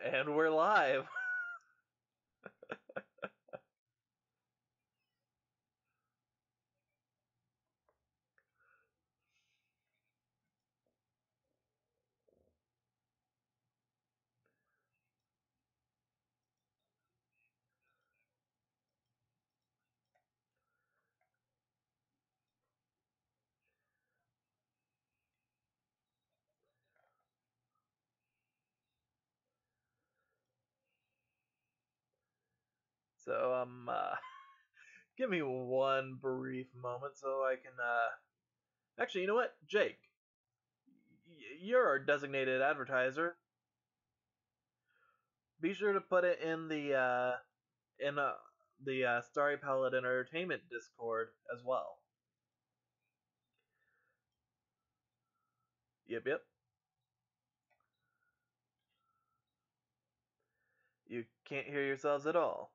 And we're live. So give me one brief moment so I can actually, you know what, Jake, you're our designated advertiser. Be sure to put it in the Starry Palette Entertainment Discord as well. Yep. You can't hear yourselves at all.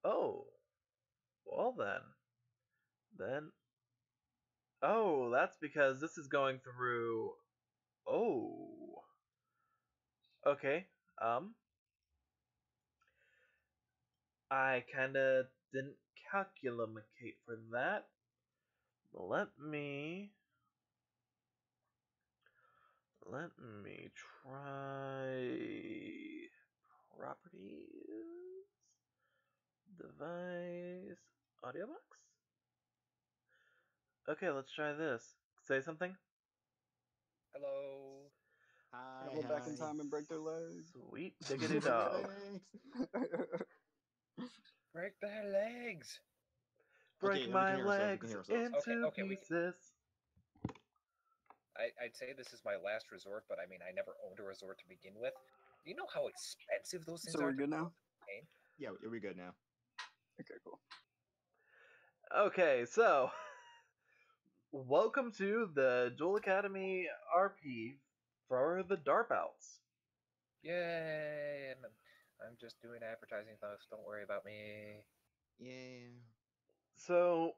Oh, well then. Oh, that's because this is going through. Oh, okay. I kinda didn't calculate for that. Let me try properties, device, audio box. Okay, let's try this. Say something. Hello. Hi. Travel back in time and break their legs. Sweet diggity dog. Break their legs. Break Okay, my legs into pieces. I'd say this is my last resort, but I mean, I never owned a resort to begin with. Do you know how expensive those things are? So we're good now? Yeah, we're good now. Okay, cool. Okay, so welcome to the Duel Academy RP for the DARPouts. Yay! And I'm just doing advertising stuff. Don't worry about me. Yeah. So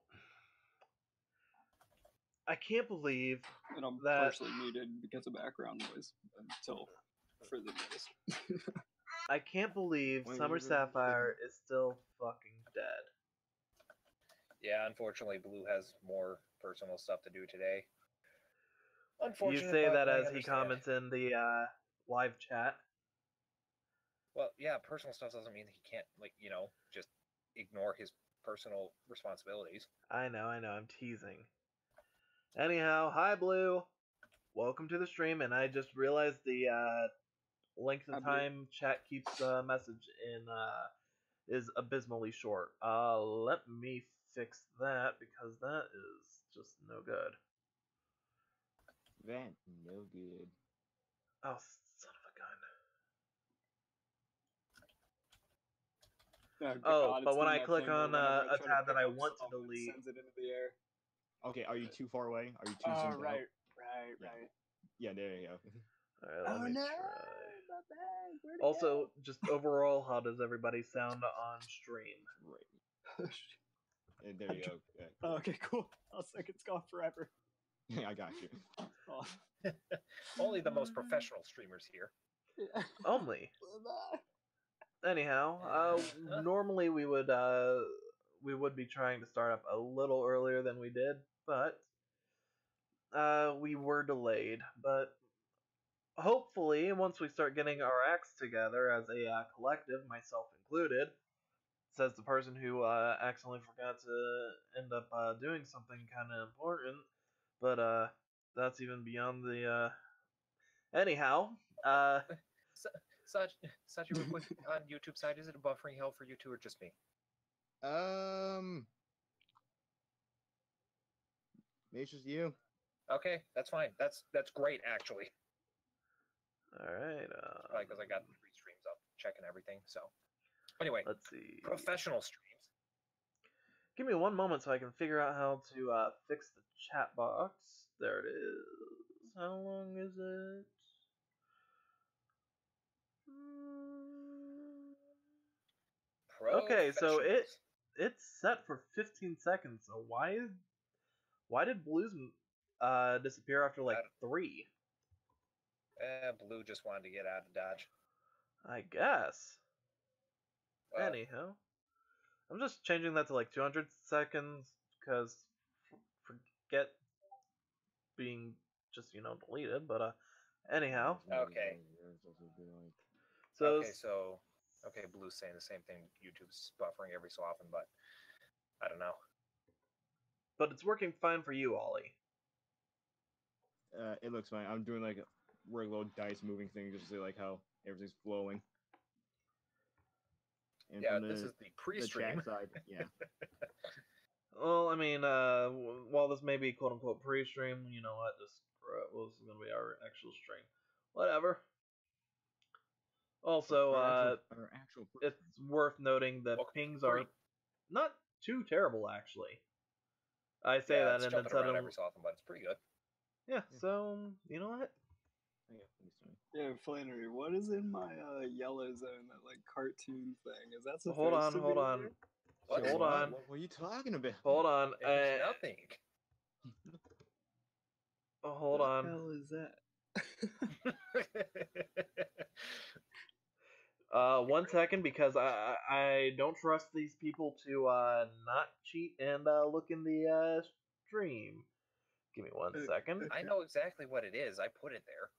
I can't believe And I'm that partially muted because of background noise until further notice. I can't believe Summer Sapphire is still fucking dead. Yeah, unfortunately, Blue has more personal stuff to do today. You say that as he comments in the live chat. Well, yeah, personal stuff doesn't mean he can't, just ignore his personal responsibilities. I know, I'm teasing. Anyhow, hi Blue. Welcome to the stream, and I just realized the length of time chat keeps the message in is abysmally short. Let me fix that because that is just no good. That no good. Oh, son of a gun. Oh, but when I click on a tab that I want to delete, it sends it into the air. Okay, are you too far away? Are you too Oh, zoomed right. Yeah, there you go. Alright, let me try. My bag. Also, just overall, how does everybody sound on stream? Right. And there you go. Yeah. Oh, okay, cool. I was like, it's gone forever. I got you. Oh. Only the most professional streamers here. Only. Anyhow, normally we would be trying to start up a little earlier than we did, but we were delayed. But hopefully, once we start getting our acts together as a collective, myself included, says the person who accidentally forgot to end up doing something kind of important, but that's even beyond the. Anyhow, Such a real quick on YouTube side, is it a buffering hell for you two or just me? Maybe it's just you. Okay, that's fine. That's great actually. All right. Because I got 3 streams up, checking everything. So anyway, let's see. Professional streams. Give me one moment so I can figure out how to fix the chat box. There it is. How long is it? Okay, so Professionals. it's set for 15 seconds. So why did blues disappear after like 3? Blue just wanted to get out of Dodge. I guess. Well, Anyhow, I'm just changing that to like 200 seconds because forget being just deleted. But anyhow, Okay. so Okay, Blue's saying the same thing. YouTube's buffering every so often, but I don't know. but it's working fine for you, Ollie. It looks fine. I'm doing like a regular dice moving thing just to see like how everything's flowing. And Yeah, from this is the pre-stream. chat side, yeah. Well, I mean, while this may be quote unquote pre-stream, you know what? Just well, this is gonna be our actual stream. Whatever. Also, Our actual it's worth noting that Welcome to pings the are party. not too terrible, actually. I say Yeah, that, it's and then jumping around suddenly, every so often, but it's pretty good. yeah. So you know what? Yeah, Flannery, what is in my yellow zone, that like cartoon thing? Is that supposed Hold on, to hold be on. there? What? Hold on. What were you talking about? Hold on. There's nothing. Hold What on. the hell is that? 1 second, because I don't trust these people to not cheat and look in the stream. Give me 1 second. I know exactly what it is. I put it there.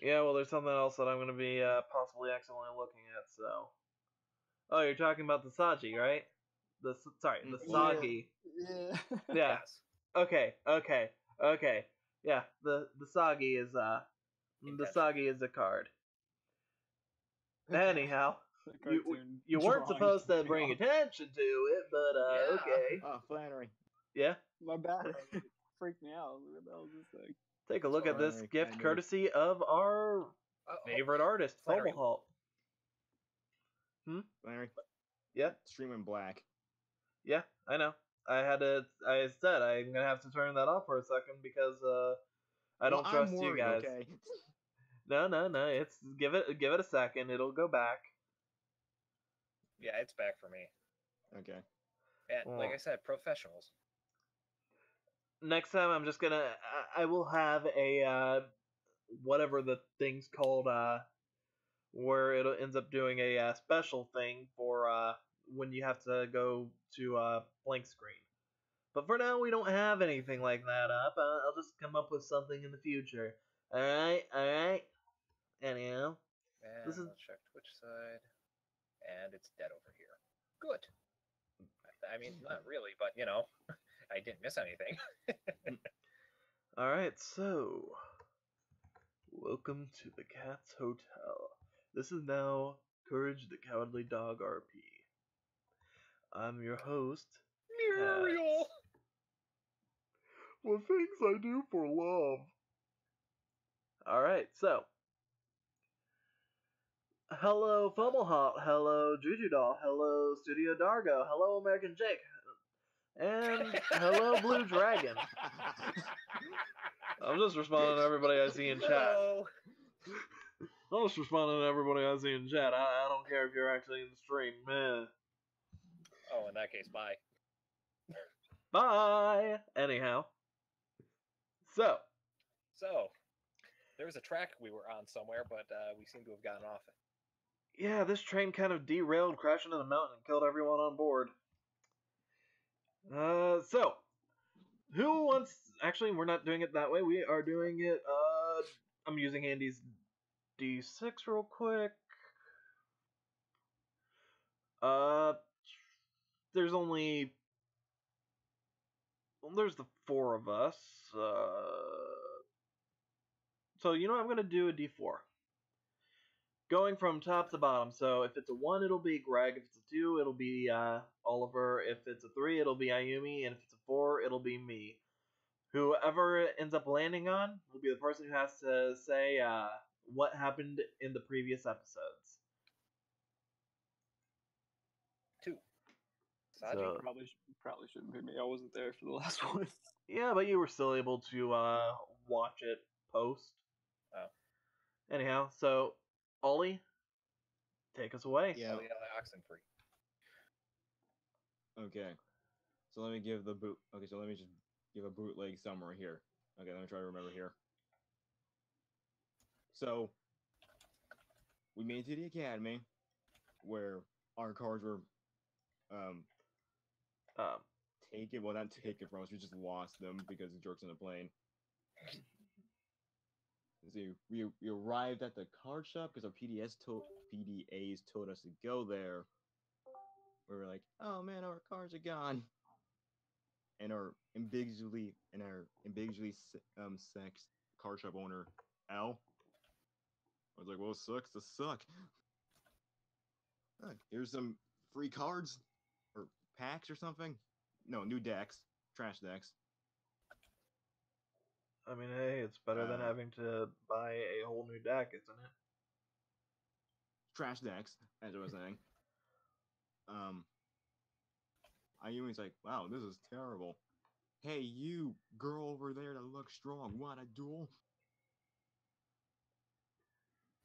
Yeah, well, there's something else that I'm going to be possibly accidentally looking at. So, oh, you're talking about the Saji, right? The Sagi. Yeah. Yeah. Yes. Okay. Yeah, the Sagi is the Sagi is a card. Okay. Anyhow, The cartoon you weren't drawing supposed to threw me bring off. attention to it, but Yeah. okay. Oh, Flannery. Yeah. My bad. It freaked me out. What the hell is this thing? Take a look at this Flannery, gift I know. courtesy of our favorite artist, Flannery. Fumblehalt. Flannery. Yeah. Stream in black. Yeah, I know. I said I'm gonna have to turn that off for a second because I don't Well, trust I'm you worried, guys. Okay. No. It's give it a second. It'll go back. Yeah, it's back for me. Okay. And like I said, professionals. Next time I'm just gonna I will have a whatever the thing's called where it ends up doing a special thing for when you have to go to blank screen. But for now, we don't have anything like that up. I'll just come up with something in the future. Alright? Anyhow. And This is- let's check Twitch side. And it's dead over here. Good. I mean, not really, but you know, I didn't miss anything. Alright, so. Welcome to the Cat's Hotel. This is now Courage the Cowardly Dog RP. I'm your host, Muriel! What things I do for love. Alright, so. Hello, Fumblehop. Hello, Juju Doll. Hello, Studio Dargo. Hello, American Jake. And hello, Blue Dragon. I'm just responding to everybody I see in chat. Hello. I'm just responding to everybody I see in chat. I don't care if you're actually in the stream. Meh. Oh, in that case, bye. Bye! Anyhow. So, there was a track we were on somewhere, but we seem to have gotten off it. yeah, this train kind of derailed, crashed into the mountain, and killed everyone on board. So, who wants... Actually, we're not doing it that way. We are doing it, I'm using Andy's D6 real quick. There's only... Well, there's the 4 of us. So, you know what? I'm going to do a D4. Going from top to bottom. So, if it's a 1, it'll be Greg. If it's a 2, it'll be Oliver. If it's a 3, it'll be Ayumi. And if it's a 4, it'll be me. Whoever it ends up landing on will be the person who has to say what happened in the previous episodes. 2. Saji? So, Probably shouldn't be me. I wasn't there for the last one. yeah, but you were still able to watch it post. Oh. Anyhow, so Ollie, take us away. Yeah. Oh, yeah, toxin free. Okay. So let me give the boot. Okay, so let me just give a bootleg summary here. Okay, let me try to remember here. So we made it to the academy where our cards were taken. Well, not taken from us. We just lost them because the jerks on the plane. So we arrived at the card shop because our PDAs told us to go there. We were like, oh man, our cards are gone. And our ambiguously sexed card shop owner, Al, was like, well, it sucks to suck. Look, here's some free cards or packs or something. No, new decks, trash decks. I mean, hey, it's better than having to buy a whole new deck, isn't it? Trash decks, as I was saying. Ayumi's like, wow, this is terrible. Hey, you girl over there that looks strong, want a duel?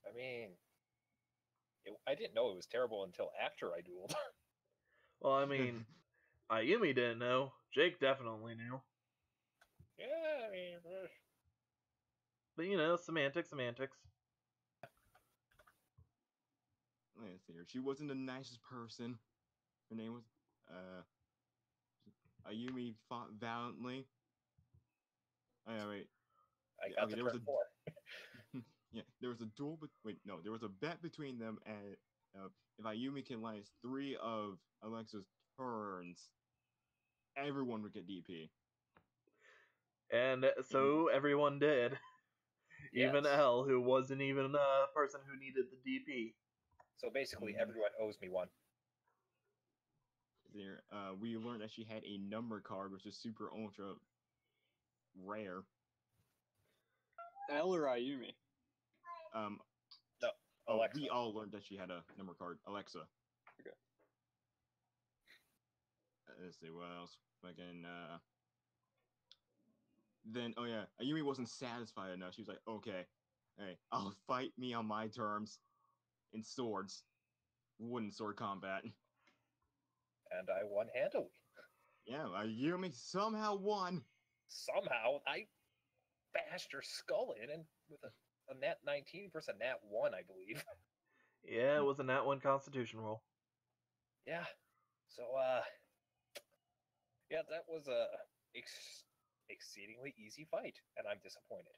I mean, I didn't know it was terrible until after I dueled. Well, I mean, Ayumi didn't know. Jake definitely knew. Yeah, I mean, But you know, semantics. Let's see here. She wasn't the nicest person. Her name was Ayumi fought valiantly. Oh, yeah, wait. I got the turn 4. Yeah, there was a duel. There was a bet between them, and if Ayumi can last 3 of Alexa's turns, everyone would get DP. And so everyone did. Yes. Even L, who wasn't even a person who needed the DP. So basically, everyone owes me one. There, we learned that she had a number card, which is super ultra rare. L or Ayumi? No, Alexa. We all learned that she had a number card. Alexa. Okay. Let's see what else. Fucking Then, oh yeah, Ayumi wasn't satisfied enough. She was like, okay, hey, I'll fight me on my terms in swords. Wooden sword combat. And I won handily. Yeah, Ayumi somehow won. Somehow, I bashed her skull in, and with a nat 19 versus a nat 1, I believe. Yeah, it was a nat 1 constitution roll. Yeah. So, yeah, that was a exceedingly easy fight, and I'm disappointed.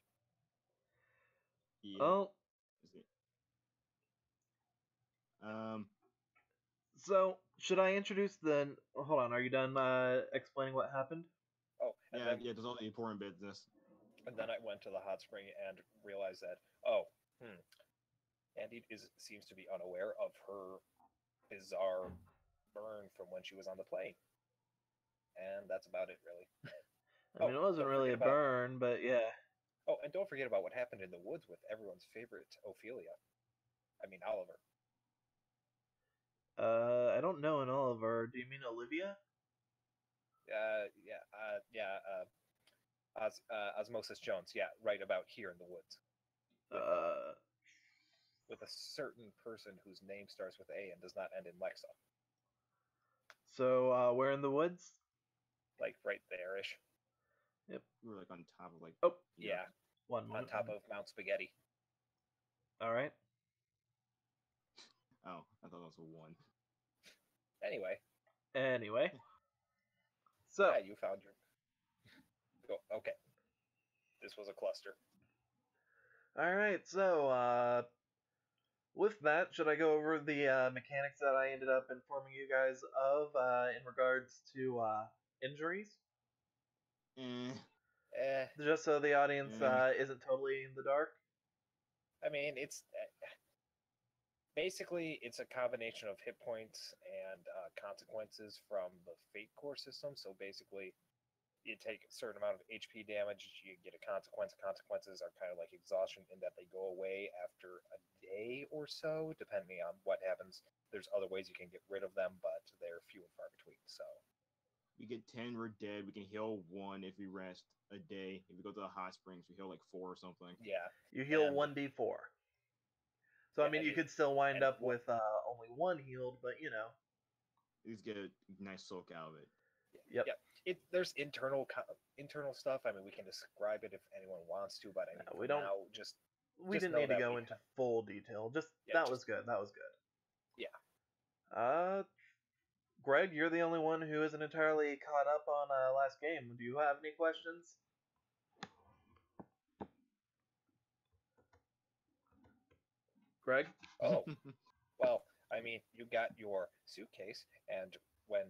Yeah. Well, so should I introduce the? Hold on, are you done explaining what happened? Oh, and yeah, then, yeah. There's all the important business. And then I went to the hot spring and realized that Andy seems to be unaware of her bizarre burn from when she was on the plane, and that's about it, really. I mean, it wasn't really a burn, but yeah. Oh, and don't forget about what happened in the woods with everyone's favorite Ophelia. I mean, Oliver. I don't know an Oliver. Do you mean Olivia? Osmosis Jones. Yeah, right about here in the woods. With a certain person whose name starts with A and does not end in Lexa. So, where in the woods? Like right there-ish. Yep. We were like on top of like. Oh. Yeah. One moment. On top of Mount Spaghetti. All right. Oh, I thought that was a 1. Anyway. So. Yeah, you found your. Oh, okay. This was a cluster. All right. So, with that, should I go over the mechanics that I ended up informing you guys of in regards to injuries? Just so the audience isn't totally in the dark. I mean, it's basically it's a combination of hit points and consequences from the Fate Core system. So basically, you take a certain amount of HP damage, you get a consequence. Consequences are kind of like exhaustion in that they go away after a day or so, depending on what happens. There's other ways you can get rid of them, but they're few and far between. So we get 10, we're dead. We can heal 1 if we rest a day. If we go to the hot springs, we heal like 4 or something. Yeah. You heal 1d4. So I Yeah, mean, and you it- could still wind and up what- with only one healed, but you know. You just get a nice soak out of it. Yep. Yeah, there's internal stuff. I mean, we can describe it if anyone wants to, but I mean, No, for we don't- now, just We Just didn't know need to that go we into have- full detail. Just Yeah, that just- was good. That was good. Yeah. Greg, you're the only one who isn't entirely caught up on last game. Do you have any questions? Greg? Oh, well, I mean, you got your suitcase, and when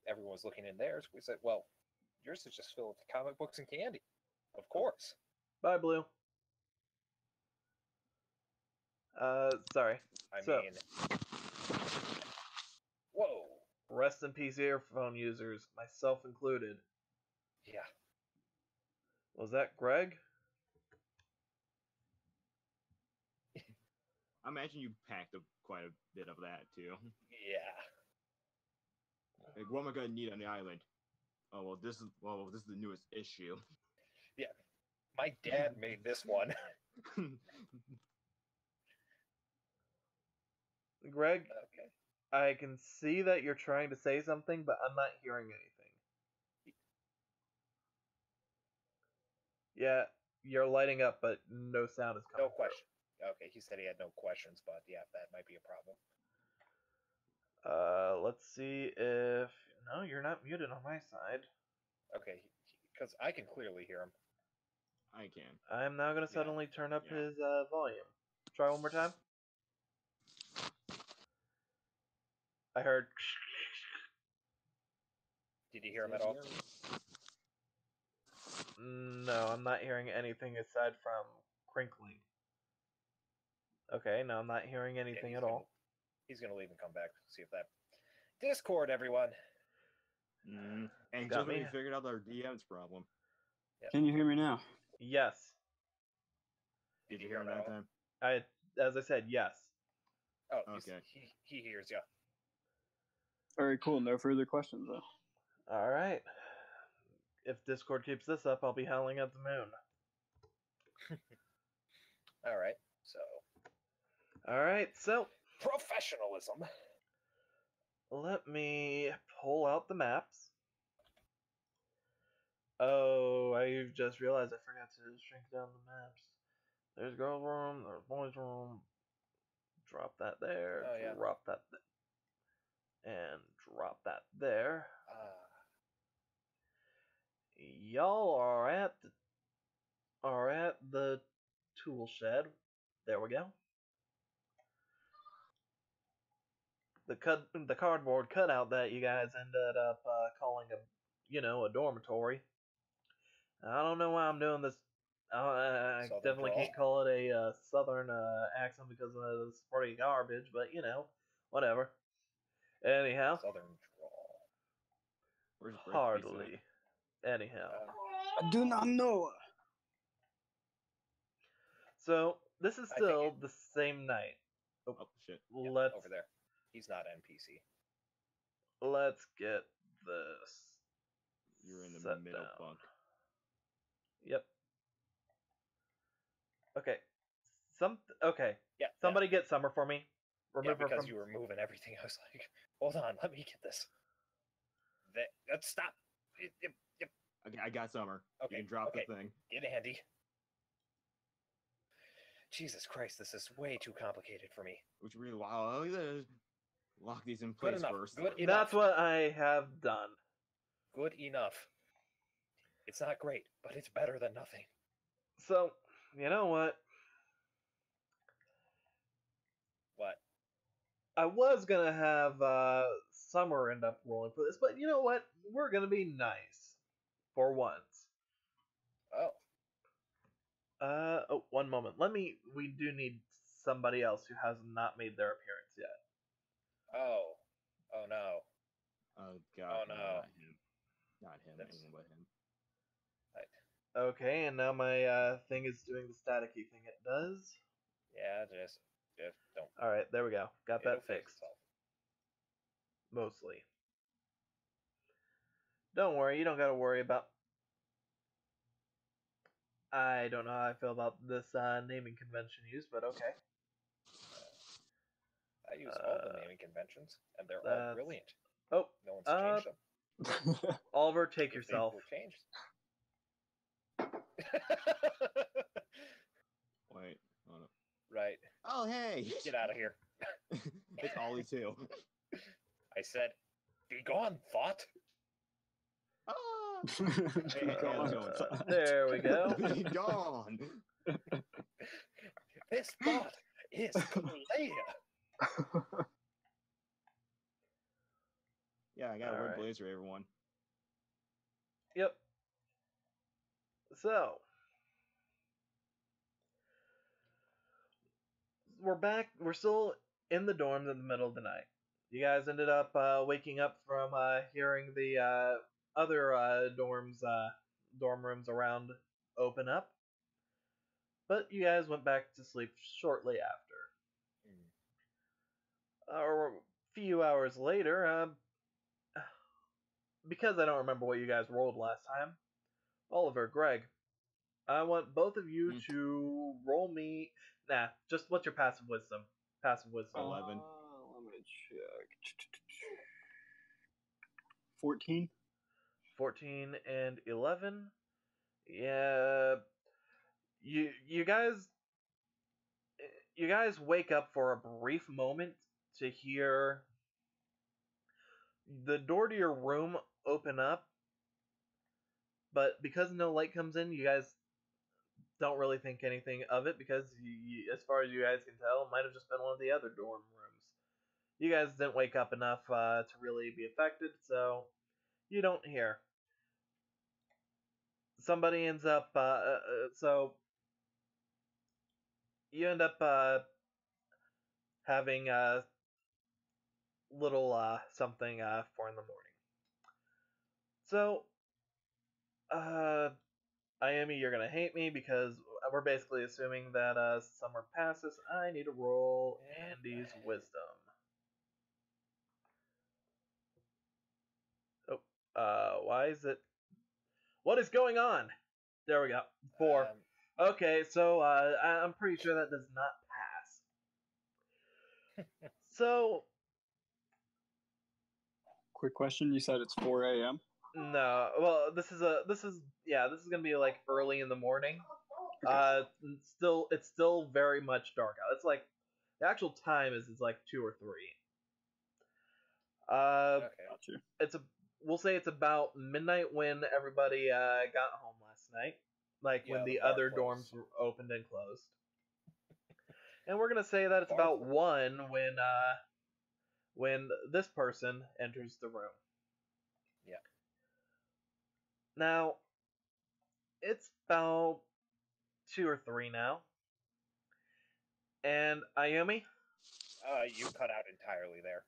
everyone was looking in theirs, we said, well, yours is just filled with comic books and candy. Of course. Bye, Blue. Sorry. I So- mean, whoa. Rest in peace, earphone users, myself included. Yeah. Was that Greg? I imagine you packed up quite a bit of that too. Yeah. Like, what am I gonna need on the island? Oh well, this is the newest issue. My dad made this one. Greg, Okay. I can see that you're trying to say something, but I'm not hearing anything. Yeah, you're lighting up, but no sound is coming. No question. Okay, he said he had no questions, but yeah, that might be a problem. Let's see if... No, you're not muted on my side. Okay, because I can clearly hear him. I can. I'm now going to Yeah, suddenly turn up yeah. his volume. Try one more time. I heard... Did you hear him at all? No, I'm not hearing anything aside from crinkling. Okay, no, I'm not hearing anything at all. He's gonna leave and come back. See if that. Discord, everyone. And Got just when me. we figured out our DM's problem. Can you hear me now? Yes. Did you hear him that time? As I said, yes. Oh, Okay. he hears you. All right, cool. No further questions though. Alright. If Discord keeps this up, I'll be howling at the moon. All right. So Alright, so professionalism. let me pull out the maps. Oh, I just realized I forgot to shrink down the maps. There's girls' room, there's boys' room. Drop that there. Oh, yeah. Drop that and drop that there. Y'all are at the tool shed. There we go. The cardboard cutout that you guys ended up calling a dormitory. I don't know why I'm doing this. I Southern definitely drawl. can't call it a southern accent because it's pretty garbage, but whatever. Anyhow, Southern drawl. Where's Brett? hardly. Anyhow, I do not know. so this is I think still the same night. Oh shit. Yeah, Let's over there. He's not NPC. let's get this. You're in the set middle down. bunk. Yep. Okay. Okay. Yeah. Somebody get Summer for me. Yeah, Remove her because from. you were moving everything. I was like, hold on, let me get this. Let's stop. Yep. Okay, I got Summer. Okay, You can drop okay. the thing. Get Andy. Jesus Christ, this is way too complicated for me. Which really wow. Lock these in Good place enough. first. Good enough. That's what I have done. Good enough. It's not great, but it's better than nothing. So, you know what? What? I was gonna have Summer end up rolling for this, but you know what? We're gonna be nice for once. Oh, Oh, one moment. We do need somebody else who has not made their appearance yet. oh no. Oh god. Oh, no. Not him. Not him. That's- Anyone but him. Okay, and now my thing is doing the staticky thing it does. Yeah, just don't. Alright, there we go. Got It'll that fix fixed. itself. Mostly. Don't worry, you don't gotta worry about... I don't know how I feel about this naming convention use, but okay. I use all the naming conventions, and they're all brilliant. Oh, no one's changed them. Oliver, take If yourself. They were changed. Wait, hold up. Right. Oh, hey! Get out of here. It's Ollie too. I said, be gone, thought. Ah! There we go. Be gone! This thought is Leia. Yeah, I got a red Alright. blazer, everyone. Yep. So, we're back. We're still in the dorms in the middle of the night. You guys ended up waking up from hearing the other dorm rooms around open up. But you guys went back to sleep shortly after. Or a few hours later, because I don't remember what you guys rolled last time, Oliver, Greg, I want both of you to roll me. Nah, just what's your passive wisdom? Passive wisdom. 11. Let me check. 14. 14 and 11. Yeah, you guys wake up for a brief moment to hear the door to your room open up, but because no light comes in, you guys don't really think anything of it because, as far as you guys can tell, it might have just been one of the other dorm rooms. You guys didn't wake up enough to really be affected, so you don't hear. Somebody ends up, so you end up having a little something for in the morning. So, Iami, you're gonna hate me because we're basically assuming that summer passes. I need to roll Andy's wisdom. Oh, why is it? What is going on? There we go. 4. Okay, so I'm pretty sure that does not pass. So, Quick question. You said it's 4 a.m. no. Well, this is gonna be like early in the morning. Okay. It's still very much dark out. It's like the actual time is like 2 or 3. Okay. We'll say it's about midnight when everybody got home last night, like when the bar other closed. dorms were opened and closed. And we're gonna say that it's Bar about 1 when this person enters the room. Yeah. Now, it's about 2 or 3 now. And Ayumi? You cut out entirely there.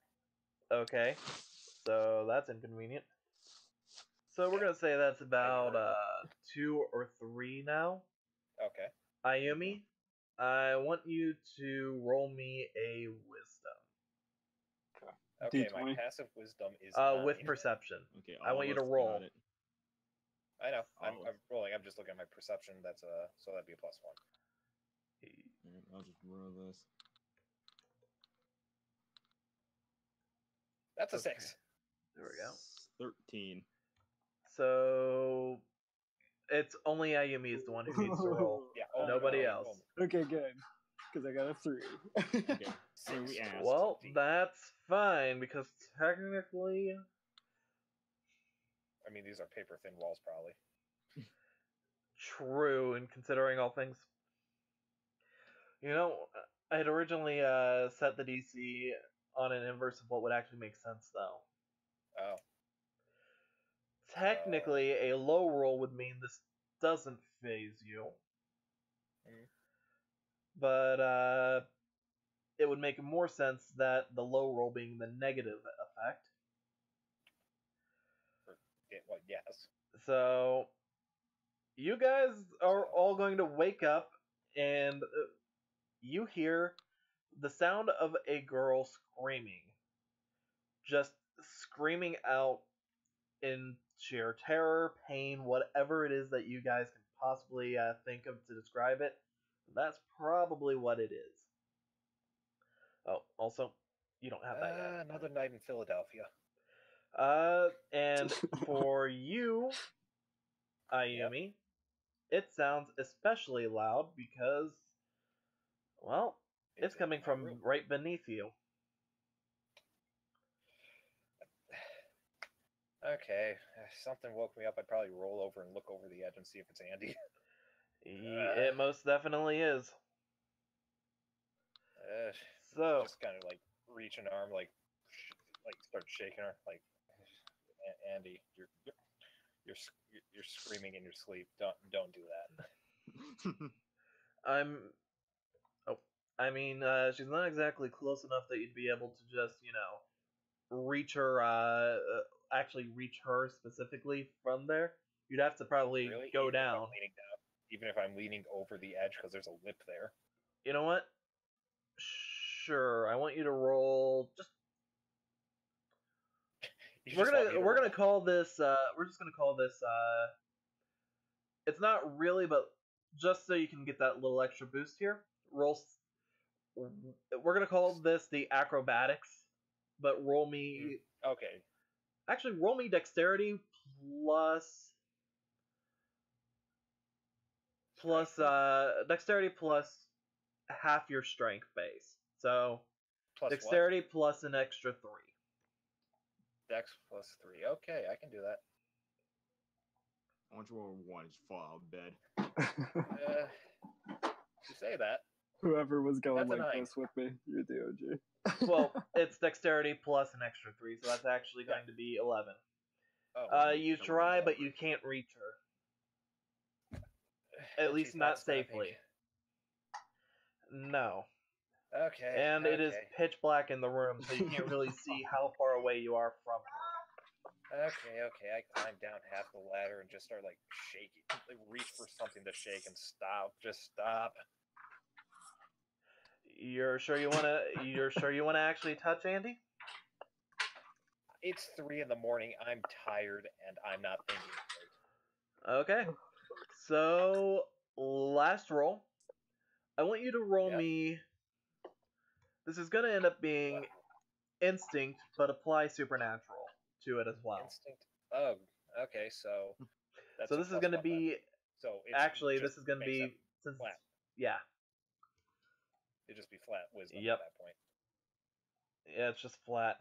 Okay. So that's inconvenient. So we're gonna say that's about 2 or 3 now. Okay. Ayumi, I want you to roll me a wisdom. Okay, my D20. passive wisdom is With 9. perception. Okay, I want you to roll. got it. I know. I'm Olive. rolling. I'm just looking at my perception. So that'd be a +1. Alright, I'll just roll this. That's a Okay. 6. There we go. 13. So it's only Ayumi is the one who needs to roll. Yeah. Nobody no, else. Okay, good. Because I got a 3. Okay, so we asked. Well, that's fine because technically, I mean, these are paper thin walls, probably. true, and considering all things. You know, I had originally set the DC on an inverse of what would actually make sense, though. Oh. Technically, a low roll would mean this doesn't phase you. Mhm. But it would make more sense that the low roll being the negative effect. Well, yes. So, you guys are all going to wake up and you hear the sound of a girl screaming. Just screaming out in sheer terror, pain, whatever it is that you guys can possibly think of to describe it. That's probably what it is. Oh, also, You don't have that yet. Another night in Philadelphia. And for you, Ayumi, it sounds especially loud because, well, it's coming from right beneath you. Okay, if something woke me up, I'd probably roll over and look over the edge and see if it's Andy. It most definitely is. So just kind of like reach an arm, like start shaking her, like Andy, you're screaming in your sleep. Don't do that. She's not exactly close enough that you'd be able to just, reach her. Actually, reach her specifically from there. You'd have to probably go down. Even if I'm leaning over the edge, because there's a lip there. You know what? Sure. I want you to roll. We're gonna call this. We're just gonna call this. It's not really, but just so you can get that little extra boost here. We're gonna call this the acrobatics, but roll me. Okay. Actually, roll me dexterity plus dexterity plus half your strength base. So plus dexterity what? plus an extra 3. Dex plus 3. Okay, I can do that. I want you to roll 1, just fall out of bed. You say that. Whoever was going That's like this with me, you're DOG. Well, it's dexterity plus an extra 3, so that's actually going to be 11. Oh, you try, but you can't reach her. At least not safely. No. Okay. And it is pitch black in the room, so you can't really see how far away you are from her. Okay. I climb down half the ladder and just start like shaking. Like, reach for something to shake and stop. Just stop. You're sure you wanna actually touch Andy? It's 3 in the morning. I'm tired and I'm not thinking straight. Okay. So last roll. I want you to roll me. This is gonna end up being instinct, but apply supernatural to it as well. Instinct. Oh, okay. So. So this is gonna be. So it's actually, this is gonna be flat. Yeah. It'd just be flat wisdom at that point. Yeah, it's just flat.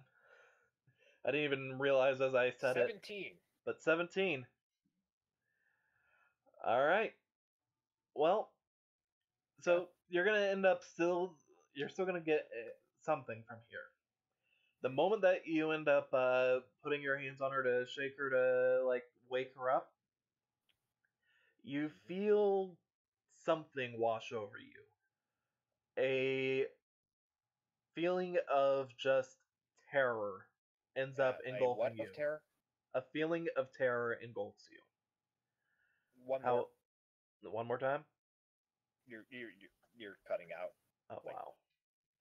I didn't even realize as I said 17. But 17. Alright. Well, so you're going to end up you're still going to get something from here. The moment that you end up putting your hands on her to shake her to, like, wake her up, you feel something wash over you. A feeling of just terror ends up engulfing you. Of terror? A feeling of terror engulfs you. One more time? You're cutting out. Oh, wow.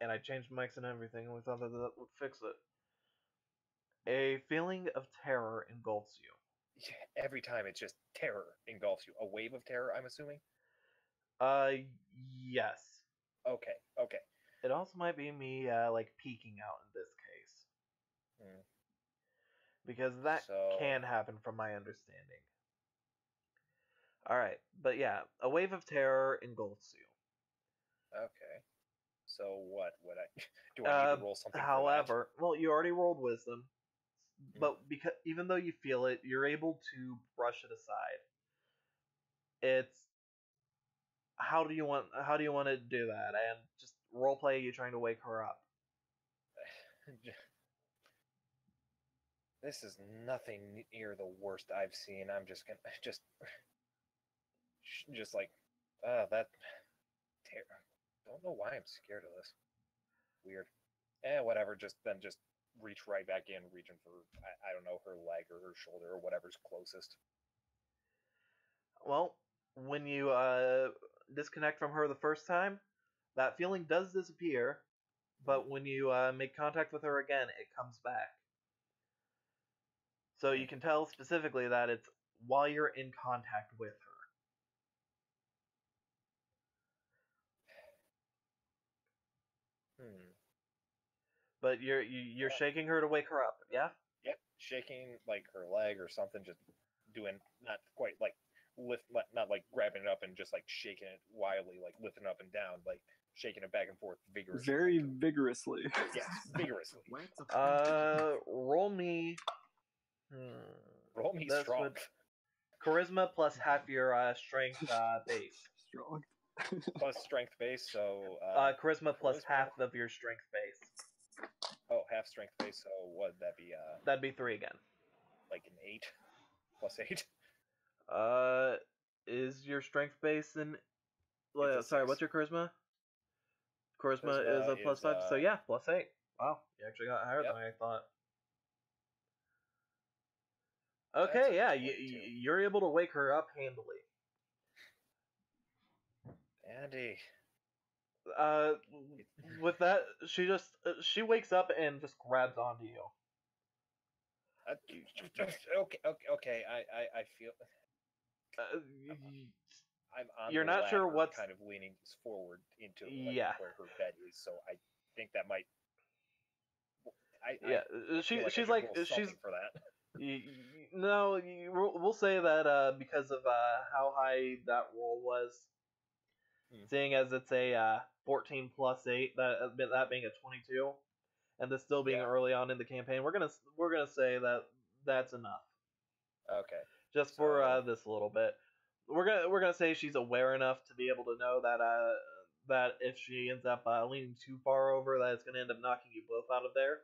And I changed mics and everything, and we thought that would fix it. A feeling of terror engulfs you. Every time it's just terror engulfs you. A wave of terror, I'm assuming? Yes. Okay. It also might be me, peeking out in this case. Because that can happen from my understanding. Alright, but yeah, a wave of terror engulfs you. Okay. So what? Do I need to roll something? However, well, you already rolled wisdom, but even though you feel it, you're able to brush it aside. It's how do you want to do that? And just roleplay you trying to wake her up. This is nothing near the worst I've seen. I'm just gonna just like that terror. Don't know why I'm scared of this. Weird. Whatever. Just reach right back in, reaching for I don't know, her leg or her shoulder or whatever's closest. Well, when you disconnect from her the first time, that feeling does disappear, but when you make contact with her again, it comes back. So you can tell specifically that it's while you're in contact with her. But you're shaking her to wake her up, yeah? Yep, shaking like her leg or something, just doing not quite like not like grabbing it up and just like shaking it wildly, like lifting up and down, like shaking it back and forth vigorously. Very vigorously. Yes, vigorously. What the Roll me. Roll me That's strong. what- Charisma plus half your strength base. Strong. Plus strength base, so Charisma plus charisma. half of your strength base. Oh, half strength base, so what'd that be? That'd be 3 again. Like an 8 plus 8. Is your strength base in? It's a Sorry, 6. what's your charisma? Charisma is a plus 5, so yeah, plus 8. Wow, you actually got higher Yep. than I thought. That's Okay, a yeah, 22. you're able to wake her up handily. Andy. With that, she wakes up and just grabs onto you. Okay. I feel I'm on. You're the not sure ladder, what's kind of leaning forward into Yeah. where her bed is, so I think that might. Yeah, I feel she's I like should roll she's something for that. no. We'll say that because of how high that roll was, seeing as it's a 14 plus 8, that being a 22, and this still being Yeah. early on in the campaign, we're gonna say that that's enough. Okay. Just for this little bit, we're gonna say she's aware enough to be able to know that that if she ends up leaning too far over, that it's gonna end up knocking you both out of there.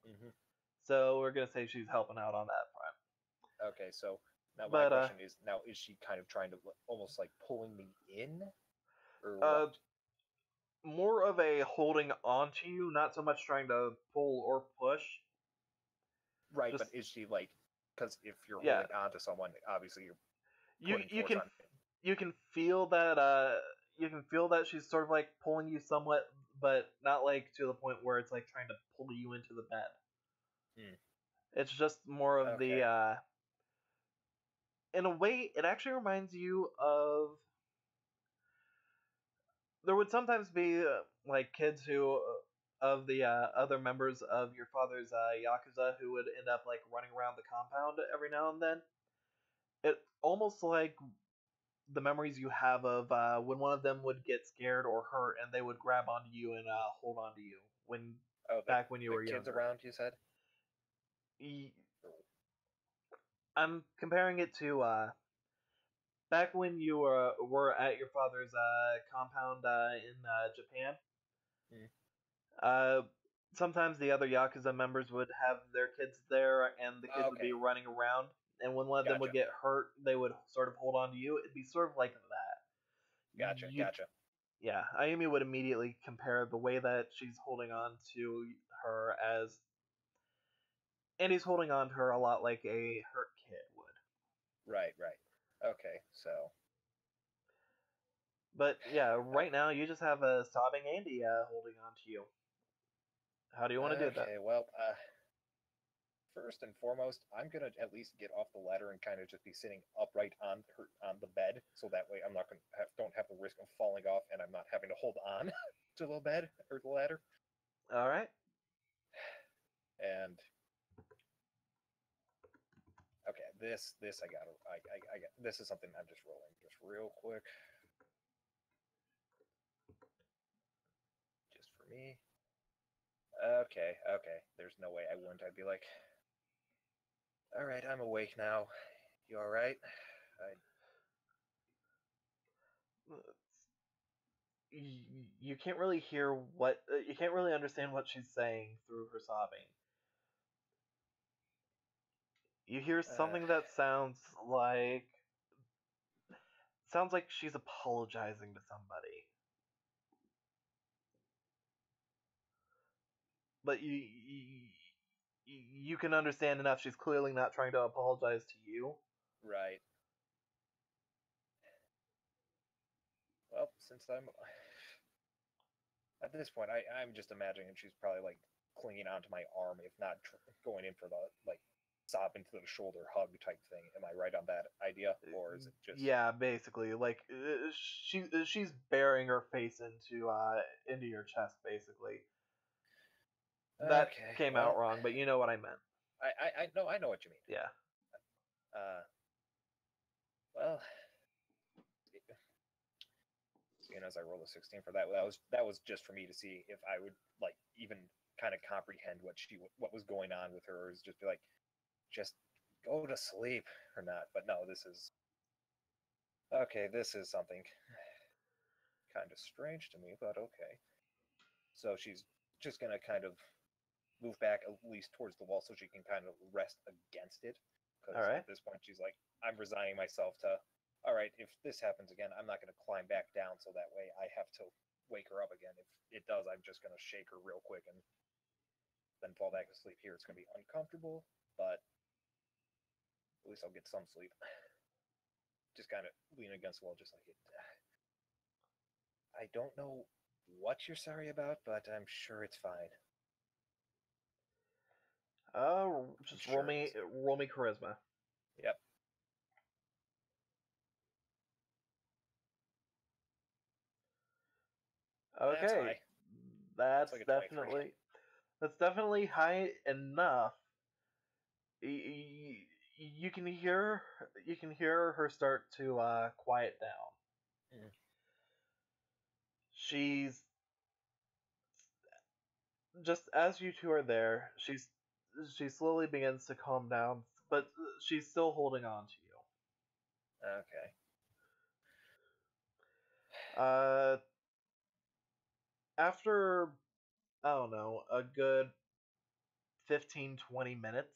Mm-hmm. So we're gonna say she's helping out on that front. Okay, so now my But question is: now is she kind of trying to almost like pulling me in, or what? More of a holding on to you, not so much trying to pull or push. Right, just- but is she like? Because if you're Yeah. holding on to someone, obviously you're putting You force can on. you can feel that she's sort of like pulling you somewhat, but not like to the point where it's like trying to pull you into the bed. It's just more of Okay. the in a way, it actually reminds you of. There would sometimes be like kids who of the other members of your father's yakuza who would end up like running around the compound every now and then. It almost like the memories you have of when one of them would get scared or hurt and they would grab onto you and hold onto you back when you were kids younger. around, you said. I'm comparing it to back when you were at your father's compound in Japan. Sometimes the other Yakuza members would have their kids there, and the kids would be running around. And when one of them would get hurt, they would sort of hold on to you. It'd be sort of like that. Gotcha. Yeah, Ayumi would immediately compare the way that she's holding on to her as Andy's holding on to her a lot like a hurt kid would. Right. Okay, so. But yeah, right now you just have a sobbing Andy holding on to you. How do you want to do that? Okay, well, first and foremost, I'm gonna at least get off the ladder and kind of just be sitting upright on the bed, so that way I'm not don't have the risk of falling off, and I'm not having to hold on to the bed or the ladder. All right. And okay, this I got. This is something I'm just rolling just real quick, just for me. Okay. There's no way I wouldn't. I'd be like, all right, I'm awake now. You all right? You can't really hear you can't really understand what she's saying through her sobbing. You hear something that sounds like she's apologizing to somebody. But you can understand enough. She's clearly not trying to apologize to you. Right. Well, since I'm at this point, I'm just imagining she's probably like clinging onto my arm, if not going in for the like sob into the shoulder hug type thing. Am I right on that idea, or is it just? Yeah, basically, like she's burying her face into your chest, basically. That Okay, came well, out wrong, but you know what I meant. I know what you mean. Yeah. Well, seeing as I rolled a 16 for that was just for me to see if I would like even kind of comprehend what was going on with her, or is just be like, just go to sleep or not. But no, this is something kind of strange to me, but okay. So she's just gonna kind of move back at least towards the wall so she can kind of rest against it. Because All right. at this point she's like, I'm resigning myself to, all right, if this happens again, I'm not going to climb back down so that way I have to wake her up again. If it does, I'm just going to shake her real quick and then fall back to sleep here. It's going to be uncomfortable, but at least I'll get some sleep. Just kind of lean against the wall, just like it. I don't know what you're sorry about, but I'm sure it's fine. Just sure roll me charisma. Yep. Okay. That's like a definitely 23. that's definitely high enough. You can hear her start to quiet down. Mm. She's just as you two are there, she slowly begins to calm down, but she's still holding on to you. Okay. After I don't know, a good 15-20 minutes,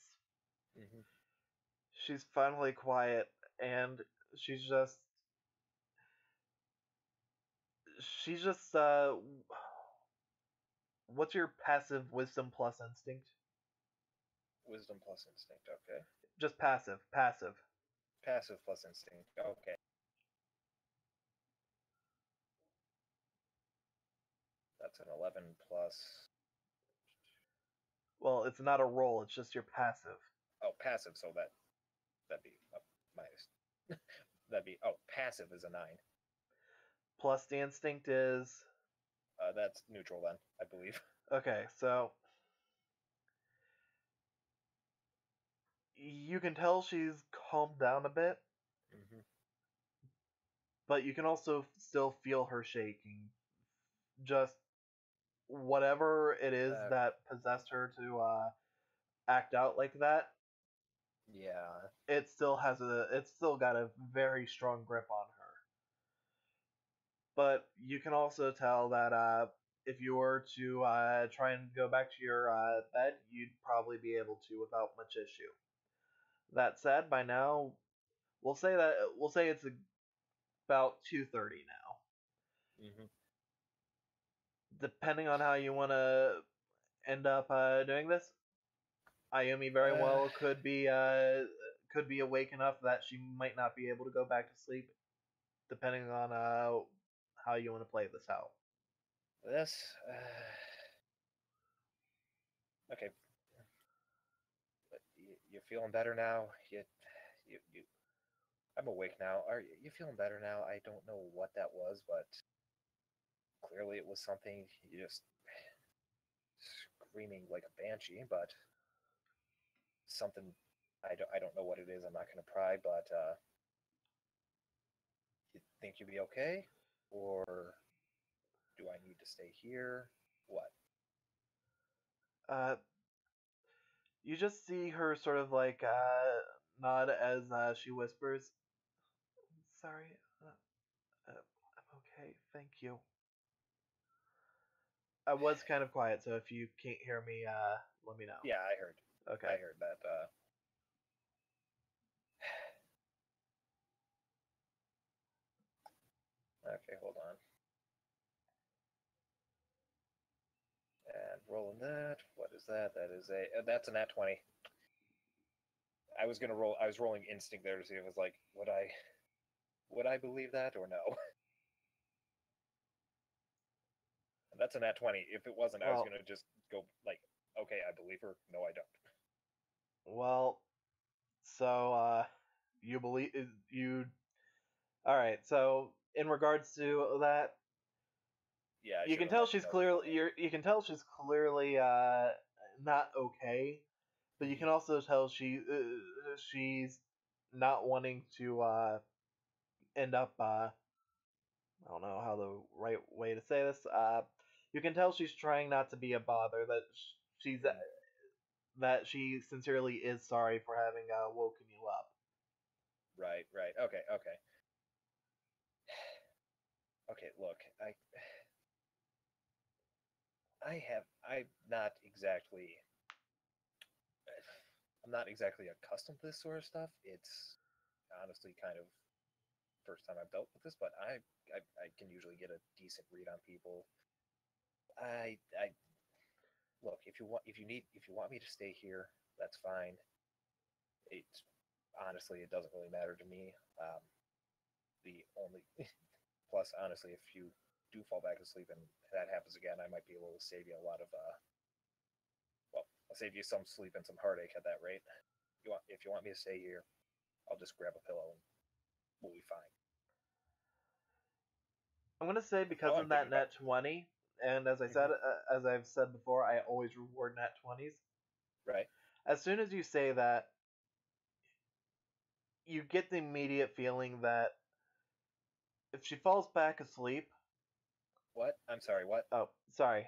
Mm-hmm. she's finally quiet, and she's just what's your passive wisdom plus instinct? Wisdom plus instinct, okay. Just passive. Passive plus instinct, okay. That's an 11 plus. Well, it's not a roll, it's just your passive. Oh, passive, so that'd be minus. Passive is a 9. Plus the instinct is... That's neutral then, I believe. Okay, so... You can tell she's calmed down a bit. Mm-hmm. But you can also still feel her shaking. Just whatever it is that possessed her to act out like that. Yeah. It's still got a very strong grip on her. But you can also tell that if you were to try and go back to your bed, you'd probably be able to without much issue. That said, by now, we'll say it's about 2:30 now. Mm-hmm. Depending on how you want to end up doing this, Ayumi very well could be awake enough that she might not be able to go back to sleep, depending on how you want to play this out. This okay. You feeling better now? You I'm awake now. Are you feeling better now? I don't know what that was, but clearly it was something. You just screaming like a banshee, but something I don't know what it is. I'm not gonna pry, but you think you'll be okay, or do I need to stay here? What? You just see her sort of like nod as she whispers, "Sorry, I'm okay, thank you." I was kind of quiet, so if you can't hear me, let me know. Yeah, I heard. Okay. I heard that. Okay, hold on. And rolling that. What is that? That is that's a nat 20. I was rolling instinct there to see if it was like, would I believe that or no? That's a nat 20. If it wasn't, I was gonna just go like, okay, I believe her. No, I don't. Well, so you believe you. All right. So in regards to that, yeah, you can tell she's clearly. You can tell she's clearly not okay, but you can also tell she's not wanting to end up. I don't know how the right way to say this. You can tell she's trying not to be a bother. That she sincerely is sorry for having woken you up. Right. Okay. Okay, look, I'm not exactly accustomed to this sort of stuff. It's honestly kind of first time I've dealt with this, but I can usually get a decent read on people. I look, if you want me to stay here, that's fine. It's honestly, it doesn't really matter to me. The only plus, honestly, if you do fall back asleep and that happens again, I might be able to save you a lot of well, I'll save you some sleep and some heartache at that rate. If you want me to stay here, I'll just grab a pillow and we'll be fine. I'm gonna say because of that net 20, and as I've said before, I always reward net 20s. Right. As soon as you say that, you get the immediate feeling that if she falls back asleep. What? I'm sorry. What? Oh, sorry.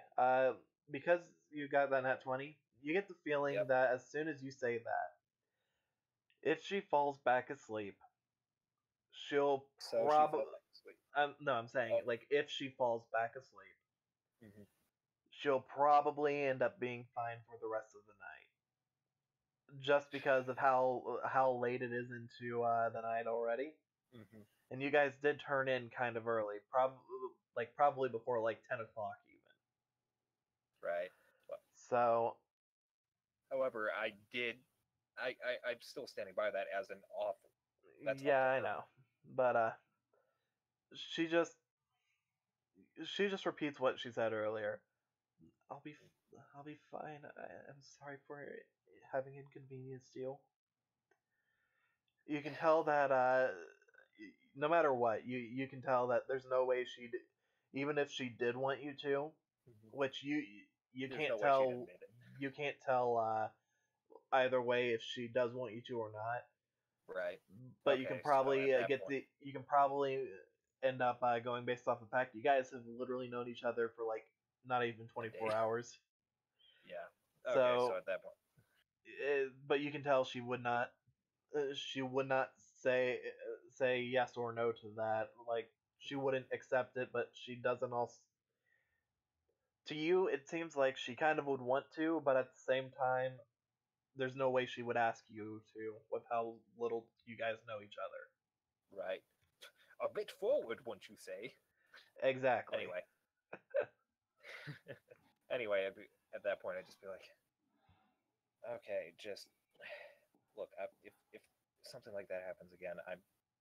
Because you got that net 20, you get the feeling that as soon as you say that, if she falls back asleep, she'll probably. No, I'm saying like if she falls back asleep, she'll probably end up being fine for the rest of the night, just because of how late it is into the night already. And you guys did turn in kind of early, probably before like 10 o'clock even. Right. So. However, I'm still standing by that as an offer. That's yeah, I know, but she just repeats what she said earlier. I'll be fine. I'm sorry for having inconvenienced you. You can tell that no matter what, you can tell that there's no way even if she did want you to, which you can't tell. You can't tell either way if she does want you to or not. Right. But you can probably you can probably end up going based off the fact you guys have literally known each other for like not even 24 hours. Yeah. Okay, so at that point. But you can tell she would not say yes or no to that. Like she wouldn't accept it, but she doesn't also. To you, it seems like she kind of would want to, but at the same time, there's no way she would ask you to, with how little you guys know each other. Right. A bit forward, wouldn't you say? Exactly. Anyway, at that point, I'd just be like, okay, just look. If something like that happens again,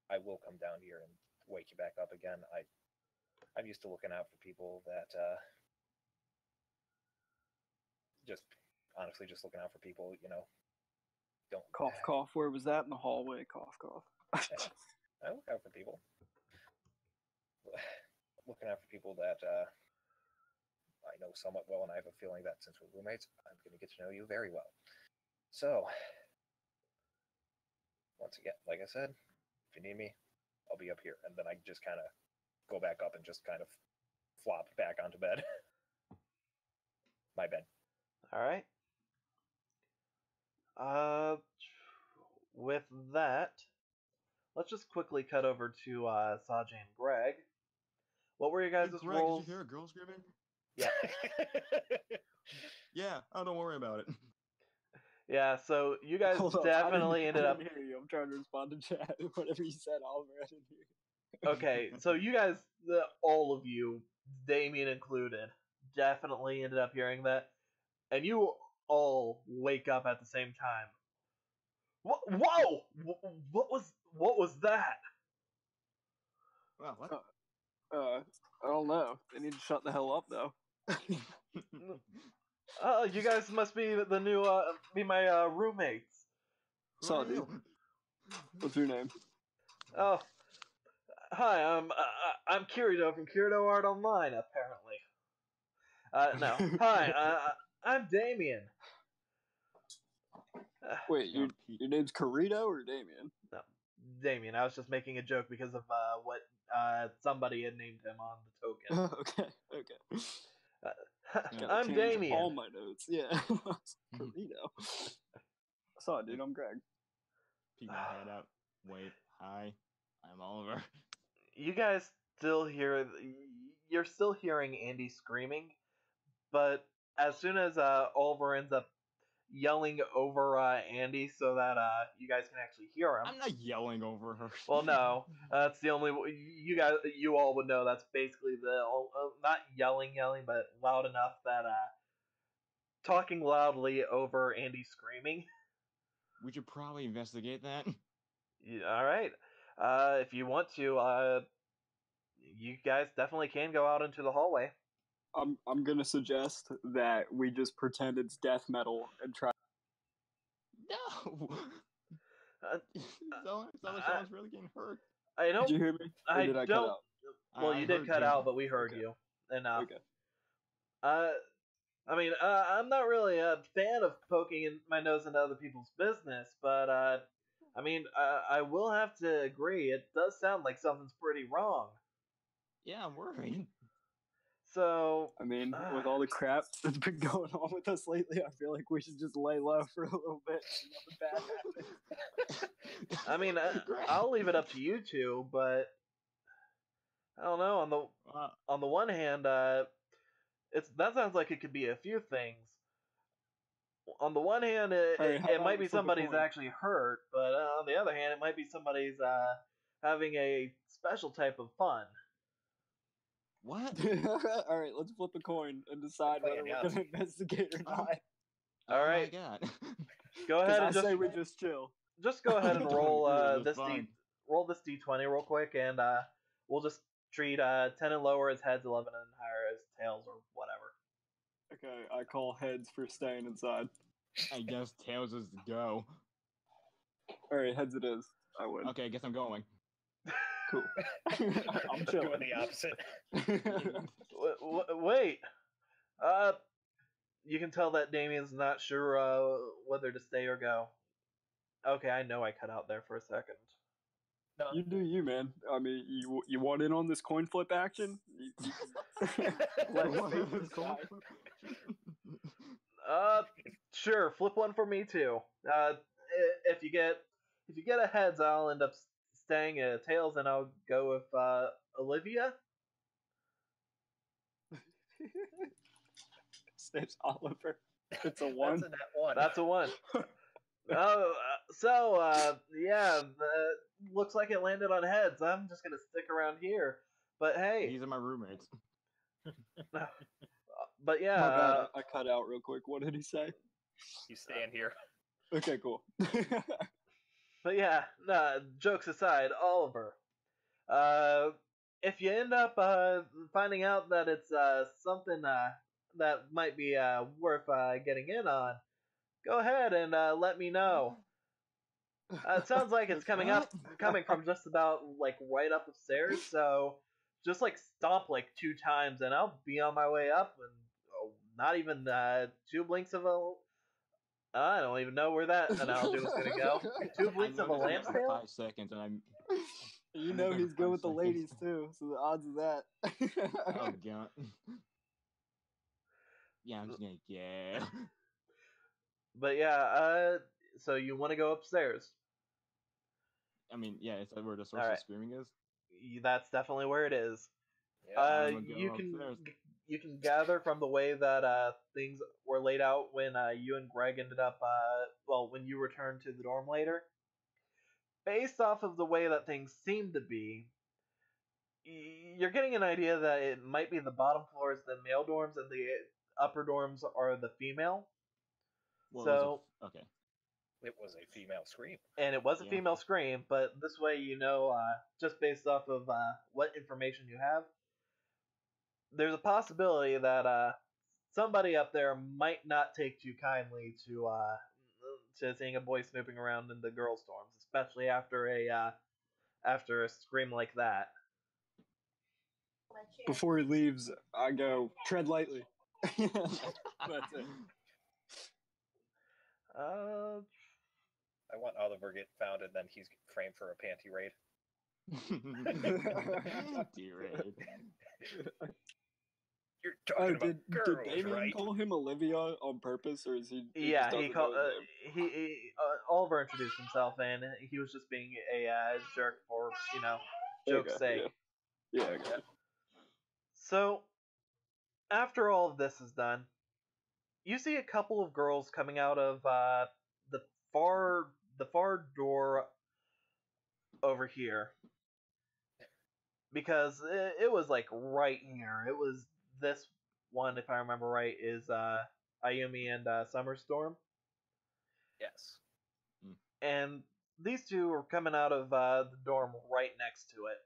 I will come down here and wake you back up again. I'm used to looking out for people that just honestly just looking out for people, don't cough. Where was that in the hallway? Cough. I look out for people. Looking out for people that I know somewhat well, and I have a feeling that since we're roommates, I'm going to get to know you very well. So, once again, like I said, if you need me, I'll be up here. And then I just kind of go back up and just kind of flop back onto bed. My bed. All right. With that, let's just quickly cut over to Sajay and Greg. What were your guys' roles? Did you hear a girl screaming? Yeah. Yeah. Oh, don't worry about it. Yeah. So you guys definitely ended up. I didn't hear you. I'm trying to respond to chat. Whatever you said, Oliver, I didn't hear you. Okay, so you guys, all of you, Damien included, definitely ended up hearing that, and you all wake up at the same time. Whoa! What was that? Wow, what? I don't know. They need to shut the hell up, though. You guys must be the new, be my roommates. So, dude. What's your name? Oh, hi. I'm Kirito from Kirito Art Online. Apparently. No. Hi. I'm Damien. Wait, your name's Corito or Damien? No, Damien. I was just making a joke because of what somebody had named him on the token. Okay. I'm Change Damien. all my notes. Yeah. Corito. I saw it, dude. I'm Greg. Peek my head out. Wait, hi. I'm Oliver. You guys still hear? You're still hearing Andy screaming, but as soon as Oliver ends up yelling over Andy so that you guys can actually hear him. I'm not yelling over her. Well, no, that's the only you all would know. That's basically the not yelling, but loud enough that talking loudly over Andy screaming. We should probably investigate that. Yeah, all right, if you want to, you guys definitely can go out into the hallway. I'm gonna suggest that we just pretend it's death metal and try. No. Someone's really getting hurt. I don't. Did you hear me? Or I did I don't. cut out? Well, you did cut out, but we heard you enough. Okay. I mean, I'm not really a fan of poking my nose into other people's business, but I mean, I will have to agree. It does sound like something's pretty wrong. Yeah, I'm worried. So, I mean, with all the crap that's been going on with us lately, I feel like we should just lay low for a little bit and nothing bad happens. I mean, I'll leave it up to you two, but I don't know. On the one hand, that sounds like it could be a few things. On the one hand, it might be somebody's actually hurt, but on the other hand, it might be somebody's having a special type of fun. What? All right, let's flip a coin and decide whether we're gonna investigate or not. All right. Oh my God. Go ahead and say we just chill. Just go ahead and roll this fun. roll this d20 real quick, and we'll just treat 10 and lower as heads, 11 and higher as tails, or whatever. Okay, I call heads for staying inside. I guess tails is the go. All right, heads it is. I win. Okay, I guess I'm going. Cool. I'm chilling. Doing the opposite. Wait. You can tell that Damien's not sure whether to stay or go. Okay, I know I cut out there for a second. No. You do you, man. I mean, you want in on this coin flip action? Sure. Flip one for me too. If you get a heads, I'll end up staying at tails, and I'll go with Olivia. It's Oliver. It's a 1. That's a net 1. That's a 1. Yeah, looks like it landed on heads. I'm just gonna stick around here. But hey, these are my roommates. But yeah, my bad. I cut out real quick. What did he say? You stand here. Okay, cool. But yeah, jokes aside, Oliver. If you end up finding out that it's something that might be worth getting in on, go ahead and let me know. It sounds like it's coming from just about like right up the stairs, so just like stomp like 2 times and I'll be on my way up, and not even 2 blinks of a... I don't even know where that analogy was going to go. 2 blinks of a lamp's tail? 5 seconds and I'm... You know he's good with the ladies too, so the odds of that. Oh god. Yeah, I'm just gonna go. But yeah, so you want to go upstairs? I mean, yeah, is that where the source of screaming is? That's definitely where it is. Yeah, You can gather from the way that things were laid out when you and Greg ended up when you returned to the dorm later. Based off of the way that things seem to be, you're getting an idea that it might be the bottom floor is the male dorms and the upper dorms are the female. Well, okay. It was a female scream. And it was a female scream, but this way you know, just based off of what information you have, there's a possibility that somebody up there might not take too kindly to seeing a boy snooping around in the girls' dorms, especially after a scream like that. Before he leaves, I go, tread lightly. That's it. I want Oliver get found and then he's framed for a panty raid. Panty raid. You're talking about girls, did Damien right? call him Olivia on purpose, or is he? Yeah, just he doesn't called. know his name? Oliver introduced himself, and he was just being a jerk for joke's Okay, sake. Yeah, I got it. So, after all of this is done, you see a couple of girls coming out of the far door over here, because it was like right here. It was this one, if I remember right, is Ayumi and Summerstorm, Yes. and these two are coming out of the dorm right next to it.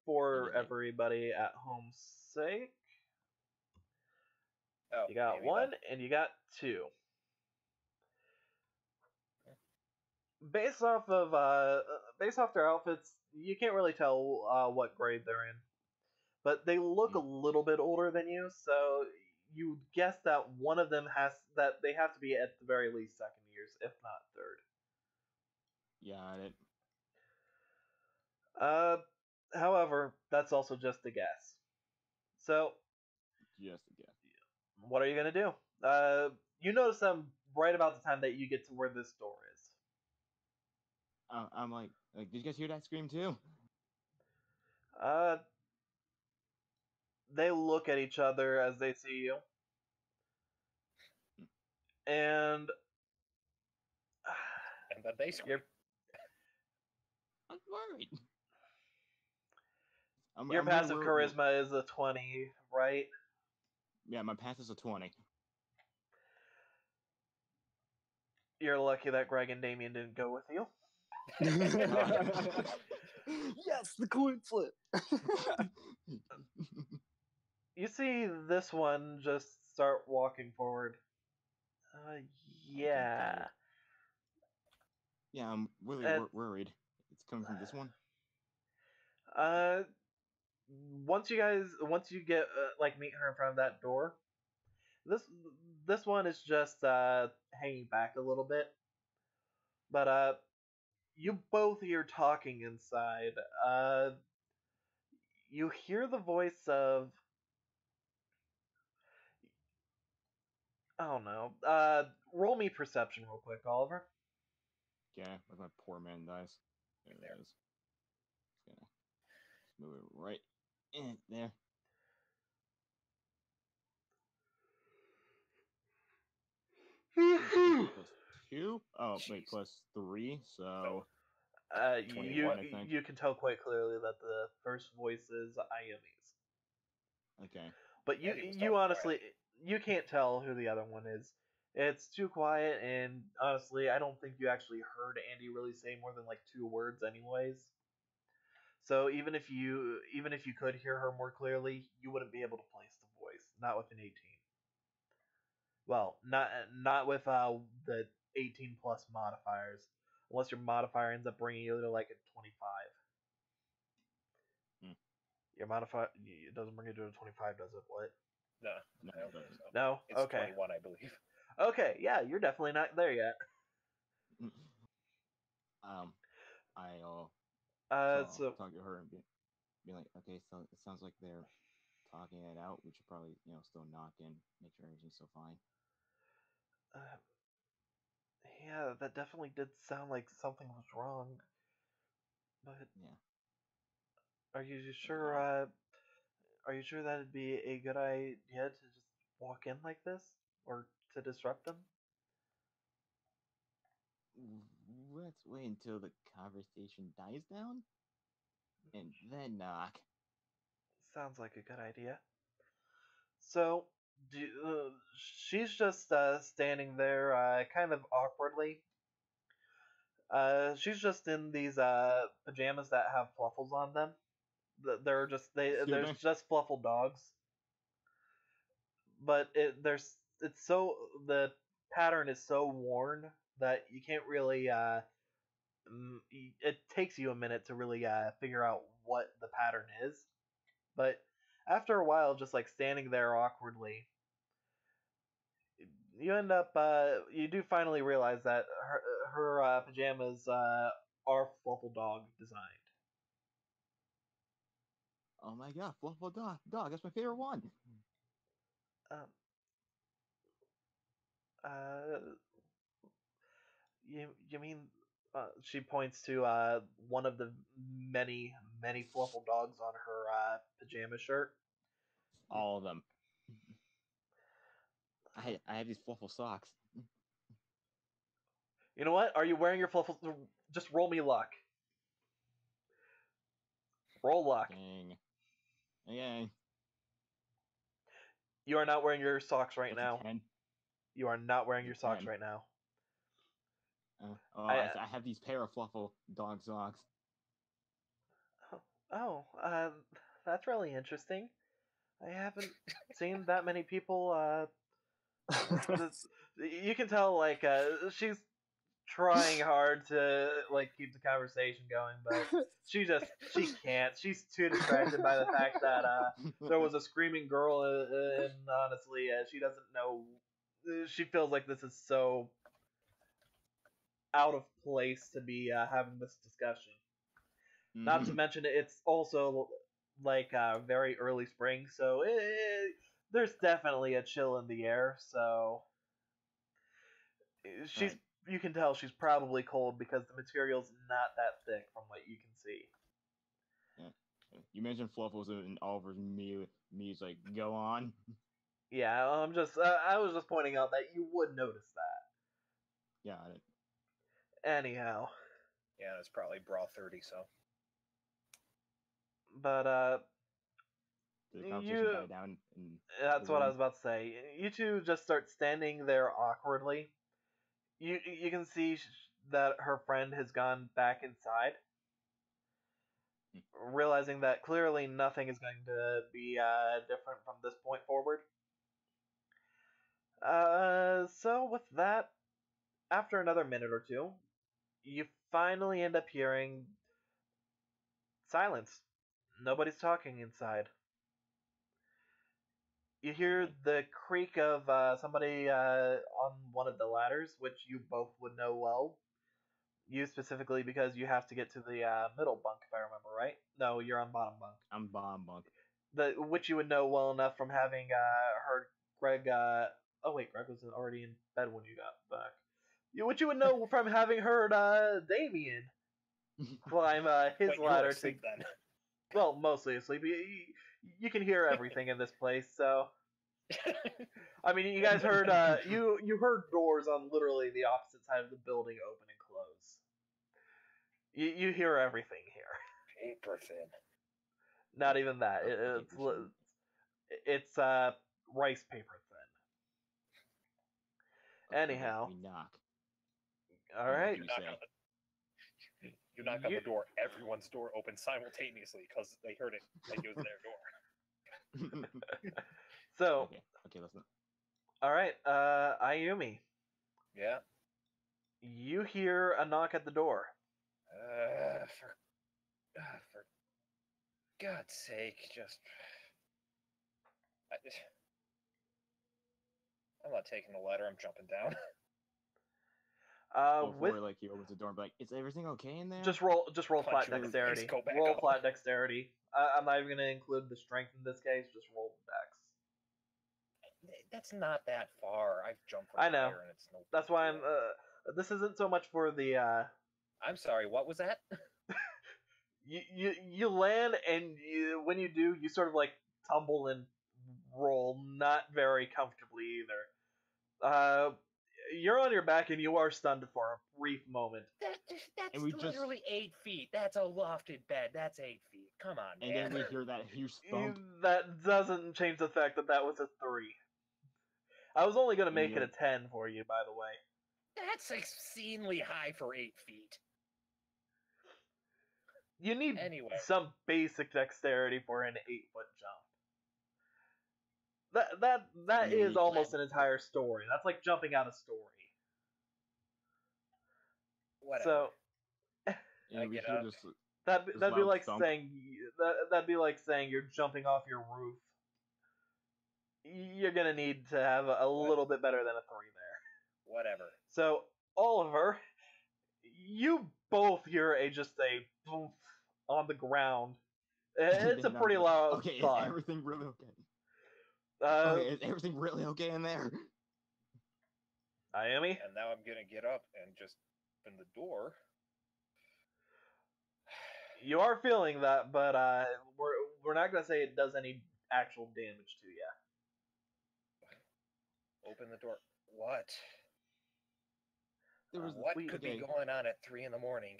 For everybody at home's sake, Oh, you got maybe one then. and you got two. Based off their outfits, you can't really tell what grade they're in, but they look a little bit older than you, so you guess that one of them they have to be at the very least second years, if not third. Got it. However, that's also just a guess. So, Just a guess. what are you gonna do? You notice them right about the time that you get to where this door is. I'm like, did you guys hear that scream too? They look at each other as they see you, and then they scream. I'm worried. Your passive charisma is a 20, right? Yeah, my pass is a 20. You're lucky that Greg and Damien didn't go with you. Yes, the coin flip. You see this one just start walking forward. Yeah. Yeah, I'm really worried. It's coming from this one. Once you get meet her in front of that door, this one is just hanging back a little bit. But you both hear talking inside. You hear the voice of, I don't know. Roll me perception real quick, Oliver. Yeah, with my poor man dice. There it is. Just move it right in there. +2? Oh, wait, +3, so... 21, I think. You can tell quite clearly that the first voice is Ayumi's. Okay. But you honestly, you can't tell who the other one is. It's too quiet, and honestly, I don't think you actually heard Andy really say more than like 2 words anyways. So even if you could hear her more clearly, you wouldn't be able to place the voice. Not with an 18. Well, not with the 18 plus modifiers. Unless your modifier ends up bringing you to like a 25. Your modifier, it doesn't bring you to a 25, does it? What? No, I don't think so. No? It's Okay. 21, I believe. Okay, yeah, you're definitely not there yet. So talk to her and be like, okay, so it sounds like they're talking it out. We should probably, still knock in, make sure everything's still fine. Yeah, that definitely did sound like something was wrong. But yeah, are you sure? Are you sure that'd be a good idea to just walk in like this, or to disrupt them? Let's wait until the conversation dies down, and then knock. Sounds like a good idea. So, she's just standing there, kind of awkwardly. She's just in these pajamas that have fluffles on them. There's just fluffle dogs. But the pattern is so worn that you can't really it takes you a minute to really figure out what the pattern is. But after a while, just like standing there awkwardly, you end up you do finally realize that her pajamas are Fluffle Dog designed. Oh my god, Fluffle Dog, that's my favorite one. Um, uh, you mean? She points to one of the many Fluffle Dogs on her pajama shirt. All of them. I have these Fluffle socks. You know what? Are you wearing your Fluffle? Just roll me luck. Roll luck. Dang. Okay. You are not wearing your socks right That's now. a 10. You are not wearing your socks 10. right now. I have these pair of Fluffle Dog socks. Oh, that's really interesting. I haven't seen that many people. You can tell, like, she's trying hard to like keep the conversation going, but she can't. She's too distracted by the fact that there was a screaming girl, and honestly, she doesn't know. She feels like this is so out of place to be having this discussion. Not to mention, it's also like very early spring, so there's definitely a chill in the air. So she's. Right. You can tell she's probably cold because the material's not that thick from what you can see. Yeah. You mentioned Fluffles and Oliver's me's like, go on. Yeah, I was just pointing out that you would notice that. Got it. Anyhow. Yeah, it's probably bra 30, so. But Did the conversation die down? That's what I was about to say. You two just start standing there awkwardly. You can see that her friend has gone back inside, realizing that clearly nothing is going to be different from this point forward. So with that, after another minute or two, you finally end up hearing silence. Nobody's talking inside. You hear the creak of somebody on one of the ladders, which you both would know well. You specifically because you have to get to the middle bunk, if I remember right. No, you're on bottom bunk. I'm bottom bunk. Which you would know well enough from having heard Greg. Oh wait, Greg was already in bed when you got back. Which you would know from having heard Damien climb his Wait, you were ladder asleep then. Well, mostly asleep. You can hear everything in this place, so. I mean, you guys heard you heard doors on literally the opposite side of the building open and close. You hear everything here. Paper thin. Not even that. It's rice paper thin. Anyhow. We knock. All right. You knock on the door. Everyone's door opens simultaneously because they heard it like it was their door. So. Okay, listen. All right, Ayumi. Yeah. You hear a knock at the door. For God's sake, I'm not taking the ladder. I'm jumping down. Before like he opens the door and be like, "Is everything okay in there?" Just roll flat dexterity. Roll flat dexterity. I'm not even gonna include the strength in this case. Just roll dex. That's not that far. I've jumped from I know. fire and it's no. That's why I'm. This isn't so much for the. I'm sorry. What was that? You land and when you do, you sort of like tumble and roll, not very comfortably either. You're on your back and you are stunned for a brief moment. That's literally 8 feet. That's a lofted bed. That's 8 feet. Come on, man. And then we hear that huge thump. That doesn't change the fact that was a 3. I was only going to make it a 10 for you, by the way. That's obscenely high for 8 feet. You need some basic dexterity for an 8-foot jump. That is almost an entire story. That's like jumping out a story. Whatever. So yeah, we hear this. That'd be like saying that'd be like saying you're jumping off your roof. You're gonna need to have a little bit better than a 3 there. Whatever. So Oliver, you both hear just a boom on the ground. It's a Then I'm pretty like, loud okay, is thud. everything really okay? Uh, Okay, is everything really okay in there? Ayumi? And now I'm gonna get up and just open the door. You are feeling that, but we're not gonna say it does any actual damage to you. Open the door. What? There was What we- could okay. be going on at 3 in the morning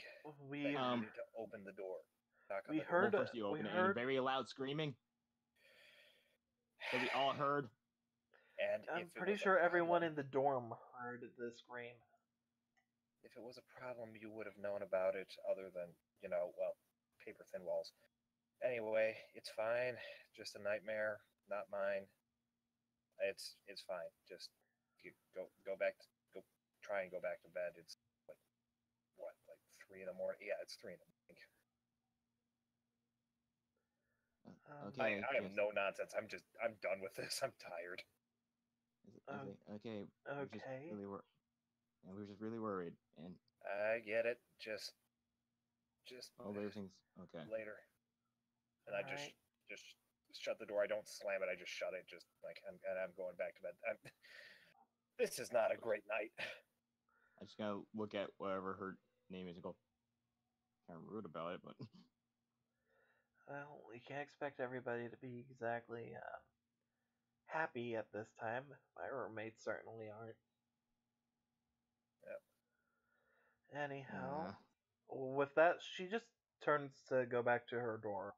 We that you needed to open the door? Knock on we the door. Well, heard first you we open it and heard. very loud screaming that we all heard. And I'm if it pretty was a sure everyone problem- in the dorm heard the scream. If it was a problem, you would have known about it, other than, well, paper thin walls. Anyway, it's fine. Just a nightmare, not mine. It's fine. Just go back. Go try and go back to bed. It's like what, like 3 in the morning? Yeah, it's 3 in the morning. Okay, I have no nonsense. I'm done with this. I'm tired. Okay. Okay. We were just really worried, and I get it. Just everything's okay. later. And I Alright. just shut the door. I don't slam it. I just shut it. Just like I'm going back to bed. This is not a great night. I just gotta look at whatever her name is and go, kind of rude about it, but Well, we can't expect everybody to be exactly happy at this time. My roommates certainly aren't. Yep. Anyhow, Yeah. with that, she just turns to go back to her door.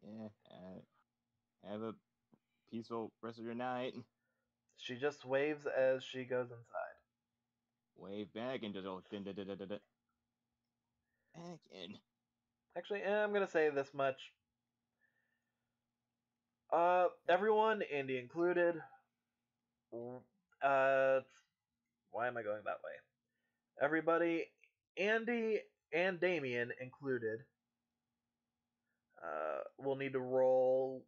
yeah. Have a peaceful rest of your night. She just waves as she goes inside. Wave back and just go back in. Actually, I'm gonna say this much. Everyone, Andy included. Why am I going that way? Everybody, Andy and Damien included, will need to roll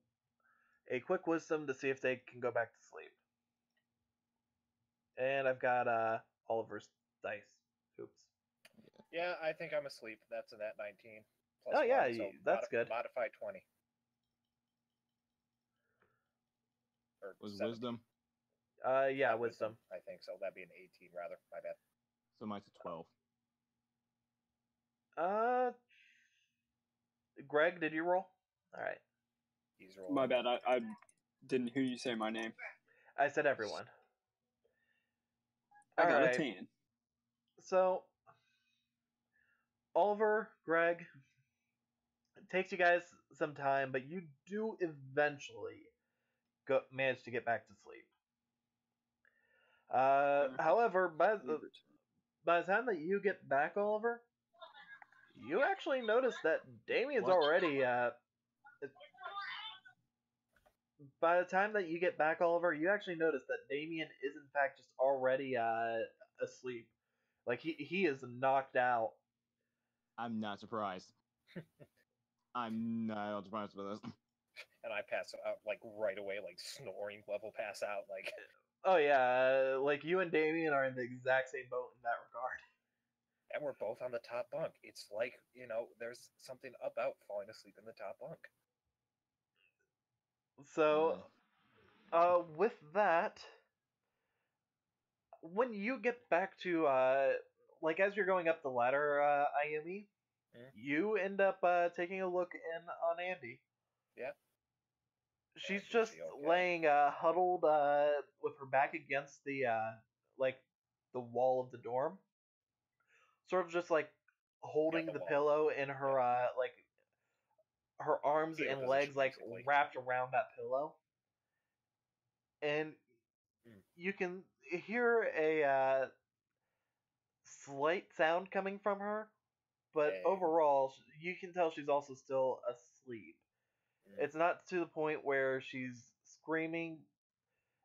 a quick wisdom to see if they can go back to sleep. And I've got Oliver's dice. Oops. Yeah, I think I'm asleep. That's a nat 19. Oh, yeah, one, so that's good. Modify 20. Or Was 17. wisdom? Yeah, wisdom. I think so. That'd be an 18 rather. My bad. So mine's a 12. Greg, did you roll? All right. He's rolling. My bad. I didn't hear you say my name. I said everyone. I got Alright. a 10. So, Oliver, Greg, it takes you guys some time, but you do eventually manage to get back to sleep. However, by the time that you get back, Oliver, you actually notice that Damien's What? already. By the time that you get back, Oliver, you actually notice that Damien is in fact just already asleep. Like he is knocked out. I'm not surprised. I'm not surprised by this. And I pass out like right away, like snoring level pass out. Like, Oh yeah, like you and Damien are in the exact same boat in that regard. and we're both on the top bunk. It's like, there's something about falling asleep in the top bunk. So, with that, when you get back to like as you're going up the ladder, Ayumi, you end up taking a look in on Andy. Yeah. She's Is just she okay? laying huddled with her back against the like the wall of the dorm, sort of just like holding the the wall. pillow in her like her arms Fetal and position, legs like basically. wrapped around that pillow, and Mm. you can hear a slight sound coming from her, but Hey. overall you can tell she's also still asleep. Mm. It's not to the point where she's screaming,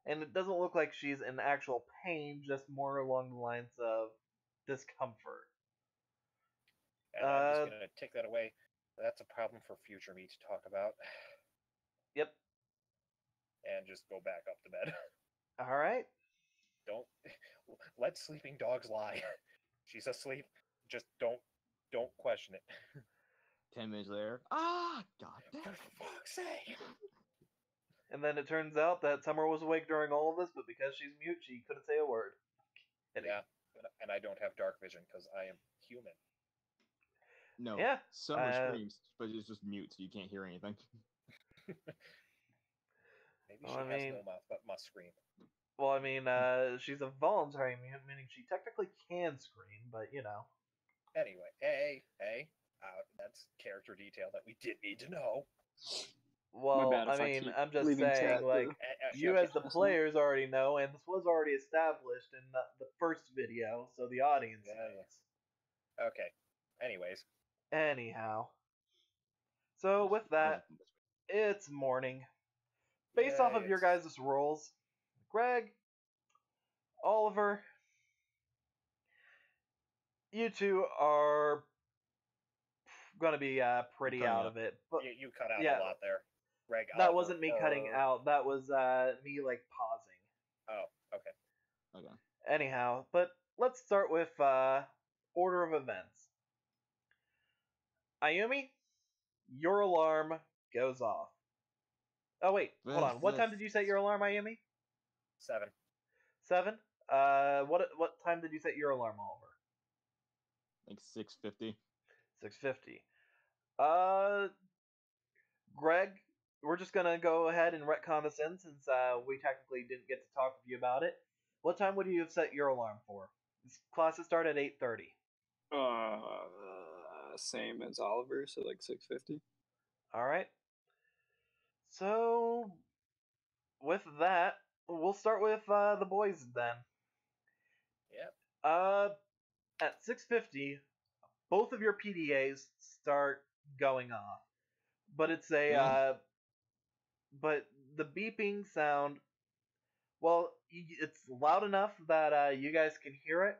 and it doesn't look like she's in actual pain, just more along the lines of discomfort. And I'm just gonna take that away. That's a problem for future me to talk about. Yep. And just go back up to bed. All right. Don't let sleeping dogs lie. She's asleep. Just don't question it. 10 minutes later, God damn For it. fuck's sake. And then it turns out that Summer was awake during all of this, but because she's mute, she couldn't say a word. Yeah, and I don't have dark vision because I am human. No, Yeah, Summer screams, but it's just mute, so you can't hear anything. Maybe Well, she I has mean- no mouth but must scream. Well, I mean, she's a voluntary mute, meaning she technically can scream, but you know. Anyway, hey, that's character detail that we did need to know. Well, bad I if I mean, keep I'm just leaving saying, chat, like, you Okay, as the players already know, and this was already established in the first video, so the audience Yeah, knows. okay. Anyways, Anyhow. So with that, it's morning. Based off of yay, your it's- guys' roles, Greg, Oliver, you two are going to be pretty Cutting out out. of it. But you cut out yeah, a lot there. Greg, that Oliver, wasn't me cutting out. That was me like pausing. Oh, okay. Okay. Anyhow, but let's start with order of events. Ayumi, your alarm goes off. Oh wait, hold on. What time did you set your alarm, Ayumi? 7. 7. What time did you set your alarm, Oliver? Like 6:50. 6:50. Greg, we're just gonna go ahead and retcon this in since we technically didn't get to talk with you about it. What time would you have set your alarm for? Classes start at 8:30. Same as Oliver, so like 6:50. All right. So with that, we'll start with the boys then. Yep. At 6:50, both of your PDAs start going off, but it's a but the beeping sound. Well, it's loud enough that you guys can hear it.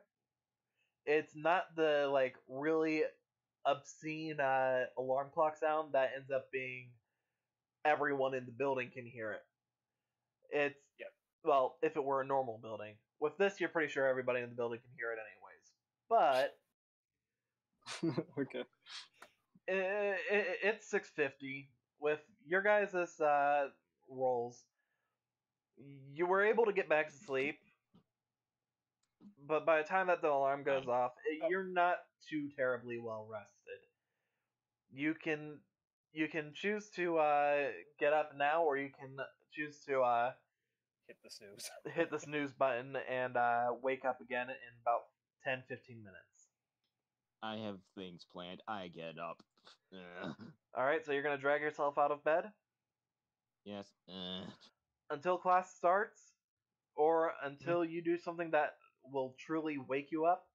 It's not the like really obscene alarm clock sound that ends up being everyone in the building can hear it. It's Yep. Well, if it were a normal building. With this, you're pretty sure everybody in the building can hear it anyways. But Okay. it's 6:50 with your guys' rolls. You were able to get back to sleep, but by the time that the alarm goes off, you're not too terribly well rested. You can choose to get up now, or you can choose to Hit the snooze. hit the snooze button and wake up again in about 10-15 minutes. I have things planned. I get up. Alright, so you're going to drag yourself out of bed? Yes. Until class starts? Or until you do something that will truly wake you up?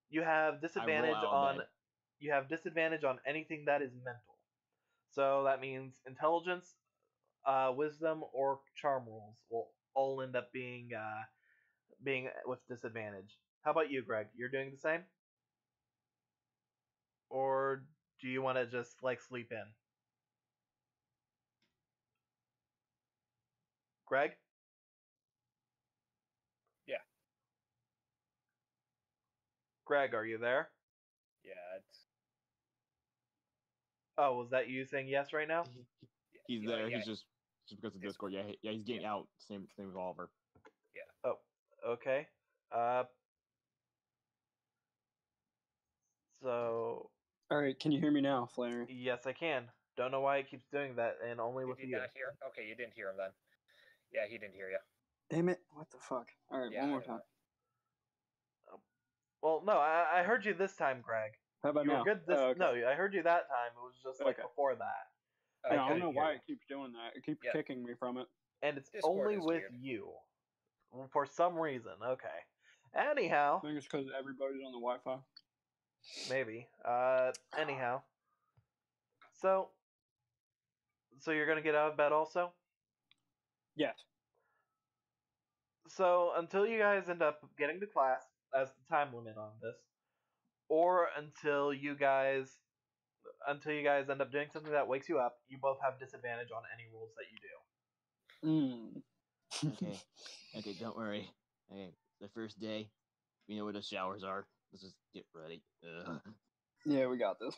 You have disadvantage out of on bed. anything that is mental. So that means intelligence, wisdom, or charm rolls will all end up being with disadvantage. How about you, Greg? You're doing the same? Or do you want to just like sleep in? Greg? Yeah. Greg, are you there? Yeah, it's Oh, was that you saying yes right now? He's yeah, there. yeah. He's just because of It's- Discord. Yeah, he's getting out. Same with Oliver. Oh, okay. So All right, can you hear me now, Flannery? yes, I can. Don't know why it keeps doing that, and only You with did you. not hear? Okay, you didn't hear him then. Yeah, he didn't hear you. Damn it! What the fuck? All right, Yeah, one I more don't time. know. Well, no, I heard you this time, Greg. How about You now? were good this. Oh, okay. No, I heard you that time. It was just like Okay. before that, Oh, Yeah, I don't couldn't know hear why you. it keeps doing that. It keeps Yeah. kicking me from it. And it's Discord only is with weird. you for some reason. Okay. Anyhow, I think it's because everybody's on the Wi-Fi. maybe. Anyhow. So you're gonna get out of bed also? Yes. So until you guys end up getting to class, as the time limit on this, or until you guys end up doing something that wakes you up, you both have disadvantage on any rolls that you do. Okay. Okay, don't worry. Okay, the first day, we know where the showers are. Let's just get ready. Ugh. Yeah, we got this.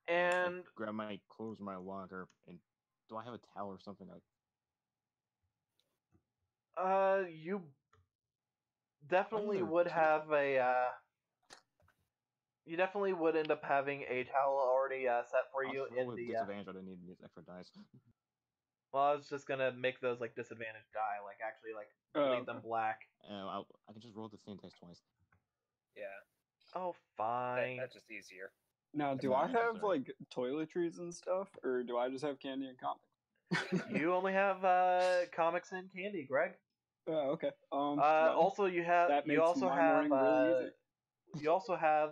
And Grab my clothes from my locker, and do I have a towel or something? you definitely there would two? have a. You definitely would end up having a towel already set for I'll you just roll in with the. disadvantage. I didn't need these extra dice. Well, I was just gonna make those like disadvantage die, like actually like bleed them black. I can just roll the same dice twice. Yeah, Oh, fine. that's just easier. Now, do not I have necessary. like toiletries and stuff, or do I just have candy and comics? You only have comics and candy, Greg. Oh, okay. Well, Also, you have. that You makes also my have. morning really easy. You also have.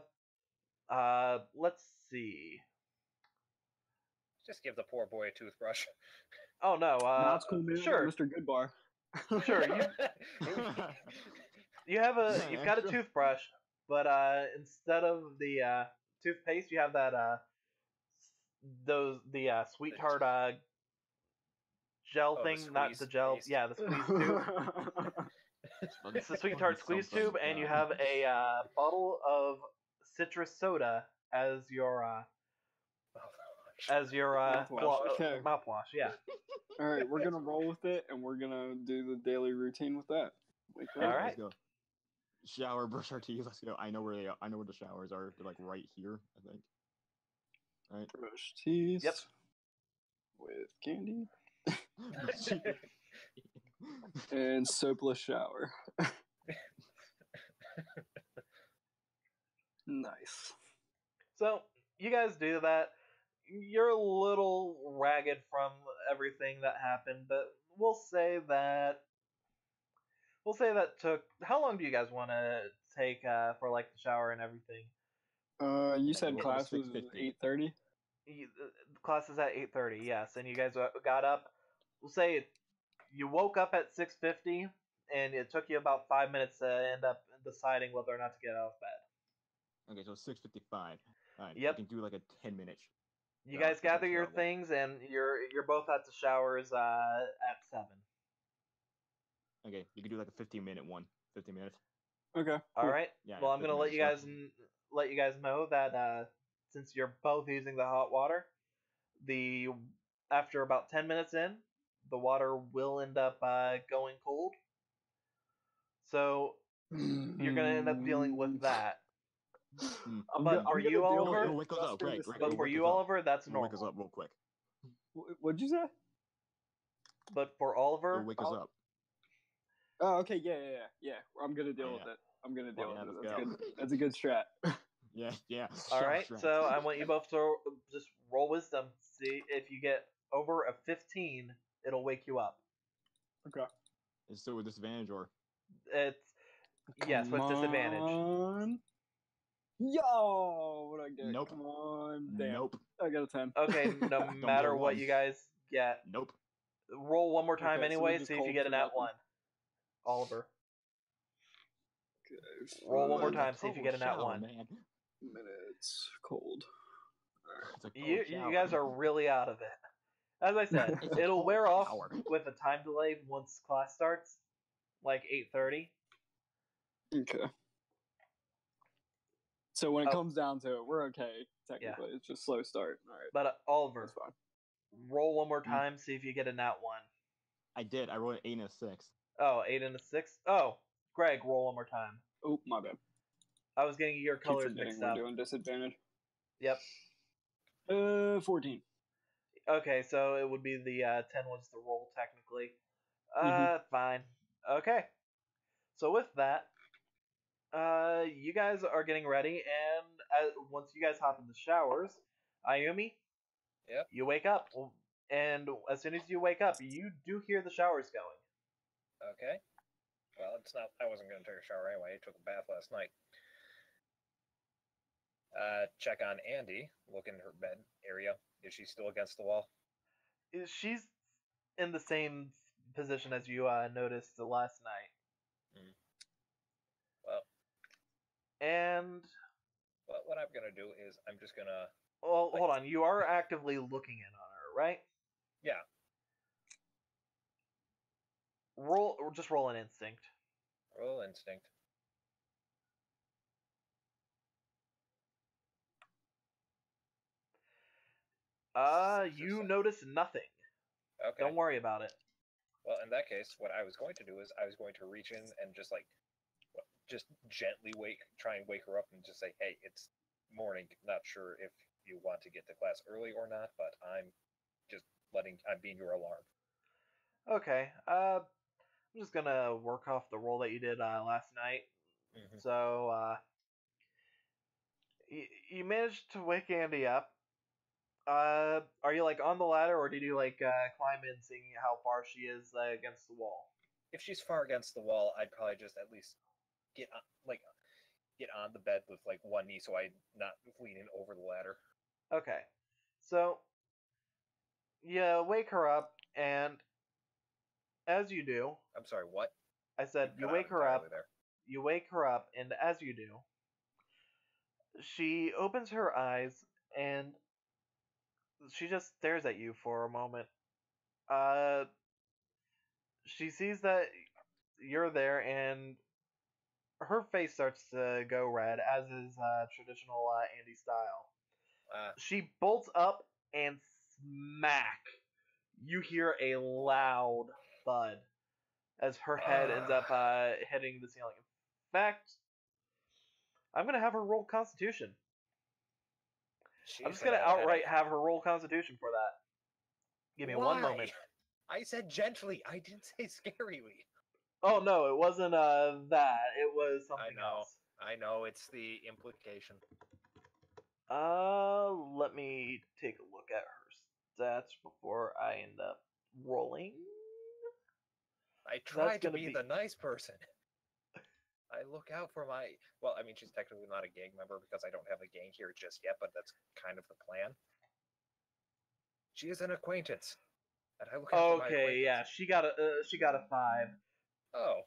Let's see. Just give the poor boy a toothbrush. Oh no. Nah, it's cool, man. Sure. Mr. Goodbar. Sure. You have a. You've got a toothbrush, but instead of the toothpaste, you have that the sweetheart gel Oh, the thing, not the squeeze gel. paste. Yeah, the squeeze tube. It's the sweetheart squeeze tube, and you have a bottle of citrus soda as your Mouthwash, okay. mouthwash. Yeah. All right, we're gonna roll with it, and we're gonna do the daily routine with that. Like, All right. Let's go. Shower, brush our teeth. Let's go. I know where they are. I know where the showers are. They're like right here, I think. All right. Brush teeth. Yep. With candy and soapless shower. Nice. So you guys do that. You're a little ragged from everything that happened, but we'll say that took. How long do you guys want to take for like the shower and everything? You said It was class was 6:50. 8:30. Class is at 8:30. Yes, and you guys got up. We'll say you woke up at 6:50, and it took you about 5 minutes to end up deciding whether or not to get out of bed. Okay, so 6:55. All right. Yep. We can do like a 10-minute. You guys that's not gather your terrible. things, and you're both at the showers at 7. Okay, you can do like a 15-minute one. 15 minutes. Okay. All right. Yeah. Well, I'm gonna 15 let you guys know that since you're both using the hot water, after about 10 minutes in, the water will end up going cold. So you're gonna end up dealing with that. But for you, Oliver, Wake us up, Greg. but for you, Oliver, that's Wake us normal. up real quick. What'd you say? But for Oliver, Wake us up. Oh, okay. Yeah. I'm gonna deal Oh, with yeah. it. I'm gonna deal Yeah, with let's it. go. That's good. That's a good strat. Yeah. all Shower right. strats. So I want you both to just roll wisdom. See if you get over a 15, it'll wake you up. Okay. Is it with disadvantage or? It's yes with disadvantage. On. Yo, what I get? Nope. Come on. Damn. Nope. I got a 10. Okay, no Don't matter get what one. you guys get, Nope. roll one more time Okay, so anyway. we just See if you hold get a for nat nothing. 1. Oliver, Okay. roll one more 5 time. See if you get a nat 1. Man. minutes cold. It's a cold You shower. guys are really out of it. As I said, It's a it'll cold wear off shower. with a time delay once class starts, like 8:30. Okay. So when it Oh. comes down to it, we're okay. Technically, it's just slow start. All right, But Oliver, that's fine. roll one more time. See if you get a nat 1. I did. I rolled an 8 and a 6. Oh, 8 and a 6. Oh, Greg, roll one more time. Oh, my bad. I was getting your Keep colors forgetting mixed we're up. doing disadvantage. Yep. 14. Okay, so it would be the 10 was the roll technically. Mhm. Fine. Okay. So with that, you guys are getting ready, and once you guys hop in the showers, Ayumi, Yep. you wake up, and as soon as you wake up, you do hear the showers going. Okay. Well, it's not. I wasn't going to take a shower anyway. I took a bath last night. Check on Andy. Look in her bed area. Is she still against the wall? She's in the same position as you noticed last night. Well, And what I'm going to do is I'm just going to... well, hold on. You are actively looking in on her, right? Yeah. Just roll an instinct. Roll instinct. You notice nothing. Okay. Don't worry about it. Well, in that case, what I was going to do is I was going to reach in and just just gently try and wake her up and just say, "Hey, it's morning. Not sure if you want to get to class early or not, but I'm being your alarm." Okay. I'm just gonna work off the roll that you did last night. Mhm. So, you managed to wake Andy up. Are you like on the ladder, or did you like climb in, seeing how far she is against the wall? If she's far against the wall, I'd probably just at least get on the bed with like one knee, so I'm not leaning over the ladder. Okay. So you wake her up, and as you do, I'm sorry, what? I said you wake her up. You wake her up, and as you do, she opens her eyes and she just stares at you for a moment. Uh, she sees that you're there, and her face starts to go red, as is traditional Andy style. She bolts up, and smack! You hear a loud thud as her head ends up hitting the ceiling. In fact, I'm gonna have her roll Constitution. I'm just gonna outright have her roll Constitution for that. Give me one moment. I said gently. I didn't say scarily. Oh no, it wasn't that. It was something else. I know, it's the implication. Let me take a look at her stats before I end up rolling. I try to be the nice person. I look out for my... Well, I mean, she's technically not a gang member because I don't have a gang here just yet, but that's kind of the plan. She is an acquaintance. And I look out for my acquaintance. Okay, yeah, she got a 5. Oh.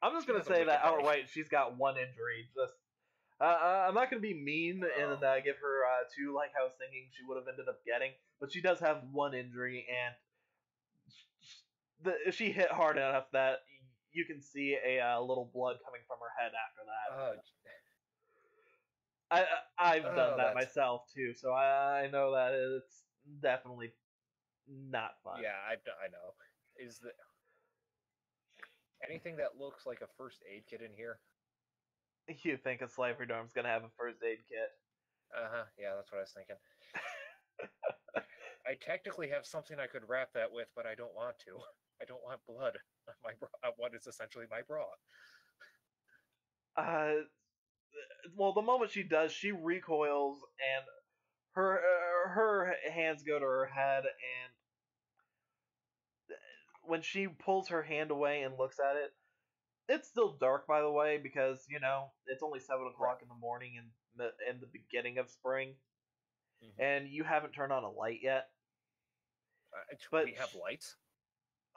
I'm just gonna say that outright. She's got 1 injury. Just, I'm not gonna be mean and give her 2 like I was thinking she would have ended up getting, but she does have 1 injury, and she hit hard enough that you can see a little blood coming from her head after that. I've done that myself too, so I know that it's definitely not fun. Yeah, I know. Is the anything that looks like a first aid kit in here? You think a slavery dorm's gonna have a first aid kit? Yeah, that's what I was thinking. I technically have something I could wrap that with, but I don't want to. I don't want blood on my bra. What is essentially my bra. Well, the moment she does, she recoils, and her hands go to her head, and when she pulls her hand away and looks at it, it's still dark, by the way, because it's only 7 o'clock in the morning in the beginning of spring, and you haven't turned on a light yet. But we have lights.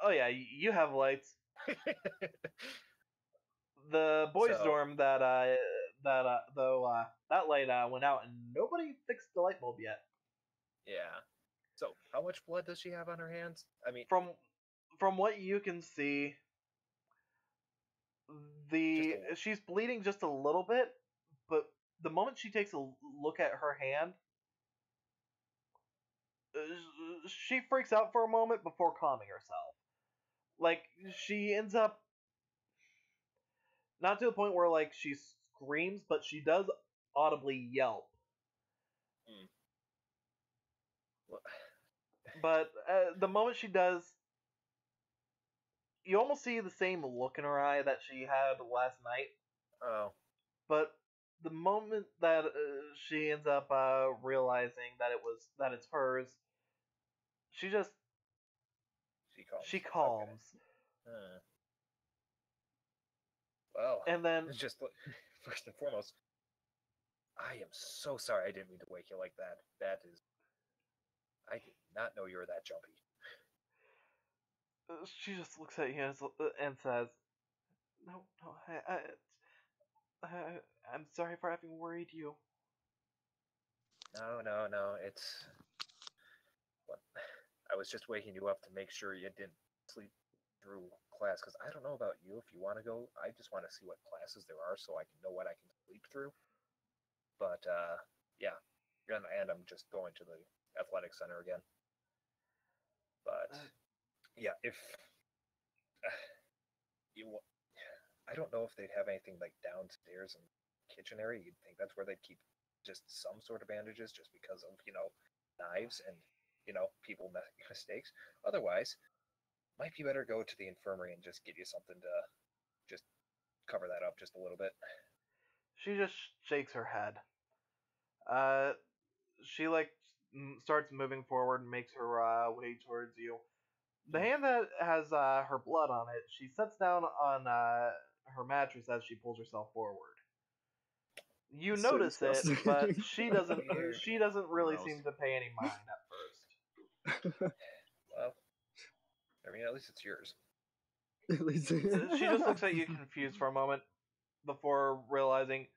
Oh yeah, you have lights. The boys' dorm that light went out, and nobody fixed the light bulb yet. Yeah. So how much blood does she have on her hands? I mean, from what you can see, she's bleeding just a little bit, but the moment she takes a look at her hand, she freaks out for a moment before calming herself. Like, she ends up not to the point where like she screams, but she does audibly yelp. But the moment she does, you almost see the same look in her eye that she had last night. Oh. But the moment that she ends up realizing that it's hers, she calms. Okay. Well, and then just first and foremost, I am so sorry I didn't mean to wake you like that. I did not know you were that jumpy. She just looks at you and says, "No, I'm sorry for having worried you." No, it's... I was just waking you up to make sure you didn't sleep through class, because I don't know about you. If you want to go, I just want to see what classes there are so I can know what I can sleep through. But But yeah, gonna end up just going to the athletic center again. But yeah, if I don't know if they'd have anything like downstairs in the kitchen area. You'd think that's where they'd keep just some sort of bandages, just because of knives and people make mistakes. Otherwise, might be better go to the infirmary and just get you something to just cover that up just a little bit. She just shakes her head. She starts moving forward and makes her way towards you. The hand that has her blood on it, she sets down on her mattress as she pulls herself forward. You So notice it, disgusting. but she doesn't. Weird. She doesn't really Gross. seem to pay any mind at first. Well, I mean, at least it's yours. At least She just looks at you confused for a moment before realizing,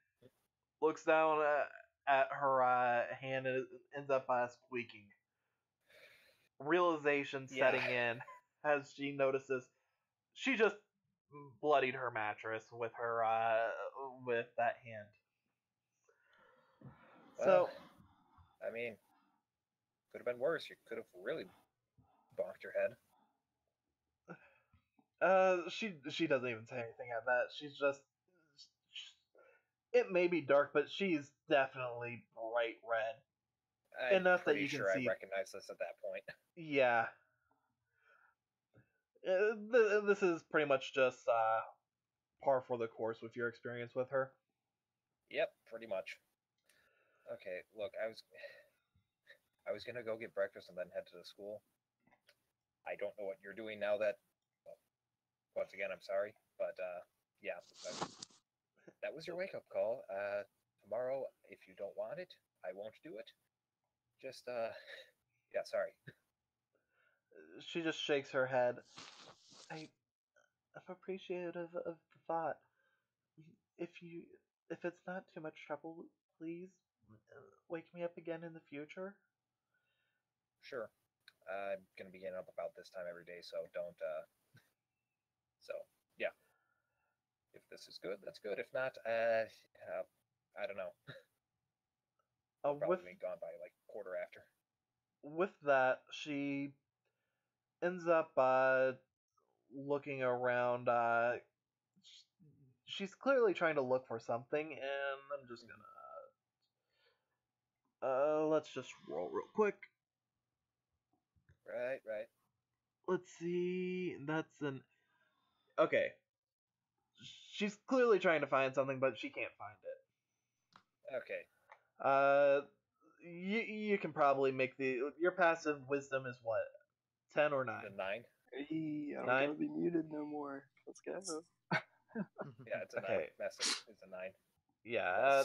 looks down at her hand and it ends up squeaking. Realization setting in as she notices she just bloodied her mattress with her with that hand. Well, I mean, could have been worse. You could have really bonked your head. She doesn't even say anything at that. She's just, it may be dark, but she's definitely bright red. I'm Enough that pretty you can sure see. I recognize this at that point. Yeah. This is pretty much just par for the course with your experience with her. Yep, pretty much. Okay, look, I was gonna go get breakfast and then head to the school. I don't know what you're doing now that. Well, once again, I'm sorry, but yeah, that was your wake-up call. Tomorrow, if you don't want it, I won't do it. Just yeah, sorry. She just shakes her head. I'm appreciative of the thought. If it's not too much trouble, please wake me up again in the future. Sure. I'm gonna be getting up about this time every day, so don't. So yeah, if this is good, that's good. If not, I don't know. I'll probably be gone by like quarter after. With that, she ends up looking around. She's clearly trying to look for something, and I'm just gonna let's just roll real quick. Right. Let's see. That's an okay. She's clearly trying to find something, but she can't find it. Okay. You can probably make your passive wisdom is what, 10 or 9? The 9. Hey, I don't 9? gotta be muted no more. Let's go. Yeah, it's a 9. Okay. Massive. It's a 9. Yeah,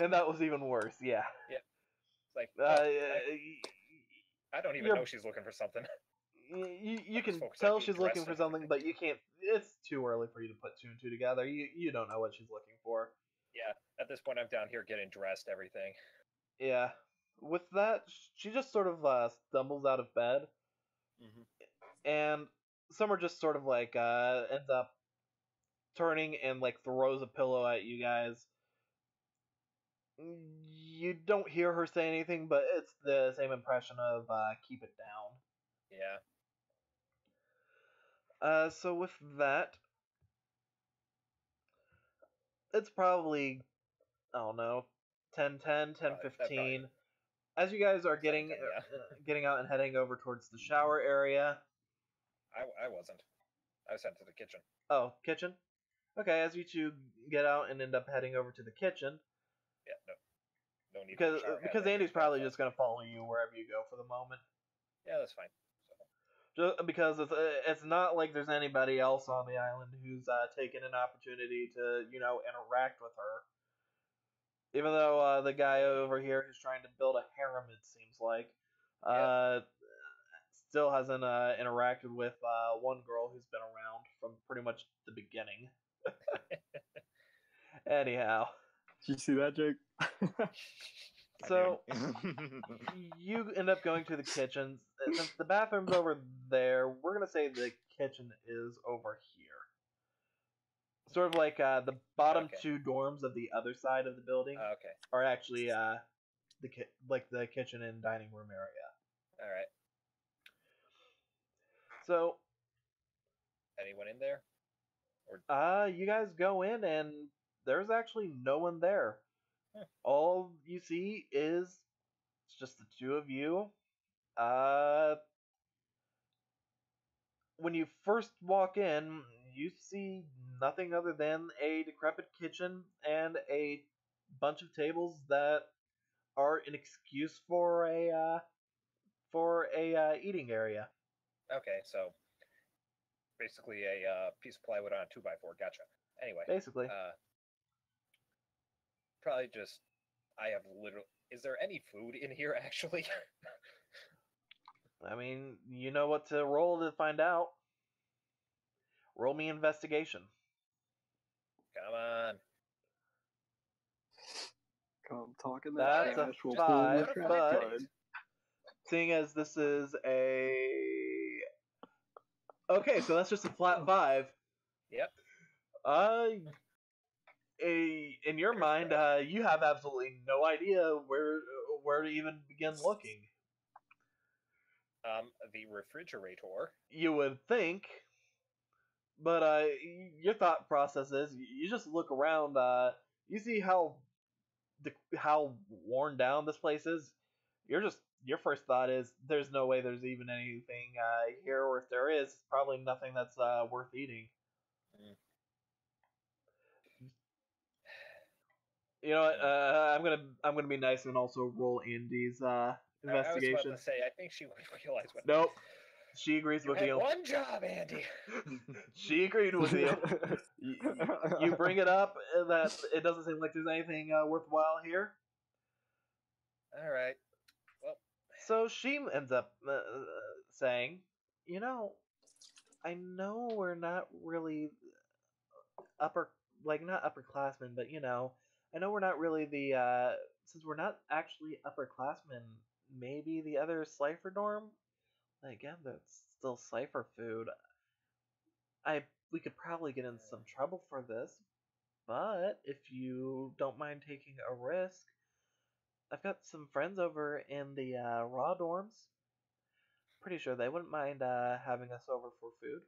and that was even worse. Yeah. It's like I don't even know she's looking for something. You can tell she's looking for something, but you can't. It's too early for you to put 2 and 2 together. You don't know what she's looking for. Yeah, at this point, I'm down here getting dressed, everything. Yeah. With that, she just sort of stumbles out of bed, and Summer just sort of like ends up turning and like throws a pillow at you guys. You don't hear her say anything, but it's the same impression of keep it down. Yeah. So with that, it's probably, I don't know, 10:10, 10:15. As you guys are getting out and heading over towards the shower area. I wasn't. I was heading to the kitchen. Oh, kitchen? Okay, as you two get out and end up heading over to the kitchen. Yeah, no need. Because Andy's probably just going to follow you wherever you go for the moment. Yeah, that's fine. Just because it's not like there's anybody else on the island who's taken an opportunity to, interact with her. Even though the guy over here who's trying to build a harem, it seems like, still hasn't interacted with one girl who's been around from pretty much the beginning. Anyhow. Did you see that, Jake? So, you end up going to the kitchen. Since the bathroom's over there, we're going to say the kitchen is over here. Sort of like the bottom Okay. 2 dorms of the other side of the building Okay. are actually the kitchen and dining room area. All right. So, Anyone in there? you guys go in and there's actually no one there. Huh. All you see is it's just the 2 of you. When you first walk in, you see nothing other than a decrepit kitchen and a bunch of tables that are an excuse for a eating area. Okay, so basically a piece of plywood on a 2x4. Gotcha. Anyway, Basically, probably just I have literal. Is there any food in here actually? I mean, you know what to roll to find out. Roll me investigation. Come on. Come talking that That's a trash. We'll 5, pull the trash but card. seeing as this is a okay, so that's just a flat 5. Yep. In your mind, you have absolutely no idea where to even begin looking. The refrigerator. You would think, but your thought process is you just look around. You see how worn down this place is. Your first thought is there's no way there's even anything here, or if there is, probably nothing that's worth eating. Mm. You know what? I'm gonna be nice and also roll Andy's I was investigation. about to say, I think she would realize what. Nope. She agrees You with had you. one job, Andy. She agreed with you. You bring it up that it doesn't seem like there's anything worthwhile here. All right. Well, So she ends up saying, you know, I know we're not really not upperclassmen, but you know, I know we're not really since we're not actually upperclassmen, maybe the other Slifer dorm? Again, that's still Slifer food. We could probably get in some trouble for this, but if you don't mind taking a risk, I've got some friends over in the raw dorms. Pretty sure they wouldn't mind having us over for food.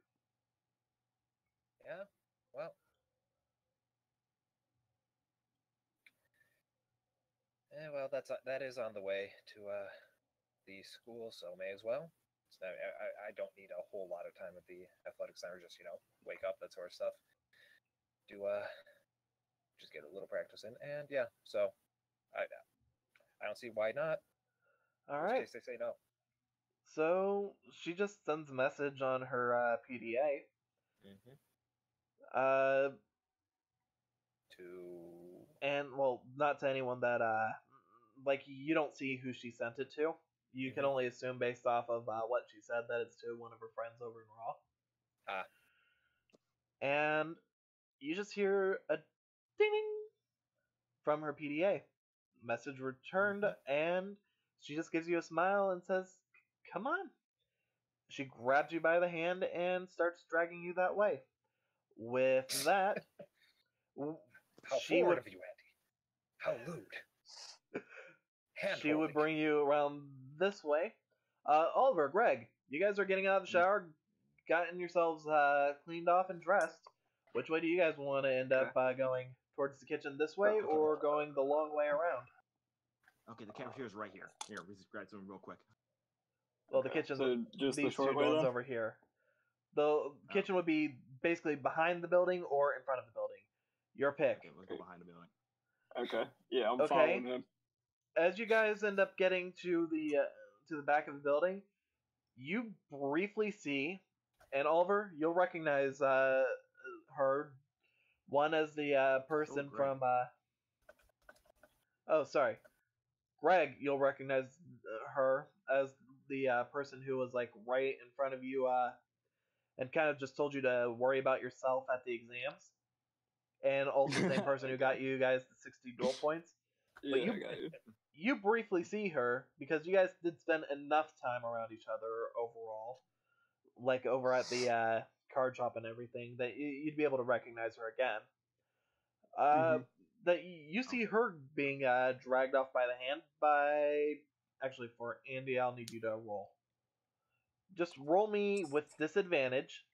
yeah. Well. Well, that is on the way to the school, so may as well. So I don't need a whole lot of time at the athletic center. Just wake up, that sort of stuff. Do just get a little practice in, and yeah. So I don't see why not. All In right. case they say no. So she just sends a message on her PDA. Mm-hmm. And well, not to anyone that you don't see who she sent it to. You can only assume based off of what she said that it's to one of her friends over in Raw. And you just hear a ding from her PDA. Message returned, and she just gives you a smile and says, "Come on." She grabs you by the hand and starts dragging you that way. With that, How forward of you, Andy. How lewd. She would bring you around this way. Oliver, Greg, you guys are getting out of the shower, gotten yourselves cleaned off and dressed. Which way do you guys want to end up going? Towards the kitchen this way, or going the long way around? Okay, the cafeteria's right here. Here, we just grab something real quick. Well, the kitchen, So just these the short two way doors then? over here. The kitchen would be basically behind the building or in front of the building. Your pick. Okay, let's go behind the building. Okay. Yeah, I'm following him. As you guys end up getting to the back of the building, you briefly see, and Oliver, you'll recognize her. One as the person from. Sorry, Greg. You'll recognize her as the person who was right in front of you, and kind of just told you to worry about yourself at the exams, and also the same person who got you guys the 60 duel points. But Yeah, I got you. You briefly see her because you guys did spend enough time around each other overall, over at the card shop and everything, that you'd be able to recognize her again. That you see her being dragged off by the hand by. Actually, for Andy, I'll need you to roll. Just roll me with disadvantage.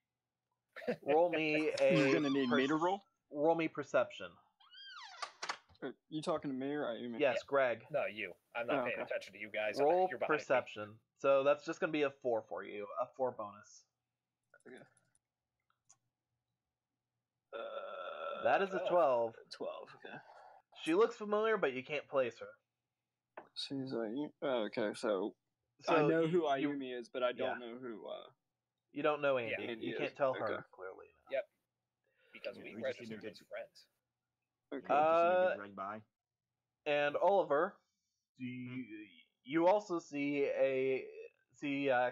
Roll me a. You're gonna need me to roll? Roll me perception. Are you talking to me or Ayumi? Yes, Greg. No, you. I'm not paying attention to you guys. Roll You're behind me. perception. So that's just going to be a 4 for you. A 4 bonus. Okay. That is a 12. 12, okay. She looks familiar, but you can't place her. She's okay, so I know who Ayumi is, but I don't know who you don't know Andy. Andy you is. can't tell her Okay. clearly. Yep. Because we we just need to registered as friends. Okay. Just dragged by. And Oliver, you also see a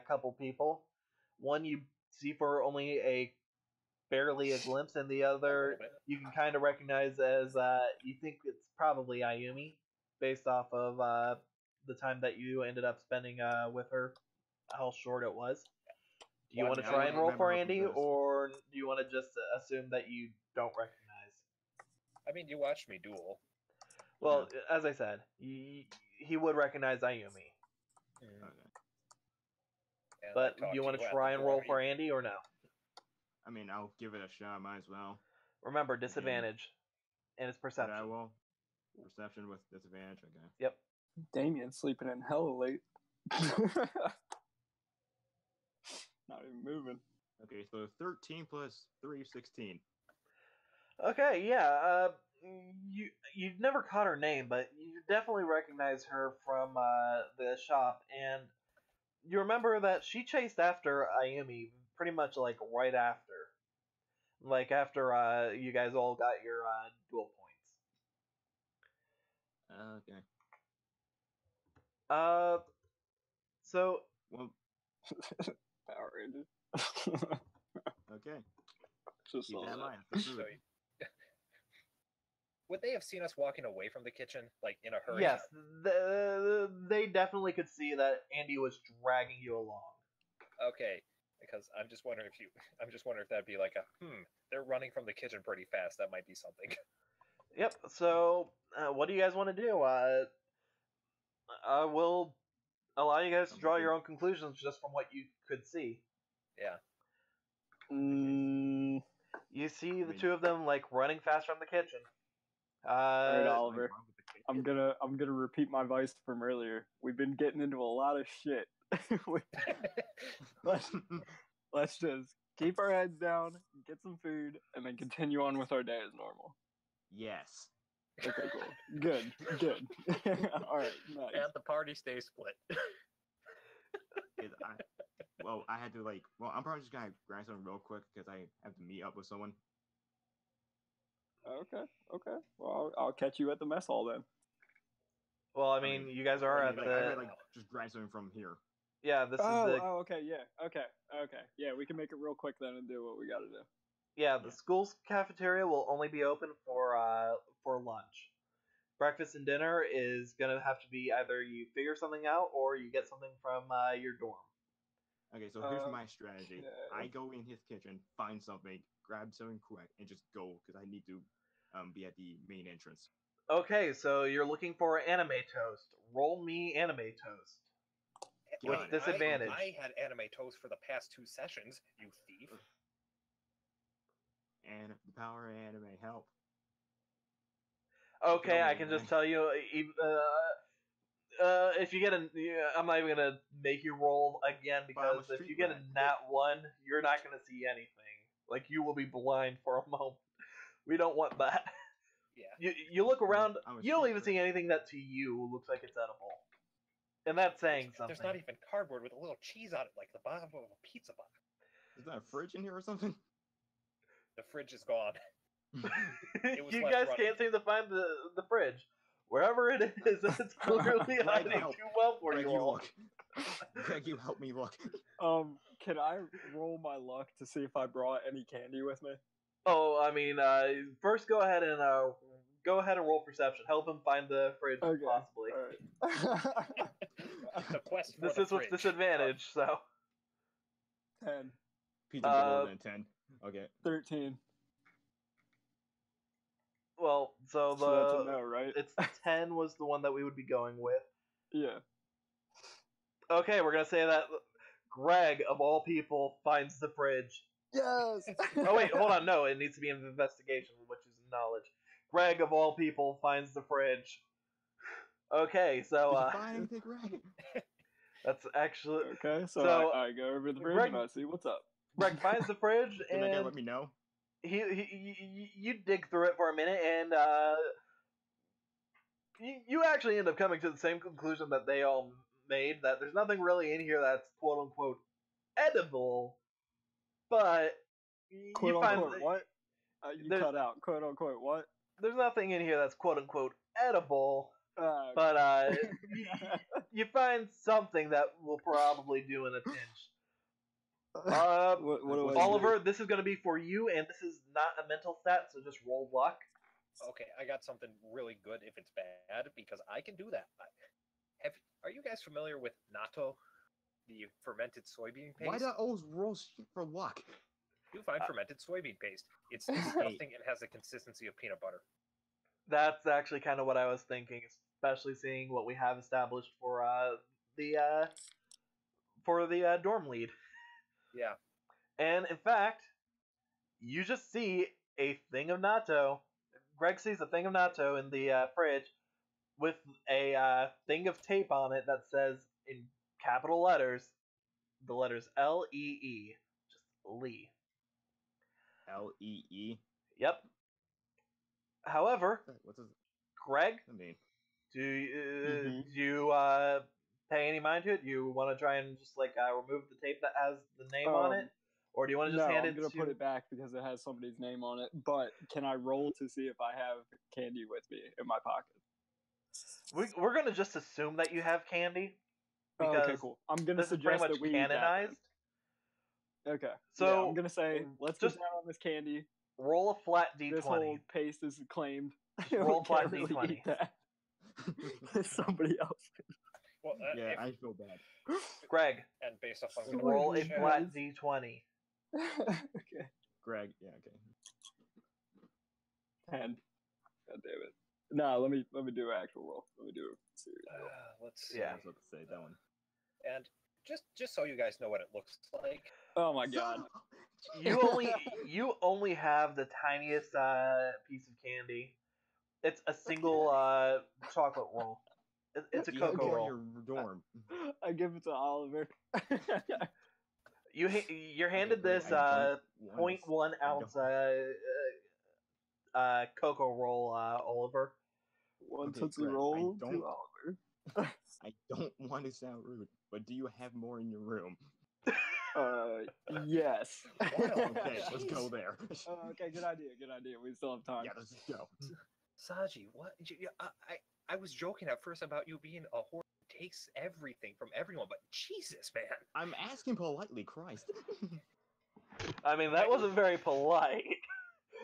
couple people. One you see for only barely a glimpse, and the other you can kind of recognize as you think it's probably Ayumi, based off of the time that you ended up spending with her, how short it was. Do you want to try and roll for Andy, or do you want to just assume that you don't recognize? I mean, you watched me duel. Well, as I said, he would recognize Ayumi. Okay. But do you want to try and roll for Andy or no? I mean, I'll give it a shot. Might as well. Remember, disadvantage. And it's perception. But I will. Perception with disadvantage. Okay. Yep. Damien's sleeping in hella late. Not even moving. Okay, so 13 plus 3, 16. Okay, yeah. You've never caught her name, but you definitely recognize her from the shop, and you remember that she chased after Ayumi pretty much like right after. Like after you guys all got your duel points. Okay. So Well, Power Rangers. okay. Just Keep all that in that. mind. So, would they have seen us walking away from the kitchen, like in a hurry? yes, they definitely could see that Andy was dragging you along. Okay, because I'm just wondering if that'd be like they're running from the kitchen pretty fast. That might be something. Yep. So, what do you guys want to do? I will allow you guys to draw your own conclusions just from what you could see. Yeah. You see the two of them like running fast from the kitchen. Alright, Oliver. I'm gonna repeat my advice from earlier. We've been getting into a lot of shit. Let's just keep our heads down, get some food, and then continue on with our day as normal. Yes. Okay, cool. Good. Alright, nice. And the party stays split. I had to I'm probably just gonna grind something real quick because I have to meet up with someone. Okay. Well, I'll catch you at the mess hall then. Well, I mean, you guys are at the. Just grind something from here. Yeah, this is the. Oh, okay, yeah, okay. Yeah, we can make it real quick then and do what we gotta do. Yeah, the school's cafeteria will only be open for lunch. Breakfast and dinner is gonna have to be either you figure something out or you get something from your dorm. Okay, so here's my strategy. Yeah. I go in his kitchen, find something, grab something quick, and just go because I need to be at the main entrance. Okay, so you're looking for anime toast. Roll me anime toast. With disadvantage. I had anime toast for the past 2 sessions, you thief. And the power of anime help. Okay, I can just tell you, if you get I'm not even gonna make you roll again because if you get a nat 1, you're not gonna see anything. Like you will be blind for a moment. We don't want that. Yeah. You look around, you don't even see anything that to you looks like it's edible, and that's saying something. There's not even cardboard with a little cheese on it, like the bottom of a pizza box. Is that a fridge in here or something? The fridge is gone. You guys can't seem to find the fridge. Wherever it is, it's clearly hiding too well for you all. Greg, you help me look. Can I roll my luck to see if I brought any candy with me? Oh, I mean, first go ahead and roll perception. Help him find the fridge, possibly. Right. The quest for this the is with fridge. disadvantage, so. 10. Pizza better than 10. Okay. 13. Well, so So that's a no, right? it's 10 was the one that we would be going with. Yeah. Okay, we're gonna say that Greg, of all people, finds the fridge. Yes. Oh wait, hold on. No, it needs to be an investigation, which is knowledge. Greg, of all people, finds the fridge. Okay, so Did you find anything, Greg? that's actually Okay, so, So, I go over to the fridge Greg- and I see what's up. Greg finds the fridge, Can I and let me know? you dig through it for a minute, and you actually end up coming to the same conclusion that they all made, that there's nothing really in here that's quote unquote edible, but Quote you find unquote what? You there's- cut out. Quote unquote what? there's nothing in here that's quote unquote edible, Uh, but you find something that will probably do in a pinch. what do I do? Oliver, this is going to be for you, and this is not a mental stat, so just roll luck. Okay, I got something really good if it's bad because I can do that. Are you guys familiar with natto, the fermented soybean paste? Why do I always roll shit for luck? You find fermented soybean paste. It's disgusting and has the consistency of peanut butter. That's actually kind of what I was thinking, especially seeing what we have established for the dorm lead. Yeah. And in fact, you just see a thing of natto. Greg sees a thing of natto in the fridge with a thing of tape on it that says in capital letters the letters L-E-E. Just Lee. L-E-E? Yep. However, What's this? Greg, I mean, do you pay any mind to it? You want to try and just like remove the tape that has the name on it, or do you want to just no, hand I'm it gonna to? put it back because it has somebody's name on it. But can I roll to see if I have candy with me in my pocket? We're gonna just assume that you have candy Oh, because okay, cool. I'm gonna this is suggest pretty much that we eat that canonized. then. Okay. So, yeah, I'm gonna say let's just get down on this candy. Roll a flat This d20. whole paste is claimed. Roll We flat can't really D20. eat that. Somebody else. Well, yeah, I feel bad. Greg, and based off on roll a Yeah. flat d20. Okay. Greg, yeah, okay. 10. God damn it. No, let me do an actual roll. Let me do a serious roll. let's see. Yeah. I was about to say that one. And just so you guys know what it looks like. Oh my god. You only have the tiniest piece of candy. It's a single chocolate roll. It's a You have cocoa it in roll. your dorm. I give it to Oliver. You're handed Okay, this I don't want 0.1 I ounce don't- cocoa roll, Oliver. One Okay, Tootsie Greg, I Roll to don't- Oliver. I don't want to sound rude, but do you have more in your room? Yes. Okay, let's go there. Okay, good idea. Good idea. We still have time. Yeah, let's just go. Saji, what? I was joking at first about you being a whore who takes everything from everyone, but Jesus, man. I'm asking politely, Christ. I mean, that wasn't very polite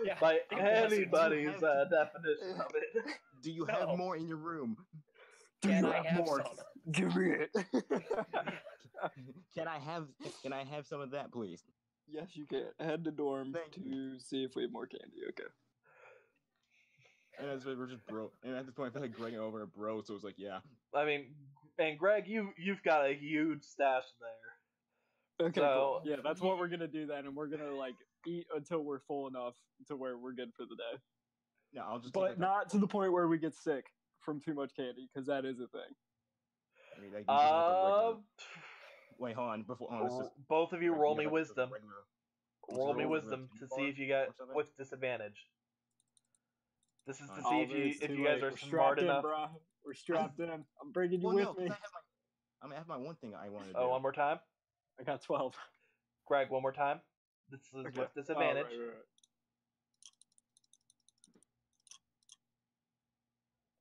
Yeah, by it wasn't. anybody's definition of it. Do you No. have more in your room? Do Can you I have have more? some? Give me it. Can I have some of that, please? Yes, you can. Head to dorm Thank to see if we have more candy. Okay. And as we're just bro, and at this point I feel like Greg over a bro, so it's like, yeah. I mean, and Greg, you've got a huge stash there. Okay, So- cool. Yeah, that's what we're gonna do then, and we're gonna like eat until we're full enough to where we're good for the day. No, I'll just. But take, like, not to the point where we get sick from too much candy, because that is a thing. I mean, like, you just want the regular- Uh, Wait, hold on. Before, hold on, let's just, both of you like, roll you me have, like, the wisdom. regular- Roll me roll wisdom the to bar see if you get or something? with disadvantage. This is to Oh, see if Oliver, it's you too guys late. are We're smart strapped in, enough. brah. We're strapped in. I'm bringing you Well, with no, 'cause me. I have my one thing I wanted to do. Oh, one more time, I got 12. Greg. One more time. This is Okay. with disadvantage. Oh, right.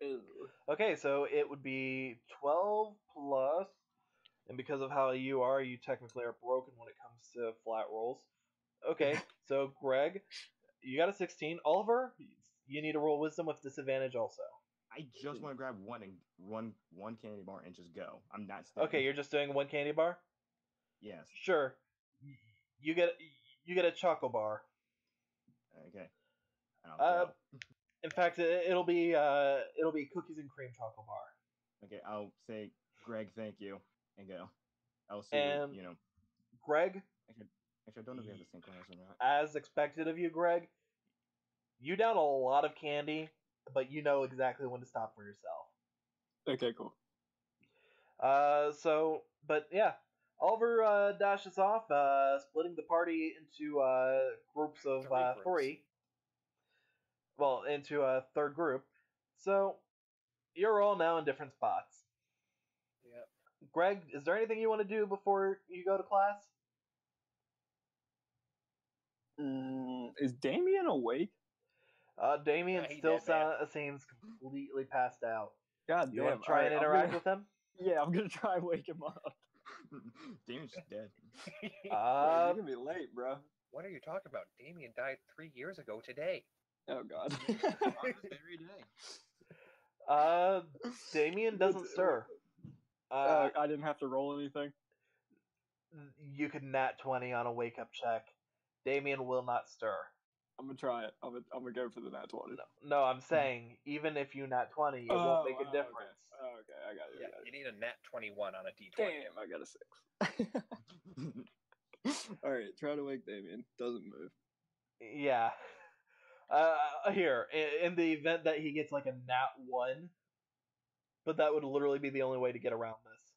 Ew. Okay, so it would be 12 plus, and because of how you are, you technically are broken when it comes to flat rolls. Okay, so Greg, you got a 16. Oliver, you need to roll wisdom with disadvantage also. I just want to grab one candy bar and just go. I'm not staying. Okay, you're just doing one candy bar? Yes. Sure. You get You get a choco bar. Okay. I'll go. In fact, it'll be cookies and cream choco bar. Okay, I'll say, Greg, thank you, and go. I'll see And you know. Greg, Actually, I don't know if we have the same class or not. as expected of you, Greg, you down a lot of candy, but you know exactly when to stop for yourself. Okay, cool. But yeah, Oliver dashes off, splitting the party into groups of three. Well, into a third group. So you're all now in different spots. Yep. Greg, is there anything you want to do before you go to class? Is Damien awake? Damien Yeah, still dead, man. seems completely passed out. God You damn. want to try and interact with him? Yeah, I'm gonna try and wake him up. Damien's dead. You're gonna be late, bro. What are you talking about? Damien died 3 years ago today. Oh god. Every day. Damien doesn't stir. I didn't have to roll anything. You could nat 20 on a wake up check. Damien will not stir. I'm gonna try it. I'm gonna go for the nat 20. No, I'm saying even if you nat 20, it won't make a difference. Okay, I got it. Yeah, you need a nat 21 on a d20. Damn, I got a 6. Alright, try to wake Damien. Doesn't move. Yeah. Here, in the event that he gets like a nat 1, but that would literally be the only way to get around this.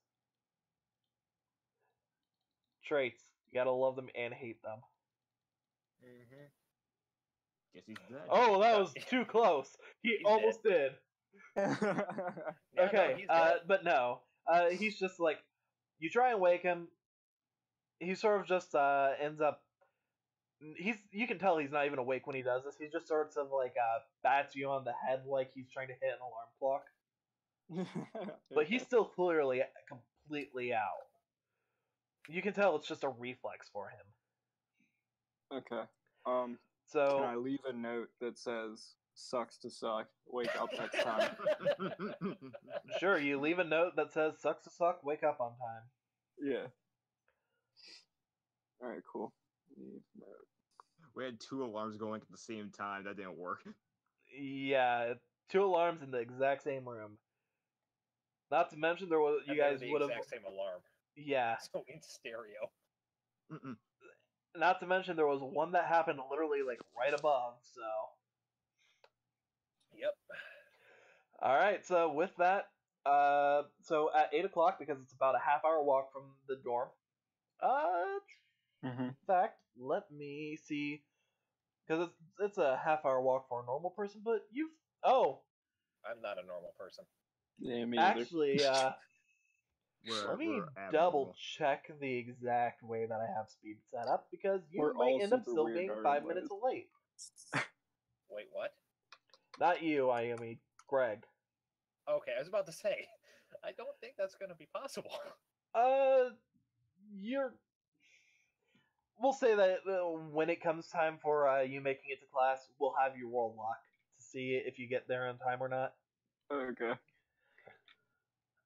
Traits. You gotta love them and hate them. Mm-hmm. Guess he's dead. Oh, that was too close. He's almost did. Okay, but no. He's just like, you try and wake him. He sort of just ends up. You can tell he's not even awake when he does this. He just sorts of like bats you on the head like he's trying to hit an alarm clock. But he's still clearly completely out. You can tell it's just a reflex for him. Okay. So can I leave a note that says "sucks to suck"? Wake up next time. Sure, you leave a note that says "sucks to suck." Wake up on time. Yeah. All right. Cool. Leave note. We had 2 alarms going at the same time. That didn't work. Yeah, 2 alarms in the exact same room. Not to mention there was you guys would have exact same alarm. Yeah. So in stereo. Mm-mm. Not to mention there was one that happened literally like right above. So. Yep. All right. So with that, so at 8 o'clock, because it's about a half-hour walk from the dorm. In fact, let me see, because it's a half-hour walk for a normal person, but you've I'm not a normal person. Yeah, me actually We're, let me we're double abnormal. check the exact way that I have speed set up, because you We're might all end up super still weird being in our 5 own minutes ways. late. Wait, what? Not you, Ayumi. Greg. Okay, I was about to say, I don't think that's going to be possible. We'll say that when it comes time for you making it to class, we'll have you roll luck to see if you get there on time or not. Okay.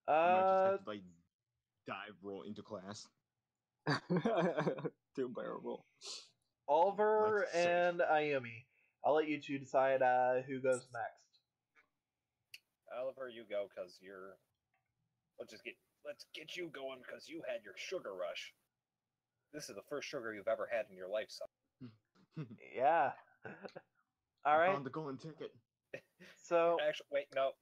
You might just have to, like, dive roll into class. Too bearable. Oliver Like, so- and Ayumi. I'll let you two decide who goes next. Oliver, you go because you're. Let's get you going because you had your sugar rush. This is the first sugar you've ever had in your life, son. Yeah. All right. Found the golden ticket. So. Actually, wait, no.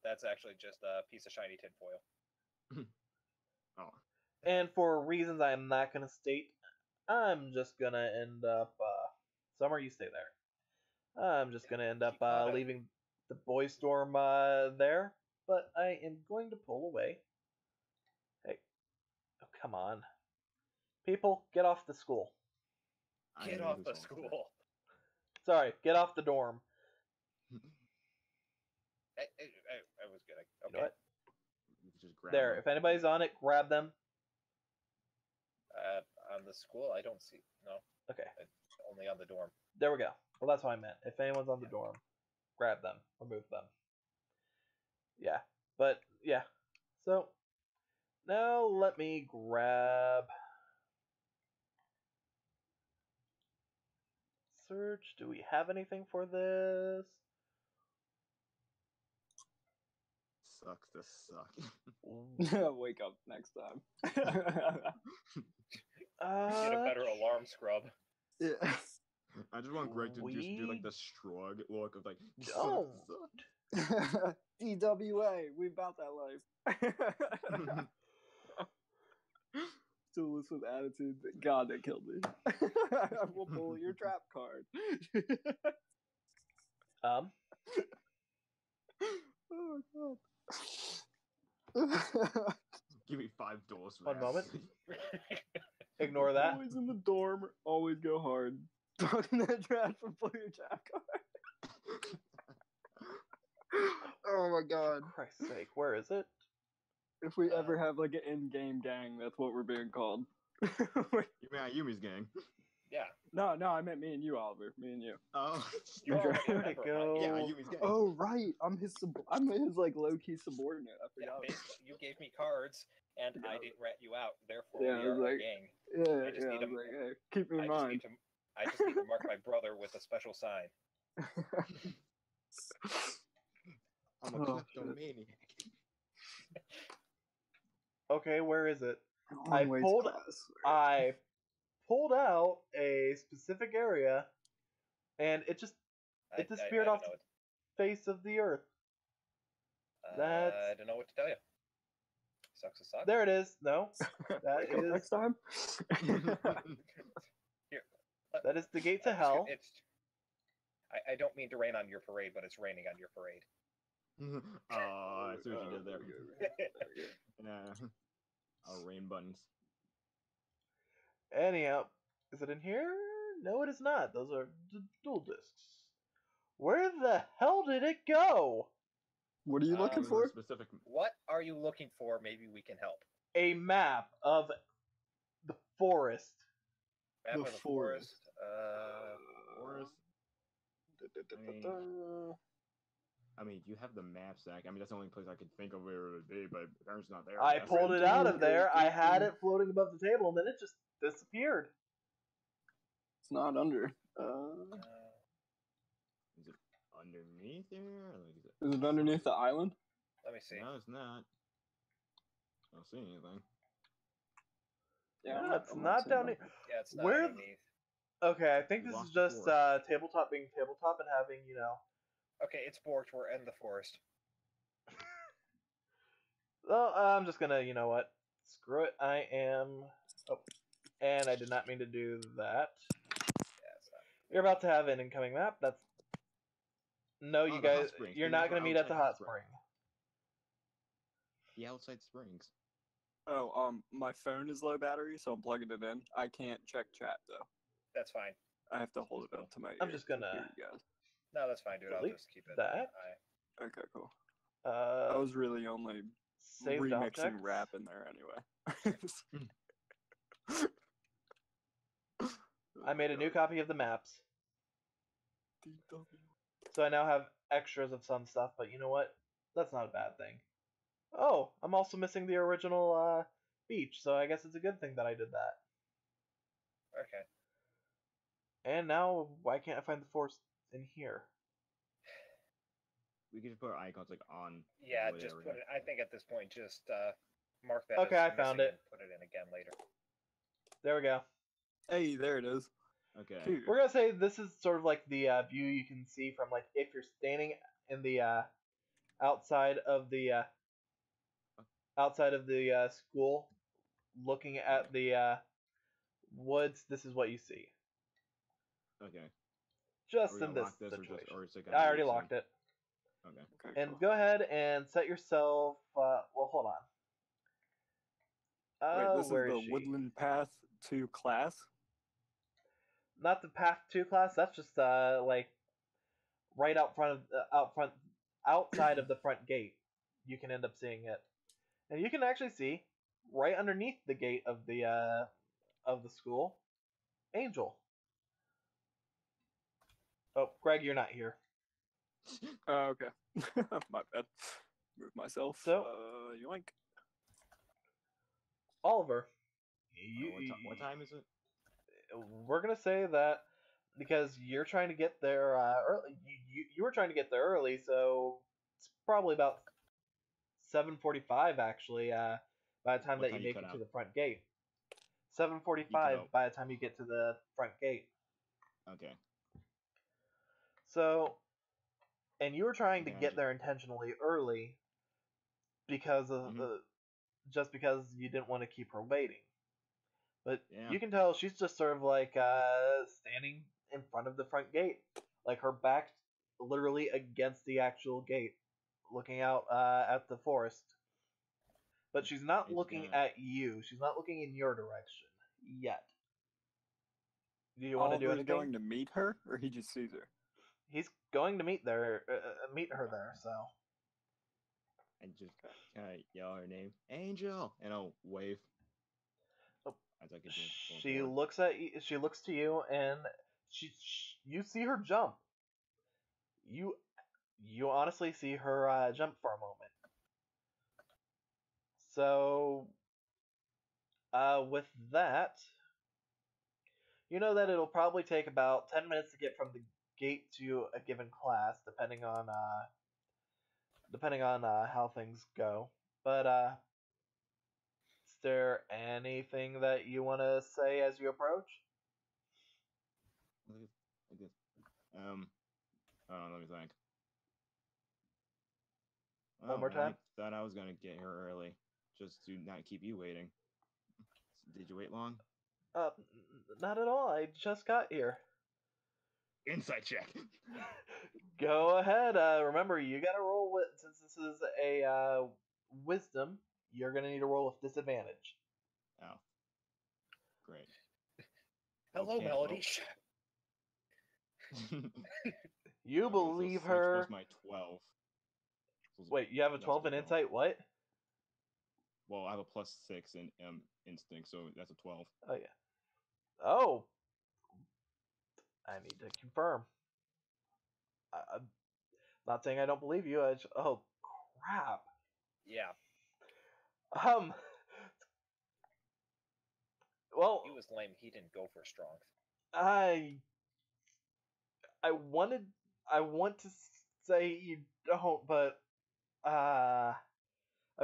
That's actually just a piece of shiny tinfoil. Oh. And for reasons I'm not going to state, I'm just going to end up. Summer, you stay there. I'm just going to end up leaving the boys' dorm there, but I am going to pull away. Hey. Oh, come on. People, get off the school. Get off the school. Sorry, get off the dorm. I was good. Okay. You know what? You can just grab There, them. if anybody's on it, grab them. On the school, I don't see. No. Okay. It's only on the dorm. There we go. Well, that's what I meant. If anyone's on the dorm, grab them. Remove them. Yeah. But, yeah. So, now let me grab... search. Do we have anything for this? Sucks to suck. Wake up next time. Get a better alarm scrub. Yeah. I just want Greg to just do like We the shrug look of like, don't. suck. DWA, we about that life. Still list with attitude. God, that killed me. We'll pull your trap card. Um, Oh my god. Give me $5 for One that. moment. Ignore that. Boys in the dorm always go hard. Talking that trash and pull your trap card. Oh my god. For Christ's sake, where is it? If we ever have like an in-game gang, that's what we're being called. You mean Ayumi's gang? Yeah. No, I meant me and you, Oliver. Me and you. Oh. You already Where'd remember it my go? game. Yeah, Ayumi's gang. Oh right, I'm his like low-key subordinate. I Yeah, forgot. basically, you gave me cards, and I didn't rat you out. Therefore, Yeah, I we was are a like- gang. Yeah, I just yeah. I need was a- like, hey, keep me in I just, mind. need to, I just need to mark my brother with a special sign. I'm a Oh, kleptomaniac. Okay, where is it? Long way to pulled- class. I pulled out a specific area, and it just It disappeared I off don't know face of the earth. what, I don't know what to tell you. Sucks to suck. There it is. No, that Wake up is next time. Here, that is the gate to I'm just hell. gonna- I don't mean to rain on your parade, but it's raining on your parade. Oh, I see what you did there. Yeah. Oh, rain buttons. Anyhow, is it in here? No, it is not. Those are dual discs. Where the hell did it go? What are you looking Um, for? Specific. What are you looking for? Maybe we can help. A map of the forest. Map The of the forest. forest. I mean, you have the map, Zach. I mean, that's the only place I could think of where it would be, but apparently it's not there. I guess. pulled it out of there. I had it floating above the table, and then it just disappeared. It's not under. Is it underneath there? Like, Is it underneath the island? Let me see. No, it's not. I don't see anything. No, it's not down here. Yeah, it's not Where underneath. Okay, I think You this is lost the just forest. tabletop being tabletop and having, Okay, it's borked. We're in the forest. Well, I'm just gonna, you know what? Screw it. I am. Oh, and I did not mean to do that. Yeah, it's not. You're about to have an incoming map. That's. No, Oh, you the hot guys. springs. You're Dude, not we're gonna meet at the outside hot the spring. The outside springs. Oh, my phone is low battery, so I'm plugging it in. I can't check chat though. That's fine. I have to hold it up to my ear. I'm just to gonna hear you guys. No, that's fine, dude. I'll delete just keep it. that. Okay, cool. I was really only Saved remixing objects. rap in there anyway. I made a new copy of the maps, so I now have extras of some stuff. But you know what? That's not a bad thing. Oh, I'm also missing the original beach, so I guess it's a good thing that I did that. Okay. And now, why can't I find the forest in here? We could just put our icons like on. Yeah, the just area. put it. I think at this point, just mark that. Okay, as I found missing it. and put it in again later. There we go. Hey, there it is. Okay. Here. We're gonna say this is sort of like the view you can see from like if you're standing in the outside of the school, looking at the woods. This is what you see. Okay. Just Are we in gonna this lock this or just- situation. or is it I gonna already be the locked same? it. Okay. Okay, And cool. go ahead and set yourself. Well, hold on. Wait, this is Where the she? woodland path to class. Not the path to class. That's just like right out front of outside of the front gate. You can end up seeing it, and you can actually see right underneath the gate of the school, Angel. Oh, Greg, you're not here. Oh, okay. My bad. Move myself. So- yoink. Oliver. What time is it? We're gonna say that because you're trying to get there early. You were trying to get there early, so it's probably about 7:45 actually. By the time What that time you you make cut it to out? the front gate. You cut 7:45 out. by the time you get to the front gate. Okay. So, and you were trying to get Advantage. there intentionally early because of just because you didn't want to keep her waiting. But Yeah. you can tell she's just sort of like standing in front of the front gate, like her back literally against the actual gate, looking out at the forest. But she's not It's looking gonna. at you. She's not looking in your direction yet. Do you want to do Oliver's anything? going to meet her, or he just sees her? He's going to meet her there. So I just kind of yell her name, Angel, and I'll wave. Oh. As I continue going she forward. looks at you, she looks to you, and you see her jump. You honestly see her jump for a moment. So with that, you know that it'll probably take about 10 minutes to get from the gate to a given class, depending on how things go. But is there anything that you want to say as you approach? Like this. Hold on, let me think. One more time? I thought I was gonna get her early, just to not keep you waiting. Did you wait long? Not at all. I just got here. Insight check. Go ahead. Remember, you gotta roll with, since this is a wisdom, you're gonna need to roll with disadvantage. Oh, great. Hello, Okay, Melody. You Okay, so believe 6 her. plus my 12. Wait, you have a That's 12 in 12. insight? What? Well, I have a +6 in instinct, so that's a 12. Oh yeah. Oh, I need to confirm. I'm not saying I don't believe you. Oh crap. Yeah, Um. Well, he was lame. He didn't go for strong. I wanted I want to say you don't, but I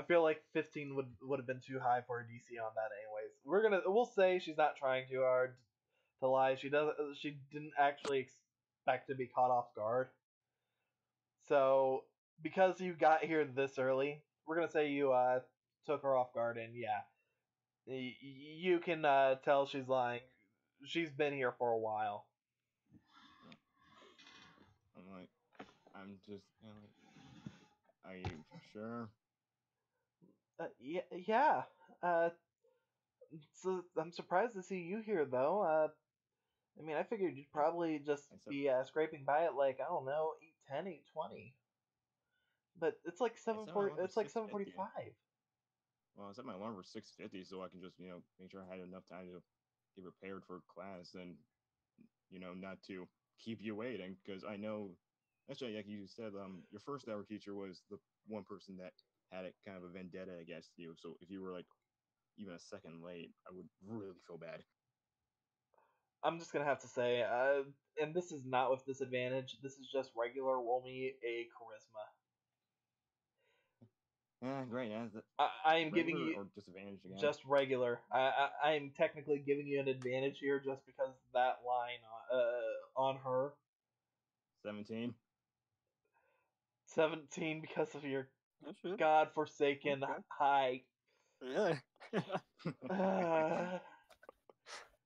feel like 15 would have been too high for a DC on that anyways. We'll say she's not trying too hard to lie. She didn't actually expect to be caught off guard. So, because you got here this early, we're going to say you took her off guard, and yeah. You can tell she's lying. She's been here for a while. I'm just are you sure? Yeah. So I'm surprised to see you here, though. I mean, I figured you'd probably just be scraping by at like, I don't know, 8:10, 8:20. But it's like 7:40. It's like 7:45. Well, I set my alarm for 6:50, so I can just make sure I had enough time to get prepared for class, and not to keep you waiting, because I know. Actually, like you said, your first hour teacher was the one person that had a kind of a vendetta against you. So if you were like even a second late, I would really feel bad. I'm just gonna have to say, and this is not with disadvantage. This is just regular. Roll me a charisma. Yeah, great. Yeah, I am giving you or disadvantage again. just regular. I am technically giving you an advantage here just because that line on her. 17. 17 because of your godforsaken height. Yeah.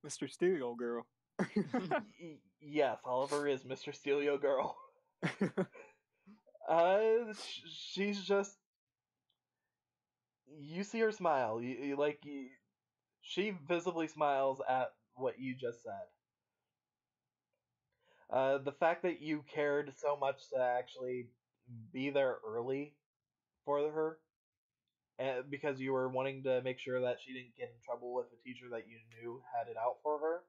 Mr. Stereo Girl. Yes, Oliver is Mr. Steelio Girl. She's just. You see her smile. She visibly smiles at what you just said. The fact that you cared so much to actually be there early for her, because you were wanting to make sure that she didn't get in trouble with a teacher that you knew had it out for her.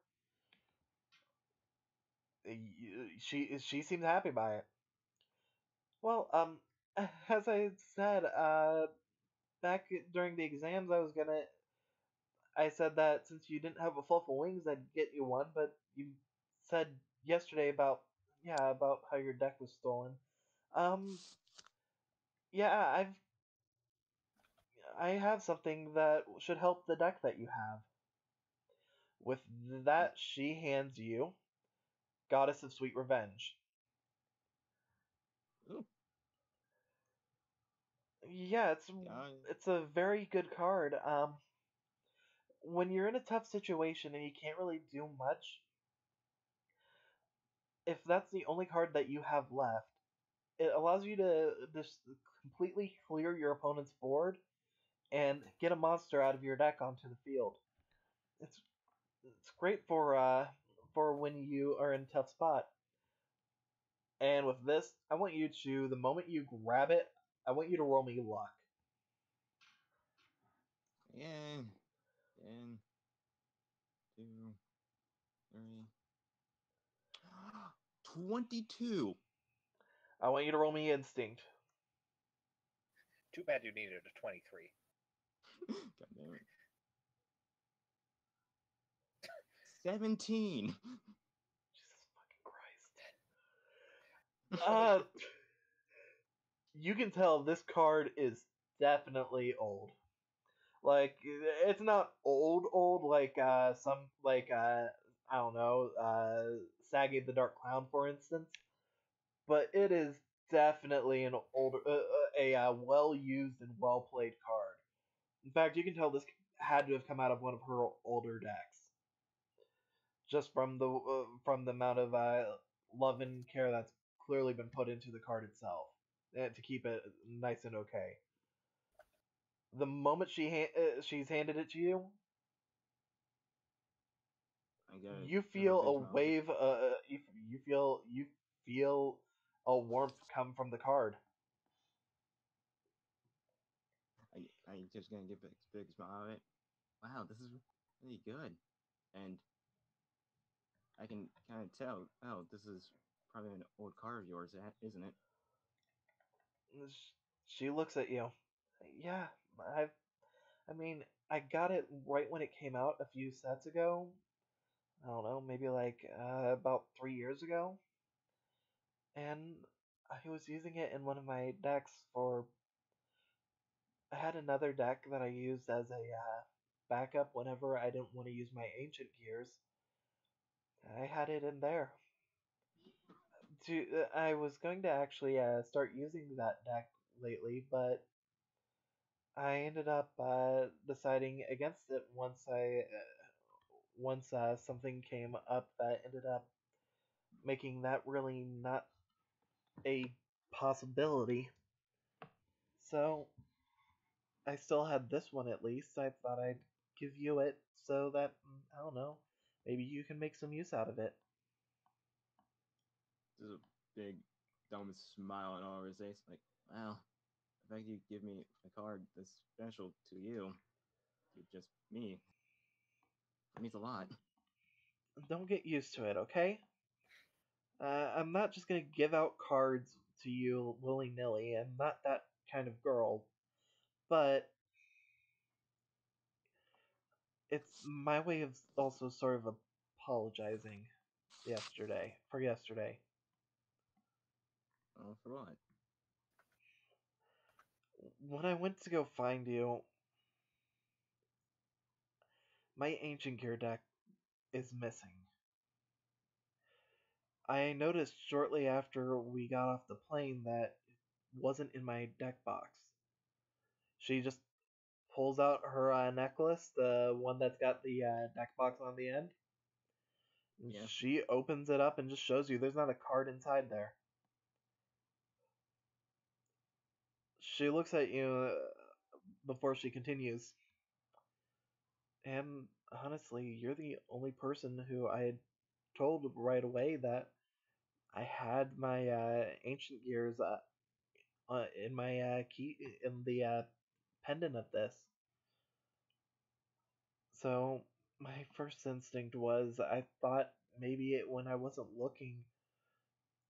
She seemed happy by it. Well, as I said, back during the exams, I said that since you didn't have a fluff of wings, I'd get you one, but you said yesterday about about how your deck was stolen. Um, yeah, I have something that should help the deck that you have. With that, she hands you Goddess of Sweet Revenge. Ooh. Yeah, it's a very good card. When you're in a tough situation and you can't really do much, if that's the only card that you have left, it allows you to just completely clear your opponent's board and get a monster out of your deck onto the field. It's it's great for when you are in a tough spot. And with this, I want you to, the moment you grab it, I want you to roll me luck. Yeah. 10, 2, 3. 22. I want you to roll me instinct. Too bad you needed a 23. God damn it. 17. Jesus fucking Christ. You can tell this card is definitely old. Like, it's not old like some like I don't know, Saggy the Dark Clown, for instance, but it is definitely an older, a well used and well played card. In fact, you can tell this had to have come out of one of her older decks, just from the amount of love and care that's clearly been put into the card itself, to keep it nice and okay. The moment she's handed it to you, I got it. you feel a wave. You feel a warmth come from the card. I just gonna get a big smile of it. Wow, this is really good. And I can kind of tell, oh, this is probably an old card of yours, isn't it? She looks at you. Yeah, I. I mean, I got it right when it came out a few sets ago. I don't know, maybe like about 3 years ago, and I was using it in one of my decks for. I had another deck that I used as a backup whenever I didn't want to use my ancient gears. I had it in there. I was going to actually start using that deck lately, but I ended up deciding against it once something came up that ended up making that really not a possibility. So I still had this one at least. I thought I'd give you it so that I don't know, maybe you can make some use out of it. There's a big, dumb smile on all of his face. Like, wow, the fact you give me a card that's special to you, just me, it means a lot. Don't get used to it, okay? I'm not just gonna give out cards to you willy nilly. I'm not that kind of girl. But it's my way of also sort of apologizing for yesterday. Oh, for what? When I went to go find you, my ancient gear deck is missing. I noticed shortly after we got off the plane that it wasn't in my deck box. She just pulls out her necklace, the one that's got the deck box on the end. Yeah. She opens it up and just shows you there's not a card inside there. She looks at you before she continues. And honestly, you're the only person who I had told right away that I had my ancient gears in my key in the pendant of this. So my first instinct was I thought maybe when I wasn't looking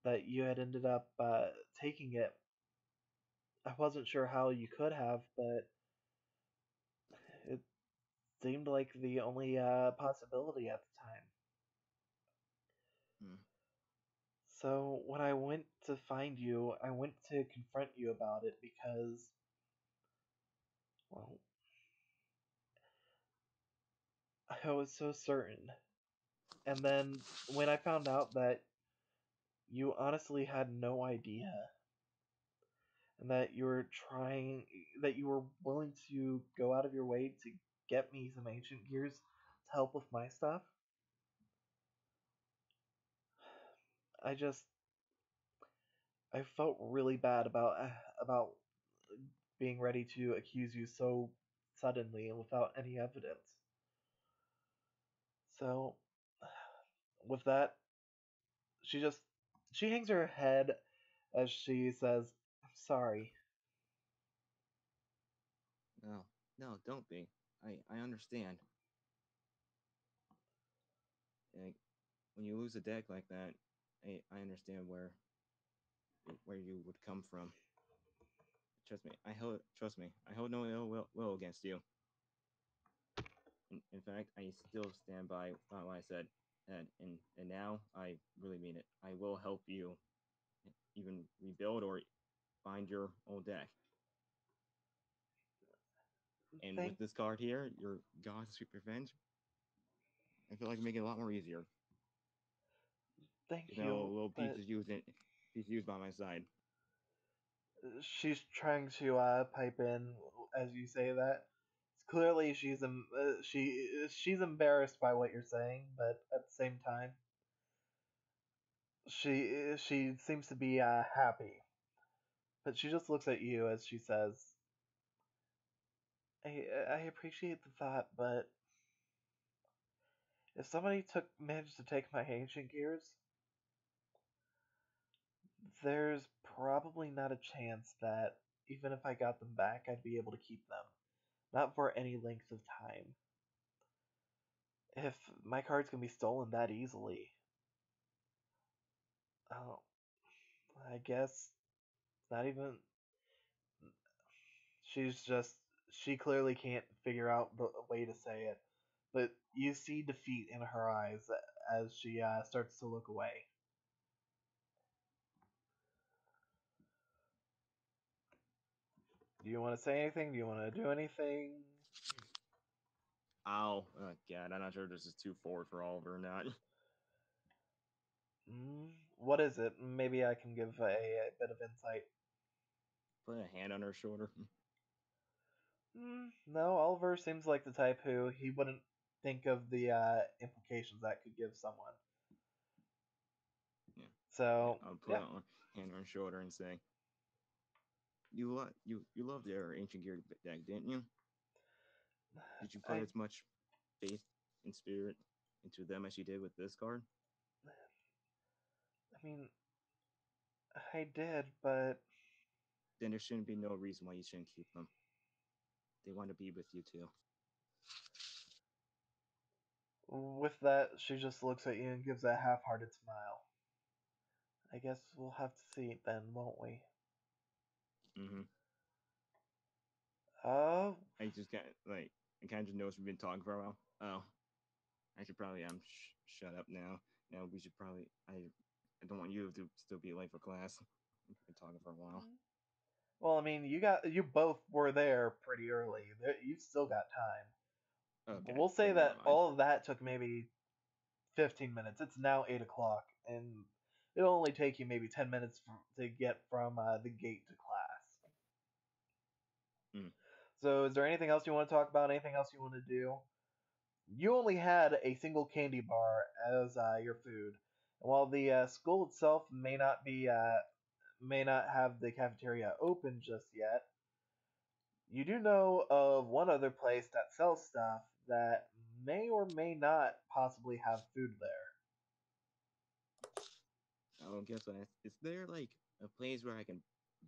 that you had ended up taking it. I wasn't sure how you could have, but it seemed like the only possibility at the time. Hmm. So when I went to find you, I went to confront you about it because, well, I was so certain. And then when I found out that you honestly had no idea, and that that you were willing to go out of your way to get me some ancient gears to help with my stuff, I just I felt really bad about being ready to accuse you so suddenly and without any evidence. So with that, she just she hangs her head as she says, "I'm sorry." No, no, don't be. I understand. Like, when you lose a deck like that, I understand where you would come from. Trust me. I hold no ill will against you. In fact, I still stand by what I said, and now I really mean it. I will help you even rebuild or find your old deck. And Thank with this card here, your God's Sweet Revenge, I feel like make it a lot more easier. thank You know, a you, little but piece used by my side. she's trying to pipe in as you say that. Clearly, she's embarrassed by what you're saying, but at the same time, she seems to be happy. But she just looks at you as she says, I appreciate the thought, but if somebody managed to take my ancient gears, there's probably not a chance that even if I got them back, I'd be able to keep them. Not for any length of time. If my cards can be stolen that easily, oh, I guess not even. She clearly can't figure out the way to say it, but you see defeat in her eyes as she starts to look away. Do you want to say anything? Do you want to do anything? Ow. Oh, God, I'm not sure if this is too forward for Oliver or not. What is it? Maybe I can give a bit of insight. Put a hand on her shoulder. No, Oliver seems like the type who he wouldn't think of the implications that could give someone. Yeah. So, I'll put yeah. a hand on her shoulder and say, you loved your ancient gear deck, didn't you? Did you put I, as much faith and spirit into them as you did with this card? I mean, I did, but Then there shouldn't be no reason why you shouldn't keep them. They want to be with you too. with that, she just looks at you and gives a half-hearted smile. I guess we'll have to see then, won't we? Mm-hmm. Oh, I just got I kind of just noticed we've been talking for a while. Oh, I should probably shut up now. Now we should probably I don't want you to still be late for class. We've been talking for a while. well, I mean, you both were there pretty early. You've still got time. Okay, We'll say then never that mind. all of that took maybe 15 minutes. It's now 8 o'clock, and it'll only take you maybe 10 minutes to get from the gate to class. Mm. So, is there anything else you want to talk about? Anything else you want to do? You only had a single candy bar as your food. And while the school itself may not have the cafeteria open just yet, you do know of one other place that sells stuff that may or may not possibly have food there. Oh, guess what? Is there like a place where I can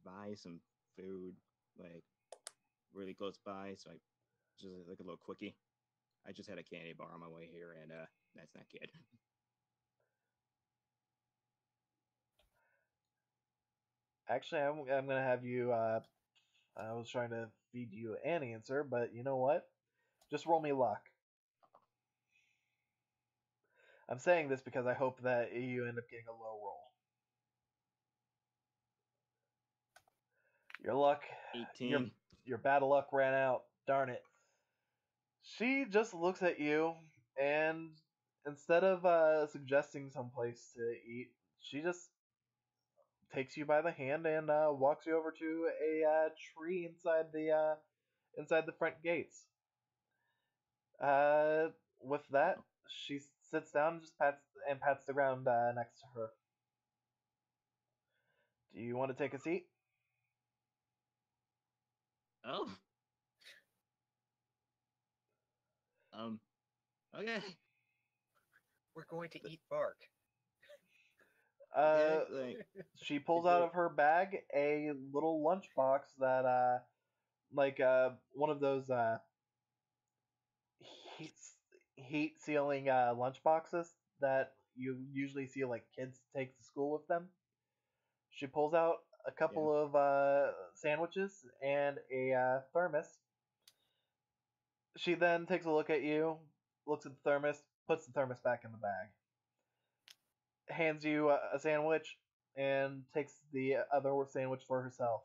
buy some food, like really close by? So I just like a little quickie. I just had a candy bar on my way here, and that's not good. Actually, I'm gonna have you. I was trying to feed you an answer, but you know what? Just roll me luck. I'm saying this because I hope that you end up getting a low roll. Your luck, 18. your bad luck ran out. Darn it. She just looks at you, and instead of suggesting some place to eat, she just takes you by the hand and walks you over to a tree inside the front gates. With that, she sits down and just pats the ground next to her. Do you want to take a seat? Oh. Okay. We're going to eat bark. Okay, like, She pulls Is out it- of her bag a little lunchbox that one of those heat heat sealing lunchboxes that you usually see like kids take to school with them. She pulls out a couple of sandwiches and a thermos. She then takes a look at you, looks at the thermos, puts the thermos back in the bag, hands you a sandwich, and takes the other sandwich for herself.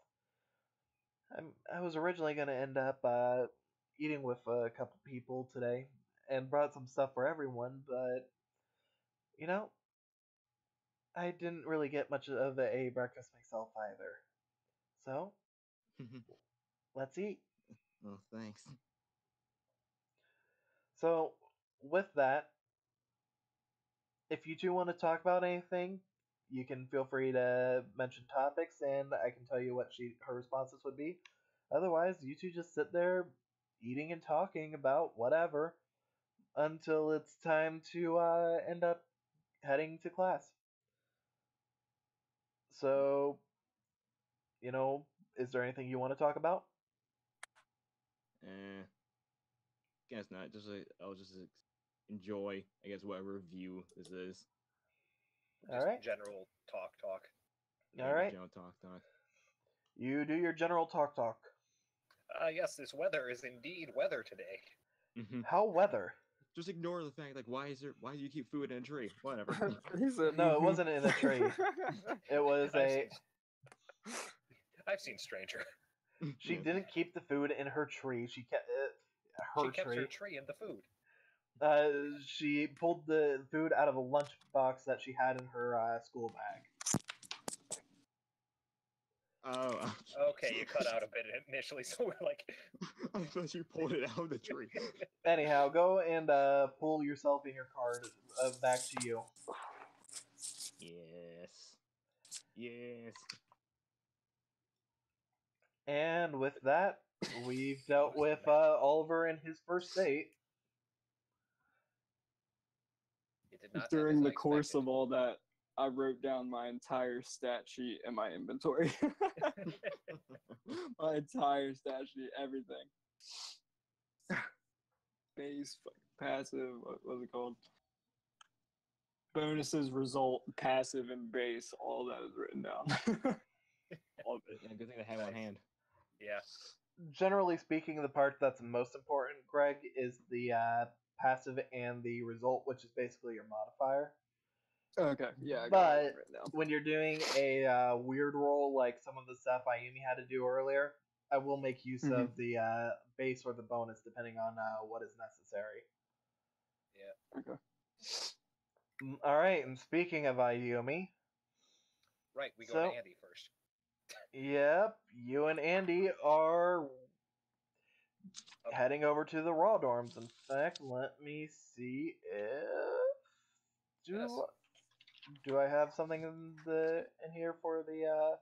I was originally going to end up eating with a couple people today and brought some stuff for everyone, but you know, I didn't really get much of a breakfast myself either. So, let's eat. Oh, thanks. So, with that, if you two want to talk about anything, you can feel free to mention topics, and I can tell you what her responses would be. Otherwise, you two just sit there eating and talking about whatever until it's time to end up heading to class. So, is there anything you want to talk about? Guess not. I'll just enjoy, I guess, whatever view this is. All right. General talk. All right. General talk. You do your general talk. Yes, this weather is indeed weather today. How weather? Just ignore the fact, like, why do you keep food in a tree? Whatever. No, it wasn't in a tree. It was I've seen stranger. She didn't keep the food in her tree. She kept her tree in the food. She pulled the food out of a lunchbox that she had in her school bag. Oh. Okay, you cut out a bit initially, so we're like... I thought you pulled it out of the tree. Anyhow, go and pull yourself in your card back to you. Yes. And with that, we've dealt with Oliver and his first date. During the course of all that, I wrote down my entire stat sheet in my inventory. My entire stat sheet, everything. Base, passive, what was it called? Bonuses, result, passive, and base. All that is written down. All of it. Yeah, good thing to have on hand. Yeah. Generally speaking, the part that's most important, Greg, is the passive and the result, which is basically your modifier. Okay, yeah. I got But it written down. when you're doing a weird roll like some of the stuff Ayumi had to do earlier, I will make use of the base or the bonus depending on what is necessary. Yeah. Okay. All right, and speaking of Ayumi, right, we go to Andy first. Yep, you and Andy are heading over to the raw dorms. In fact, let me see if do I have something in here for the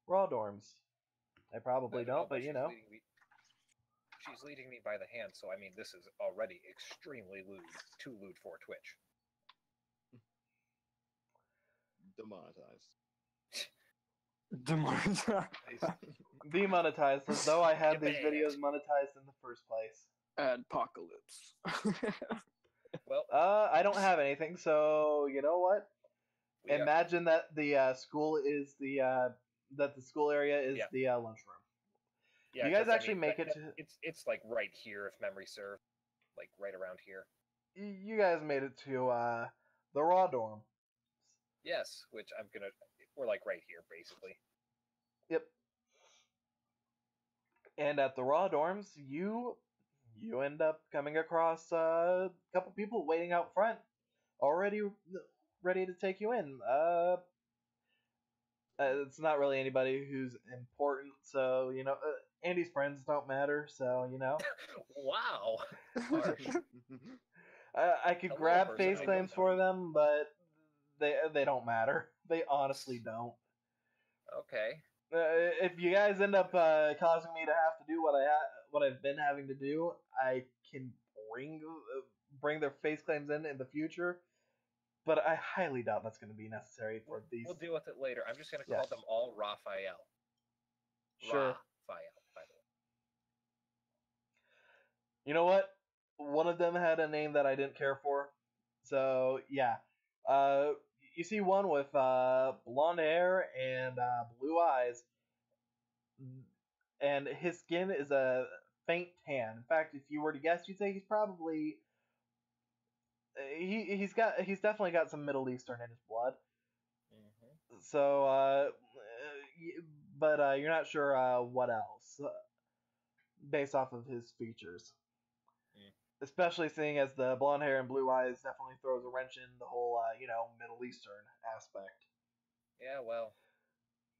raw dorms. I probably don't, but you know. She's leading me by the hand, so I mean, this is already extremely lewd. Too lewd for Twitch. Demonetized, as though I had these videos monetized in the first place. Adpocalypse. Well, I don't have anything, so you know what? Imagine that the school is the school area is the lunchroom. Yeah, you guys actually make it to... It's like right here, if memory serves, like right around here. You guys made it to the raw dorm. Yes, which we're like right here, basically. Yep. And at the raw dorms, you end up coming across a couple people waiting out front, already ready to take you in. It's not really anybody who's important, so Andy's friends don't matter. So Wow. Harsh. I could Hello, grab person. face I claims don't for know. them, but they don't matter. They honestly don't. Okay. If you guys end up causing me to have to do what I've been having to do, I can bring their face claims in the future, but I highly doubt that's going to be necessary for these. We'll deal with it later. I'm just going to call Yes. them all Raphael. Sure. Raphael, by the way. You know what? One of them had a name that I didn't care for, so yeah. You see one with blonde hair and blue eyes, and his skin is a faint tan. In fact, if you were to guess, you'd say he's probably he's definitely got some Middle Eastern in his blood. Mm-hmm. So, but you're not sure what else based off of his features. Especially seeing as the blonde hair and blue eyes definitely throws a wrench in the whole, Middle Eastern aspect. Yeah, well.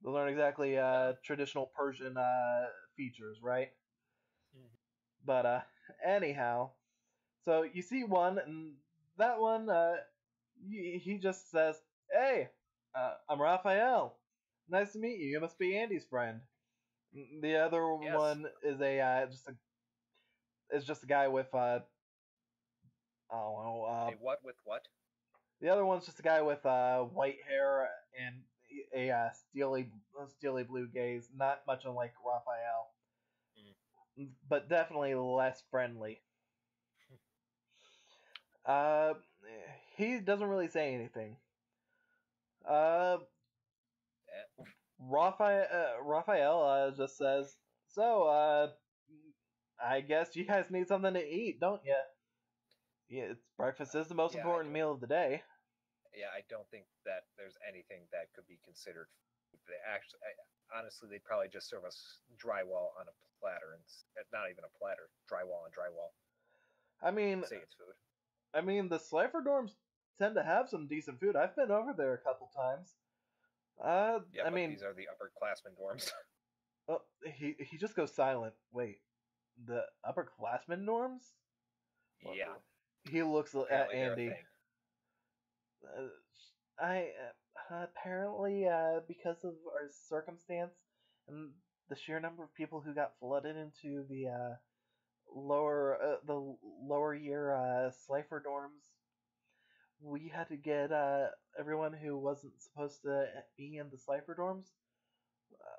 They'll learn exactly traditional Persian features, right? Mm-hmm. But anyhow, so you see one, and that one, he just says, "Hey, I'm Raphael. Nice to meet you. You must be Andy's friend." The other Yes. one is just a guy with I don't know. A what with what? The other one's just a guy with white hair and a steely blue gaze. Not much unlike Raphael, but definitely less friendly. He doesn't really say anything. Raphael just says, "So, I guess you guys need something to eat, don't you? Yeah, breakfast is the most important meal of the day." Yeah, I don't think that there's anything that could be considered food. Honestly, they'd probably just serve us drywall on a platter, and not even a platter, drywall on drywall. I mean, Say it's food. the Slifer dorms tend to have some decent food. I've been over there a couple times. Yeah, but these are the upperclassmen dorms. Oh, he just goes silent. Wait, the upperclassmen dorms? Yeah. He looks at Apparently they're a Andy. thing. I apparently because of our circumstance and the sheer number of people who got flooded into the lower year Slifer dorms, we had to get everyone who wasn't supposed to be in the Slifer dorms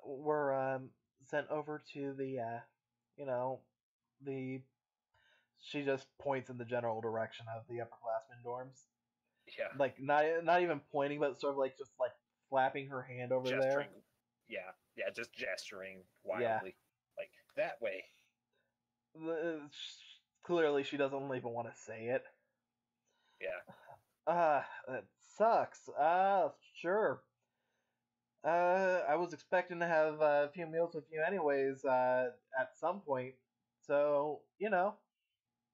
were sent over to the the she just points in the general direction of the upperclassmen dorms. Yeah. Like not even pointing, but sort of like just like flapping her hand over gesturing. there. Yeah, just gesturing wildly. Yeah. Like that way. Clearly she doesn't even want to say it. Yeah. That sucks. Sure. I was expecting to have a few meals with you anyways, at some point. So,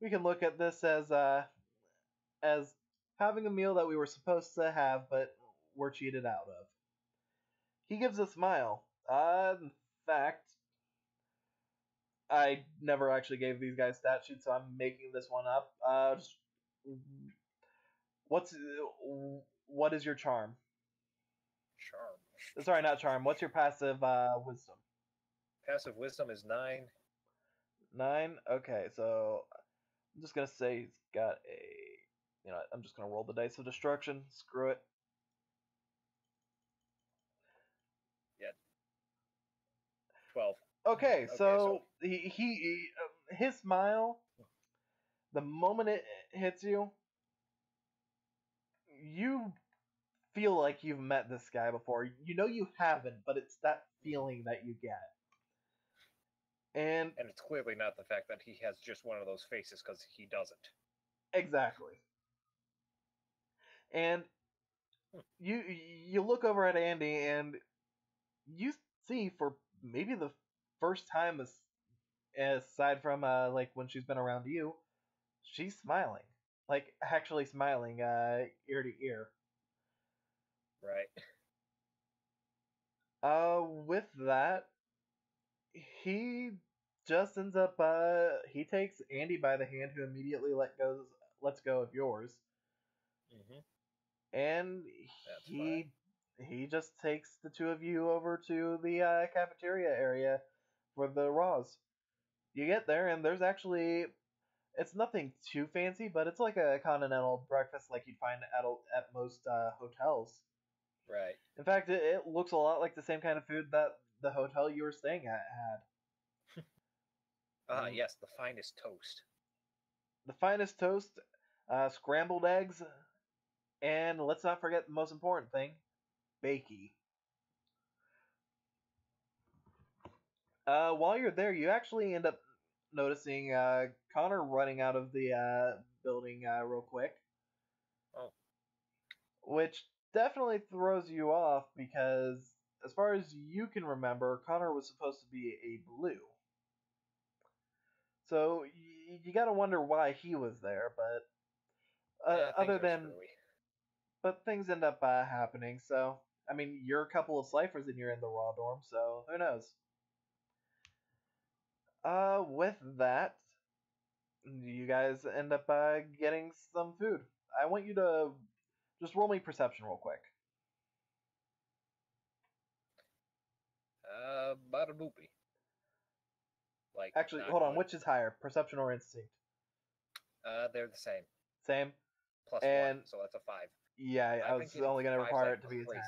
we can look at this as having a meal that we were supposed to have, but were cheated out of. He gives a smile. In fact, I never actually gave these guys stat sheets, so I'm making this one up. What is your charm? Charm. Sorry, not charm. What's your passive wisdom? Passive wisdom is 9. 9? Okay, so I'm just gonna say he's got a. I'm just gonna roll the dice of destruction. Screw it. Yeah. 12. Okay, so his smile, the moment it hits you, you feel like you've met this guy before. You know you haven't, but it's that feeling that you get. And it's clearly not the fact that he has just one of those faces, because he doesn't. Exactly. And you look over at Andy, and you see for maybe the first time aside from like when she's been around you, she's smiling, like actually smiling, ear to ear. Right. With that, he just ends up he takes Andy by the hand, who immediately lets go of yours, Hmm. and That's he he just takes the two of you over to the cafeteria area for the Raws. You get there, and there's actually it's nothing too fancy, but it's like a continental breakfast like you'd find at most hotels. Right. In fact, it looks a lot like the same kind of food that the hotel you were staying at had. Yes, the finest toast. The finest toast, scrambled eggs, and let's not forget the most important thing, bakey. While you're there, you actually end up noticing Connor running out of the building real quick, Oh. which definitely throws you off because, as far as you can remember, Connor was supposed to be a blue. So you gotta wonder why he was there, but Yeah, things other are than screwy. but things end up happening. So I mean, you're a couple of ciphers and you're in the raw dorm, so who knows? With that, you guys end up getting some food. I want you to just roll me perception real quick. Bada boopy. Like, Actually, not hold on. good. Which is higher, perception or instinct? They're the same. Same. Plus And 1, so that's a 5. yeah, I I've was been getting only going to 5s require like it to be a crazy.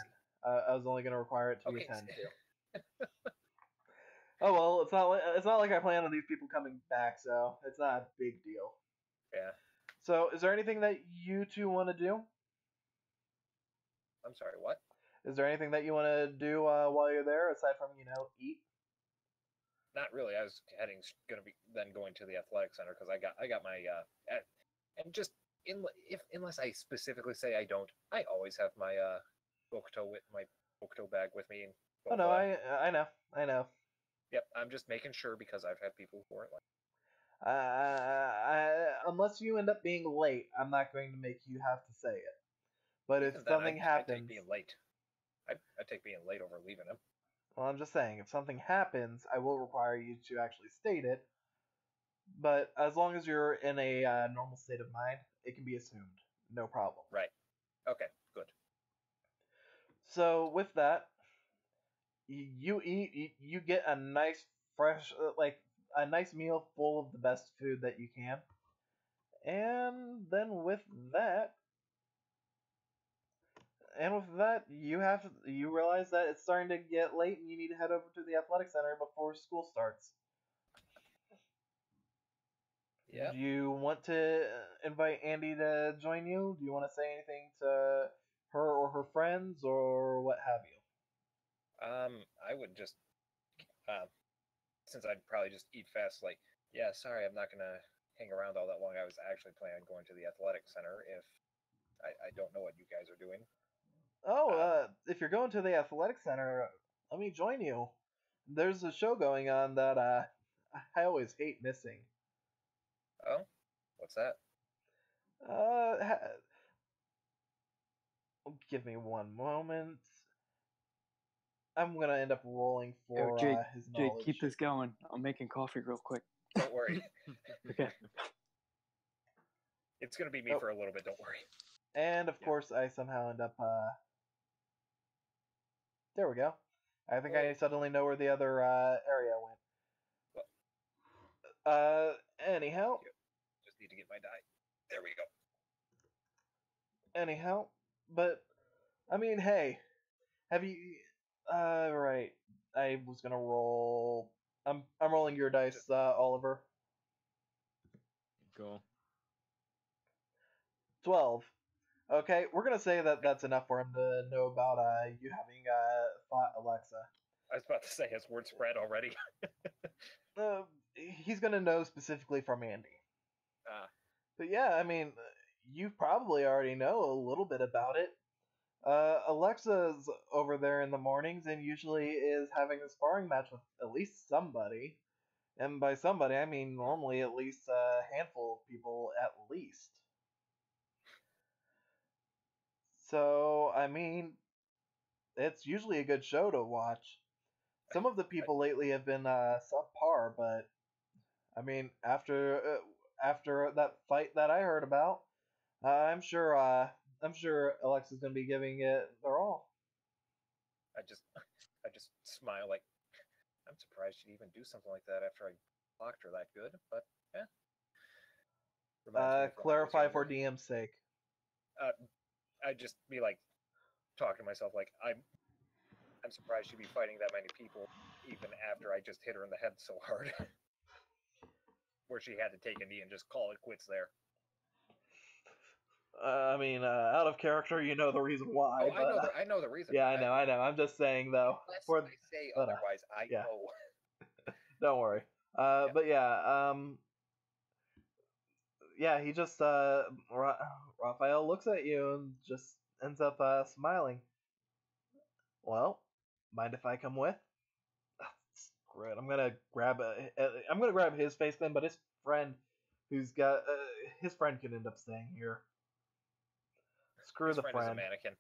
10. I was only going to require it to be Okay. a 10 too. Oh well, it's not like I plan on these people coming back, so it's not a big deal. Yeah. So, is there anything that you two want to do? I'm sorry, what? Is there anything that you want to do while you're there aside from eat? Not really. I was going to the athletic center because I got my and just unless I specifically say I don't, I always have my my Bokuto bag with me. Oh no, I know. Yep, I'm just making sure because I've had people who aren't like. Unless you end up being late, I'm not going to make you have to say it. But if Even then, something I happens, take being late. I take being late over leaving him. well, I'm just saying, if something happens, I will require you to actually state it. But as long as you're in a normal state of mind, it can be assumed. No problem. Right. Okay. Good. So with that, you eat. You get a nice fresh, like a nice meal full of the best food that you can. And then with that, you realize that it's starting to get late, and you need to head over to the athletic center before school starts. Yeah. Do you want to invite Andy to join you? Do you want to say anything to her or her friends, or what have you? I would just, since I'd probably just eat fast, like, yeah, sorry, I'm not gonna hang around all that long. I was actually planning on going to the athletic center if I don't know what you guys are doing. Oh, if you're going to the athletic center, let me join you. There's a show going on that I always hate missing. Oh, what's that? Give me one moment. I'm gonna end up rolling for Jake, his Jake, knowledge. keep this going. I'm making coffee real quick. Don't worry. Okay. It's gonna be me for a little bit. Don't worry. And of course, I somehow end up. There we go. I think I suddenly know where the other area went. Anyhow. Just need to get my die. There we go. Anyhow, but I mean, hey, have you? Right. I was gonna roll. I'm rolling your dice, Oliver. Go. 12. Okay, we're gonna say that that's enough for him to know about you having fought Alexa. I was about to say, has word spread already? He's gonna know specifically from Andy. But yeah, I mean, you probably already know a little bit about it. Alexa's over there in the mornings and usually is having a sparring match with at least somebody. And by somebody, I mean normally at least a handful of people at least. So, I mean, it's usually a good show to watch. Some of the people lately have been subpar, but I mean, after that fight that I heard about, I'm sure Alexa's gonna be giving it their all. I just smile like, I'm surprised she'd even do something like that after I blocked her that good, but yeah. Reminds me of when I was Clarify for younger. DM's sake. I'd just be like talking to myself like I'm surprised she'd be fighting that many people even after I just hit her in the head so hard. Where she had to take a knee and just call it quits there. I mean, out of character, you know the reason why. Oh, but, I know the reason. Yeah, I know. I'm just saying though. Unless I say otherwise, I yeah. know. Don't worry. Yeah. But yeah, yeah, he just Raphael looks at you and just ends up smiling. Well, mind if I come with? Screw it. I'm gonna grab his face then, but his friend, who's got his friend, can end up staying here. Screw His the friend. friend. Is a mannequin.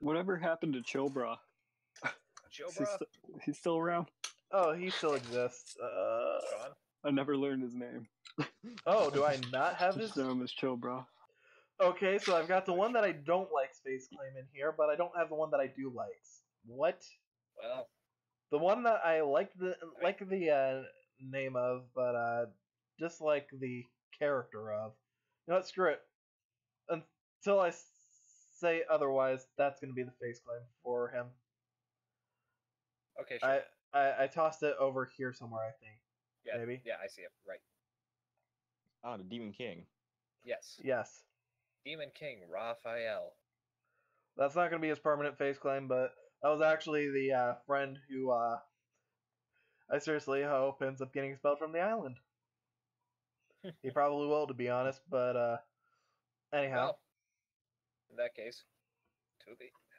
Whatever happened to Chobra? Chobra? He's still around? Oh, he still exists. Sean? I never learned his name. Oh, do I not have his? Just know him as Chobra. Okay, so I've got the one that I don't like Space Claim in here, but I don't have the one that I do like. What? Well, the one that I like the name of, but dislike the character of. You know what? Screw it. Until I say otherwise, that's going to be the face claim for him. okay, sure. I tossed it over here somewhere, I think. Yeah, maybe. Yeah, I see it. Right. Ah, the Demon King. Yes. Yes. Demon King, Raphael. That's not going to be his permanent face claim, but that was actually the friend who I seriously hope ends up getting expelled from the island. He probably will, to be honest, but anyhow. Well, in that case,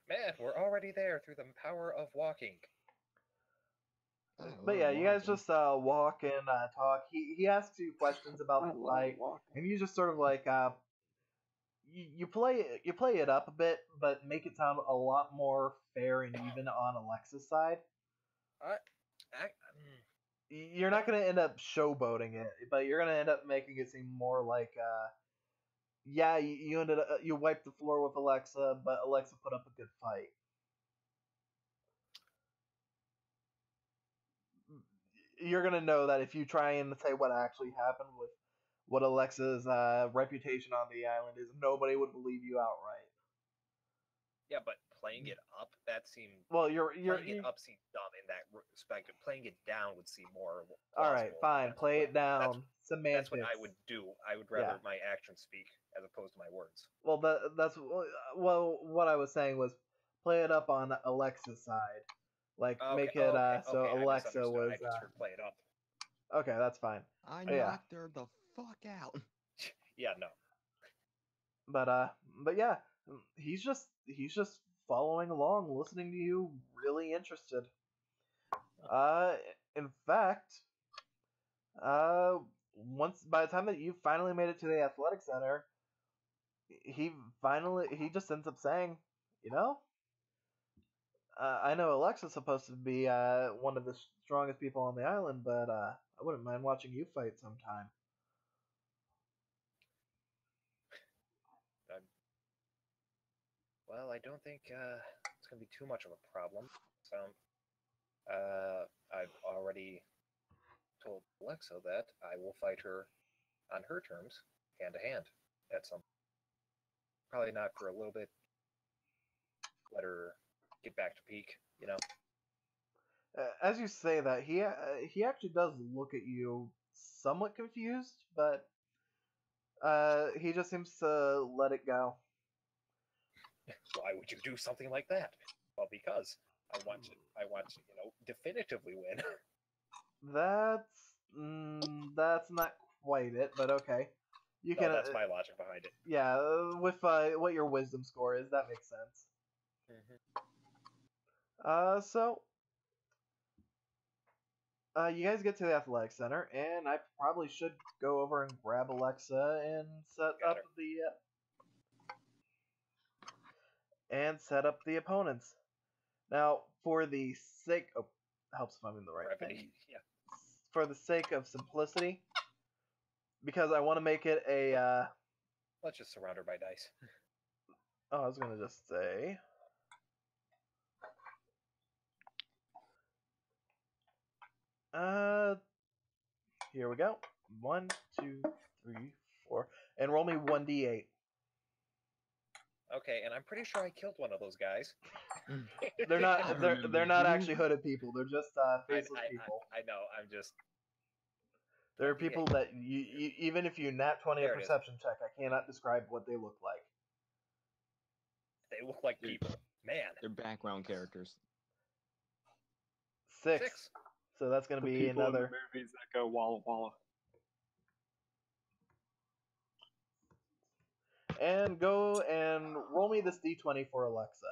man, we're already there through the power of walking. But yeah, you guys just walk and talk. He asks you questions about the fight, and you just sort of like you play it up a bit, but make it sound a lot more fair and even on Alexa's side. You're not going to end up showboating it, but you're going to end up making it seem more like, yeah, you wiped the floor with Alexa, but Alexa put up a good fight. You're going to know that if you try and say what actually happened with what Alexa's reputation on the island is, nobody would believe you outright. Yeah, but playing it up, that seemed... Well, playing it up seemed dumb in that respect. Playing it down would seem more plausible. Alright, fine. Play it down. Semantics. That's what I would do. I would rather my actions speak as opposed to my words. Well, that's... Well, what I was saying was play it up on Alexa's side. Like, make it so Alexa was... I just heard play it up. Okay, that's fine. I knocked her the fuck out. Yeah, no. But yeah, he's just following along, listening to you, really interested. In fact, once by the time that you finally made it to the athletic center, he just ends up saying, you know, I know Alexa's supposed to be one of the strongest people on the island, but I wouldn't mind watching you fight sometime. Well, I don't think it's going to be too much of a problem. So, I've already told Alexa that I will fight her on her terms, hand to hand, at some. Probably not for a little bit. Let her get back to peak, you know. As you say that, he actually does look at you somewhat confused, but he just seems to let it go. Why would you do something like that? Well, because I want to, you know, definitively win. That's not quite it, but okay. You can. That's my logic behind it. Yeah, with what your wisdom score is, that makes sense. Mm-hmm. So You guys get to the athletic center, and I probably should go over and grab Alexa and Got her. set up the opponents. Now, for the sake of helps if I'm in the right Brevity. thing. Yeah. For the sake of simplicity, because I want to make it a. Let's just surround her by dice. I was gonna just say. Here we go. 1, 2, 3, 4, and roll me 1d8. Okay, and I'm pretty sure I killed one of those guys. They're not. I They're remember not you. actually hooded people. They're just faceless people. I know. I'm just. There are 1d8. people that you even if you nat 20 a There it is. perception check, I cannot describe what they look like. They look like people. Man. They're background characters. 6. So that's gonna The be people in the another. movies that go Walla Walla. And go and roll me this d20 for Alexa.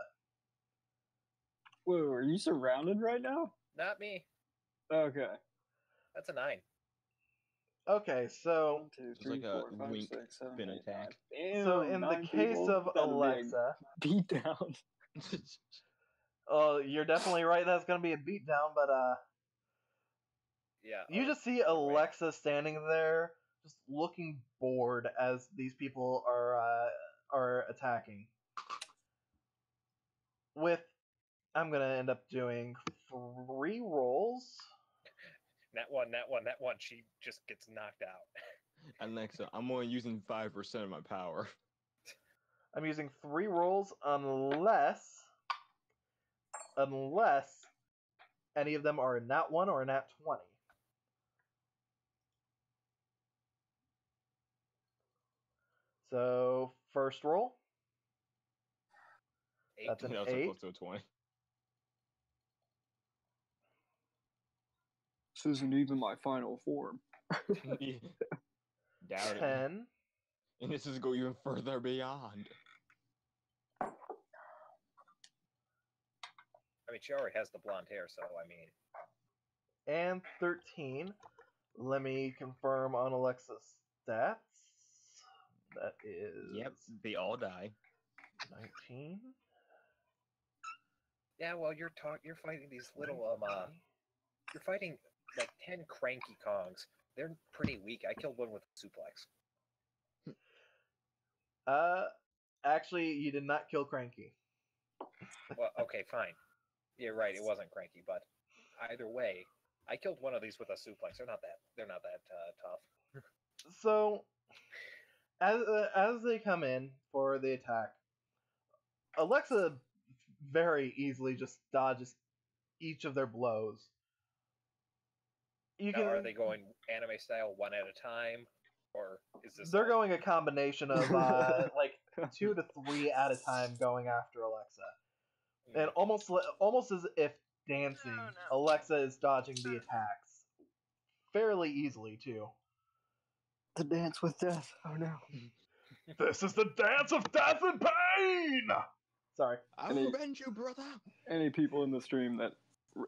Whoa, are you surrounded right now? Not me. Okay. That's a 9. Okay, so 1, 2, It's 3, like a 4, 5, wink 6, 7, spin 8, attack. 9. so Damn, in the 9 case people? of That'll be a Alexa, beat down. you're definitely right. That's gonna be a beatdown, but Yeah. you just see Alexa standing there, just looking bored as these people are attacking. I'm gonna end up doing 3 rolls. That one. She just gets knocked out. Alexa, I'm only using 5% of my power. I'm using 3 rolls unless any of them are a nat 1 or a nat 20. So first roll. 8. That's an That was so 8. close to a 20. This isn't even my final form. Yeah. Doubt it. 10. And this is go even further beyond. I mean, she already has the blonde hair, so I mean. And 13. Let me confirm on Alexa's stats. That is Yep, they all die. 19. Yeah, well, you're fighting these little you're fighting like 10 cranky Kongs. They're pretty weak. I killed one with a suplex. Actually, you did not kill Cranky. Well, okay, fine. You're right. It wasn't cranky, but either way, I killed one of these with a suplex. They're not that tough. So, as they come in for the attack, Alexa very easily just dodges each of their blows. Now, are they going anime style, one at a time, or is this? They're going a combination of like 2 to 3 at a time going after Alexa, and almost as if dancing, Alexa is dodging the attacks fairly easily too. The dance with death. Oh no. This is the dance of death and pain! Sorry. I'll revenge you, brother! Any people in the stream that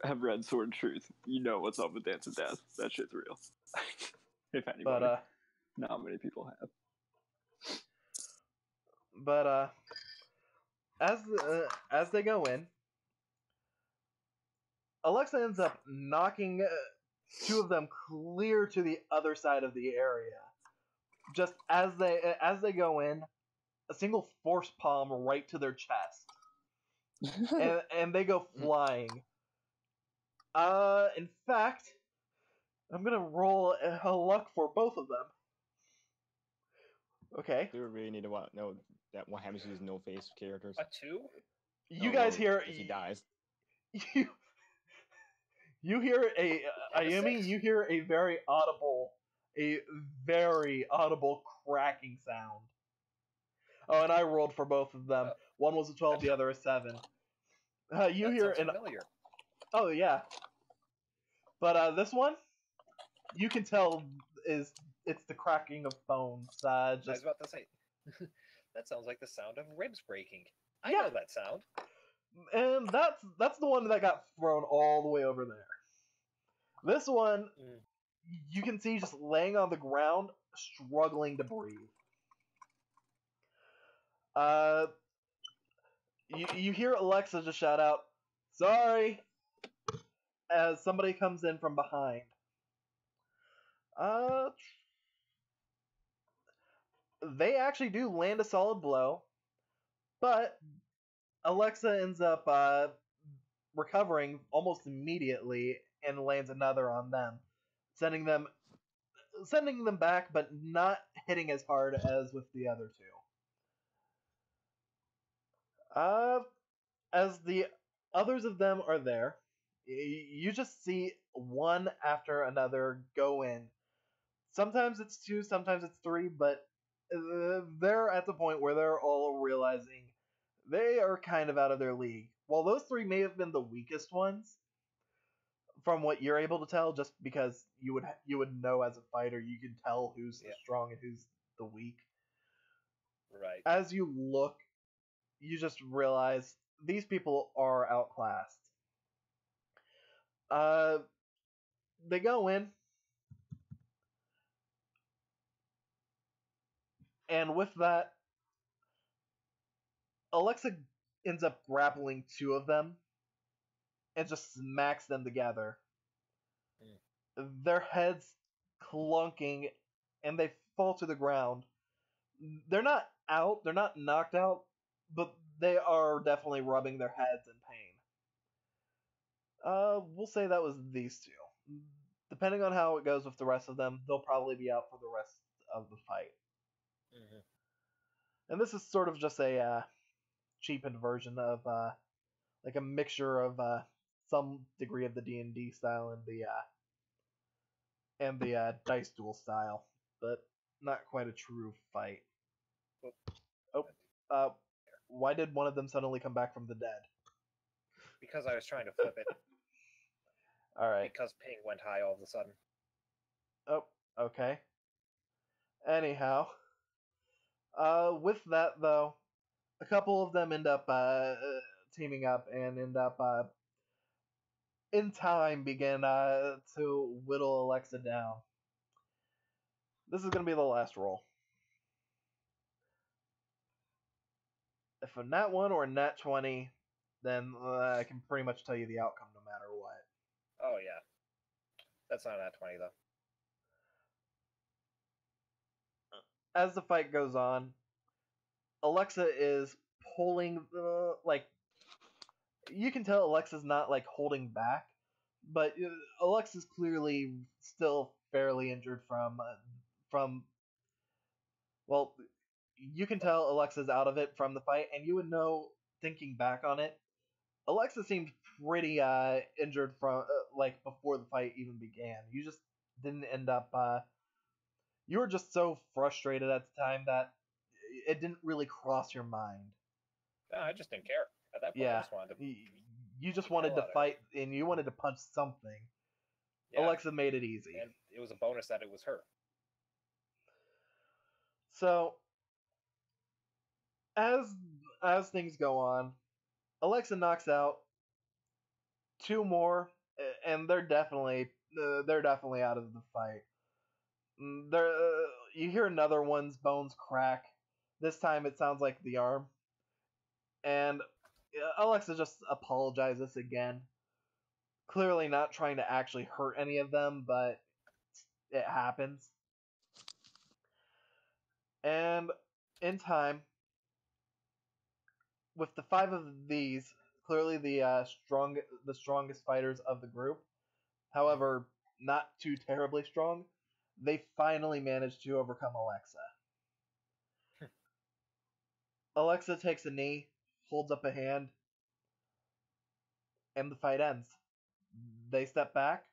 have read Sword of Truth, you know what's up with Dance of Death. That shit's real. If anybody. But not many people have. But as they go in, Alexa ends up knocking 2 of them clear to the other side of the area. Just as they go in, a single force palm right to their chest, and they go flying. In fact, I'm gonna roll a luck for both of them. Okay. Do we really need to know that what happens to these no-face characters? A 2? You guys hear if he dies. You hear a And a Ayumi. 6. You hear a very audible cracking sound. Oh, and I rolled for both of them. One was a 12, the other a 7. You That hear sounds an familiar. oh yeah, but this one you can tell it's the cracking of bones. I was Just about to say, that sounds like the sound of ribs breaking. I Yeah. know that sound. and that's the one that got thrown all the way over there. This one, Mm. you can see just laying on the ground, struggling to breathe. You hear Alexa just shout out, "Sorry," as somebody comes in from behind. They actually do land a solid blow, but Alexa ends up recovering almost immediately and lands another on them, sending them back, but not hitting as hard as with the other two. As the others of them are there, you just see one after another go in. Sometimes it's two, sometimes it's three, but they're at the point where they're all realizing they are kind of out of their league. While those three may have been the weakest ones, from what you're able to tell, just because you would know as a fighter, you can tell who's the strong and who's the weak. Right. As you look, you just realize these people are outclassed. They go in, and with that, Alexa ends up grappling two of them and just smacks them together. Their heads clunking, and they fall to the ground. They're not out, they're not knocked out, but they are definitely rubbing their heads in pain. We'll say that was these two. Depending on how it goes with the rest of them, they'll probably be out for the rest of the fight. Mm-hmm. And this is sort of just a cheapened version of like a mixture of some degree of the D&D style and the dice duel style, but not quite a true fight. Why did one of them suddenly come back from the dead? Because I was trying to flip it. Alright. Because ping went high all of a sudden. Oh, okay. Anyhow, with that though, a couple of them end up teaming up and end up in time begin to whittle Alexa down. This is going to be the last roll. If a nat 1 or a nat 20, then I can pretty much tell you the outcome no matter what. Oh, yeah. That's not a nat 20, though. As the fight goes on, Alexa is pulling, you can tell Alexa's not, holding back, but Alexa's clearly still fairly injured from, well, you can tell Alexa's out of it from the fight, and you would know, thinking back on it, Alexa seemed pretty injured from before the fight even began. You just didn't end up. You were just so frustrated at the time that it didn't really cross your mind. No, I just didn't care at that point. Yeah, I just wanted to you just wanted to fight, and you wanted to punch something. Yeah. Alexa made it easy, and it was a bonus that it was her. So, as things go on, Alexa knocks out two more, and they're definitely out of the fight. You hear another one's bones crack. This time it sounds like the arm, and Alexa just apologizes again. Clearly not trying to actually hurt any of them, but it happens. And in time, with the five of these, clearly the strongest fighters of the group, however, not too terribly strong, they finally managed to overcome Alexa. Alexa takes a knee, holds up a hand, and the fight ends. They step back,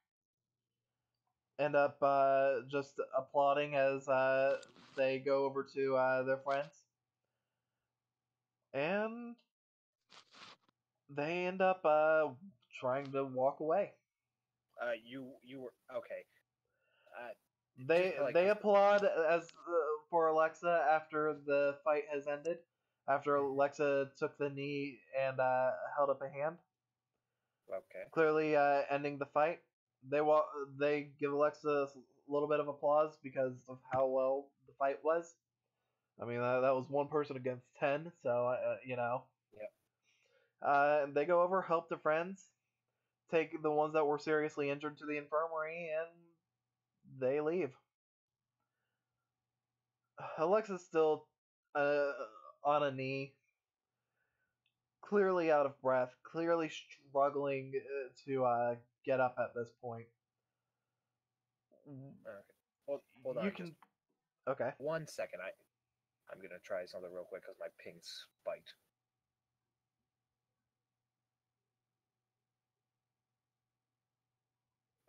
end up just applauding as they go over to their friends, and they end up trying to walk away. You were okay. They applaud as for Alexa after the fight has ended. After Alexa took the knee and held up a hand. Okay. Clearly ending the fight. they give Alexa a little bit of applause because of how well the fight was. I mean, that was one person against 10, so you know. Yeah. They go over, help their friends, take the ones that were seriously injured to the infirmary, and they leave. Alexa's still on a knee, clearly out of breath, clearly struggling to get up at this point. Okay. Hold on. You can. Okay. 1 second. I'm gonna try something real quick because my ping spiked.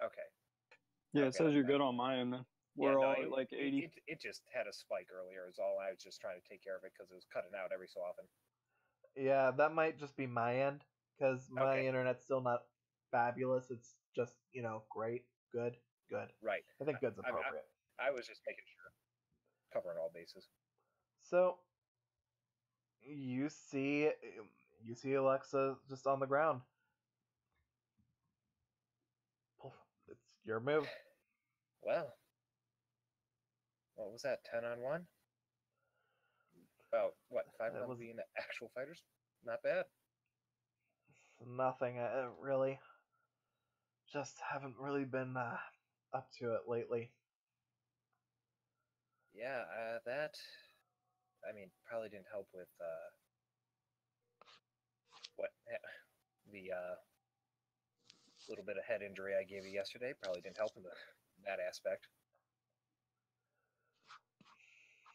Okay. Yeah, it Okay, says I'm you're back. good on my end. Yeah, We're no, all at like 80. It just had a spike earlier. Is all. I was just trying to take care of it because it was cutting out every so often. Yeah, that might just be my end because my Okay. internet's still not fabulous. It's just great, good. Right. I think good's appropriate. I was just making sure, covering all bases. So you see Alexa just on the ground. It's your move. Well, what was that? 10 on 1? About what? 5 That on was being the actual fighters? Not bad. nothing really. Just haven't really been up to it lately. Yeah, that. I mean, probably didn't help with what the little bit of head injury I gave you yesterday. Probably didn't help in that aspect.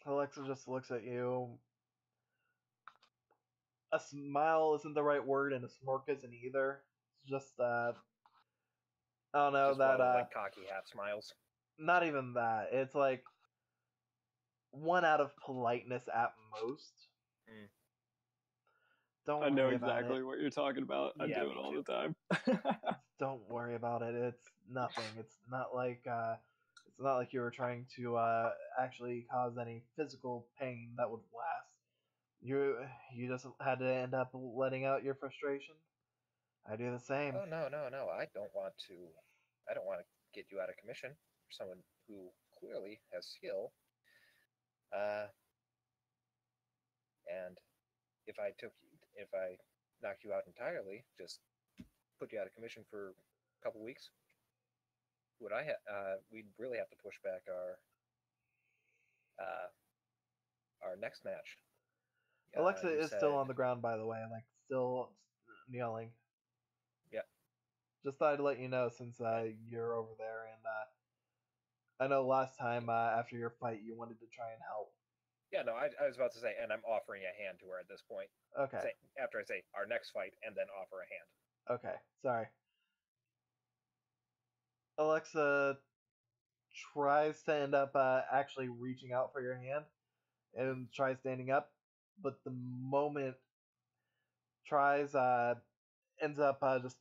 Alexa just looks at you. A smile isn't the right word, and a smirk isn't either. It's just I don't know Just that one of those, like, cocky half smiles. not even that. It's like one out of politeness at most. Mm. Don't I know worry about exactly it. what you're talking about. I Yeah, do me it all too. the time. Don't worry about it. It's nothing. It's not like you were trying to actually cause any physical pain that would last. You just had to end up letting out your frustration. I do the same. Oh no. I don't want to get you out of commission for someone who clearly has skill. And if I knocked you out entirely, just put you out of commission for a couple weeks, we'd really have to push back our next match. Alexa You is said, still on the ground, by the way, like still kneeling. yeah. Just thought I'd let you know since you're over there, and I know last time after your fight you wanted to try and help. Yeah, no, I was about to say, and I'm offering a hand to her at this point. Okay. After I say our next fight, and then offer a hand. Okay. Sorry. Alexa tries to end up actually reaching out for your hand and tries standing up, but the moment tries ends up just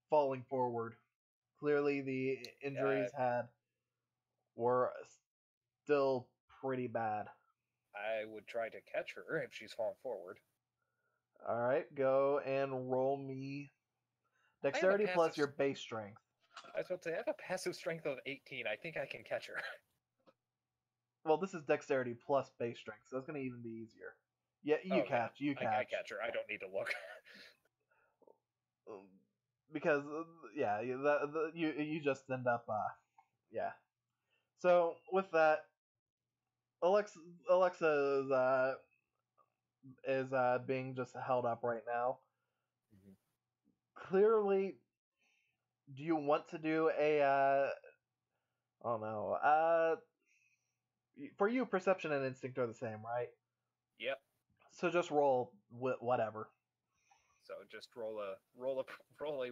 falling forward. Clearly, the injuries were still pretty bad. I would try to catch her if she's falling forward. All right, go and roll me dexterity plus your base strength. I was about to say, I have a passive strength of 18. I think I can catch her. Well, this is dexterity plus base strength, so it's going to even be easier. Yeah, you catch. I catch her. I don't need to look. Because yeah, you just end up yeah. So with that, Alexa is being just held up right now. Mm-hmm. Clearly, do you want to do a oh no, for you perception and instinct are the same, right? Yep. So just roll whatever. So just roll a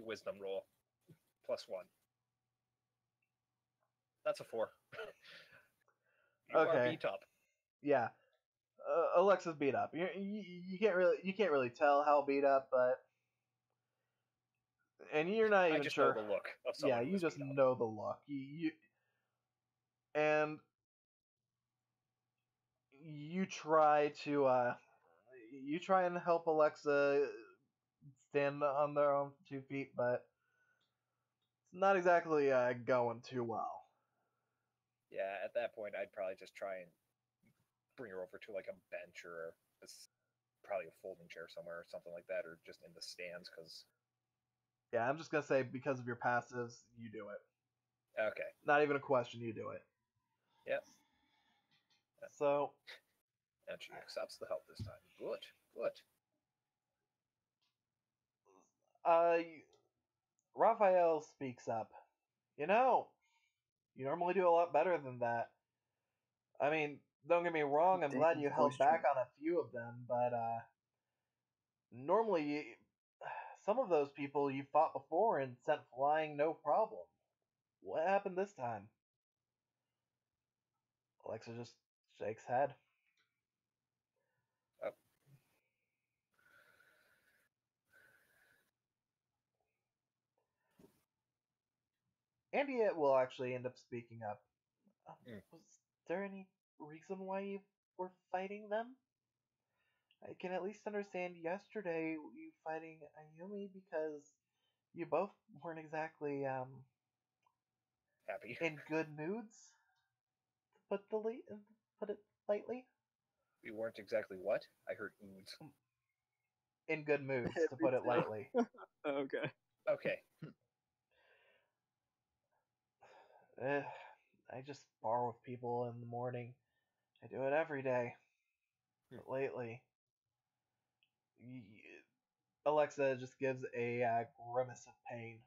wisdom roll, +1. That's a 4. You are beat up. Yeah, Alexa's beat up. You can't really tell how beat up, but and you're not even sure. I just know the look of someone. Yeah, you just know the look. And you try and help Alexa stand on their own 2 feet, but It's not exactly going too well. Yeah, at that point, I'd probably just try and bring her over to like a bench or probably a folding chair somewhere or something like that, or just in the stands. Because Yeah, I'm just gonna say because of your passives, you do it. okay, Not even a question, you do it. yep. So, And she accepts the help this time. Good, good. uh, Raphael speaks up. You know, you normally do a lot better than that. I mean, don't get me wrong, I'm glad you held back on a few of them, but normally some of those people you fought before and sent flying no problem. What happened this time? Alexa just shakes head. Oh. Andy will actually end up speaking up. Mm. Was there any reason why you were fighting them? I can at least understand yesterday you fighting Ayumi because you both weren't exactly Happy. in good moods. To put it lightly. We weren't exactly what? I heard oods. In good moods, to put it lightly. Okay. Okay. I just spar with people in the morning. I do it every day. But lately, Alexa just gives a grimace of pain.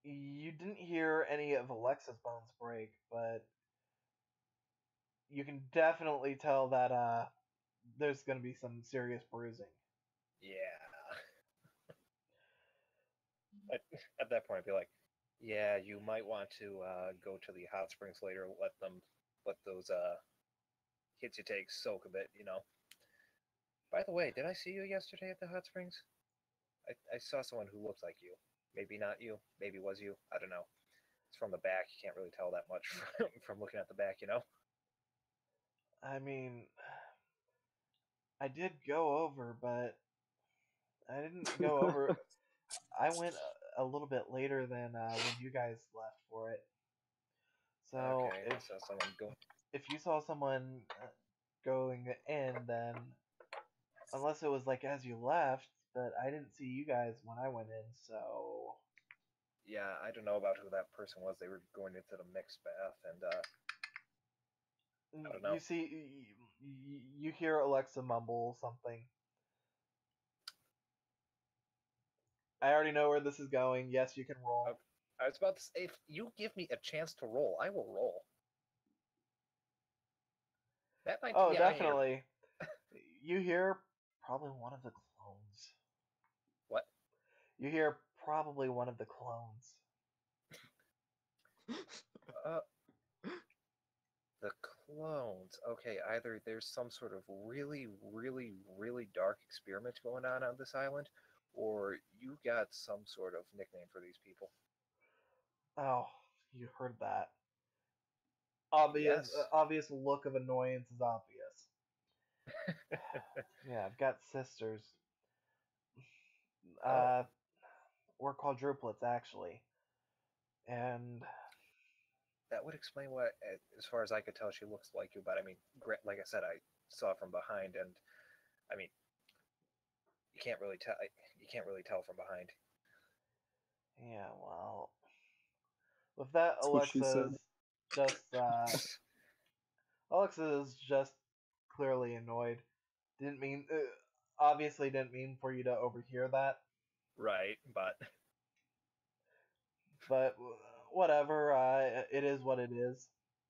You didn't hear any of Alexa's bones break, but you can definitely tell that there's going to be some serious bruising. Yeah. At that point, I'd be like, yeah, you might want to go to the hot springs later. Let those hits you take soak a bit. By the way, did I see you yesterday at the hot springs? I saw someone who looks like you. Maybe not you. Maybe it was you. I don't know. It's from the back. You can't really tell that much from looking at the back. I mean, I did go over, but I didn't go over. I went a little bit later than when you guys left for it. So Okay, I saw someone go. if you saw someone going in, then unless it was like as you left, but I didn't see you guys when I went in. So Yeah, I don't know about who that person was. They were going into the mixed bath, and I don't know. you see, you hear Alexa mumble something. I already know where this is going. Yes, you can roll. I was about to say, if you give me a chance to roll, I will roll. That might Oh, yeah, definitely. You hear probably one of the clones. What? You hear probably one of the clones. The clones. Okay, either there's some sort of really, really, really dark experiment going on this island, or you got some sort of nickname for these people. Oh, you heard that. Obvious, Yes. obvious look of annoyance is obvious. Yeah, I've got sisters. Oh. We're quadruplets actually, and That would explain what, as far as I could tell, she looks like you. But I mean, like I said, I saw from behind, and I mean, you can't really tell. You can't really tell from behind. yeah, well, with that, That's what she said. Alexa is just clearly annoyed. Didn't mean, obviously didn't mean for you to overhear that. Right, But whatever, it is what it is.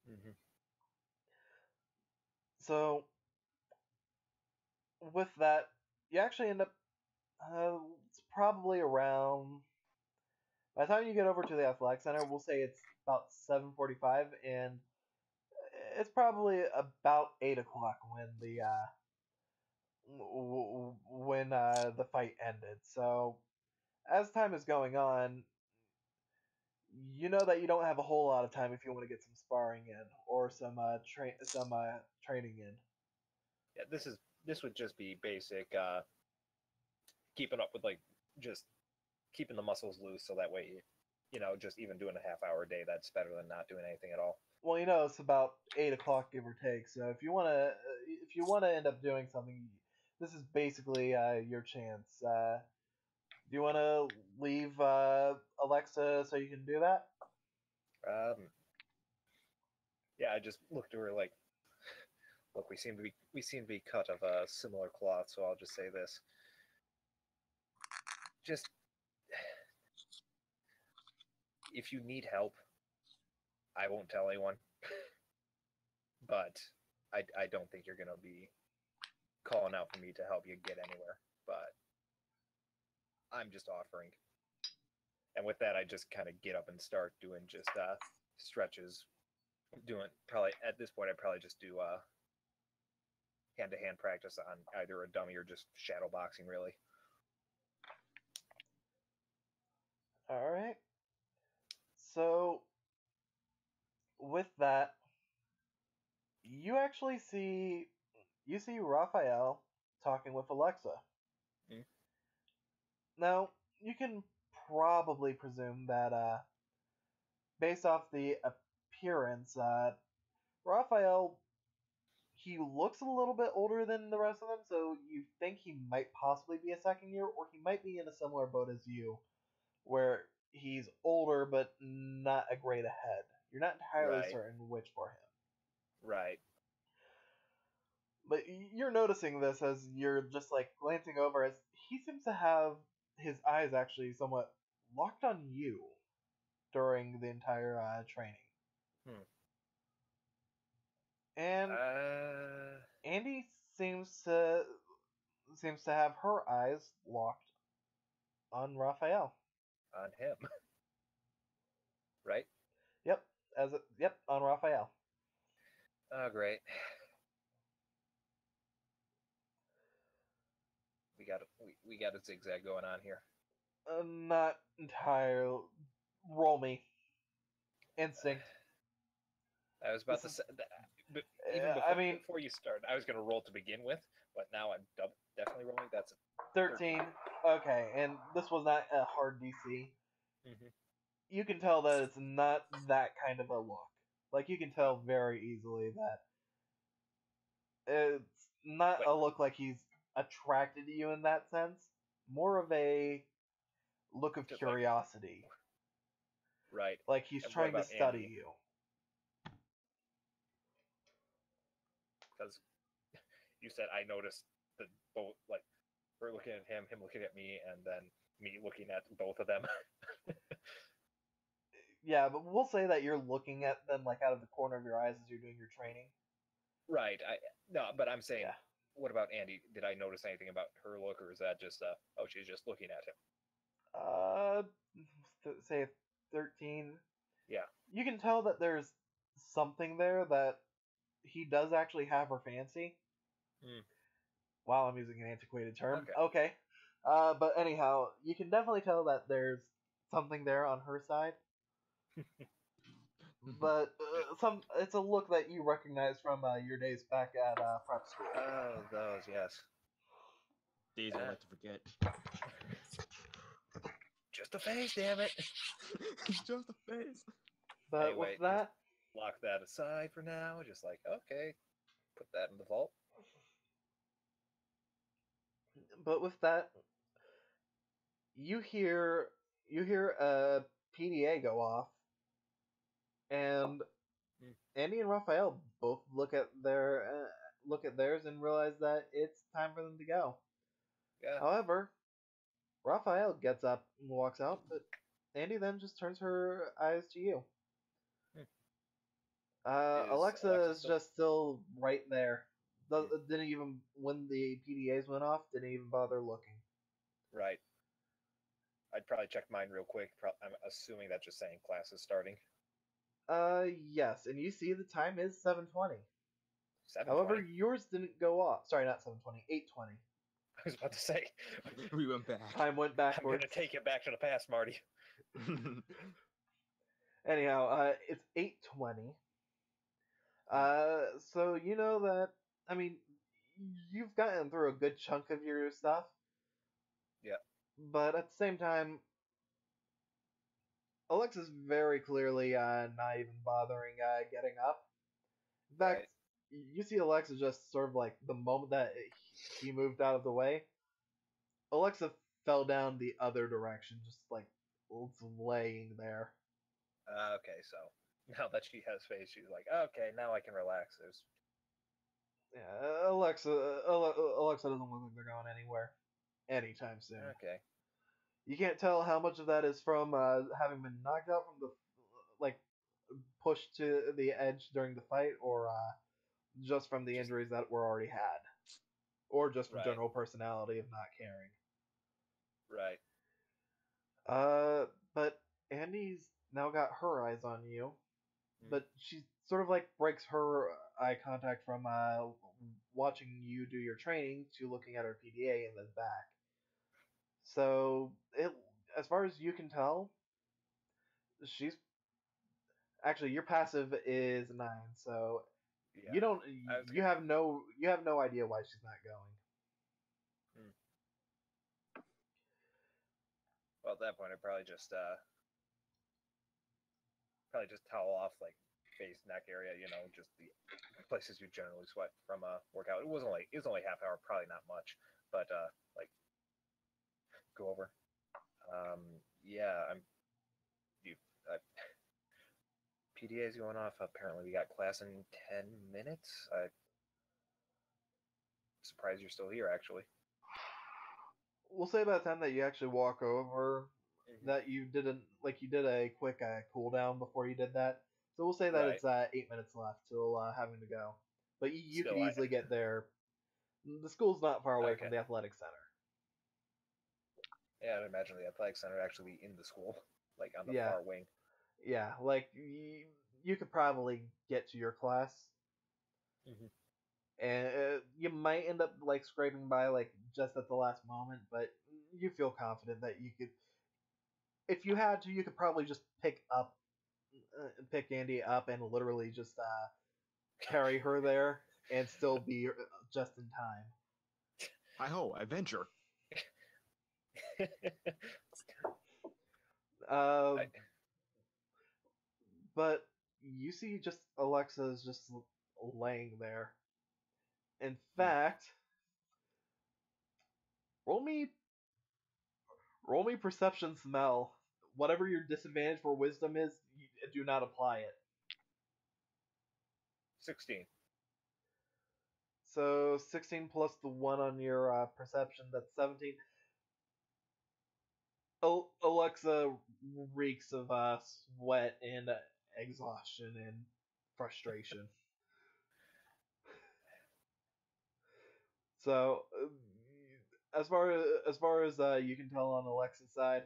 Mm-hmm. So with that, you actually end up. It's probably around. By the time you get over to the athletic center, we'll say it's about 7:45, and it's probably about 8 o'clock when the fight ended. So as time is going on, you know that you don't have a whole lot of time if you want to get some sparring in or some training in. Yeah, this would just be basic keeping up with, like, just keeping the muscles loose, so that way, just even doing a half-hour a day, that's better than not doing anything at all. Well, it's about 8 o'clock, give or take. So if you wanna end up doing something, this is basically your chance. Do you wanna leave Alexa so you can do that? Yeah, I just looked at her like, look, we seem to be cut of a similar cloth, so I'll just say this: just if you need help, I won't tell anyone, but I don't think you're gonna be calling out for me to help you get anywhere. But I'm just offering. And with that, I just kind of get up and start doing just stretches. Probably at this point, I'd probably just do hand-to-hand practice on either a dummy or just shadow boxing, really. All right. So with that, you actually see Raphael talking with Alexa. Hmm. Now you can probably presume that based off the appearance, Raphael, he looks a little bit older than the rest of them, so you think he might possibly be a second year, or he might be in a similar boat as you, where he's older but not a grade ahead. You're not entirely Right. certain which for him. Right. But you're noticing this as you're just like glancing over, as he seems to have his eyes actually somewhat locked on you during the entire training. Hmm. And Andy seems to have her eyes locked on Raphael. On him. Right? Yep, on Raphael. Oh, great. We got a zigzag going on here. Not entirely. Roll me. Instinct. I was about This to say that, but even before you start, I was going to roll to begin with, but now I'm definitely rolling. That's 13. Okay, and this was not a hard DC. Mm-hmm. You can tell that it's not that kind of a look. Like, you can tell very easily that it's not a look like he's attracted to you in that sense. More of a look of Just curiosity. Right. Like he's And trying to study Andy? you. Because you said I noticed the both, like, we're looking at him looking at me, and then me looking at both of them. Yeah, but we'll say that you're looking at them like out of the corner of your eyes as you're doing your training. Right. But I'm saying, Yeah. What about Andy? Did I notice anything about her look, or is that just she's just looking at him? Say 13. Yeah. You can tell that there's something there that he does actually have her fancy. Hmm. Wow, I'm using an antiquated term. Okay. But anyhow, you can definitely tell that there's something there on her side. But it's a look that you recognize from your days back at prep school. Oh, those, yes. Days I like to forget. Just a face, damn it. Just a face. But Anyway, with that, lock that aside for now. Just like, okay, put that in the vault. You hear a PDA go off, and Andy and Raphael both look at theirs and realize that it's time for them to go. Yeah. However, Raphael gets up and walks out, but Andy then just turns her eyes to you. Alexa is just still right there. Didn't even, when the PDAs went off, didn't even bother looking. Right. I'd probably check mine real quick. I'm assuming that's just saying class is starting. Yes, and you see the time is 7:20. 7:20? However, yours didn't go off. Sorry, not 7:20, 8:20. I was about to say. We went back. Time went backwards. I'm going to take it back to the past, Marty. Anyhow, it's 8:20. So you know that, I mean, you've gotten through a good chunk of your stuff. Yeah. But at the same time, Alexa's very clearly not even bothering getting up. In fact, you see Alexa just sort of like the moment that he moved out of the way, Alexa fell down the other direction, just like laying there. Okay, so now that she has space, she's like, okay, now I can relax. There's... Yeah, Alexa doesn't look like they're going anywhere anytime soon. Okay. You can't tell how much of that is from having been knocked out from the like pushed to the edge during the fight, or just from the injuries that were already had, or just from general personality of not caring. Right. But Andy's now got her eyes on you, but she sort of like breaks her eye contact from watching you do your training to looking at her PDA and then back. So as far as you can tell, she's actually your passive is 9, so Yeah. you have no idea why she's not going. Well, at that point, I'd probably just towel off like face, neck area, just the places you generally sweat from a workout. It was only half hour, probably not much, but like go over. Yeah, PDA's going off. Apparently, we got class in 10 minutes. I'm surprised you're still here, actually. We'll say by the time that you actually walk over, that you did a quick cooldown before you did that. So we'll say that it's 8 minutes left till having to go. But you can easily get there. The school's not far away from the athletic center. Yeah, I'd imagine the athletic center would actually be in the school, like on the far wing. Yeah, like you could probably get to your class. And you might end up like scraping by like just at the last moment, but you feel confident that you could, if you had to, you could probably just pick Andy up and literally just carry her there and still be just in time. Hi-ho, adventure. But you see just Alexa's just laying there. In fact, roll me perception smell. Whatever your disadvantage for wisdom is, do not apply it. 16. So 16 plus the 1 on your perception, that's 17. Alexa reeks of sweat and exhaustion and frustration. So, as far as you can tell on Alexa's side,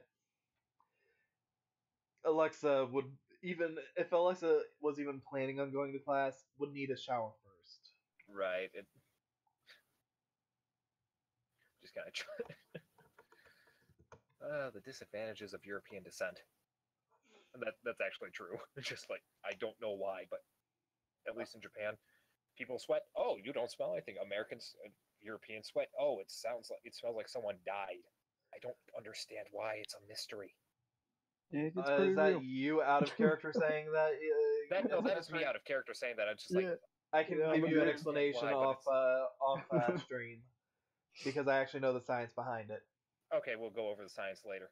Alexa would, even if Alexa was even planning on going to class, would need a shower first. Right. Just kind of the disadvantages of European descent. That's actually true. It's just like, I don't know why, but at least in Japan, people sweat. Oh, you don't smell anything. Americans, European sweat. Oh, it smells like someone died. I don't understand why. It's a mystery. Yeah, is that real. You out of character saying that? That is me out of character saying that. I'm just like, I can give you an explanation off stream because I actually know the science behind it. Okay, we'll go over the science later.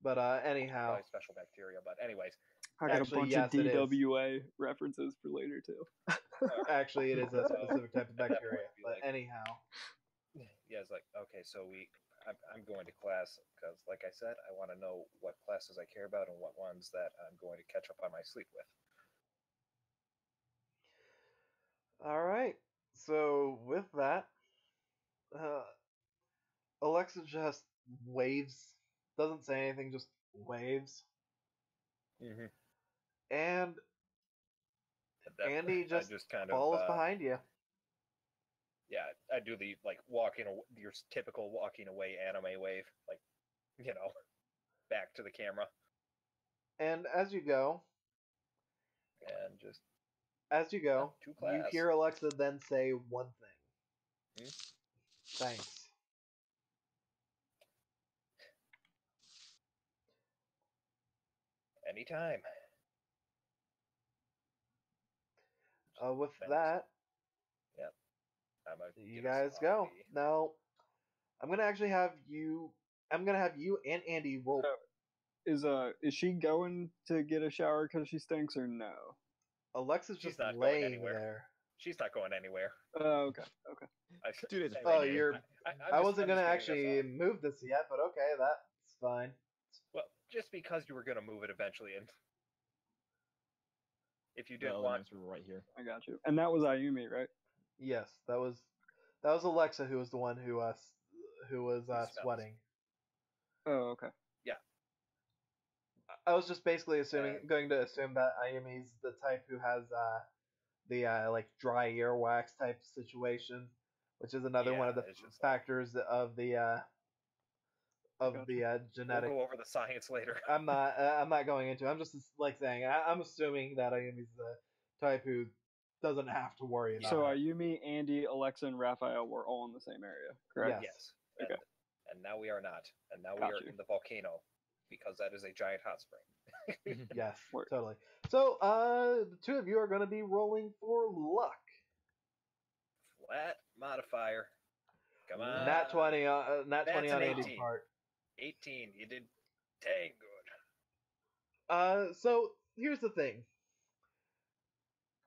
But anyhow, probably special bacteria. But anyways, I got a bunch of DWA references for later too. Actually, it is a specific type of bacteria. But anyhow, yeah, it's like, okay, so I'm going to class because, like I said, I want to know what classes I care about and what ones that I'm going to catch up on my sleep with. All right. So with that, Alexa just waves, doesn't say anything, just waves. And Andy just kind follows behind you. Yeah, I do the your typical walking away anime wave, like, back to the camera. And as you go, you hear Alexa then say one thing. Thanks. Anytime. With Thanks. that, Yep. you guys go. Now, I'm gonna actually have you. I'm gonna have you and Andy roll. Is she going to get a shower because she stinks or no? Alexa's She's just not going laying anywhere. there. She's not going anywhere. Okay. Dude, it's Oh, you're. I wasn't gonna I'm just actually move this yet, but okay, that's fine. Well, just because you were gonna move it eventually, and if you The didn't want, elements were right here. I got you. And that was Ayumi, right? Yes, that was Alexa who was the one who was smells. sweating. Oh, okay. I was just basically going to assume that Ayumi's the type who has the like dry earwax type situation, which is another one of the it's just factors of the genetic. We'll go over the science later. I'm not going into. I'm just like saying. I'm assuming that Ayumi's the type who doesn't have to worry about. So it. Ayumi, Andy, Alexa, and Raphael were all in the same area, correct? Yes. Yes. Okay. And now we are not. And now we Got are you. in the volcano because that is a giant hot spring. Yes, Word. totally. So the two of you are going to be rolling for luck. Flat modifier. Come on. Nat 20. Nat 20 That's on an Andy's 18. part. 18. You did dang good. So here's the thing.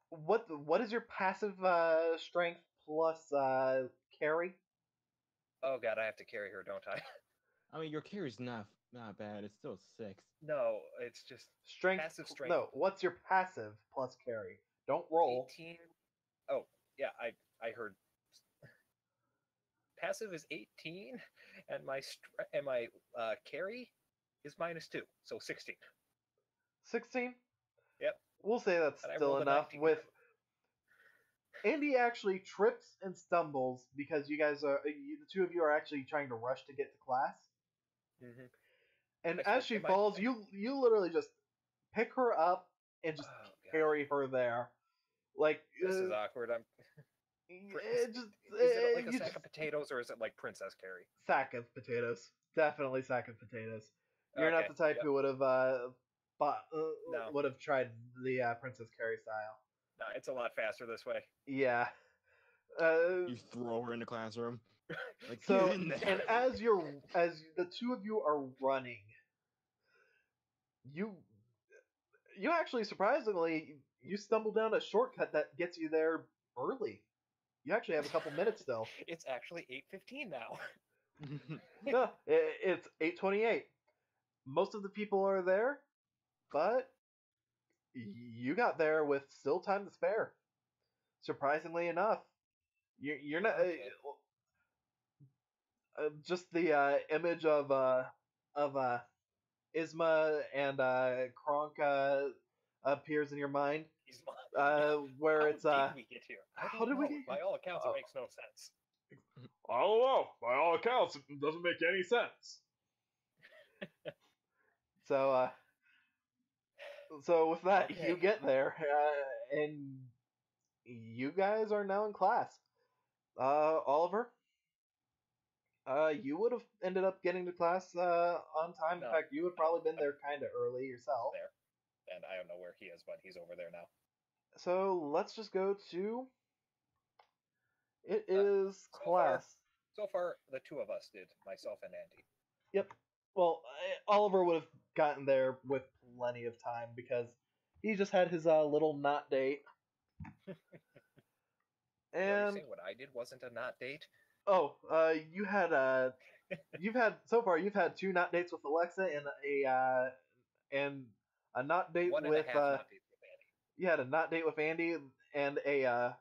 What is your passive strength plus carry? Oh god, I have to carry her, don't I? I mean, your carry's not bad. It's still 6. No, it's just Strength. passive strength. No, what's your passive plus carry? Don't roll. 18. Oh, yeah, I heard. Passive is 18, and my carry is -2, so 16. 16. Yep. We'll say that's And I still rolled a enough. 19. With Andy actually trips and stumbles because you guys the two of you are actually trying to rush to get to class. Mm-hmm. And I as spoke she to my- falls, you literally just pick her up and just Oh, God. carry her there. Like This is awkward. it just Is it like you a sack just- of potatoes, or is it like princess carry? sack of potatoes. Definitely sack of potatoes. You're not Okay, the type yep. who would have No. would have tried the Princess Carry style. No, it's a lot faster this way. Yeah. You throw her in the classroom. Like, So get in there. and as the two of you are running, you actually surprisingly you stumble down a shortcut that gets you there early. You actually have a couple minutes still. It's actually 8:15 now. No, it's 8:28. Most of the people are there, but you got there with still time to spare. Surprisingly enough, you're not Okay. just the image of Isma and Kronk appears in your mind. He's Where How it's did we get here? I how don't did we know. get By all accounts, Oh. it makes no sense. I don't know. By all accounts, it doesn't make any sense. So, with that, Okay. you get there, and you guys are now in class. Oliver, you would have ended up getting to class on time. No. In fact, you would probably been there kind of early yourself. There. And I don't know where he is, but he's over there now. So let's just go to. It so is class. So far, the two of us did, myself and Andy. Yep. Well, Oliver would have gotten there with plenty of time because he just had his little not date. Are you And saying what I did wasn't a not date? you had you've had so far you've had 2 not dates with Alexa and a not date One and with a half not dates with Andy. you had a not date with Andy and a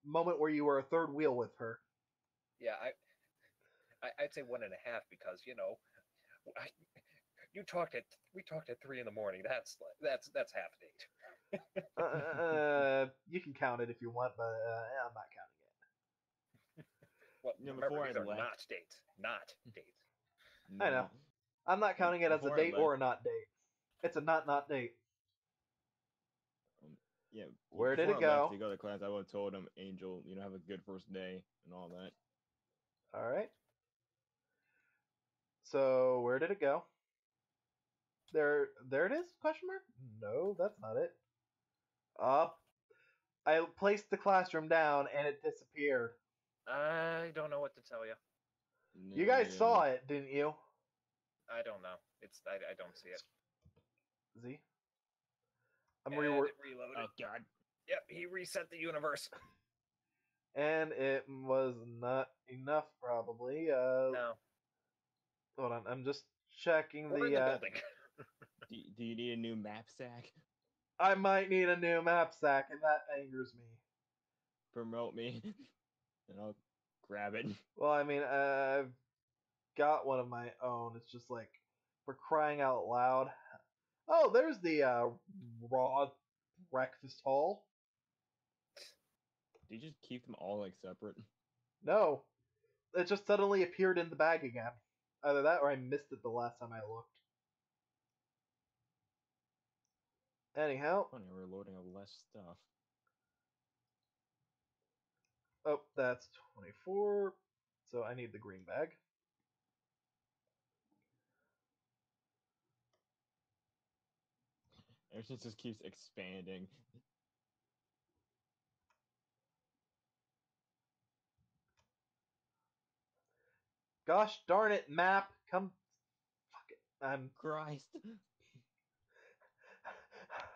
moment where you were a third wheel with her. Yeah, I'd say 1.5 because we talked at 3 in the morning. That's half a date. You can count it if you want, but I'm not counting it. Well, You know, remember, before these I are left- not dates. Not dates. I know. I'm not counting it as a Before I date left- or a not date. It's a not date. Yeah. Where did before it I left go? to go to class, I would have told him, Angel, have a good first day and all that. All right. So where did it go? There it is? Question mark? No, that's not it. Up. I placed the classroom down and it disappeared. I don't know what to tell you. You guys saw it, didn't you? I don't know. I don't see it. Z. I'm And reworking. it reloaded. Oh god. Yep, he reset the universe. And it was not enough, probably. No. Hold on, I'm just checking We're in the building. Do you need a new map sack? I might need a new map sack, and that angers me. Promote me, and I'll grab it. Well, I mean, I've got one of my own. It's just like, for crying out loud. Oh, there's the raw breakfast hall. Do you just keep them all like separate? No, it just suddenly appeared in the bag again. Either that or I missed it the last time I looked. Anyhow. Funny, we're loading up less stuff. Oh, that's 24. So I need the green bag. Everything just keeps expanding. Gosh darn it, map. Come. Fuck it. Christ.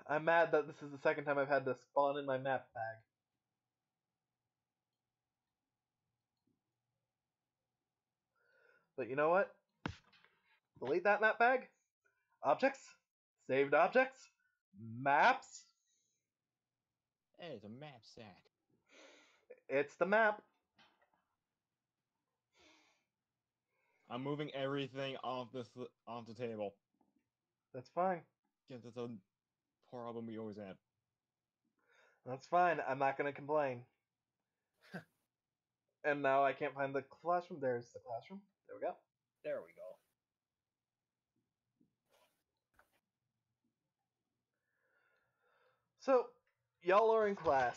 I'm mad that this is the second time I've had to spawn in my map bag. But you know what? Delete that map bag. Objects. Saved objects. Maps. Hey, it's a map sack. It's the map. I'm moving everything off the table. That's fine. Yeah, that's a problem we always have. That's fine. I'm not going to complain. And now I can't find the classroom. There's the classroom. There we go. There we go. So, y'all are in class.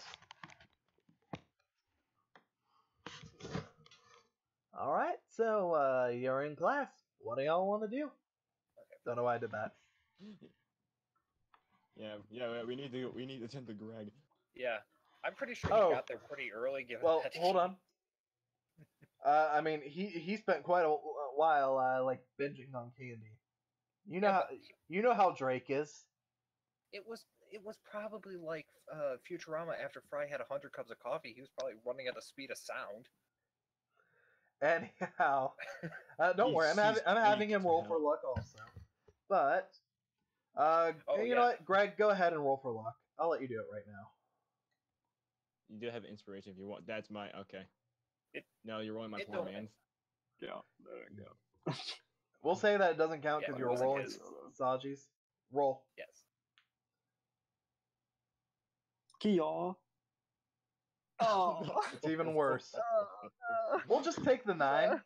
Alright, so you're in class. What do y'all want to do? Okay. Don't know why I did that. Yeah, we need to tend to Greg. Yeah. I'm pretty sure Oh. he got there pretty early. Given Well, that hold on. I mean, he spent quite a while like binging on candy. You know how Drake is. It was probably like Futurama after Fry had 100 cups of coffee. He was probably running at the speed of sound. Anyhow, don't worry. I'm having him roll for luck also. But you know what, Greg, go ahead and roll for luck. I'll let you do it right now. You do have inspiration if you want. That's my okay. No, you're rolling my poor man. Yeah, there we go. We'll say that it doesn't count because Yeah, you're it wasn't rolling his. Saji's. Roll. Yes. Kia. Oh. It's even worse. We'll just take the 9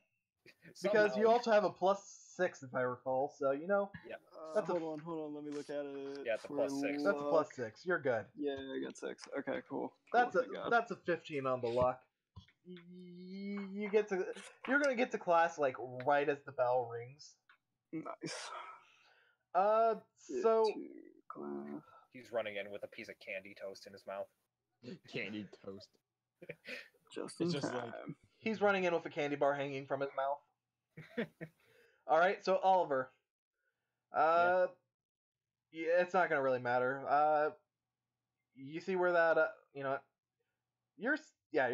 because you also have a +6 if I recall. So you know. Yeah. That's hold on. Let me look at it. Yeah, it's a +6. That's a +6. You're good. Yeah, I got 6. Okay, cool. That's a 15 on the luck. You're gonna get to class like right as the bell rings. Nice. So Class. He's running in with a piece of candy toast in his mouth. Candy toast. Just It's in just time. like- he's running in with a candy bar hanging from his mouth. All right, so Oliver. Yeah, it's not gonna really matter. You see where that you know, you're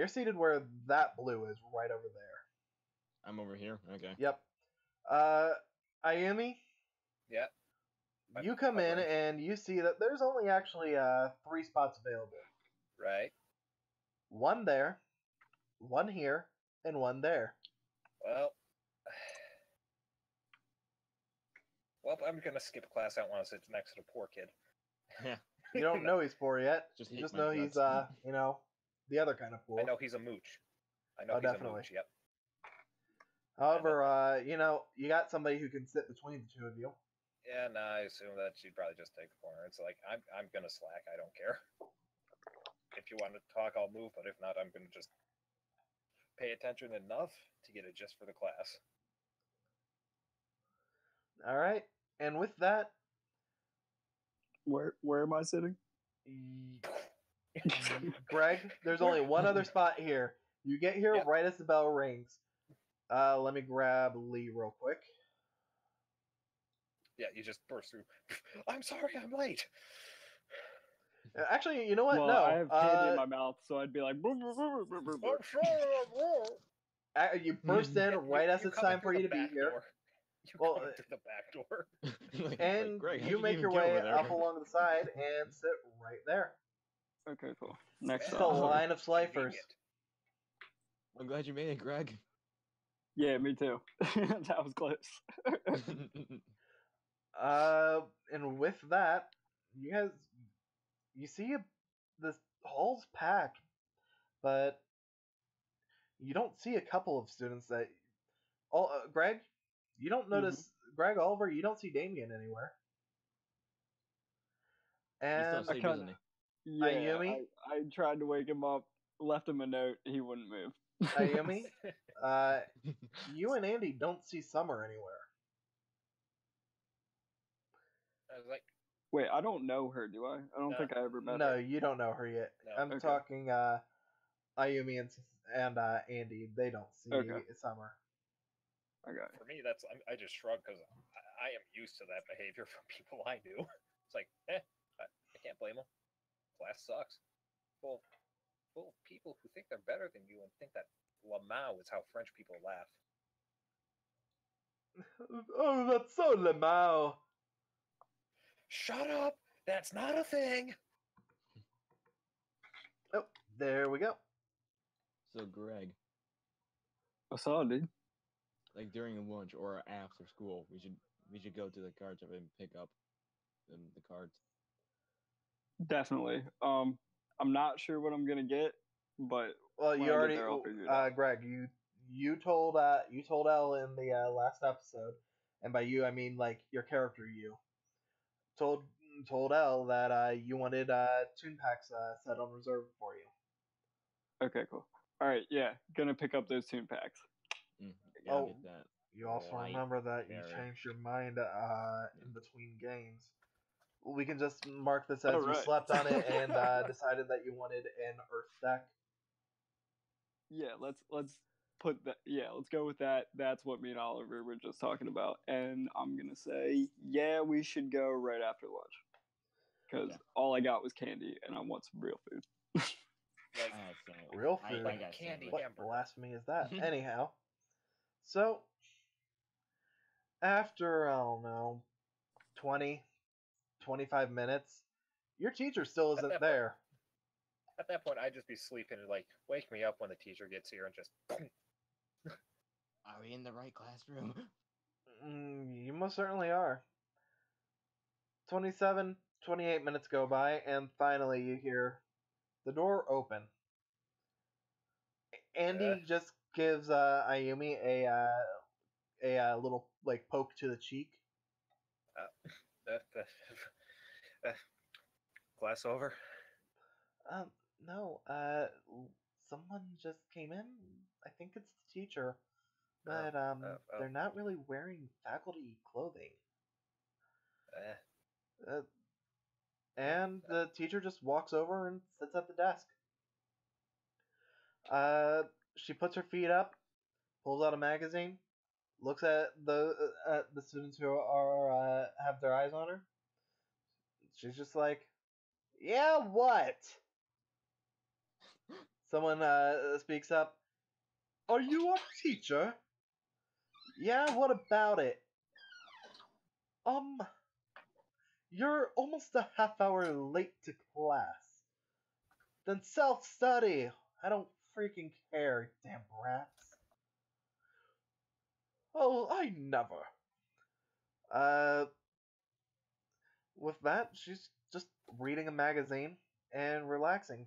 seated where that blue is, right over there. I'm over here. Okay. Yep. Ayumi. Yeah. You come in and you see that there's only actually 3 spots available. Right. One there, one here, and one there. Well, I'm gonna skip class. I don't want to sit next to the poor kid. Yeah. You don't know he's poor yet. Just You hate just my know he's guts. you know, the other kind of poor. I know he's a mooch. I know Oh, he's definitely. a mooch. Yep. However, you know, you got somebody who can sit between the two of you. Yeah, no, I assume that she'd probably just take the corner. It's like I'm gonna slack. I don't care. If you want to talk, I'll move. But if not, I'm gonna just pay attention enough to get it just for the class. All right, and with that, Where am I sitting? Greg, there's only one other spot here. You get here Yep. right as the bell rings. Let me grab Lee real quick. Yeah, you just burst through. I'm sorry, I'm late. Actually, you know what? Well, no. I have candy in my mouth, so I'd be like. I'm sorry, I'm late. You burst in right as it's time for you to be here. You're coming through the back door. And Greg, how'd you make even your get way over there? up along the side and sit right there. Okay, cool. Next Just a up. line of slifers. Convenient. I'm glad you made it, Greg. Yeah, me too. That was close. And with that, you see this hall's packed, but you don't see a couple of students that. Greg, you don't notice Greg Oliver. You don't see Damien anywhere. He's And still asleep, isn't he? Yeah, Ayumi? I tried to wake him up, left him a note, he wouldn't move. Ayumi, you and Andy don't see Summer anywhere. I was like, Wait, I don't know her, do I? I don't No. think I ever met No, her. you don't know her yet. No. I'm Okay. talking Ayumi and Andy. They don't see Okay. Summer. Okay. for me, I just shrug because I am used to that behavior from people I knew. It's like, I can't blame them. Class sucks. Full of people who think they're better than you and think that Lamau is how French people laugh. Oh, that's so Lamau. Shut up! That's not a thing! Oh, there we go. So, Greg, What's up, dude? like during lunch or after school, we should go to the card shop and pick up the cards. Definitely. I'm not sure what I'm gonna get, but Well, when you I get already, there, I'll figure it out. Greg, you told Elle in the last episode, and by you I mean like your character. You told Elle that you wanted tune packs set on reserve for you. Okay, cool. All right, yeah, gonna pick up those tune packs. Gotta Oh. get that. You also Right. remember that you Very. changed your mind in between games. We can just mark this as Oh, you right. slept on it and decided that you wanted an Earth deck. Yeah, let's put that. Yeah, let's go with that. That's what me and Oliver were just talking about, and I'm gonna say, yeah, we should go right after lunch, because all I got was candy, and I want some real food. Like, I had some. Real I food? got Candy some. What hamburger. blasphemy is that? Anyhow, so after, I don't know, 20, 25 minutes, your teacher still isn't that there. at that point, I'd just be sleeping and like, wake me up when the teacher gets here and just. Are we in the right classroom? You most certainly are. 27, 28 minutes go by, and finally you hear the door open. Andy just gives Ayumi a little like poke to the cheek. Class over? No, someone just came in. I think it's the teacher, but they're not really wearing faculty clothing. And the teacher just walks over and sits at the desk. She puts her feet up, pulls out a magazine, looks at the students who are have their eyes on her. She's just like, "Yeah, what?" Someone speaks up. "Are you a teacher?" "Yeah, what about it?" You're almost a half hour late to class. Then self-study. I don't freaking care, damn rats. Oh, I never. With that, she's just reading a magazine and relaxing.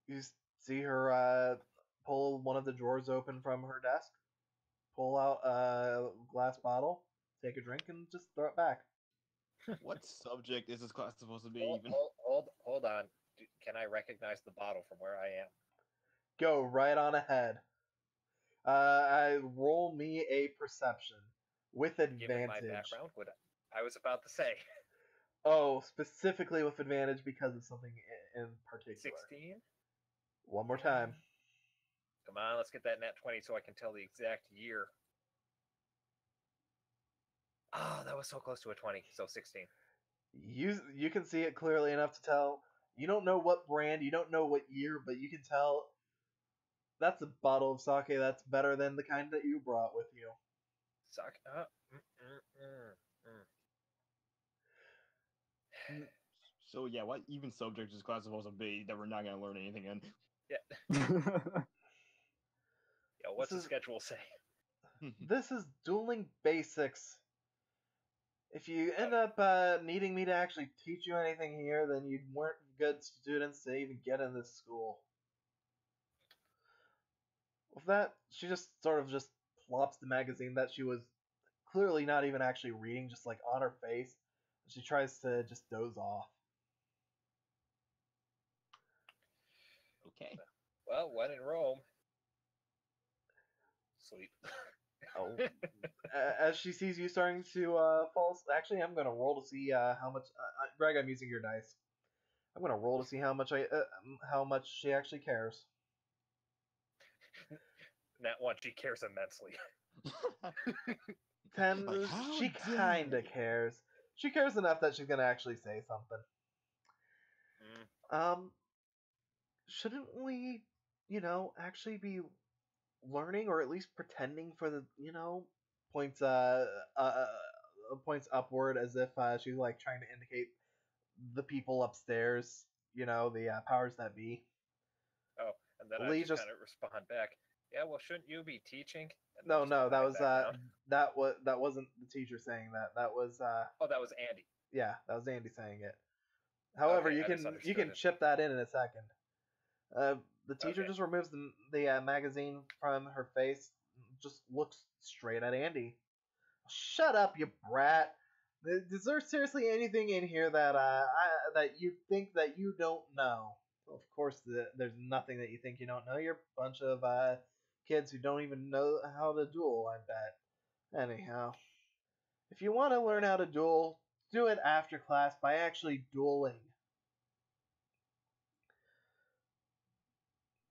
You see her pull one of the drawers open from her desk, pull out a glass bottle, take a drink, and just throw it back. What subject is this class supposed to be Hold, even? hold on. Can I recognize the bottle from where I am? Go right on ahead. Roll me a perception with Given my advantage. background, I was about to say. Oh, specifically with advantage because of something in particular. 16. One more time. Come on, let's get that nat 20 so I can tell the exact year. Oh, that was so close to a 20. So 16. You can see it clearly enough to tell. You don't know what brand, you don't know what year, but you can tell that's a bottle of sake that's better than the kind that you brought with you. Sake. So yeah, what even subject is class supposed to be that we're not gonna learn anything in? Yeah. Yeah, what's the schedule say? This is dueling basics. If you end up needing me to actually teach you anything here, then you weren't good students to even get in this school. With that, she just sort of just plops the magazine that she was clearly not even actually reading, just like on her face. She tries to just doze off. Okay. Well, when in Rome, sleep. Oh. As she sees you starting to fall. Actually, I'm gonna roll to see how much. Greg, I'm using your dice. I'm gonna roll to see how much she actually cares. Nat 1, she cares immensely. 10. Like, how She dare kinda you? cares. She cares enough that she's gonna actually say something. Shouldn't we, actually be learning or at least pretending for the, points points upward as if she's like trying to indicate the people upstairs, the powers that be. Oh, and then Lee I just kind of respond back. Yeah, well, shouldn't you be teaching? And No, just that lie was back down. that wasn't the teacher saying that. That was Oh, that was Andy. yeah, that was Andy saying it. However, Okay, you I can misunderstood it. chip that in a second. The teacher Okay. just removes the magazine from her face, just looks straight at Andy. Shut up, you brat! Is there seriously anything in here that that you think that you don't know? Well, of course, there's nothing that you think you don't know. You're a bunch of kids who don't even know how to duel, I bet. Anyhow, if you want to learn how to duel, do it after class by actually dueling.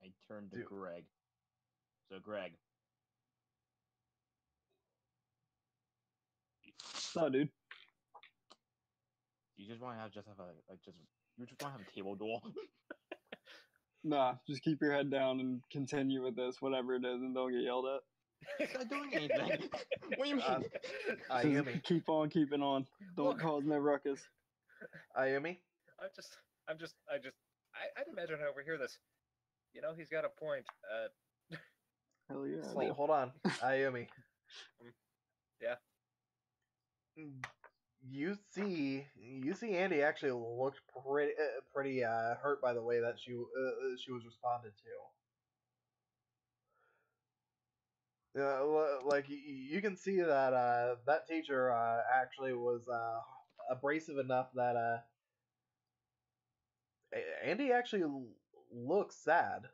I turned to Greg. So Greg, No, dude. you just want to have you just want to have a table duel? Nah, just keep your head down and continue with this, whatever it is, and don't get yelled at. It's not doing anything. What do you mean? Ayumi. Keep on keeping on. Don't Look. cause no ruckus. Ayumi? I'd imagine I overhear this. He's got a point. Hell yeah. Sleep. Hold on. Ayumi. Yeah. You see Andy actually looked pretty hurt by the way that she was responded to. Like you can see that that teacher actually was abrasive enough that Andy actually looks sad.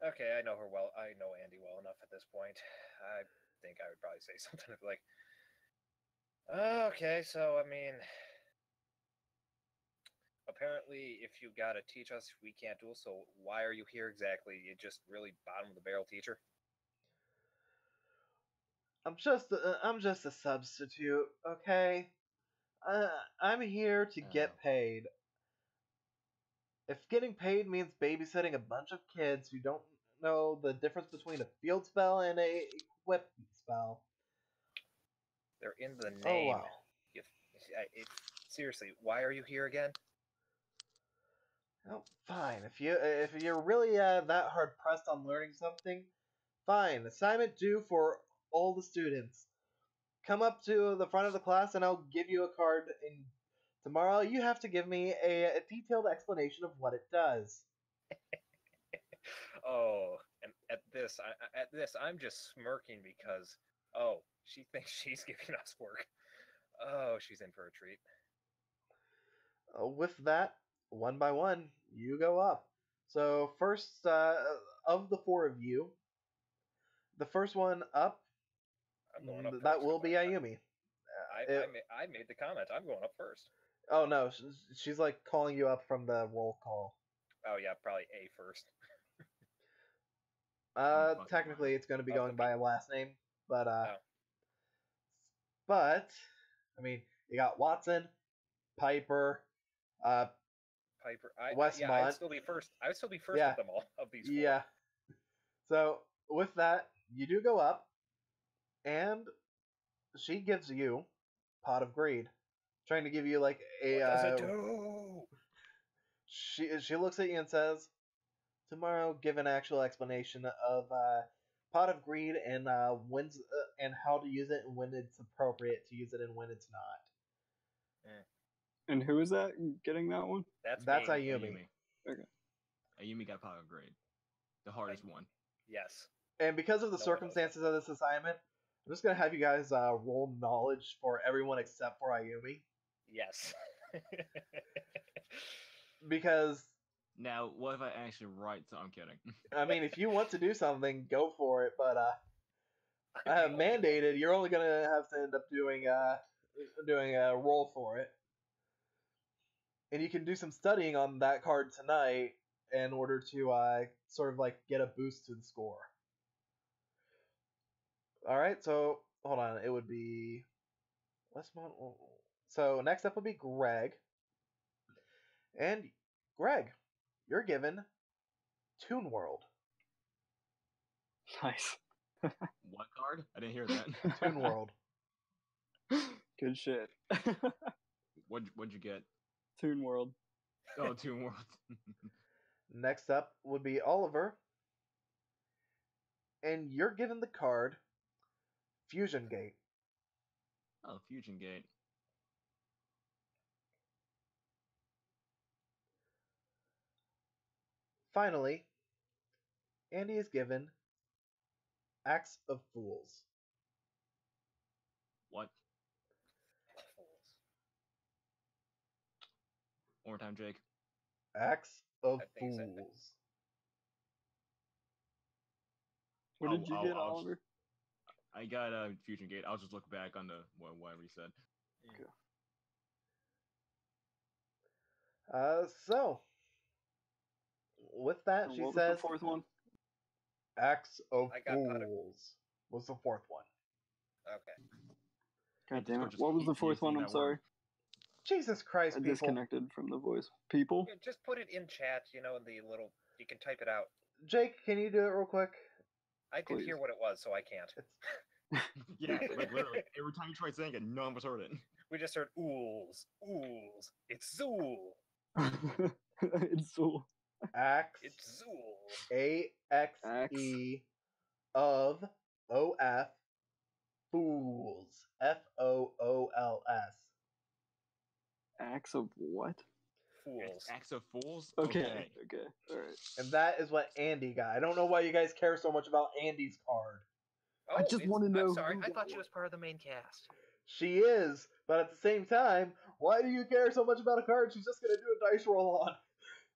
Okay, I know her well. I know Andy well enough at this point. I think I would probably say something like, okay, so, apparently if you gotta teach us, we can't duel, so why are you here exactly? You just really bottom of the barrel teacher? I'm just a substitute, okay? I'm here to get paid. If getting paid means babysitting a bunch of kids who don't know the difference between a field spell and a equip spell. They're in the name. Oh wow. Seriously, why are you here again? Oh, fine. If you're really that hard pressed on learning something, fine. Assignment due for all the students. Come up to the front of the class and I'll give you a card. And tomorrow you have to give me a detailed explanation of what it does. Oh, and at this, I'm just smirking because, she thinks she's giving us work. Oh, she's in for a treat. With that, one by one, you go up. So first, of the four of you, the first one up, I'm going up that first, will be okay. Ayumi. I made the comment. I'm going up first. Oh no, she's like calling you up from the roll call. Oh yeah, probably A first. Technically it's going to be Of the going by a last name, but Oh. but I mean, you got Watson, Piper, Piper. Westmont. I'd still be first. I would still be first Yeah. of them all, of these 4. Yeah. So with that, you do go up, and she gives you Pot of Greed, trying to give you like a. What does it do? She looks at you and says, "Tomorrow, give an actual explanation of Pot of Greed and when's and how to use it and when it's appropriate to use it and when it's not." And who is that getting that one? That's me. Ayumi. Okay. Ayumi got power grade. The hardest one. Yes. And because of the No one knows circumstances of this assignment, I'm just gonna have you guys roll knowledge for everyone except for Ayumi, Yes. because Now, what if I actually write? So I'm kidding. I mean, if you want to do something, go for it. But mandated, you're only gonna have to end up doing a roll for it, and you can do some studying on that card tonight in order to sort of like get a boost to the score. All right, so hold on, it would be Westmont. So next up would be Greg, and Greg, you're given Toon World. Nice. What card? I didn't hear that. Toon World. Good shit. What'd you get? Toon World. Oh, Toon World. Next up would be Oliver, and you're given the card Fusion Gate. Oh, Fusion Gate. Finally, Andy is given Axe of Fools. What? One more time, Jake. Axe of I think so. Fools. What did you get, Oliver? I got a Fusion Gate. I'll just look back on the whatever he said. So with that, And she what says was the fourth one? Axe of I got Pot of- Fools was the fourth one. Okay. God damn it. Just What was the keep fourth one? using I'm that sorry. word. Jesus Christ, I people. disconnected from the voice. People? Yeah, just put it in chat. In the little. You can type it out. Jake, can you do it real quick? I did Please. hear what it was, so I can't. Yeah, like literally every time you try saying it, none of us heard it. We just heard ools, ools. It's Zool. It's so. Axe. It's Zool. AXE of OF Fools. FOOLS. Axe of what? Fools. Axe of Fools? Okay. Alright. And that is what Andy got. I don't know why you guys care so much about Andy's card. I just wanna know I'm sorry. who I got thought she what. was part of the main cast. She is, but at the same time, why do you care so much about a card she's just going to do a dice roll on?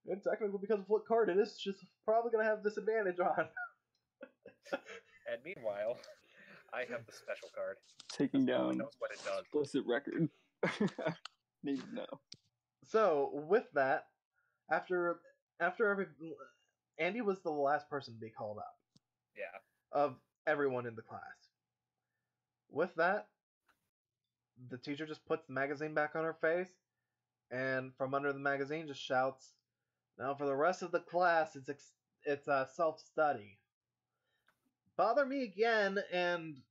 And technically, because of what card it is, she's probably going to have disadvantage on. And meanwhile, I have the special card. Taking No one down knows what it does. explicit record. Need to know. So, with that, after Andy was the last person to be called up Yeah. of everyone in the class. With that, the teacher just puts the magazine back on her face, and from under the magazine just shouts, "Now for the rest of the class, it's self-study. Bother me again, and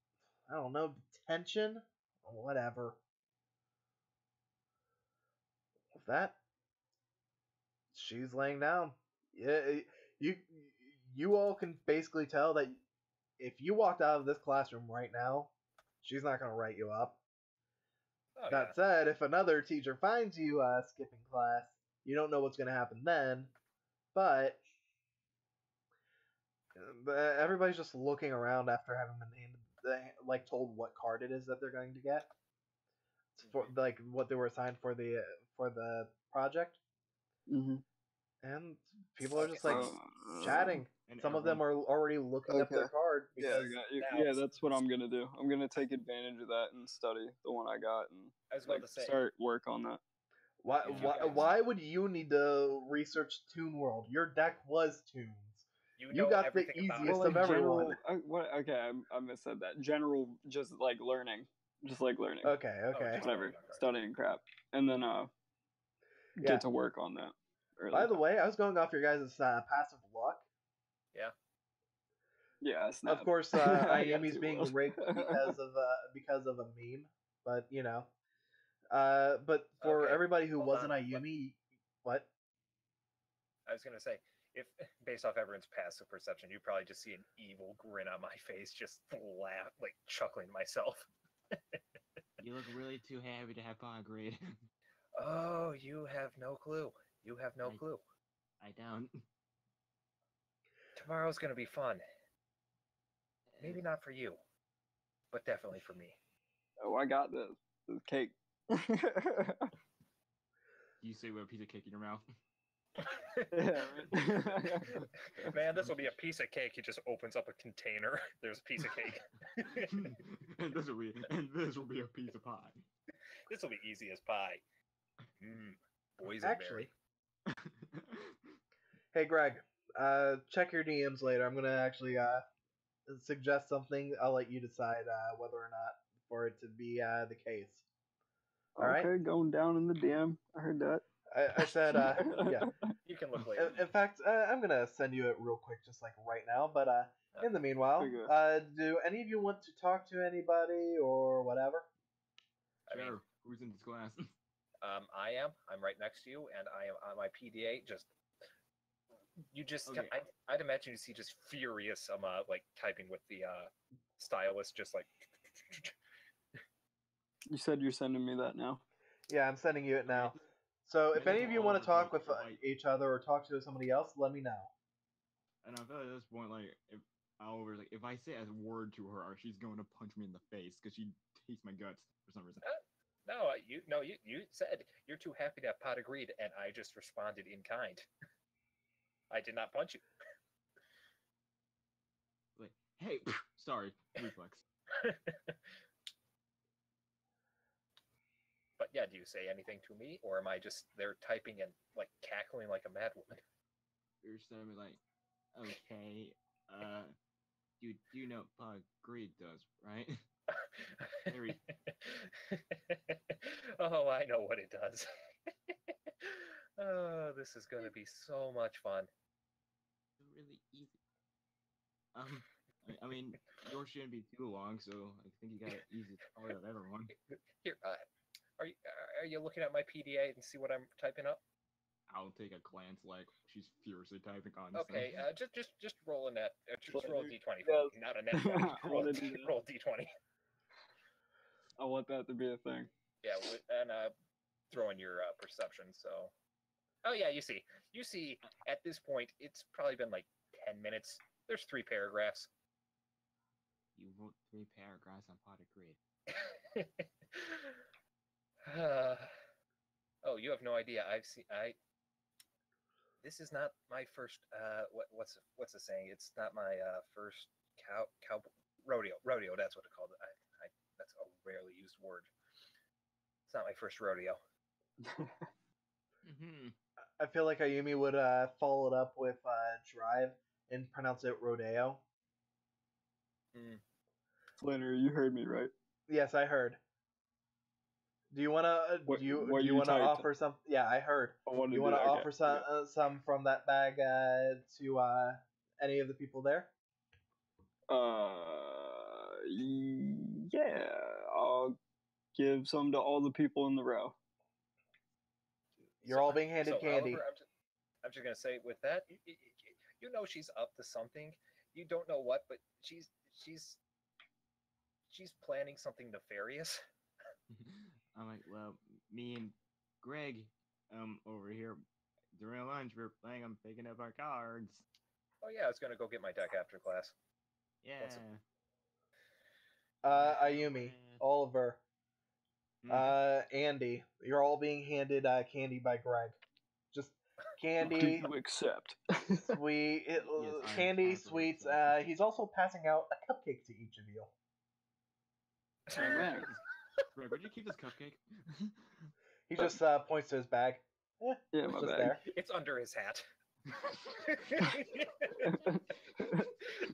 I don't know, detention or whatever." With that, she's laying down. Yeah, you all can basically tell that if you walked out of this classroom right now, she's not going to write you up. Oh, That said, if another teacher finds you skipping class, you don't know what's going to happen then. But everybody's just looking around after having been told what card it is that they're going to get. For like what they were assigned for the project. Mm-hmm. And people are just Okay, like so chatting. And Some of them everyone- are already looking up their Okay. card Yeah, because Now- that's what I'm gonna do. I'm gonna take advantage of that and study the one I got and I was about to say, start work on that. why If you why, guys- why would you need to research Toon World? Your deck was Toons. you You know got the everything about easiest it. of everyone. general. Okay, I missaid that. General, just like learning, Okay, okay. just- whatever, studying crap, and then Yeah. get to work on that. early. By the way, I was going off your guys' passive luck. Yeah, Of snap. course, I got Ayumi's two being wheels. raked because of a meme, but you know. But for Okay, everybody who hold wasn't on. Ayumi, what? I was gonna say, if based off everyone's passive perception, you probably just see an evil grin on my face, just laugh, like chuckling to myself. You look really too happy to have pod grade. Oh, you have no clue. You have no Right. clue. I don't. Tomorrow's gonna be fun. Maybe not for you, but definitely for me. Oh, I got this. This cake. You say with a piece of cake in your mouth. Yeah, right. Man, this will be a piece of cake. He just opens up a container. There's a piece of cake. and this will be a piece of pie. This will be easy as pie. Boysenberry. Actually, hey Greg, check your DMs later. I'm gonna actually suggest something. I'll let you decide whether or not for it to be the case. All right. Okay, going down in the DM. I heard that. I said yeah. You can look later. In fact, I'm gonna send you it real quick, just like right now. But in the meanwhile, Okay. do any of you want to talk to anybody or whatever? I mean, Sure. Who's in this class? I am. I'm right next to you, and I am on my PDA. Okay. I'd imagine you see just furious. I'm like typing with the stylus, just like. You said you're sending me that now. Yeah, I'm sending you it now. So if any of you want to talk with each other or talk to somebody else, let me know. And I feel like at this point, like, if Oliver's like, if I say a word to her, she's going to punch me in the face because she hates my guts for some reason. No, you said you're too happy to have pot agreed, and I just responded in kind. I did not punch you. Like, hey, sorry, reflex. But yeah, do you say anything to me, or am I just there typing and like cackling like a mad woman? You're saying like, okay, you know what greed does, right? Very- Oh, I know what it does. Oh, this is going to be so much fun. Really easy. I mean, yours shouldn't be too long, so I think you got it easy out of everyone. Here, are you looking at my PDA and see what I'm typing up? I'll take a glance, like she's furiously typing on. Okay, just roll a net. Just roll a d20 Yes. for me, not a net 20. I Roll, wanna do that. roll d20. I want that to be a thing. Yeah, and throw in your perception. So, oh yeah, you see at this point it's probably been like 10 minutes. There's 3 paragraphs. You wrote 3 paragraphs on pot of greed. Oh, you have no idea. This is not my first. What's the saying? It's not my first cow rodeo. Rodeo. That's what it's called. That's a rarely used word. It's not my first rodeo. I feel like Ayumi would follow it up with drive and pronounce it rodeo. Flannery, you heard me right. Yes, I heard. Do you wanna What do you you wanna typed? offer some? Yeah, I heard. I wanted Do you to wanna do- okay, offer some from that bag to any of the people there? Yeah, I'll give some to all the people in the row. You're all being handed candy. Oliver, I'm just gonna say with that, you know she's up to something. You don't know what, but she's planning something nefarious. I'm like, well, me and Greg, over here during lunch, we were playing on picking up our cards. Oh yeah, I was gonna go get my deck after class. Yeah. Ayumi, Oliver, Andy, you're all being handed candy by Greg. candy, Do you accept? sweet, I candy, happily sweets. accept. He's also passing out a cupcake to each of you. Oh, man. Greg, where'd you keep this cupcake? He just points to his bag. Yeah, it's my just bag. there. It's under his hat.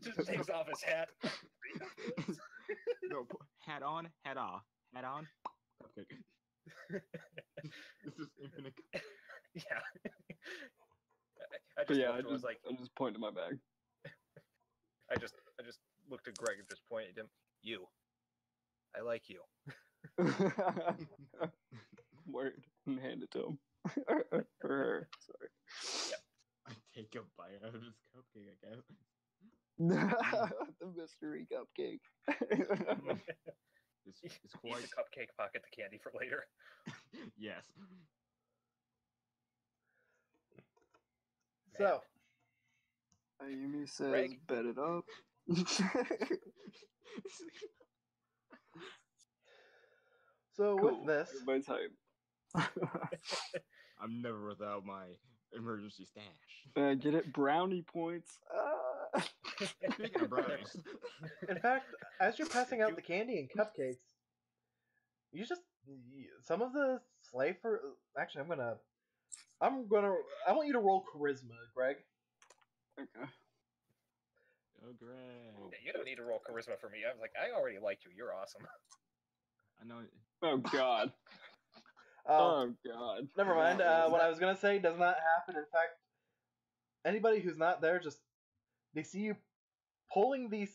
Just takes off his hat. No, hat on, hat off. Hat on, cupcake. This is infinite. Yeah. I But just yeah, looked and was like, I just point to my bag. I just looked at Greg and just pointed at him. You. I like you. Word. And hand it to him. Or her. Sorry. I take a bite out of this cupcake, I guess. The mystery cupcake. It's Eat quite. the cupcake, pocket the candy for later. Yes. So, Ayumi says, Greg? bet it up. so Cool. with this, Everybody's hype. I'm never without my emergency stash. Get it? Brownie points. Speaking of brownies, in fact, as you're passing out the candy and cupcakes, some of the slave for. Actually, I want you to roll charisma, Greg. Okay. oh Greg, Yeah, you don't need to roll charisma for me. I was like, I already like you. You're awesome. I know. Oh god. Oh, Oh god. never mind. What I was gonna say does not happen. In fact, anybody who's not there they see you pulling this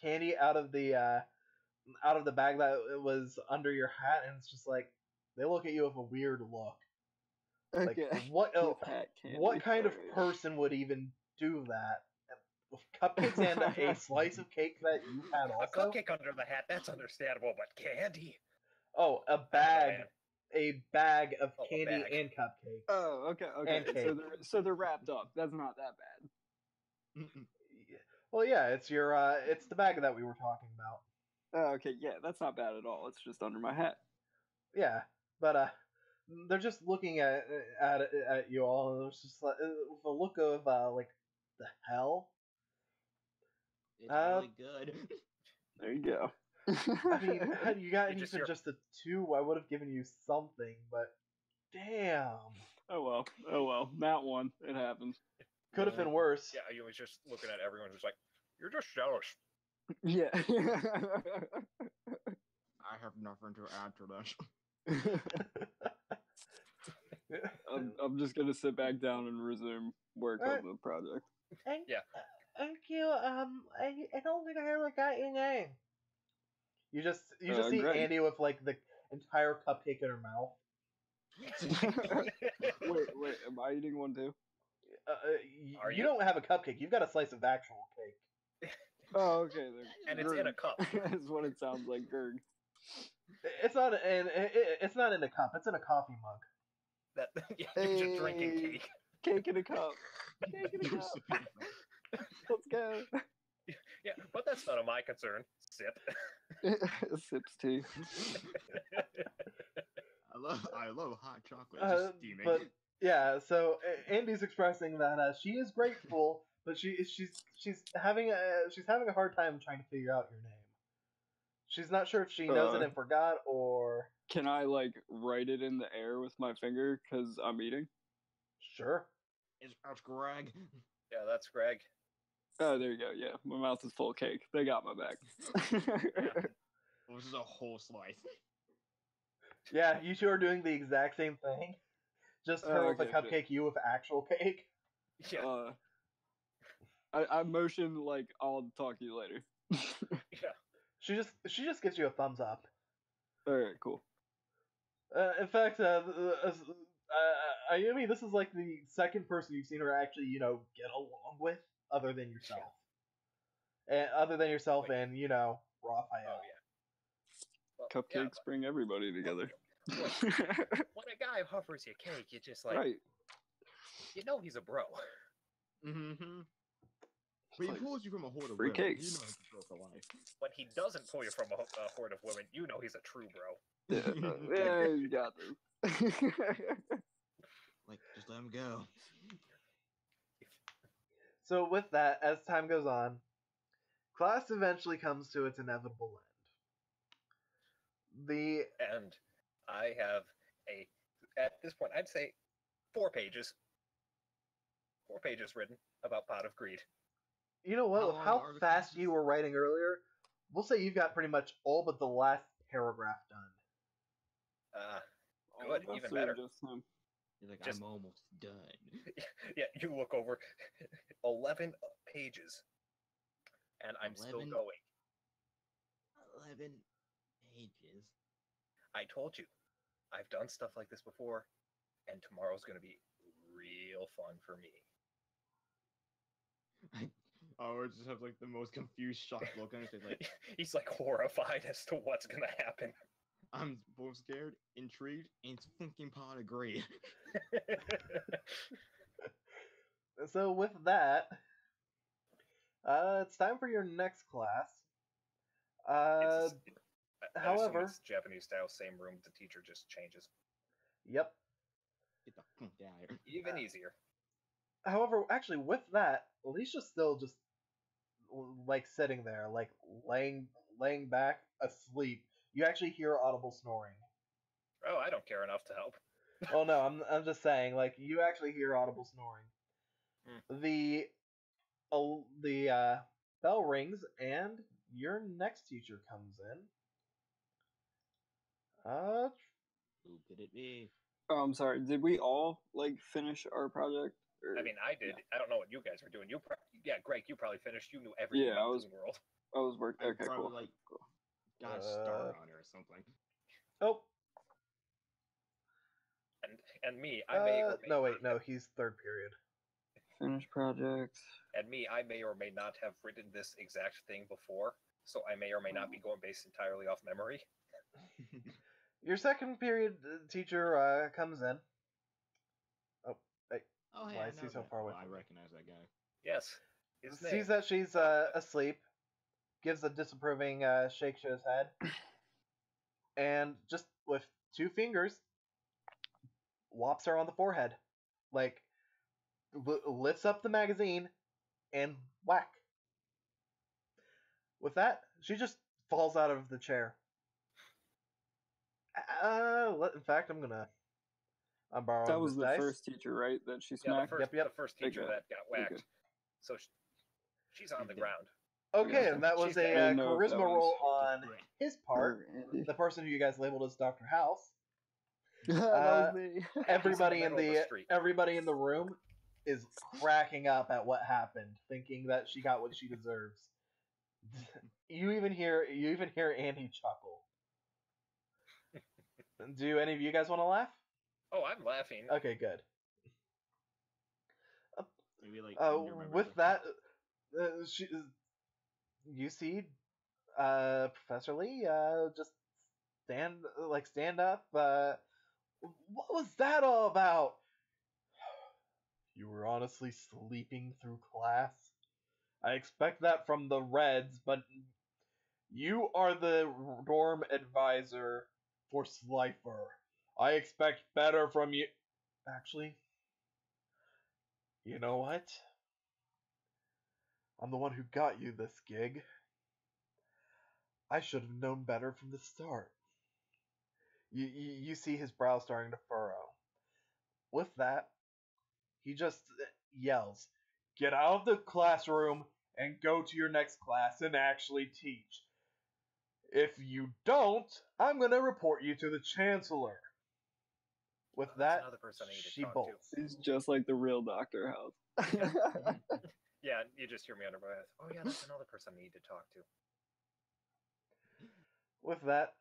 candy out of the bag that was under your hat, and it's just like they look at you with a weird look. Like Okay. what? With hat candy. What kind of Alright. person would even do that? With cupcakes and a slice of cake that you had A also. cupcake under the hat, that's understandable, but candy? Oh, a I don't know, bag, man. a bag of Oh, a candy bag. and cupcakes. Oh, okay. And cake. So they're wrapped up. That's not that bad. Well, yeah, it's it's the bag that we were talking about. Oh, okay. Yeah, that's not bad at all. It's just under my hat. Yeah, but they're just looking at you all, and it's just like with a look of like the hell. It's really good. There you go. I mean, had you gotten You just even hear- just a 2, I would have given you something, but damn, Oh well. That one. It happens. could have been worse. Yeah, you was just looking at everyone just like, you're just jealous. Yeah. I have nothing to add to this. I'm just gonna sit back down and resume work on the project. Yeah. Thank you. I don't think I ever got your name. You just see Greg. Andy with like the entire cupcake in her mouth. Wait, am I eating one too? Are You you? don't have a cupcake. You've got a slice of actual cake. Oh, okay. Then. And it's in a cup. That's what it sounds like, Gerg. It's not in a cup. It's in a coffee mug. That yeah, you're just drinking Hey. cake. Cake in a cup. Cake in a cup. Let's go. Yeah, but that's none of my concern. Sip. Sips tea. I llove hot chocolate. Just steaming. But yeah, so Andy's expressing that she is grateful, but she's having a hard time trying to figure out your name. She's not sure if she knows it and forgot, or Can I like write it in the air with my finger because I'm eating? sure. It's Greg. Yeah, that's Greg. Oh, there you go. Yeah, my mouth is full of cake. They got my back. This is a whole slice. Yeah, you two are doing the exact same thing. Just her with a Okay, cupcake, you with actual cake. Yeah. I motion like I'll talk to you later. Yeah. She just gives you a thumbs up. All right, cool. In fact, Ayumi, this is like the second person you've seen her actually, get along with, other than yourself. And and Raphael. Oh yeah. Well, Cupcakes bring everybody together. When a guy offers you cake, you just like, Right. you know he's a bro. Mm-hmm. But he like pulls you from a horde of free women. cakes. You know he's a bro for life. When he doesn't pull you from a horde of women, you know he's a true bro. Yeah, you got this. Like, just let him go. So with that, as time goes on, class eventually comes to its inevitable end. And I have at this point, I'd say 4 pages. 4 pages written about Pot of Greed. You know what? With how fast you were writing earlier, we'll say you've got pretty much all but the last paragraph done. Good, even better. You're like, I'm almost done. Yeah, you look over 11 pages, and I'm still going. 11 pages. I told you, I've done stuff like this before, and tomorrow's going to be real fun for me. Or just have like the most confused, shocked look on his face. Like he's like horrified as to what's going to happen. I'm both scared, intrigued, and thinking Pot of Greed. So with that, it's time for your next class. However, it's Japanese style, same room. The teacher just changes. Yep. Get the fuck out of here. Even easier. However, actually, with that, Alicia's still just like sitting there, like laying back asleep. You actually hear audible snoring. Oh, I don't care enough to help. Oh no, I'm just saying, like you actually hear audible snoring. The bell rings and your next teacher comes in. Who could it be? Oh, I'm sorry. Did we all like finish our project? Or... I mean, I did. Yeah. I don't know what you guys were doing. Greg, you probably finished. You knew everything about this world. I was working. Okay, cool. Like, got a star on it or something. Oh. And me, I may or may no wait, no, he's third period. Finish project. And me, I may or may not have written this exact thing before, so I may or may not be going based entirely off memory. Your second period teacher comes in. Oh, hey. Oh, hey, why is he so far away? I recognize that guy. Yes. His name. Sees that she's asleep, gives a disapproving shake to his head, and just with 2 fingers, whops her on the forehead. Like, lifts up the magazine, and whack. With that, she just falls out of the chair. In fact, I'm borrowing That was this the dice. first teacher, right? That she smacked? Yeah, Yep. The first teacher that got whacked. So she's on the ground. Okay, and that was a charisma roll on his part. The person who you guys labeled as Dr. House. That was me. Everybody in the room is cracking up at what happened, thinking that she got what she deserves. You even hear Andy chuckle. Do any of you guys want to laugh? Oh, I'm laughing. Okay, good. Maybe like with that, you see Professor Lee just stand up. What was that all about? You were honestly sleeping through class? I expect that from the Reds, but you are the dorm advisor for Slifer. I expect better from you. Actually, you know what? I'm the one who got you this gig. I should have known better from the start. You see his brow starting to furrow. With that, he just yells, "Get out of the classroom and go to your next class and actually teach. If you don't, I'm going to report you to the Chancellor." With that, she bolts. He's just like the real Dr. House. Yeah, you just hear me under breath. Oh yeah, that's another person I need to talk to. With that,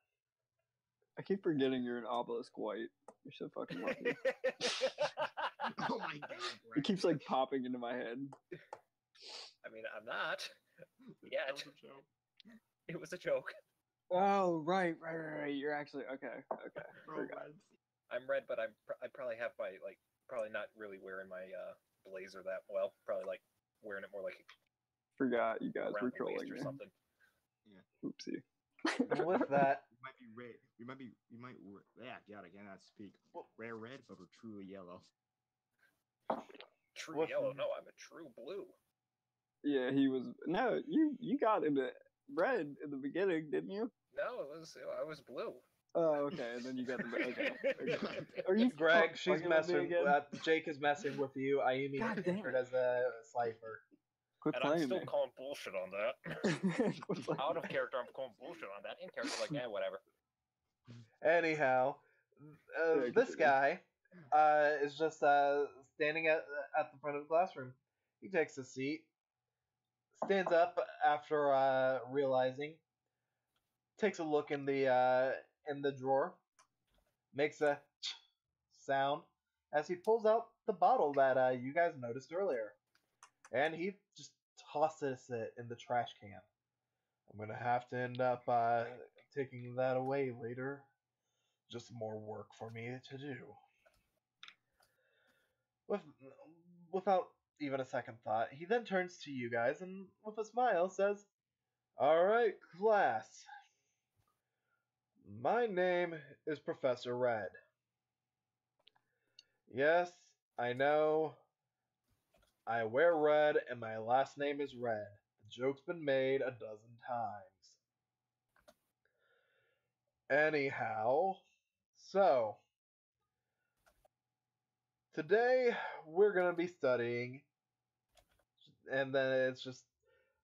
I keep forgetting you're an obelisk white. You're so fucking lucky. Oh my god. It keeps like popping into my head. I mean, I'm not yet. It was a joke. Oh, right. You're actually okay. I'm red, but I probably have my probably not really wearing my blazer that well. Probably like wearing it more like. Forgot you guys were around the waist trolling or me. something. Yeah. Oopsie. With that, You might be red. Yeah, God, I cannot speak. Rare red, but we're truly yellow. True What- yellow? No, I'm a true blue. Yeah, he was. No, you got into red in the beginning, didn't you? No, I was blue. Oh, okay. And then you got the okay. Are you Greg, she's fucking with me messing. again? Jake is messing with you. Ayumi God damn entered it. as a cipher. Quit And I'm playing still me. calling bullshit on that. Quit playing Out of me. character, I'm calling bullshit on that. In character, like, whatever. Anyhow, Yeah, this continue. guy is just standing at the front of the classroom. He takes a seat, stands up after realizing, takes a look in the drawer, makes a sound as he pulls out the bottle that you guys noticed earlier, and he just tosses it in the trash can. I'm gonna have to end up taking that away later. Just more work for me to do. With, without even a second thought, he then turns to you guys and, with a smile, says, "Alright, class. My name is Professor Red. Yes, I know. I wear red and my last name is Red. The joke's been made a dozen times. Anyhow, so today we're gonna be studying, and then it's just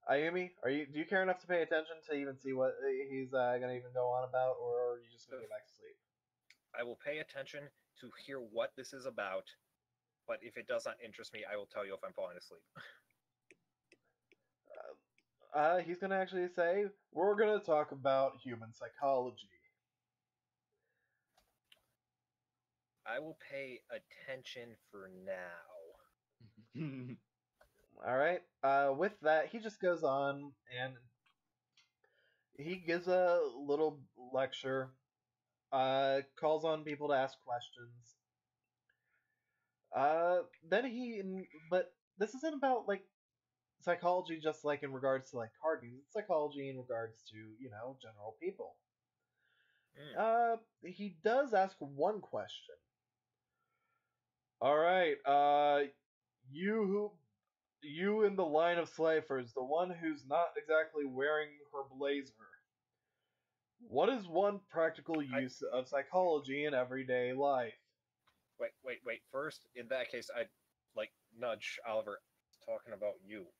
Ayumi. Do you care enough to pay attention to even see what he's gonna even go on about, or are you just gonna go back to sleep? I will pay attention to hear what this is about, but if it does not interest me, I will tell you if I'm falling asleep. He's gonna actually say we're gonna talk about human psychology. I will pay attention for now. All right. With that, he just goes on and he gives a little lecture. Calls on people to ask questions. But this isn't about like psychology, just like in regards to like card games. It's psychology in regards to general people. He does ask one question. All right. You in the line of slavers, the one who's not exactly wearing her blazer. What is one practical use of psychology in everyday life? Wait. First, in that case, I'd like nudge Oliver. Talking about you.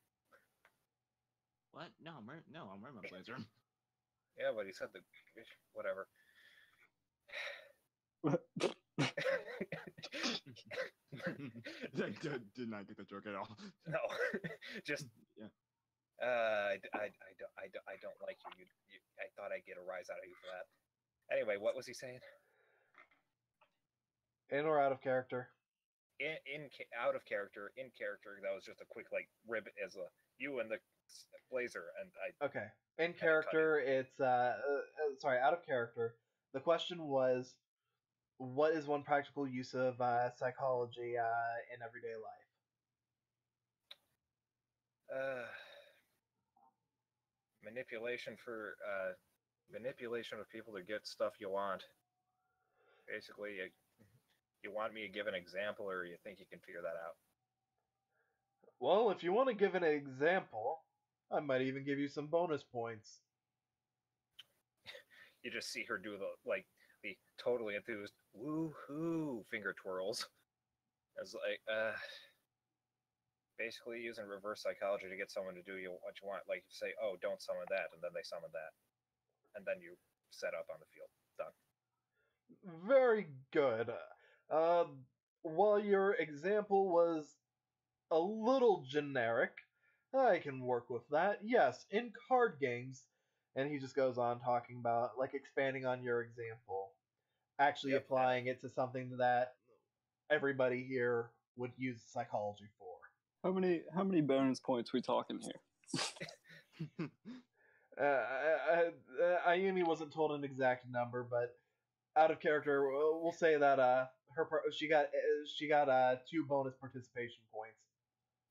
What? No, I'm wearing my blazer. Yeah, but he said the whatever. I did not get the joke at all. No, just yeah. I don't like you. I thought I'd get a rise out of you for that. Anyway, what was he saying? In or out of character? Out of character. In character, that was just a quick like rib as a you and the blazer, and I. Okay. In character, it's sorry, out of character. The question was, what is one practical use of psychology in everyday life? Manipulation of people to get stuff you want. Basically, you want me to give an example, or you think you can figure that out? Well, if you want to give an example, I might even give you some bonus points. You just see her do the totally enthused woohoo finger twirls. It's like basically using reverse psychology to get someone to do what you want. Like you say, oh, don't summon that, and then they summon that, and then you set up on the field. Done. Very good. While your example was a little generic, I can work with that. Yes, in card games, and he just goes on talking about like expanding on your example, actually applying it to something that everybody here would use psychology for. How many bonus points we talking here? Ayumi wasn't told an exact number, but out of character, we'll say that she got 2 bonus participation points.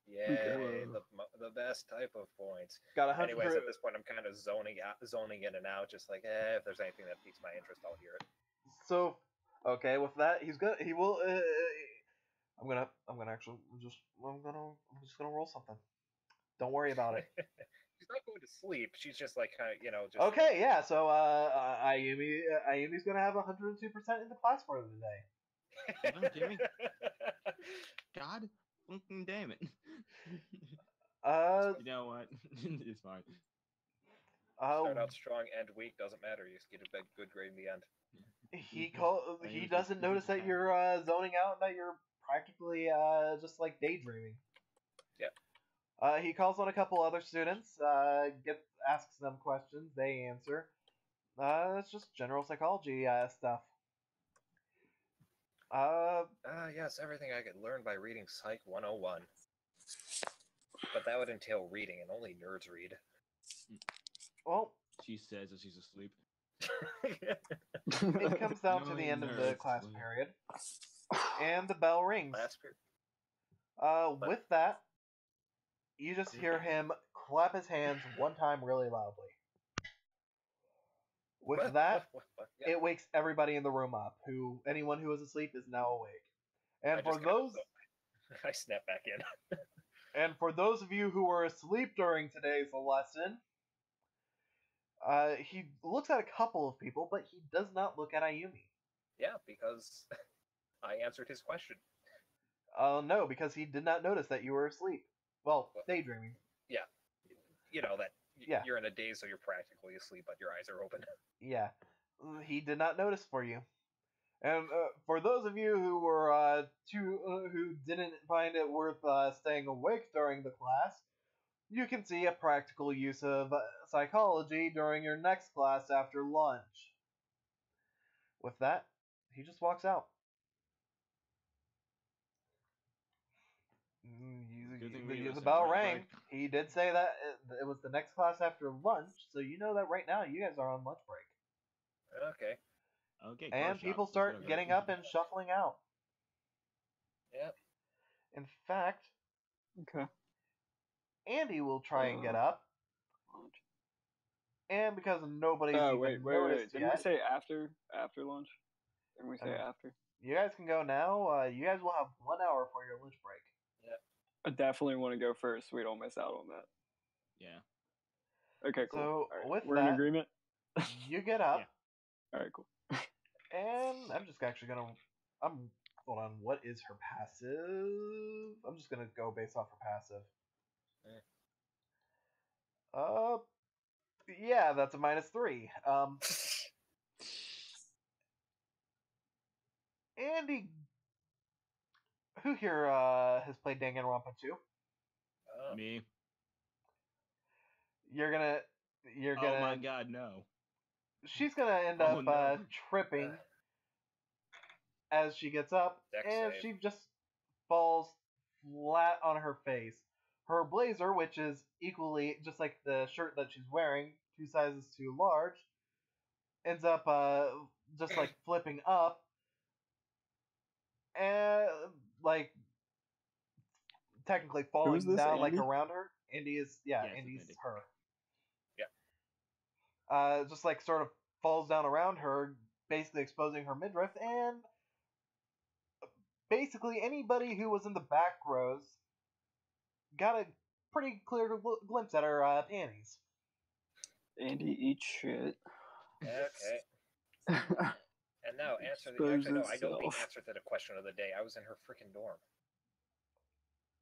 Yeah, the best type of points. Got 100. Anyways, at this point, I'm kind of zoning in and out, just like, if there's anything that piques my interest, I'll hear it. So, okay, with that, he will. I'm gonna just gonna roll something. Don't worry about it. She's not going to sleep. She's just like kind of, just. Okay, yeah. So Ayumi's gonna have 102% in the class for today. No, Jimmy. God, fucking damn it. You know what? It's fine. Start out strong, end weak, doesn't matter. You just get a good grade in the end. He doesn't notice that you're zoning out and that you're practically just like daydreaming. Yeah. He calls on a couple other students, asks them questions, they answer. It's just general psychology stuff. Yes, everything I could learn by reading Psych 101. But that would entail reading, and only nerds read. Well, She says as she's asleep. it comes down to the end of the class period, and the bell rings. Last period. With that, you just hear him clap his hands one time really loudly. With that, Yeah. it wakes everybody in the room up. Anyone who was asleep is now awake. And I snap back in. And for those of you who were asleep during today's lesson, he looks at a couple of people, but he does not look at Ayumi. Yeah, because I answered his question. No, because he did not notice that you were asleep. Well, daydreaming. Yeah. You know that Yeah. you're in a daze, so you're practically asleep, but your eyes are open. Yeah. He did not notice for you. And for those of you who were who didn't find it worth staying awake during the class, you can see a practical use of psychology during your next class after lunch. With that, he just walks out. The bell rang. He did say that it was the next class after lunch, so you know that right now you guys are on lunch break. Okay. Okay. And people start getting up and shuffling out. Yep. In fact, Okay. Andy will try and get up. And because nobody's wait. noticed Didn't yet, we say after lunch? Didn't we say after? you guys can go now. You guys will have 1 hour for your lunch break. Yep. I definitely want to go first so we don't miss out on that. Yeah. Okay, cool. So, All right. with We're that, in agreement? You get up. Yeah. Alright, cool. And I'm just actually gonna. Hold on. What is her passive? I'm just gonna go based off her passive. Yeah, that's a -3. Andy, who here has played Danganronpa 2? Me. You're gonna. Oh my god, no. She's gonna end up tripping as she gets up, and she just falls flat on her face. Her blazer, which is equally just like the shirt that she's wearing, 2 sizes too large, ends up just like flipping up, and like technically falling Who's this, down like Andy? around her. Andy's Andy. her. Yeah. Just like sort of falls down around her, basically exposing her midriff, and basically anybody who was in the back rows got a pretty clear glimpse at her panties. Andy, eat shit. Okay. And now answer the. Actually, no, I don't mean answer to the question of the day. I was in her freaking dorm.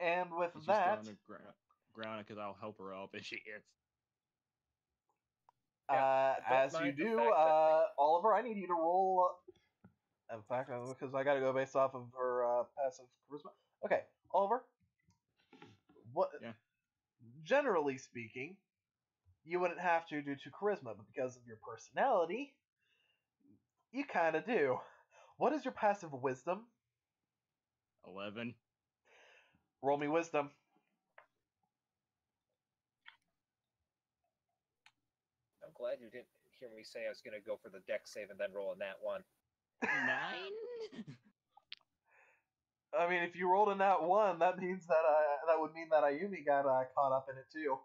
And with She's that, on the ground because I'll help her up if she gets. as you do, Oliver, I need you to roll. In fact, because I got to go based off of her passive charisma. Okay, Oliver. What? Yeah. Generally speaking, you wouldn't have to due to charisma, but because of your personality, you kind of do. What is your passive wisdom? 11. Roll me wisdom. I'm glad you didn't hear me say I was going to go for the deck save and then roll a nat 1. 9? I mean, if you rolled a nat 1, that means that that would mean that Ayumi got caught up in it too.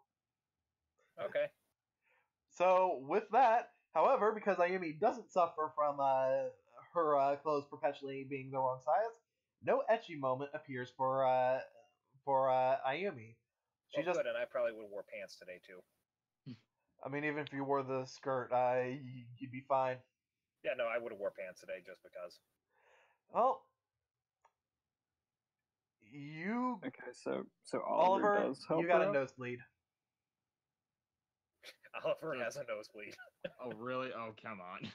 Okay. So with that, however, because Ayumi doesn't suffer from her clothes perpetually being the wrong size, no etchy moment appears for Ayumi. She Well, just, good, and I probably would have wore pants today too. I mean, even if you wore the skirt, you'd be fine. Yeah, no, I would have wore pants today just because. Well, you, Okay, so Oliver Oliver, does help you got her a out? nosebleed. Oliver Just- has a nosebleed. Oh, really? Oh, come on.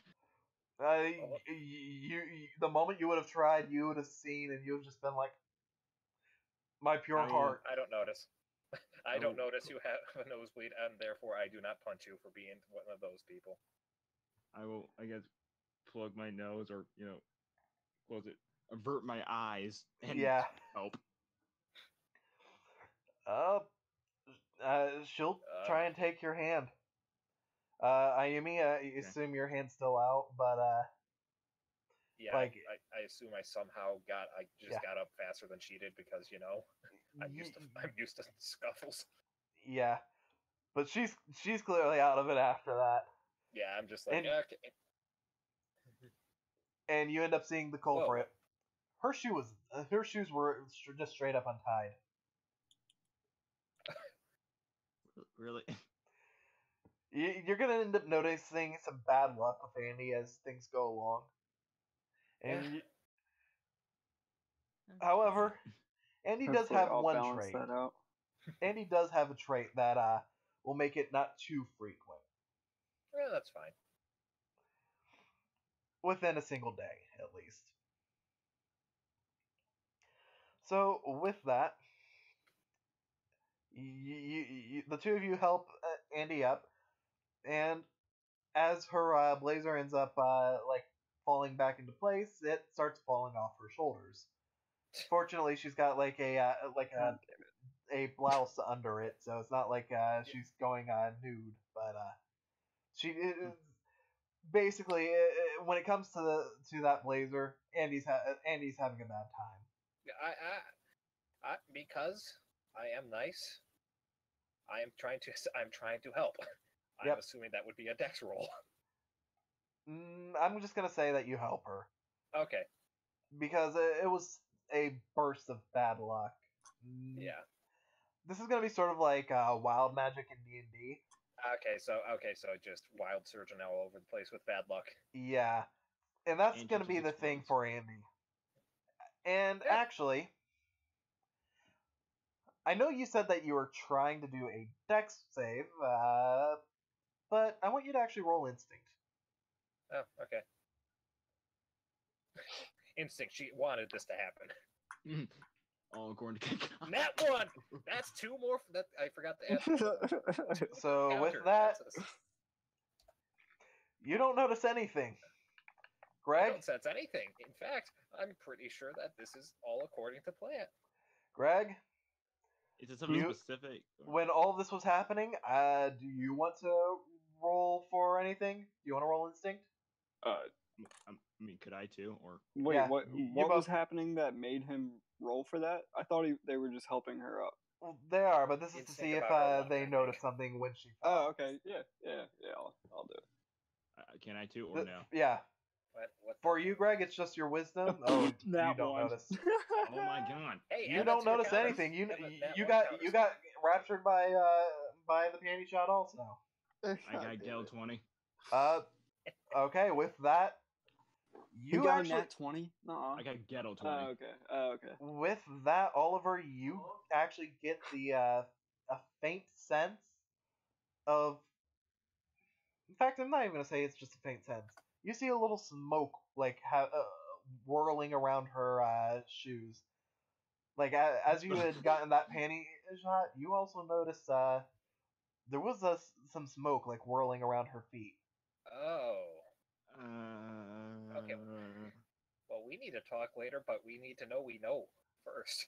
The moment you would have tried, you would have seen, and you would have just been like, my pure I will- heart. I don't notice. I don't Oh. notice you have a nosebleed, and therefore I do not punch you for being one of those people. I will, I guess, plug my nose or, close it, avert my eyes, and Yeah. help. She'll try and take your hand. Ayumi, I assume your hand's still out, but Yeah, like, I assume I somehow got up faster than she did because I'm used to scuffles. Yeah, but she's clearly out of it after that, Yeah, I'm just like, And- okay. and you end up seeing the culprit. Her shoes were just straight up untied. Really? You're gonna end up noticing some bad luck with Andy as things go along. And however, Andy does Hopefully have I'll one balance trait. that out. Andy does have a trait that will make it not too frequent Yeah, that's fine. within a single day, at least. So with that, the two of you help Andy up, and as her blazer ends up like falling back into place, it starts falling off her shoulders. Fortunately, she's got like a God a blouse under it, so it's not like she's going nude. But she basically when it comes to that blazer, Andy's having a bad time. I because I am nice. I'm trying to help. I'm Yep. assuming that would be a dex roll. I'm just gonna say that you help her Okay. because it was a burst of bad luck. Yeah. This is gonna be sort of like wild magic in D&D. Okay, so just wild surgeon all over the place with bad luck. Yeah, and that's And gonna she be just the thing explodes. for Andy. And Yeah. actually, I know you said that you were trying to do a dex save, but I want you to actually roll instinct. Oh, okay. Instinct. She wanted this to happen. All according to Nat 1! That's 2 more. That I forgot to add. So with Counter. that, That's you don't notice anything. I Greg, don't sense anything. In fact, I'm pretty sure that this is all according to plan. Greg, Is it something You- specific? when all this was happening, do you want to roll for anything? Do you want to roll instinct? I mean, could I too? Or Wait, Yeah, what you what was both- happening that made him roll for that? I thought they were just helping her up. Well, they are, but this is to Instinct see if about her luck, I they think. notice something when she Oh, falls. okay, yeah, I'll do it. can I too? Or Th- no? Yeah. What For you, Greg, it's just your wisdom. Oh, you That don't one. notice. Oh my god! Hey, You add that don't to your notice counters. anything. You Add that you one got counters. you got raptured by the panty shot also. I got Gale 20. Okay, with that, You you got actually a nat 20? Nuh-uh. I got Ghetto 20. Okay. with that, Oliver, you actually get the a faint sense of. In fact, I'm not even gonna say it's just a faint sense. You see a little smoke like whirling around her shoes. Like as you had gotten that panty shot, you also noticed there was some smoke like whirling around her feet. Oh. Okay. Uh, Well, we need to talk later, but we need to know we know first.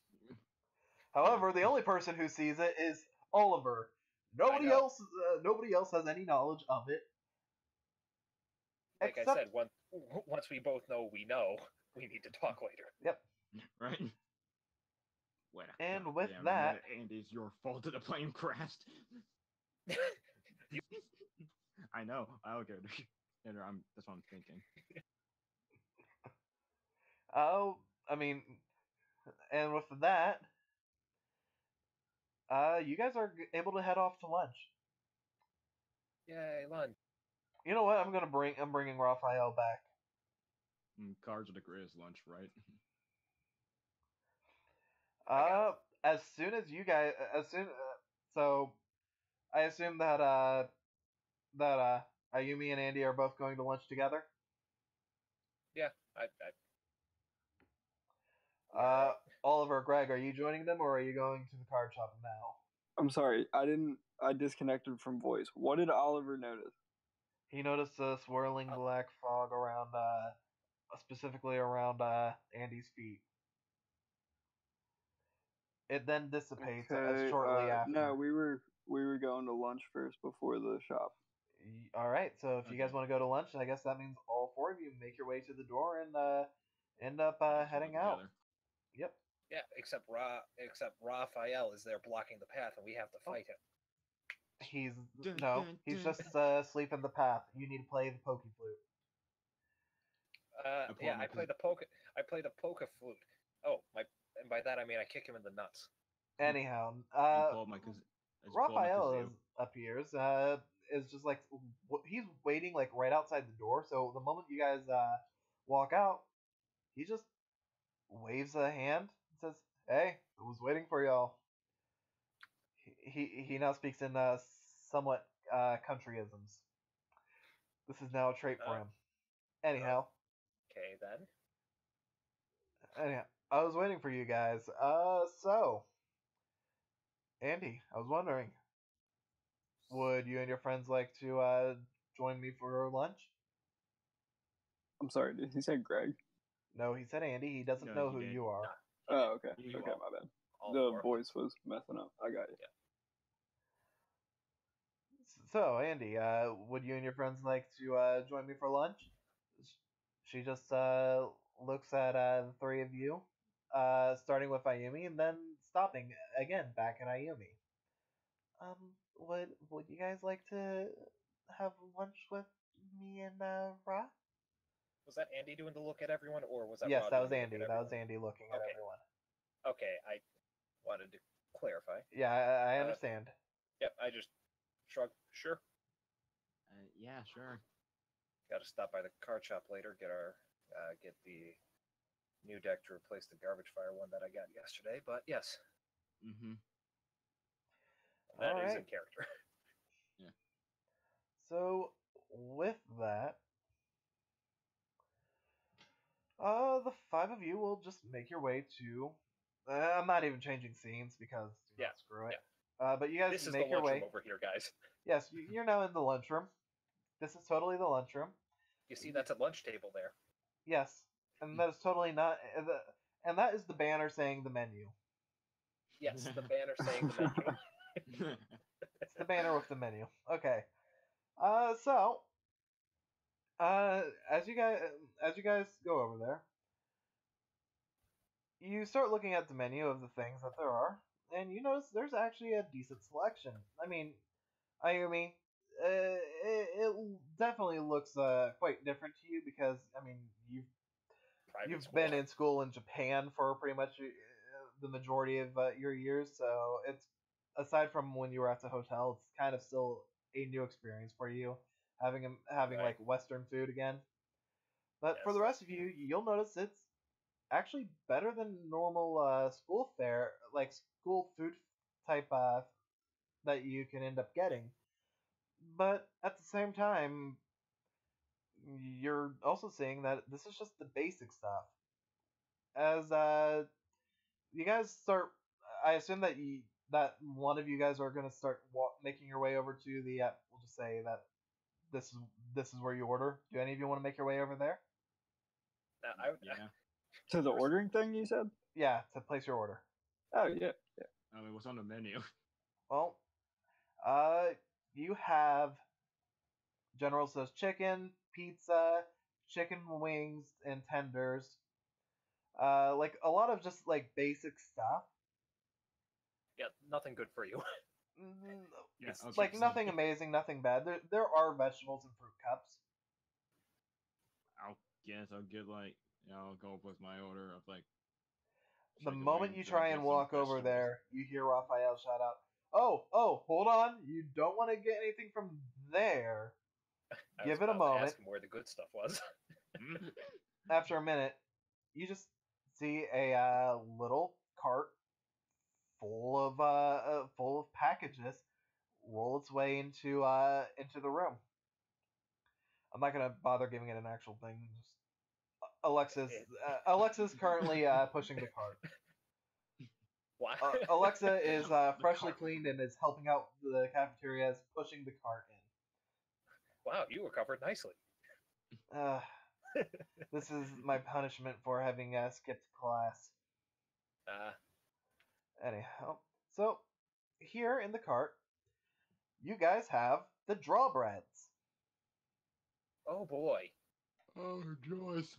However, the only person who sees it is Oliver. Nobody know. else has any knowledge of it. Like Except, I said, once we both know we know, we need to talk later. Yep. right? Well, And with goddamn, that- Andy's your fault that the plane crashed. I know. I'll go. That's what I'm thinking. Oh, I mean, And with that, you guys are able to head off to lunch. Yay, lunch. You know what? I'm bringing Raphael back. Carbs are the greatest lunch, right? As soon as you guys, so I assume that Ayumi and Andy are both going to lunch together. Yeah, I Oliver, Greg, are you joining them or are you going to the card shop now? I'm sorry, I disconnected from voice. What did Oliver notice? He noticed a swirling black fog around, specifically around Andy's feet. It then dissipates as shortly after. No, we were going to lunch first before the shop. All right, so if you guys want to go to lunch, I guess that means all four of you make your way to the door and end up heading out. Yep. Yeah, except Raphael is there blocking the path, and we have to fight him. He's just asleep in the path. You need to play the pokey flute. I play the polka flute. Oh, and by that I mean I kick him in the nuts. Anyhow, Raphael appears. Is just like he's waiting like right outside the door. So the moment you guys walk out, he just waves a hand and says, "Hey, I was waiting for y'all." He now speaks in somewhat countryisms. This is now a trait for him. Anyhow. Okay then. Anyhow, I was waiting for you guys. So Andy, I was wondering, would you and your friends like to join me for lunch? I'm sorry, did he say Greg? No, he said Andy. He doesn't know who you are. Oh, okay. Okay, my bad. The voice was messing up. I got it. Yeah. So, Andy, would you and your friends like to join me for lunch? She just looks at the three of you, starting with Ayumi, and then stopping again back at Ayumi. Would you guys like to have lunch with me and Ra? Was that Andy doing the look at everyone, or was that? Yes, Rod that was doing Andy. That was Andy looking at everyone. Okay, I wanted to clarify. Yeah, I understand. Yep, I just shrugged. Sure. Yeah, sure. Got to stop by the card shop later, get the new deck to replace the garbage fire one that I got yesterday. But yes. Mm-hmm. That is in character. Yeah. So with that, the five of you will just make your way to. I'm not even changing scenes because screw it. Yeah. But you guys this make is the your way lunchroom over here, guys. Yes, you're now in the lunchroom. This is totally the lunchroom. You see, that's a lunch table there. Yes, and that is totally not. And that is the banner saying the menu. Yes, the banner saying the menu. It's the banner with the menu. Okay. As you guys go over there, you start looking at the menu of the things that there are, and you notice there's actually a decent selection. I mean, Ayumi, it definitely looks quite different to you because I mean you've been in school in Japan for pretty much the majority of your years, so it's aside from when you were at the hotel, it's kind of still a new experience for you having like Western food again. But for the rest of you, you'll notice it's actually better than normal school fare, like school food type that you can end up getting. But at the same time, you're also seeing that this is just the basic stuff. As you guys start, I assume that that one of you guys are gonna start making your way over to the. We'll just say that this is where you order. Do any of you want to make your way over there? Yeah. To the ordering thing you said? Yeah, to place your order. Oh yeah. I mean, what's on the menu? Well, you have General says chicken, pizza, chicken wings, and tenders. Like a lot of just like basic stuff. Yeah, nothing good for you. It's like nothing amazing, nothing bad. There are vegetables and fruit cups. I guess I'll get I'll go up with my order of like The Should I go moment in you and try get and some walk over vegetables? there, you hear Raphael shout out, "Oh, hold on! You don't want to get anything from there." I Give was it a about to moment. ask him where the good stuff was. After a minute, you just see a little cart full of packages roll its way into the room. I'm not gonna bother giving it an actual thing. Just Alexa's currently pushing the cart. Wow. Alexa is freshly cart. cleaned and is helping out the cafeteria as pushing the cart Wow, you recovered nicely. in. This is my punishment for having skipped class. Anyhow, so here in the cart, you guys have the drawbreads. Oh boy. Oh, Joyce.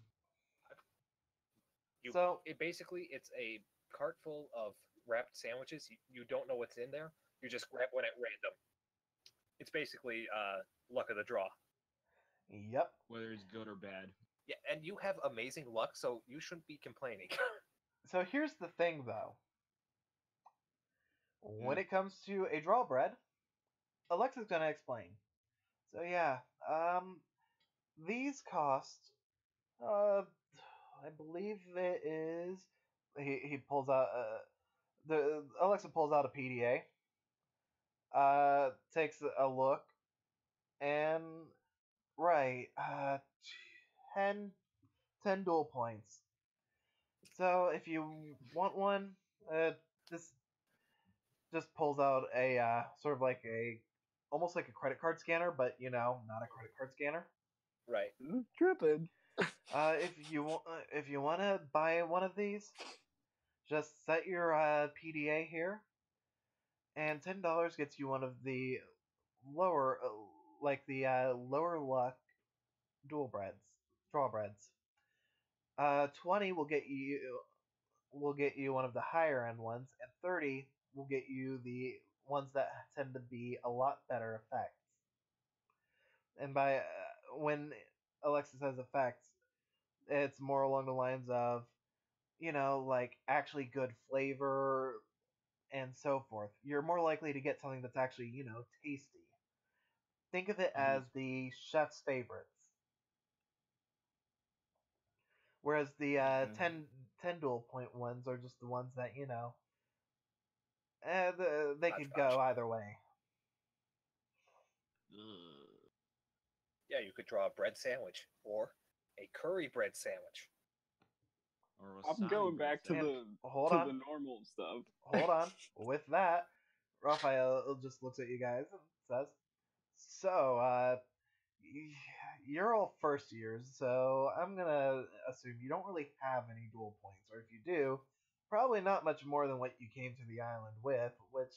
It's a cart full of wrapped sandwiches. You don't know what's in there. You just grab one at random. It's basically luck of the draw. Yep. Whether it's good or bad. Yeah, and you have amazing luck, so you shouldn't be complaining. So here's the thing, though. When it comes to a drawbread, Alexa's gonna explain. So yeah, these cost, I believe it is. He pulls out Alexa pulls out a PDA. Takes a look, and right, 10 dual points. So if you want one, this just pulls out a sort of like almost like a credit card scanner, but not a credit card scanner. Right. Tripping. If you want to buy one of these, just set your PDA here, and $10 gets you one of the lower, lower luck drawbreads. 20 will get you one of the higher end ones, and 30 will get you the ones that tend to be a lot better effects. And by when Alexa says effects, it's more along the lines of, like actually good flavor and so forth. You're more likely to get something that's actually, tasty. Think of it as the chef's favorites. Whereas the 10 dual point ones are just the ones that, they could go either way. Yeah, you could draw a bread sandwich or a curry bread sandwich. Or I'm going back to And the normal stuff. Hold on. With that, Raphael just looks at you guys and says, "So, you're all first years, so I'm gonna assume you don't really have any dual points, or if you do, probably not much more than what you came to the island with, which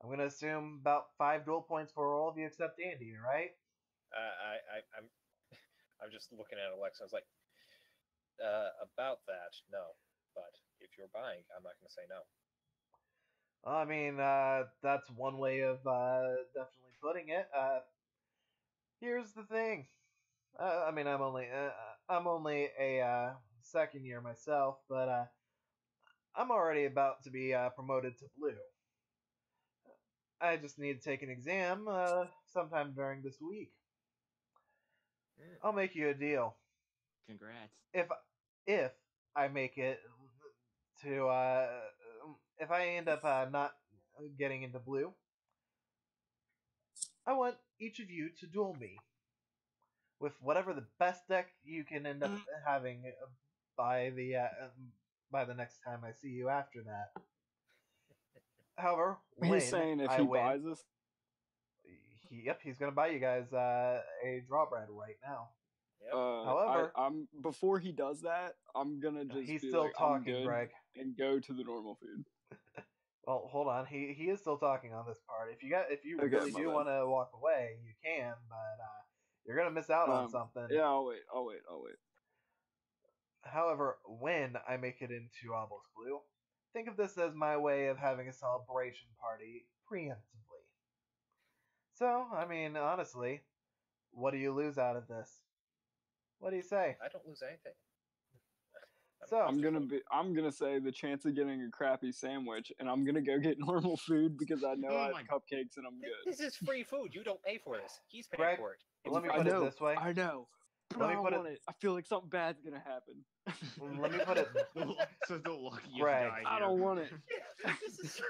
I'm gonna assume about 5 dual points for all of you except Andy, right?" I'm just looking at Alexa. I was like, about that, no. But if you're buying, I'm not going to say no. I mean, that's one way of definitely putting it. Here's the thing. I mean, I'm only a second year myself, but I'm already about to be promoted to blue. I just need to take an exam sometime during this week. I'll make you a deal. Congrats. If I make it to if I end up not getting into blue, I want each of you to duel me with whatever the best deck you can end up having by the next time I see you after that. However, He's saying if I he win, buys us, he's gonna buy you guys a drawbread right now. Yep. However, I'm before he does that, I'm gonna just he's be still like, I'm talking, good, Greg. and go to the normal food. Well, hold on. He is still talking on this part. If you Okay, really my do bad. want to walk away, you can, but you're gonna miss out on something. Yeah, I'll wait. However, when I make it into Obelisk Blue, think of this as my way of having a celebration party preemptively. So, I mean, honestly, what do you lose out of this? What do you say? I don't lose anything. So I'm gonna say the chance of getting a crappy sandwich, and I'm gonna go get normal food because I know I have cupcakes and I'm good. This is free food. You don't pay for this. He's paying Greg, for it. let me free. put it this way. I know. But Let I me don't put want it. I feel like something bad's gonna happen. Let me put it. So the luckiest Greg. guy I here. don't want it. This is...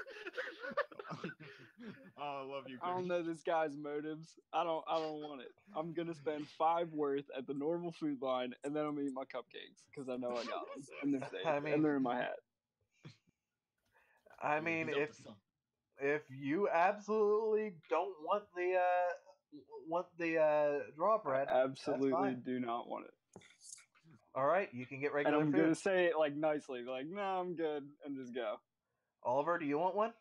Oh, I love you, I don't know this guy's motives. I don't want it. I'm gonna spend $5 worth at the normal food line, and then I'm eating my cupcakes because I know I got them, and they're safe, and they're in my hat. I mean, if you absolutely don't want the draw bread, I absolutely do not want it. All right, you can get regular And I'm food. gonna say it like nicely, like, no, I'm good, and just go. Oliver, do you want one?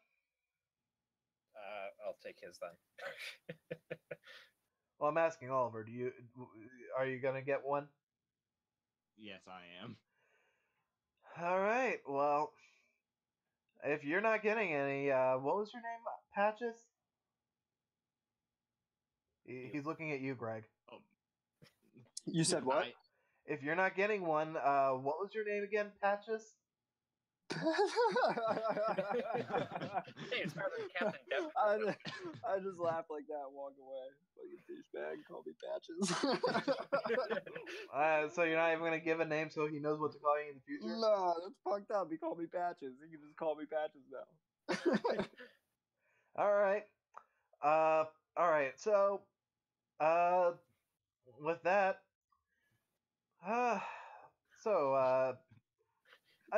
I'll take his then. Well, I'm asking Oliver. Are you gonna get one? Yes, I am. All right. Well, if you're not getting any, what was your name? Patches. He's looking at you, Greg. You said what? If you're not getting one, what was your name again? Patches. Hey, it's better than Captain Death. I just laugh like that and walk away. Fucking douchebag, call me Patches. So you're not even gonna give a name so he knows what to call you in the future? Nah, that's fucked up. He called me Patches. He can just call me Patches now. All right. All right. So, with that, I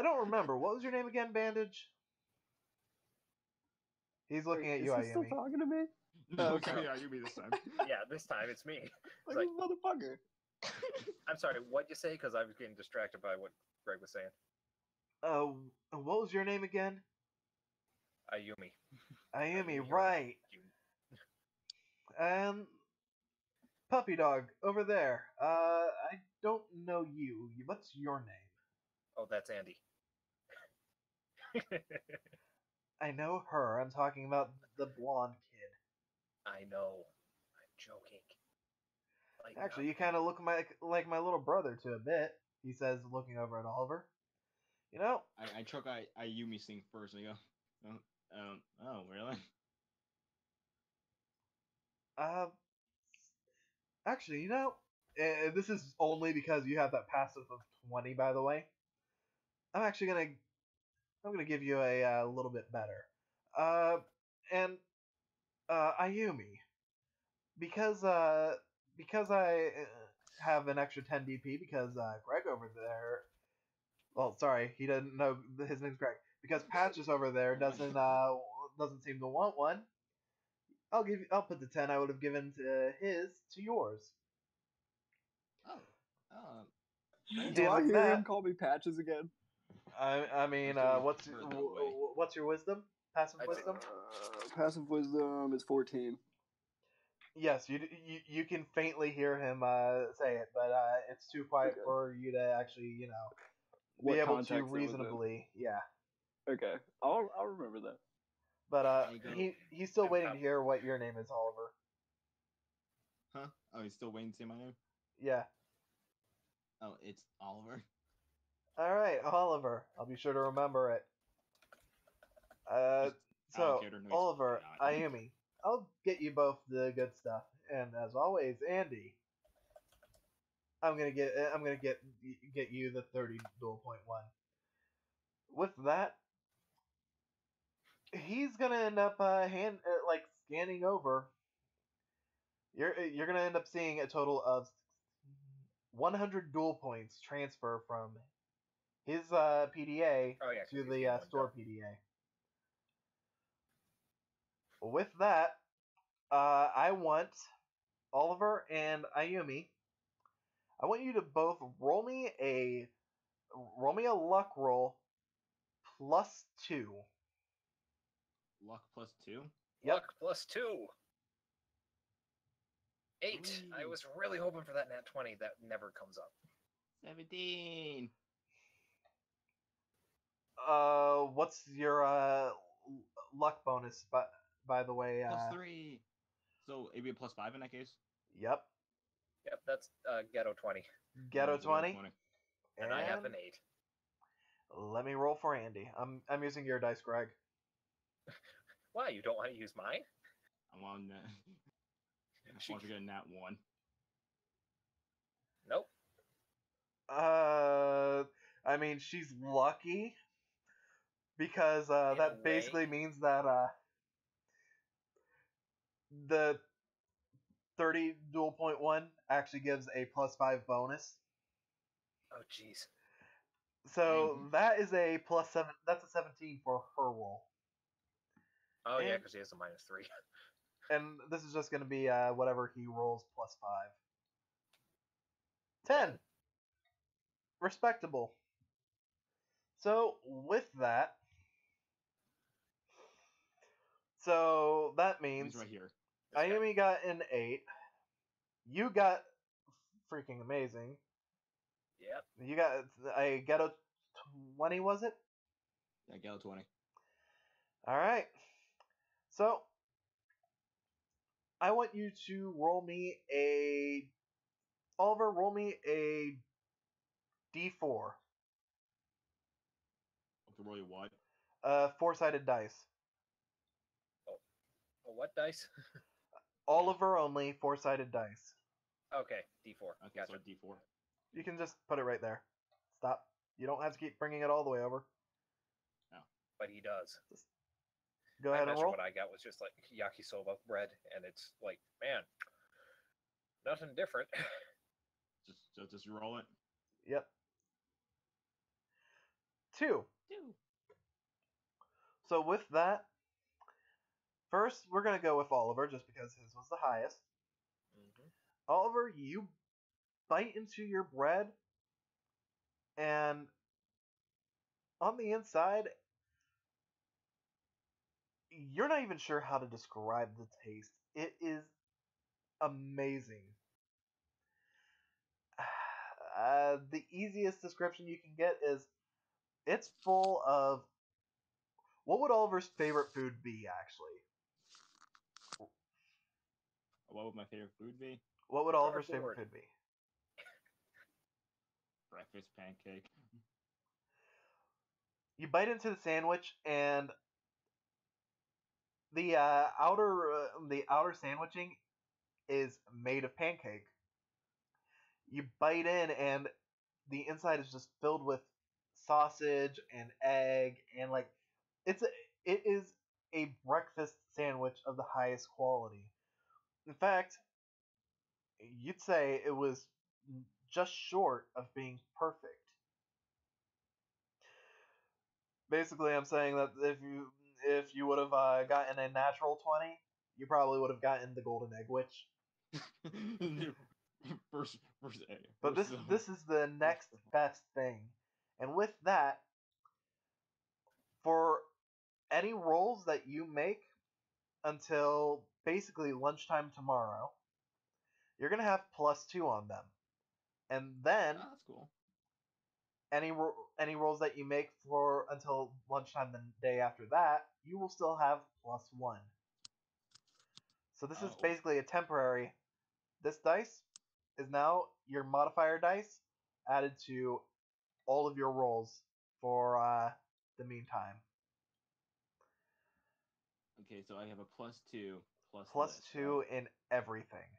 don't remember. What was your name again, Bandage? He's looking at you, Is he still Ayumi. talking to me? No, Okay. yeah, you be this time. Yeah, this time it's me. Like Like- a motherfucker. I'm sorry, what'd you say? Because I was getting distracted by what Greg was saying. What was your name again? Ayumi. Ayumi, Ayumi. right. Puppy dog, over there. I don't know you. What's your name? Oh, that's Andy. I know her. I'm talking about the blonde kid. I know. I'm joking. Like, Actually, you kind of look like my little brother to a bit, he says, looking over at Oliver. You know, I truck Ayumi sing first, and I go, oh, really? Actually, you know, this is only because you have that passive of 20, by the way. I'm gonna give you a little bit better. Ayumi, because I have an extra 10 DP because Greg over there. Well, sorry, he doesn't know his name's Greg. Because Patches over there doesn't seem to want one. I'll put the 10 I would have given to yours. Do I with hear that- him call me Patches again? I mean, what's your wisdom? Passive I'd say- wisdom? Passive wisdom is 14. Yes, you can faintly hear him say it, but it's too quiet Okay. for you to actually, be What able context to it was in. reasonably, yeah. Okay, I'll remember that. But There you go. he's still And waiting top- to hear what your name is, Oliver. Huh? Oh, he's still waiting to say my name? Yeah. Oh, it's Oliver. All right, Oliver. I'll be sure to remember it. Just So allocator noise Oliver, not. Ayumi, I'll get you both the good stuff, and as always, Andy, I'm gonna get you the 30 dual point one. With that, he's gonna end up scanning over. You're gonna end up seeing a total of 100 dual points transfer from his PDA Oh, yeah, 'cause to he's the getting one store done. PDA. With that, I want Oliver and Ayumi. I want you to both roll me a luck roll +2. Luck +2? Yep. Luck +2. 8. I Ooh. was really hoping for that nat 20 that never comes up. 17. What's your luck bonus? By the way, +3. So it'd be a +5 in that case? Yep. Yep, that's Ghetto 20. Ghetto It's a 20. And I have an 8. Let me roll for Andy. I'm using your dice, Greg. Why, you don't want to use mine? I'm on that. I want to get a nat 1. Nope. I mean, she's lucky because In a that basically way. means that the 30 dual point 1 actually gives a +5 bonus. Oh, jeez. So that is a +7. That's a 17 for her roll. Oh, yeah, And- because he has a -3. And this is just going to be whatever he rolls +5. 10. Respectable. So with that, that means He's right here. This guy. Ayumi got an 8. You got freaking amazing. Yep. You got a ghetto 20, was it? Yeah, Gale 20. All right. So I want you to roll me a Oliver. Roll me a D4. Okay, roll you what? 4-sided dice. Oh, what dice? Oliver only 4-sided dice. Okay, D4. Okay, Gotcha. so D4. You can just put it right there. Stop. You don't have to keep bringing it all the way over. But he does. Go I ahead and imagine roll. what I got was just like yakisoba bread, and it's like, man, nothing different. Just roll it. Yep. 2. So with that, first we're gonna go with Oliver just because his was the highest. Mm-hmm. Oliver, you bite into your bread, and on the inside, you're not even sure how to describe the taste. It is amazing. The easiest description you can get is it's full of. What would Oliver's favorite food be, actually? What would my favorite food be? What would Oliver's favorite food be? Breakfast pancake. You bite into the sandwich, and the outer sandwiching is made of pancake. You bite in, and the inside is just filled with sausage and egg, and like it is a breakfast sandwich of the highest quality. In fact, you'd say it was just short of being perfect. Basically, I'm saying that if you would have gotten a natural 20, you probably would have gotten the golden egg witch. first But this is the next best thing. And with that, for any rolls that you make until basically lunchtime tomorrow, you're gonna have +2 on them. And then that's cool. any rolls that you make for until lunchtime the day after that, you will still have +1. So this is basically a temporary. This dice is now your modifier dice added to all of your rolls for the meantime. Okay, so I have a +2 +2 right? in everything.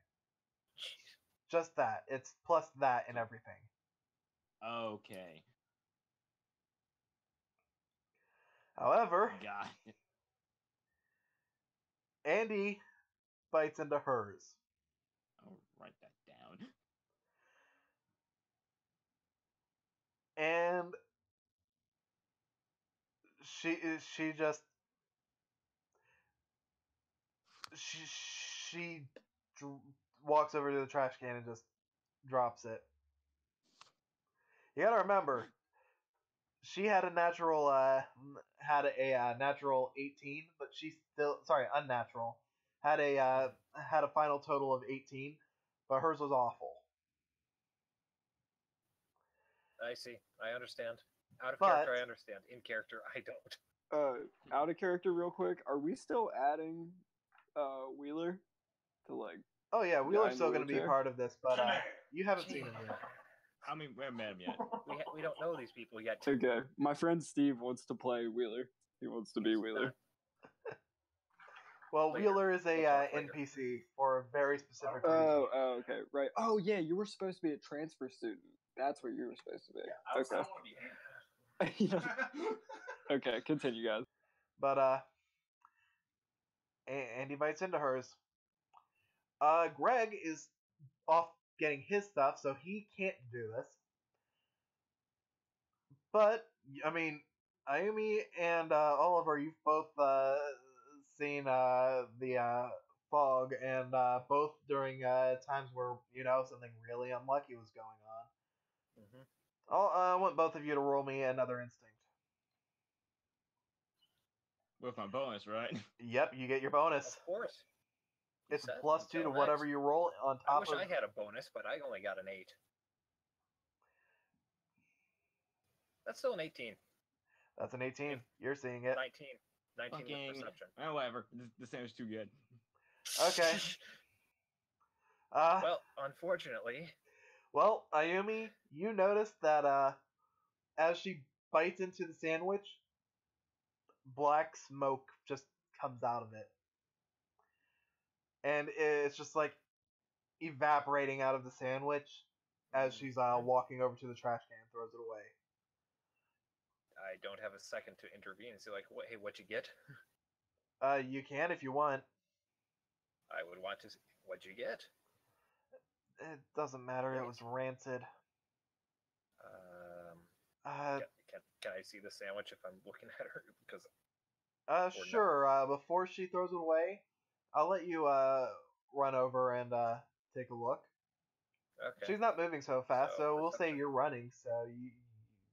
Just that. It's plus that in everything. Okay. However, Got it. Andy bites into hers. I'll write that down. And she just she walks over to the trash can and just drops it. You gotta remember, she had a natural natural 18, but she still unnatural had a final total of 18, but hers was awful. I see. I understand. Out of character, I understand. In character, I don't. Out of character, real quick. Are we still adding Wheeler to like? Oh yeah, Wheeler's in still the going to be wheelchair? part of this, but you haven't seen him yet. I mean, we haven't met him yet. We don't know these people yet. Okay, my friend Steve wants to play Wheeler. He wants to be He's Wheeler. Well, Later. Wheeler is a We'll talk later. NPC for a very specific reason. Oh, okay, right. Oh, yeah, you were supposed to be a transfer student. That's what you were supposed to be. I don't want to be him. Okay, continue, guys. But and he bites into hers. Greg is off getting his stuff, so he can't do this. But I mean, Ayumi and Oliver, you've both seen the fog, and both during times where something really unlucky was going on. Mm-hmm. I want both of you to roll me another instinct. With my bonus, right? Yep, you get your bonus. Of course. It's said +2 to until whatever next. you roll on I top wish of. I had a bonus, but I only got an 8. That's still an 18. That's an 18. You're seeing it. 19. 19 with Fucking. perception. Oh, whatever. This sounds too good. Okay. Well, unfortunately. Well, Ayumi, you notice that as she bites into the sandwich, black smoke just comes out of it. And it's just like evaporating out of the sandwich as she's walking over to the trash can and throws it away. I don't have a second to intervene and say, like, hey, what'd you get? You can if you want. I would want to. What'd you get? It doesn't matter. It was rancid. Can I see the sandwich if I'm looking at her? Because sure. Before she throws it away, I'll let you run over and take a look. okay. She's not moving so fast, so we'll say perception. you're running. So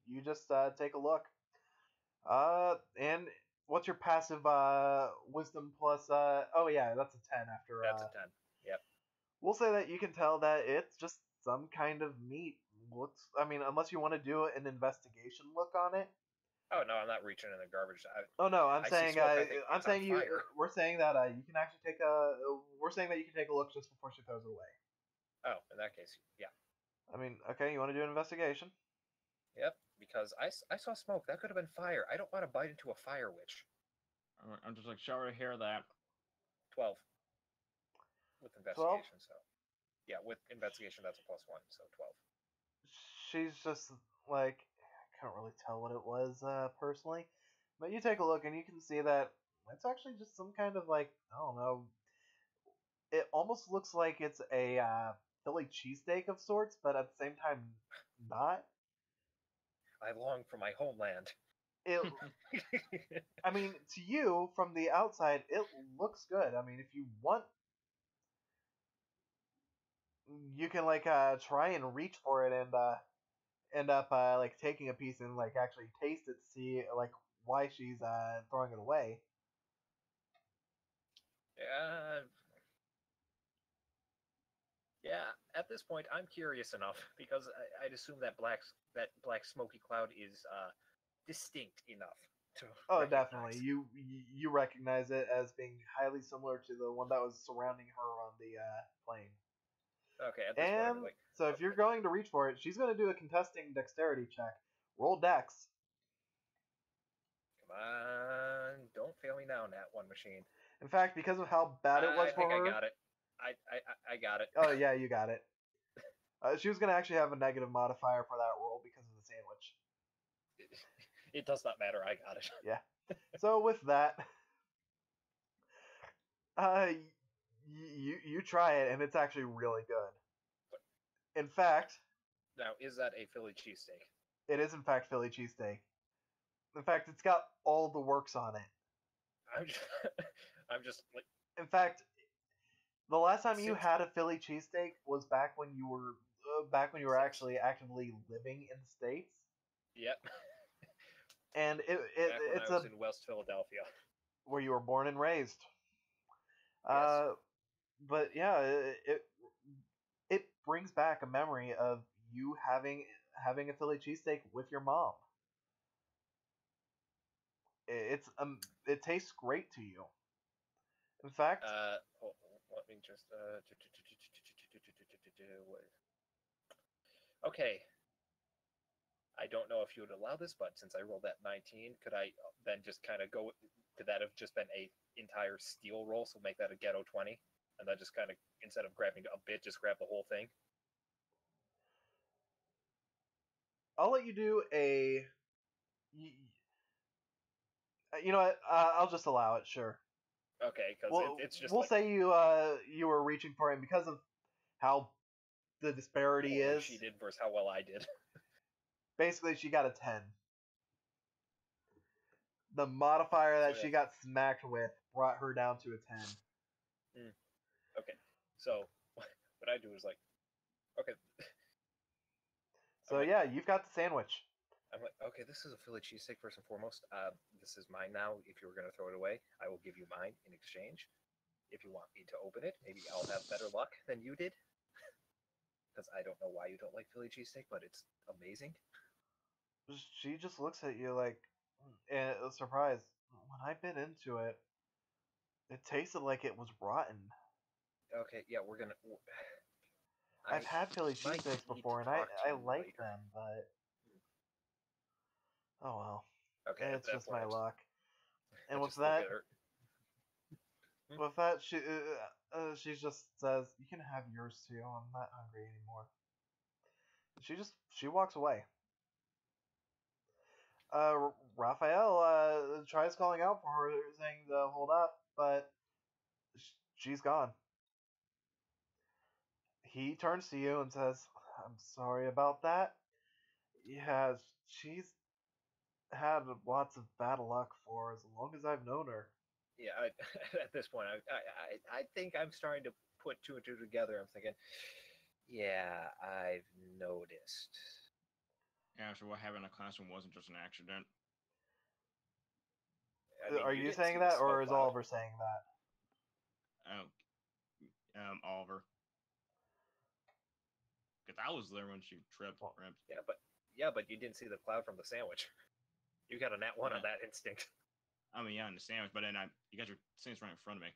you just take a look. And what's your passive wisdom plus? Oh yeah, that's a 10 after. That's a 10. Yep. We'll say that you can tell that it's just some kind of meat. Unless you want to do an investigation look on it. Oh no, I'm not reaching in the garbage. I'm I see saying smoke, I think it's on fire. we're saying that you can actually take a. We're saying that you can take a look just before she throws it away. Oh, in that case, yeah. Okay, you want to do an investigation? Yep, because I saw smoke. That could have been fire. I don't want to bite into a fire witch. I'm just like, sorry to hear that. 12. With investigation, so. Yeah, with investigation, that's a +1, so 12. She's just like, I can't really tell what it was personally, but you take a look and you can see that it's actually just some kind of like, I don't know. It almost looks like it's a Philly cheesesteak of sorts, but at the same time, not. I long for my homeland. To you, from the outside, it looks good. If you want, you can try and reach for it and end up taking a piece and actually taste it to see why she's throwing it away. Yeah, at this point, I'm curious enough because I'd assume that black smoky cloud is distinct enough to. Oh, recognize. definitely. You recognize it as being highly similar to the one that was surrounding her on the plane. Okay, at this point, so if you're going to reach for it, she's going to do a contesting dexterity check. Roll dex. Come on, don't fail me now, Nat One Machine. In fact, because of how bad it was for her, I got it. I got it. Oh yeah, you got it. She was going to actually have a negative modifier for that roll because of the sandwich. It does not matter. I got it. Yeah. So with that, you try it and it's actually really good. In fact, now is that a Philly cheesesteak? It is in fact Philly cheesesteak. In fact, it's got all the works on it. I'm just like. In fact, the last time you had a Philly cheesesteak was back when you were actually actively living in the States. Yep. And it's I was in West Philadelphia, where you were born and raised. Yes. But yeah, it brings back a memory of you having a Philly cheesesteak with your mom. It tastes great to you. In fact, let me just. Okay, I don't know if you would allow this, but since I rolled that 19, could I then just kind of go? Could that have just been a entire steal roll? So make that a ghetto 20, and then just kind of instead of grabbing a bit, just grab the whole thing. I'll let you do a. You know what? I'll just allow it. Sure. Okay, because Well, it's just we'll like, say you were reaching for him because of how the disparity poorly is. she did versus how well I did. Basically, she got a 10. The modifier that So, she yeah. got smacked with brought her down to a 10. Okay, so what I do is like, okay, So like- yeah, you've got the sandwich. I'm like, okay, this is a Philly cheesesteak first and foremost. This is mine now. If you were going to throw it away, I will give you mine in exchange. If you want me to open it, maybe I'll have better luck than you did. Because I don't know why you don't like Philly cheesesteak, but it's amazing. She just looks at you like, and surprised. When I bit into it, it tasted like it was rotten. Okay, yeah, we're gonna. I've had Philly might cheesesteaks need before, to and I talk to you like later. them, but oh well, Okay, at it's that just my point, luck. I And with just look that, at her. she just says, "You can have yours too. I'm not hungry anymore." She walks away. Raphael tries calling out for her, saying to hold up, but she's gone. He turns to you and says, "I'm sorry about that. Yeah, she's had lots of bad luck for as long as I've known her." Yeah, at this point, I think I'm starting to put two and two together. I'm thinking, yeah, I've noticed. After what happened in the classroom wasn't just an accident. I mean, Are you you didn't saying see the that, or smoke is cloud. Oliver saying that? Oliver. Because I was there when she tripped. Yeah, but you didn't see the cloud from the sandwich. You got a nat 1 on Yeah. that instinct. I mean, yeah, in the sandwich, but then you got your sandwich right in front of me.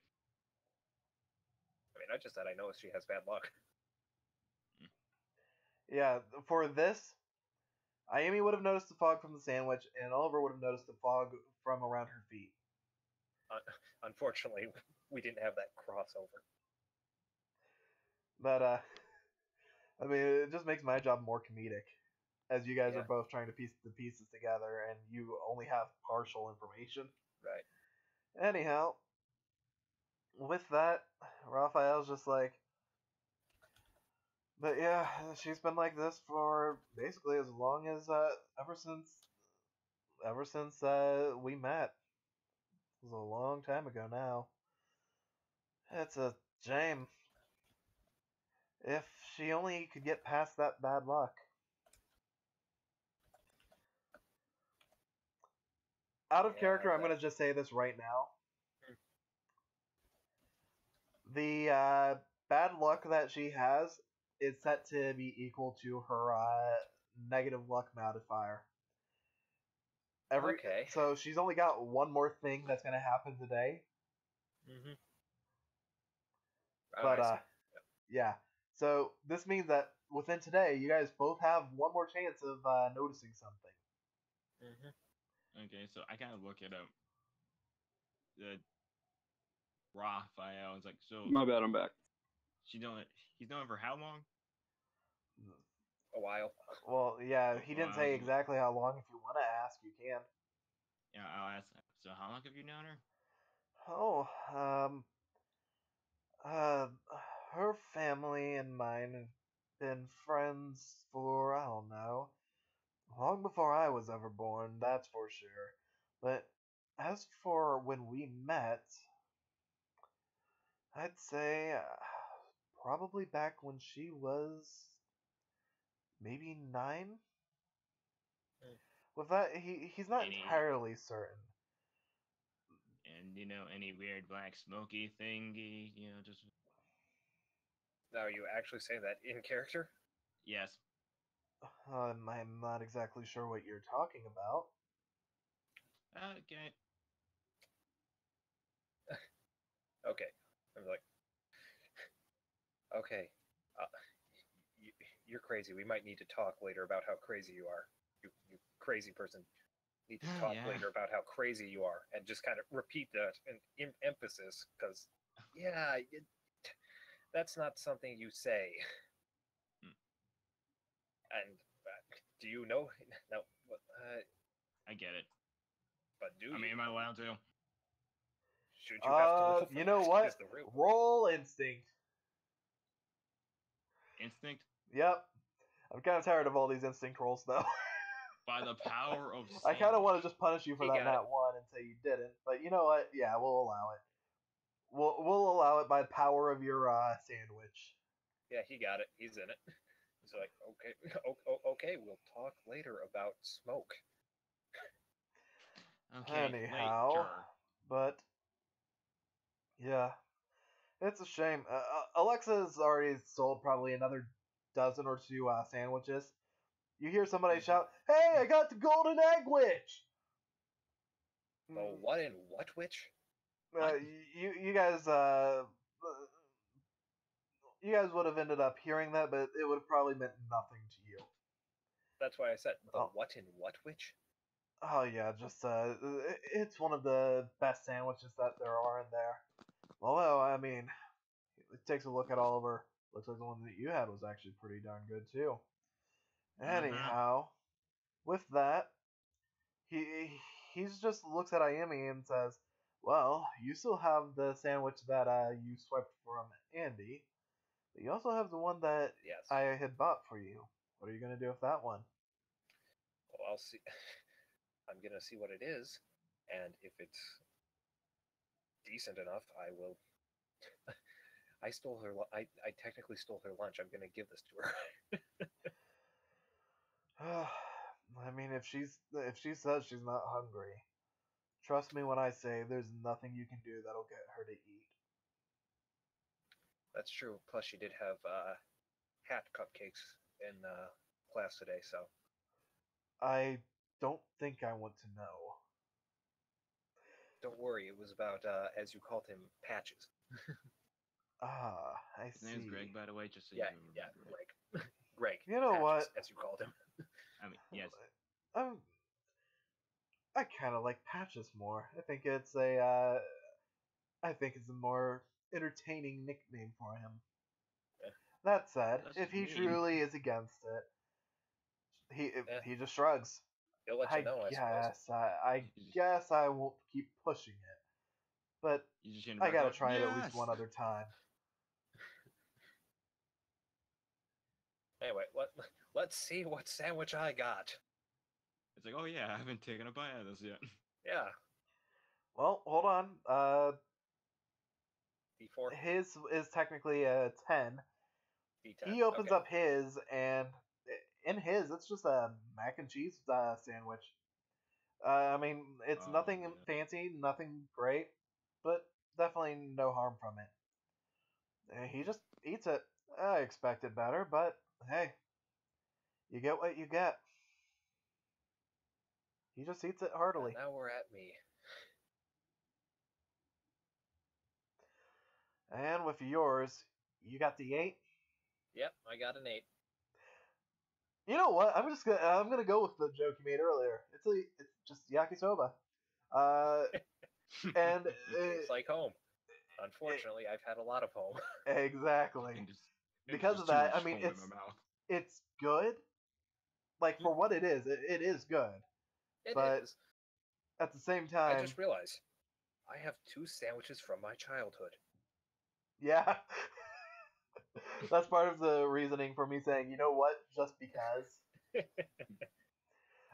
I mean, I just said I know she has bad luck. Yeah, for this, Ayumi would have noticed the fog from the sandwich, and Oliver would have noticed the fog from around her feet. Unfortunately, we didn't have that crossover. But I mean, it just makes my job more comedic, as you guys Yeah. are both trying to piece the pieces together, and you only have partial information. Right. Anyhow, with that, Raphael's just like, but yeah, she's been like this for basically as long as ever since we met. It was a long time ago now. It's a shame. If she only could get past that bad luck. Out of character, I'm that- gonna just say this right now. The bad luck that she has is set to be equal to her negative luck modifier. Okay. So she's only got one more thing that's gonna happen today. Mm-hmm. But yeah. So this means that within today, you guys both have one more chance of noticing something. Mm-hmm. Okay, so I kind of look at Raphael. It's like, so My bad, I'm back. he's known for how long? A while. Well, yeah, he didn't say Wow. exactly how long. If you want to ask, you can. Yeah, I'll ask. So how long have you known her? Oh, her family and mine have been friends for, I don't know, long before I was ever born, that's for sure. But as for when we met, I'd say probably back when she was maybe 9. With that, he's not entirely certain. And any weird black smoky thingy, just. Now, are you actually saying that in character? Yes. I'm not exactly sure what you're talking about. Okay. Okay. I'm like, okay. You're crazy. We might need to talk later about how crazy you are. You crazy person. Need to talk Yeah. later about how crazy you are, and just kind of repeat that in emphasis, because that's not something you say. And do you know? No, I get it. but do I mean, am I allowed to? should you have to roll for You know that? what? Is the real Roll instinct. Instinct? Yep. I'm kind of tired of all these instinct rolls, though. By the power of I kind of want sandwich. to just punish you for He that got nat one and say you didn't, but you know what? Yeah, we'll allow it. We'll allow it by the power of your sandwich. Yeah, he got it. He's in it. He's like, okay, okay, we'll talk later about smoke. Okay, Anyhow, later. but yeah, it's a shame. Alexa's already sold probably another dozen or two sandwiches. You hear somebody shout, "Hey, I got the golden egg witch!" The what in what witch? What? You guys you guys would have ended up hearing that, but it would have probably meant nothing to you. That's why I said the Oh. what in what witch? Oh yeah, just it's one of the best sandwiches that there are in there. Although, I mean, it takes a look at Oliver. Looks like the one that you had was actually pretty darn good too. Anyhow, with that, he's just looks at Ayemi and says, "Well, you still have the sandwich that you swiped from Andy, but you also have the one that Yes. I had bought for you. What are you gonna do with that one?" Well, I'll see. I'm gonna see what it is, and if it's decent enough, I will. I stole her. I technically stole her lunch. I'm gonna give this to her. I mean, if she says she's not hungry, trust me when I say there's nothing you can do that'll get her to eat. That's true. Plus, she did have hat cupcakes in class today, so. I don't think I want to know. Don't worry, it was about, as you called him, Patches. I His see. name's Greg, by the way, just so Yeah, you yeah, remember. Greg. Greg. You know Patches, what? as you called him. I mean, yes. I kind of like Patches more. I think it's a more entertaining nickname for him. Yeah. That said, That's if he mean. truly is against it, he just shrugs. He'll let you know, I suppose. I guess I won't keep pushing it, but You just hear I gotta go, try it at least "Yes!" one other time. Anyway, let's see what sandwich I got. It's like, oh yeah, I haven't taken a bite out of this yet. Yeah. Well, hold on. D4? His is technically a 10. D10. He opens Okay. up his, and in his, it's just a mac and cheese sandwich. I mean, it's Oh, nothing yeah. fancy, nothing great, but definitely no harm from it. He just eats it. I expected better, but hey, you get what you get. He just eats it heartily. And now we're at me. And with yours, you got the 8. Yep, I got an 8. You know what? I'm gonna go with the joke you made earlier. It's just yakisoba. And It's like home. Unfortunately, I've had a lot of home. Exactly. And just, Because just of too that, much I mean, foam in my mouth. it's good. Like for what it is good. It But is. at the same I time, just realized I have 2 sandwiches from my childhood. yeah. That's part of the reasoning for me saying, you know what, just because.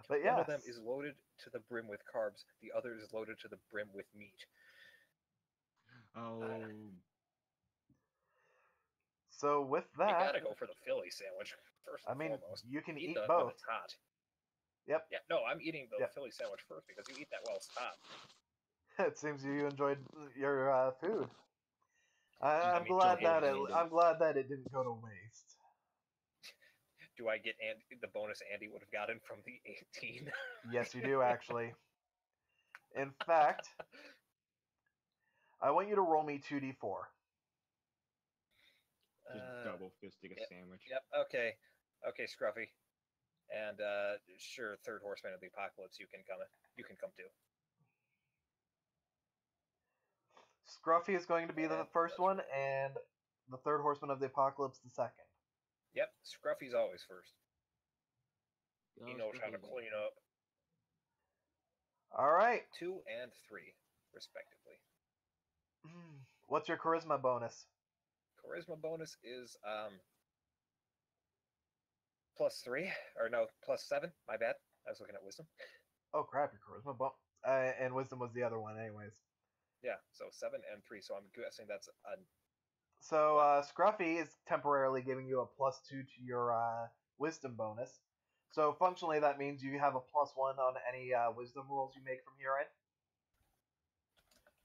But yeah. One of them is loaded to the brim with carbs. The other is loaded to the brim with meat. Oh, So with You that, gotta go for the Philly sandwich first and foremost. you can eat it both. when it's hot. Yep. Yeah, no, I'm eating the Yep. Philly sandwich first because you eat that while it's hot. It seems you enjoyed your food. I'm mean, glad don't that get me I'm glad that it didn't go to waste. Do I get the bonus Andy would have gotten from the 18? Yes, you do actually. In fact, I want you to roll me 2d4. just double fisting a sandwich. Yep. Okay. Okay, Scruffy. And sure, third horseman of the apocalypse, you can come too. Scruffy is going to be the And first that's one, right. and the third horseman of the apocalypse the second. Yep, Scruffy's always first. Go He knows how to Scruffy. clean up. All right. 2 and 3, respectively. What's your charisma bonus? Charisma bonus is +3, or no, +7. My bad. I was looking at wisdom. Oh crap, your charisma bonus. And wisdom was the other one, anyways. Yeah, so 7 and 3. So I'm guessing that's a. So Scruffy is temporarily giving you a +2 to your wisdom bonus. So functionally, that means you have a +1 on any wisdom rolls you make from here in.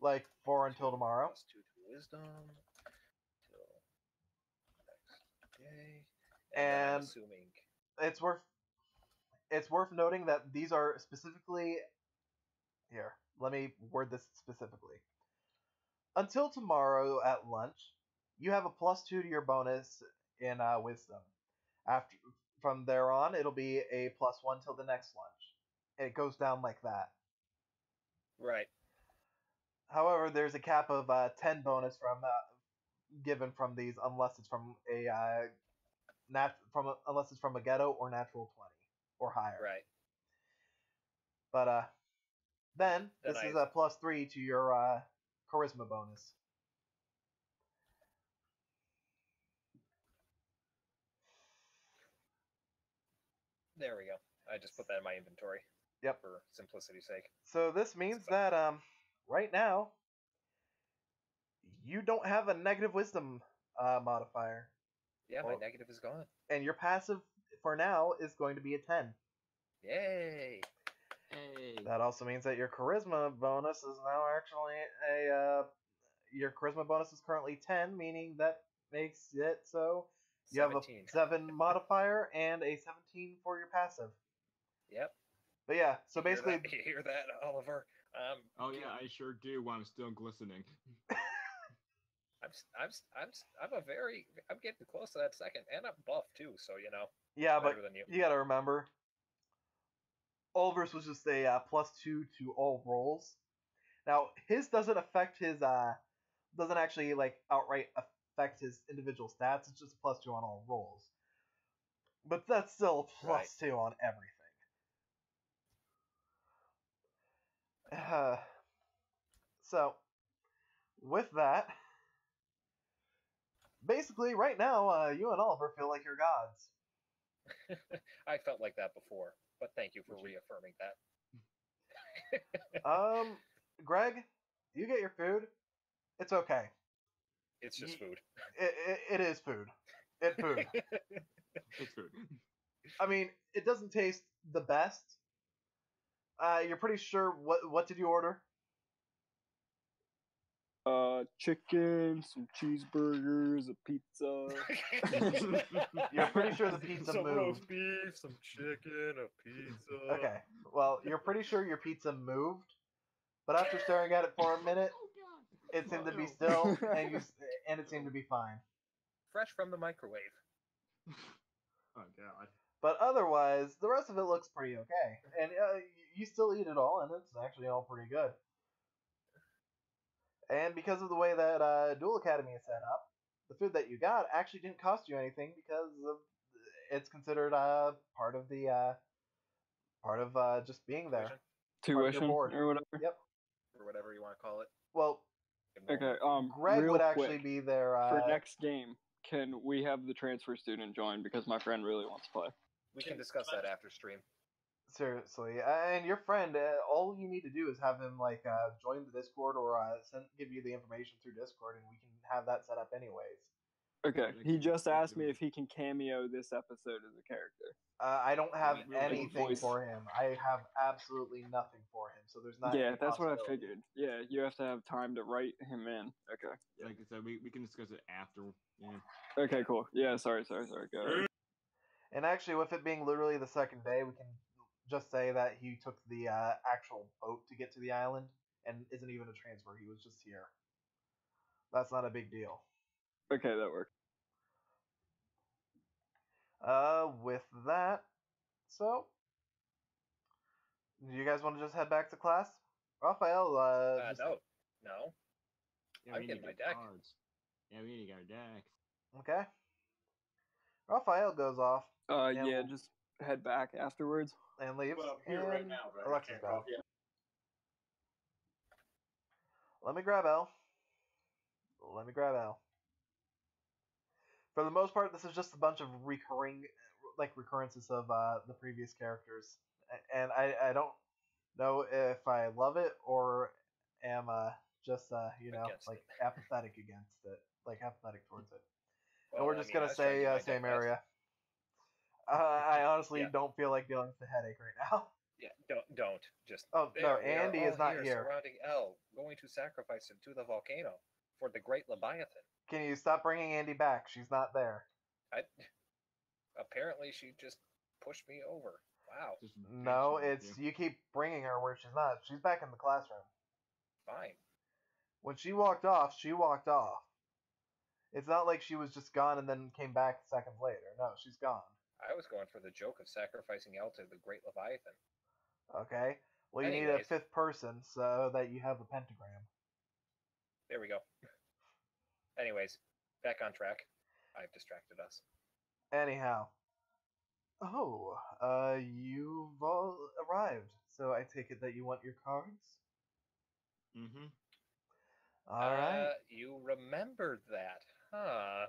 Like for until tomorrow. +2 to wisdom till next day. And then I'm assuming it's worth noting that these are specifically here. Let me word this specifically. Until tomorrow at lunch, you have a +2 to your bonus in wisdom. After from there on, it'll be a +1 till the next lunch. It goes down like that. right. However, there's a cap of 10 bonus from given from these, unless it's from a unless it's from a ghetto or natural 20 or higher. Right. But then Then this I- is a +3 to your charisma bonus. There we go. I just put that in my inventory. Yep. For simplicity's sake. So this means that right now you don't have a negative wisdom modifier, Yeah, my Well- negative is gone. and your passive for now is going to be a 10. Yay! Hey. That also means that your charisma bonus is now actually your charisma bonus is currently 10, meaning that makes it so you 17. have a 7 modifier and a 17 for your passive. Yep. But yeah, so You hear basically, that? You hear that, Oliver? Oh yeah, I sure do. While I'm still glistening. I'm getting close to that second, and I'm buff too, so you know. yeah, but Better than you. you gotta remember, Oliver's was just a +2 to all rolls. Now his doesn't affect his doesn't actually like outright affect his individual stats. It's just a +2 on all rolls. But that's still a +2 on everything. So, with that, basically, right now, you and Oliver feel like you're gods. I felt like that before, but thank you for reaffirming that. Greg, you get your food. It's okay. It's just food. It is food. It's food. It's food. I mean, it doesn't taste the best. You're pretty sure what did you order? Chicken, some cheeseburgers, a pizza. You're pretty sure the pizza some moved. roast beef, some chicken, a pizza. Okay. Well, you're pretty sure your pizza moved, but after staring at it for a minute, it seemed to be still, and it seemed to be fine. Fresh from the microwave. Oh god. But otherwise, the rest of it looks pretty okay, and you still eat it all, and it's actually all pretty good. And because of the way that Duel Academy is set up, the food that you got actually didn't cost you anything because it's considered part of just being there. Tuition board. or whatever. Yep. Or whatever you want to call it. Well, Okay. Greg real would actually quick, be there for next game. Can we have the transfer student join because my friend really wants to play? We can discuss that after stream. Seriously, and your friend, all you need to do is have him join the Discord or give you the information through Discord, and we can have that set up anyways. Okay. He just asked me if he can cameo this episode as a character. I don't have We'll anything voice. for him. I have absolutely nothing for him, so there's not. Yeah, any that's what I possibility. figured. Yeah, you have to have time to write him in. Okay. Like I said, we can discuss it after. Yeah. Okay, cool. Yeah, sorry. Go ahead. And actually, with it being literally the second day, we can just say that he took the actual boat to get to the island and isn't even a transfer. He was just here. That's not a big deal. Okay, that works. With that, So, do you guys want to just head back to class? Raphael, No. Yeah, I'm we getting need my to get deck. cards. Yeah, we need to get our deck. Okay. Raphael goes off. Yeah, just head back afterwards. And leaves. Well, I'm here and right now, but I Alexa's can't gone. help you. Let me grab L. For the most part, this is just a bunch of recurrences of the previous characters, and I don't know if I love it or am just Against it. apathetic against it, apathetic towards it. Well, And we're I just mean, I gonna was trying to say do my same deck best. area. I honestly Yeah. don't feel like dealing with the headache right now. Yeah, don't. Just. Oh, there, no, we are Andy all is not here. here. Surrounding L, going to sacrifice him to the volcano for the great Leviathan. Can you stop bringing Andy back? She's not there. Apparently, she just pushed me over. Wow. Just No, bitching at it's you. you keep bringing her where she's not. She's back in the classroom. Fine. When she walked off, she walked off. It's not like she was just gone and then came back seconds later. No, she's gone. I was going for the joke of sacrificing L to the great Leviathan. Okay. Well, you need a Anyways. fifth person so that you have a pentagram. There we go. Anyways, back on track. I've distracted us. Anyhow. Oh, you've all arrived. So I take it that you want your cards? Mm-hmm. All right. You remembered that, huh?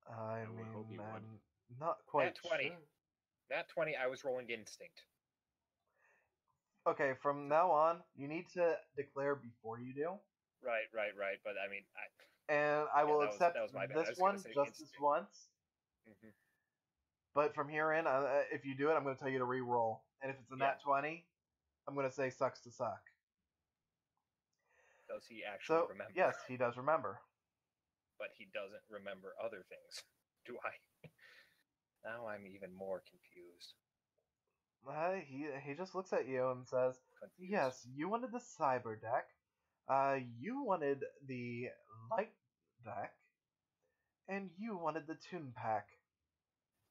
I would mean, hope you would. I'm not quite Nat 20. sure. Nat 20, I was rolling instinct. Okay, from now on, you need to declare before you do. Right. But I mean, And I will that was- accept that was my bad. I this was gonna one say just this instinct. once. Mhm. But from here in, if you do it, I'm going to tell you to re-roll. And if it's a nat 20, I'm going to say sucks to suck. Does he actually So, remember? yes, he does remember. But he doesn't remember other things. Do I? Now I'm even more confused. He just looks at you and says, yes, you wanted the cyber deck. You wanted the light deck. And you wanted the tune pack.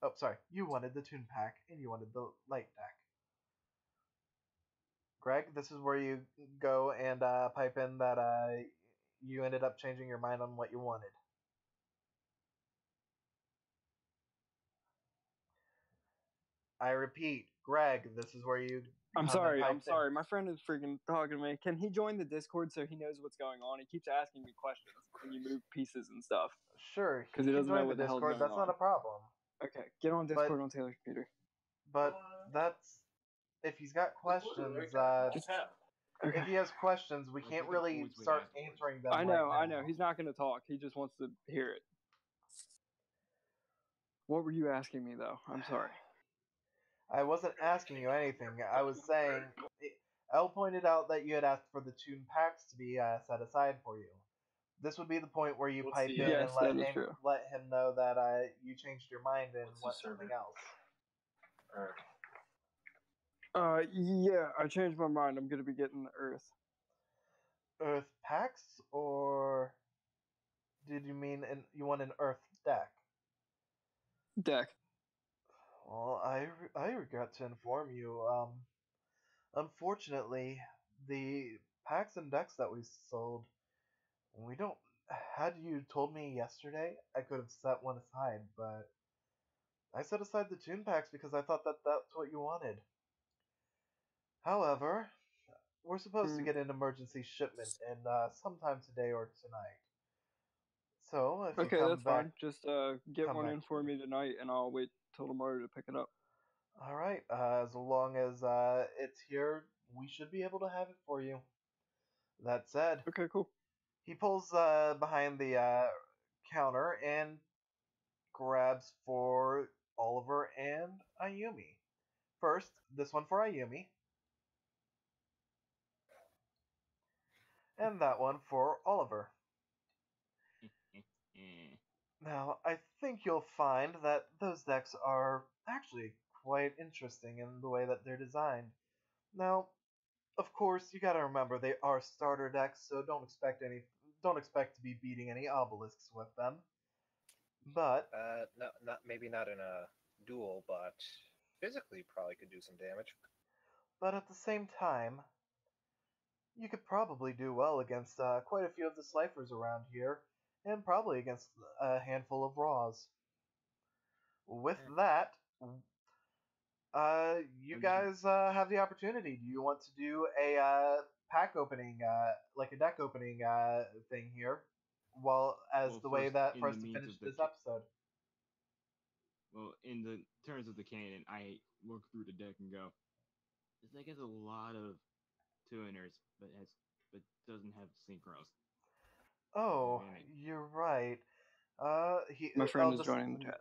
Oh, sorry. You wanted the tune pack, and you wanted the light deck. Greg, this is where you go and pipe in that you ended up changing your mind on what you wanted. I repeat, Greg, this is where you. I'm sorry. pipe in. My friend is freaking talking to me. Can he join the Discord so he knows what's going on? He keeps asking me questions when you move pieces and stuff. Sure, 'Cause he he can doesn't know join the what the hell's Discord. going That's on. not a problem. Okay, get on Discord on Taylor's computer. But that's if he's got questions. Okay. If he has questions, we Like, can't we can really always wait start afterwards. answering them. I know. right now. He's not going to talk. He just wants to hear it. What were you asking me, though? I'm sorry. I wasn't asking you anything. I was saying, Elle pointed out that you had asked for the tune packs to be set aside for you. This would be the point where you What's pipe the, in Yes, and that is true. let him know that you changed your mind and What's the want something server? else. Yeah, I changed my mind. I'm going to be getting the Earth. Earth packs, or did you mean you want an Earth deck? Deck. Well, I regret to inform you. Unfortunately, the packs and decks that we sold, we don't. Had you told me yesterday, I could have set one aside, but I set aside the tune packs because I thought that that's what you wanted. However, we're supposed to get an emergency shipment in sometime today or tonight. So if Okay, you come that's back, fine. Just get come one back in to for me. me tonight, and I'll wait till tomorrow to pick it up. All right. As long as it's here, we should be able to have it for you. That said, Okay, cool. he pulls behind the counter and grabs for Oliver and Ayumi. First, this one for Ayumi. And that one for Oliver. Now, I think you'll find that those decks are actually quite interesting in the way that they're designed. Now, of course, you gotta remember they are starter decks, so don't expect to be beating any obelisks with them. But No, maybe not in a Duel, but physically probably could do some damage. But at the same time, you could probably do well against quite a few of the Slifer's around here, and probably against a handful of Raws. With that, you guys have the opportunity. Do you want to do a pack opening, like a deck opening thing here, well, the way that for us to finish this episode? Well, in the terms of the canon, I look through the deck and go, this deck has a lot of tuners, but doesn't have synchros. Oh, you're right. My friend is joining the chat.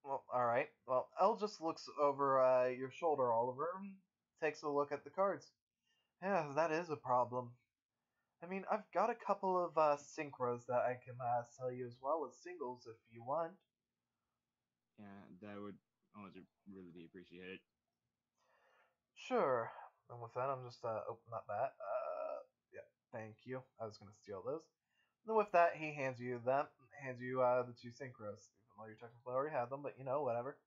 Well, all right. Well, Elle just looks over your shoulder, Oliver, and takes a look at the cards. Yeah, that is a problem. I mean, I've got a couple of synchros that I can sell you as well as singles if you want. Yeah, that would honestly really be appreciated. Sure. And with that, I'm just open up that. Yeah, thank you. I was gonna steal those. And with that, he hands you the two synchros. Even though you technically already had them, but you know, whatever.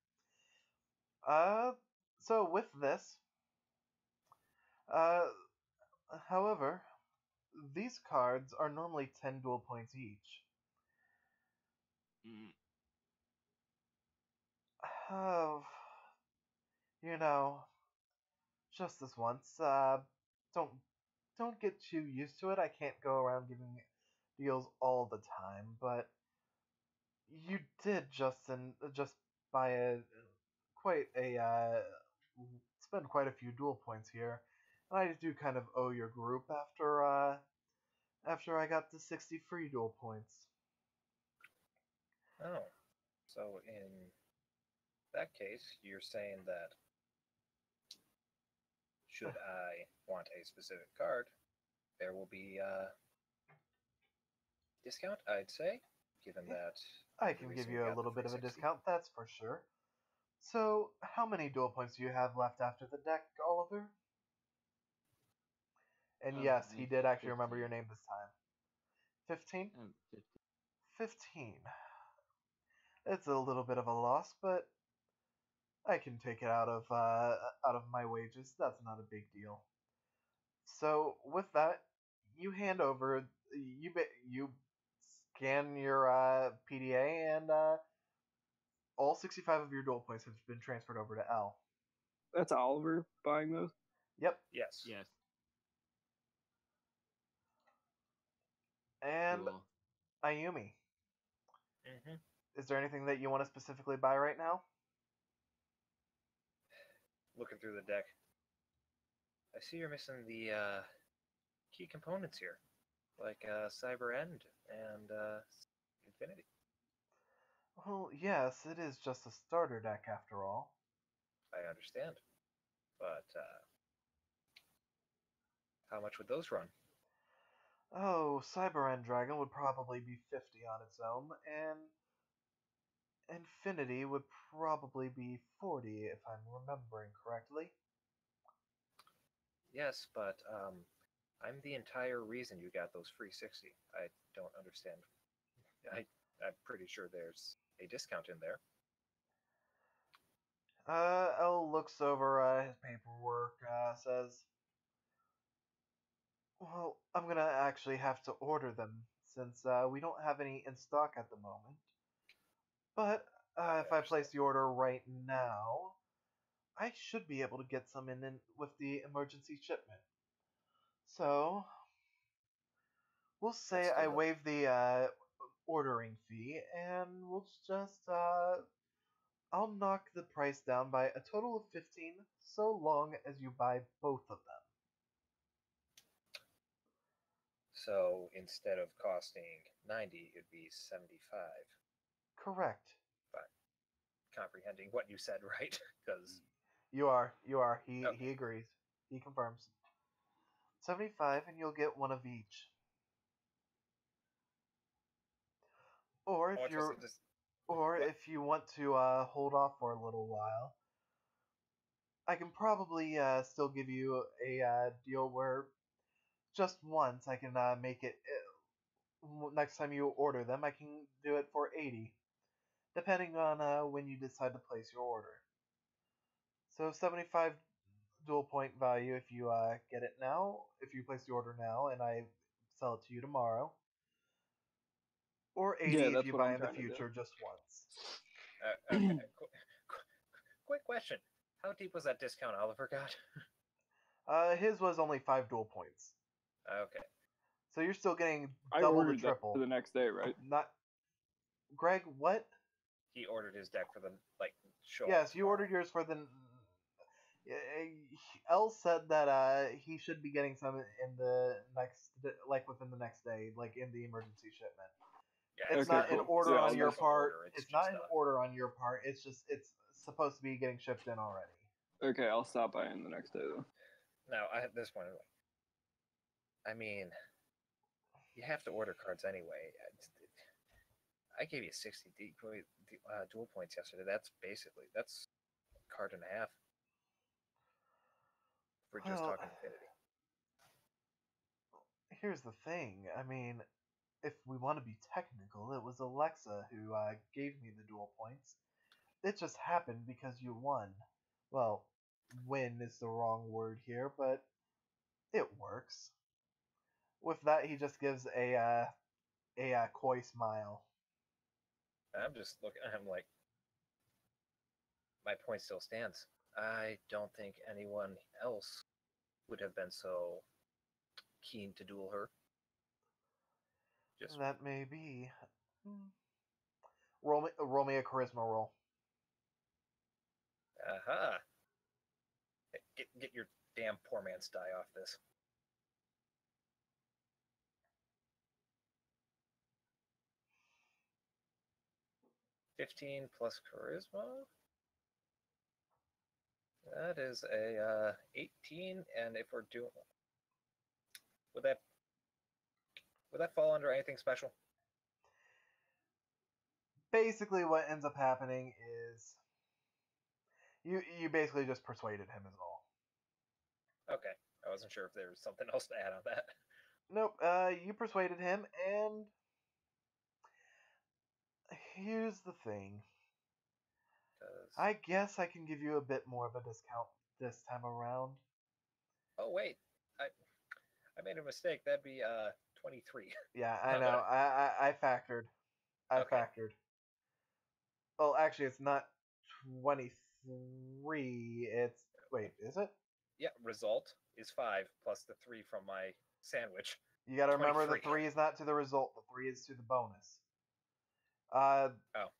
So with this, however, these cards are normally 10 dual points each. You know, just this once. Don't get too used to it. I can't go around giving deals all the time, but you did just buy spend quite a few dual points here, and I do kind of owe your group after I got to 60 free dual points. Oh, so in that case, you're saying that should I want a specific card, there will be discount, I'd say, given that I can give you a little bit of a discount, that's for sure. So, how many dual points do you have left after the deck, Oliver? And yes, he did actually 15. Remember your name this time. 15? 15. It's a little bit of a loss, but I can take it out of my wages. That's not a big deal. So with that, you hand over you scan your PDA, and all 65 of your dual points have been transferred over to L. That's Oliver buying those? Yep. Yes. Yes. And Cool. Ayumi. Mm-hmm. Is there anything that you want to specifically buy right now? Looking through the deck, I see you're missing the key components here, like Cyber End and Infinity. Well, yes, it is just a starter deck after all. I understand, but how much would those run? Oh, Cyber End Dragon would probably be 50 on its own, and Infinity would probably be 40 if I'm remembering correctly. Yes, but I'm the entire reason you got those free 60. I don't understand. I'm pretty sure there's a discount in there. Elle looks over his paperwork, says, well, I'm gonna actually have to order them, since we don't have any in stock at the moment. But if I place the order right now, I should be able to get some in with the emergency shipment. So, we'll say I waive the ordering fee, and we'll just I'll knock the price down by a total of 15, so long as you buy both of them. So instead of costing 90, it'd be 75. Correct. Fine. Comprehending what you said, right? Because you are. He okay. He agrees. He confirms. 75, and you'll get one of each. Or if you want to hold off for a little while, I can probably still give you a deal where just once I can make it. Next time you order them, I can do it for 80. depending on when you decide to place your order. So 75 dual point value if you get it now, if you place the order now, and I sell it to you tomorrow. Or 80 Yeah, if that's you what buy I'm in the trying to do. future just once. Okay. Quick question: how deep was that discount Oliver got? His was only 5 dual points. Okay. So you're still getting I double to ordered that triple. for the next day, right? Not Greg, what? He ordered his deck for the show. Yes, you ordered yours for the. L said that he should be getting some in the next, like within the next day, like in the emergency shipment. Yeah, It's Okay, not an cool. order Yeah, on I'll your just- part. order, It's just, not an order on your part. It's just it's supposed to be getting shipped in already. Okay, I'll stop by in the next day though. Now, at this point, I mean, you have to order cards anyway. I gave you 60 dual points yesterday. That's a card and a half. We're just Well, talking Infinity. Here's the thing. I mean, if we want to be technical, it was Alexa who gave me the dual points. It just happened because you won. Well, win is the wrong word here, but it works. With that, he just gives a coy smile. I'm just looking at him like, my point still stands. I don't think anyone else would have been so keen to duel her. Just That may be. Roll me a charisma roll. aha. Get your damn poor man's die off this. $15 plus charisma. That is a 18, and if we're doing, would that fall under anything special? Basically, what ends up happening is you basically just persuaded him is all. Okay, I wasn't sure if there was something else to add on that. Nope. You persuaded him, and here's the thing. I guess I can give you a bit more of a discount this time around. Oh wait, I made a mistake. That'd be 23. Yeah, I know. I factored. I Okay. factored. Well, actually, it's not 23. It's wait, is it? Yeah, result is 5 plus the 3 from my sandwich. You got to remember 23. the 3 is not to the result. The 3 is to the bonus. Oh,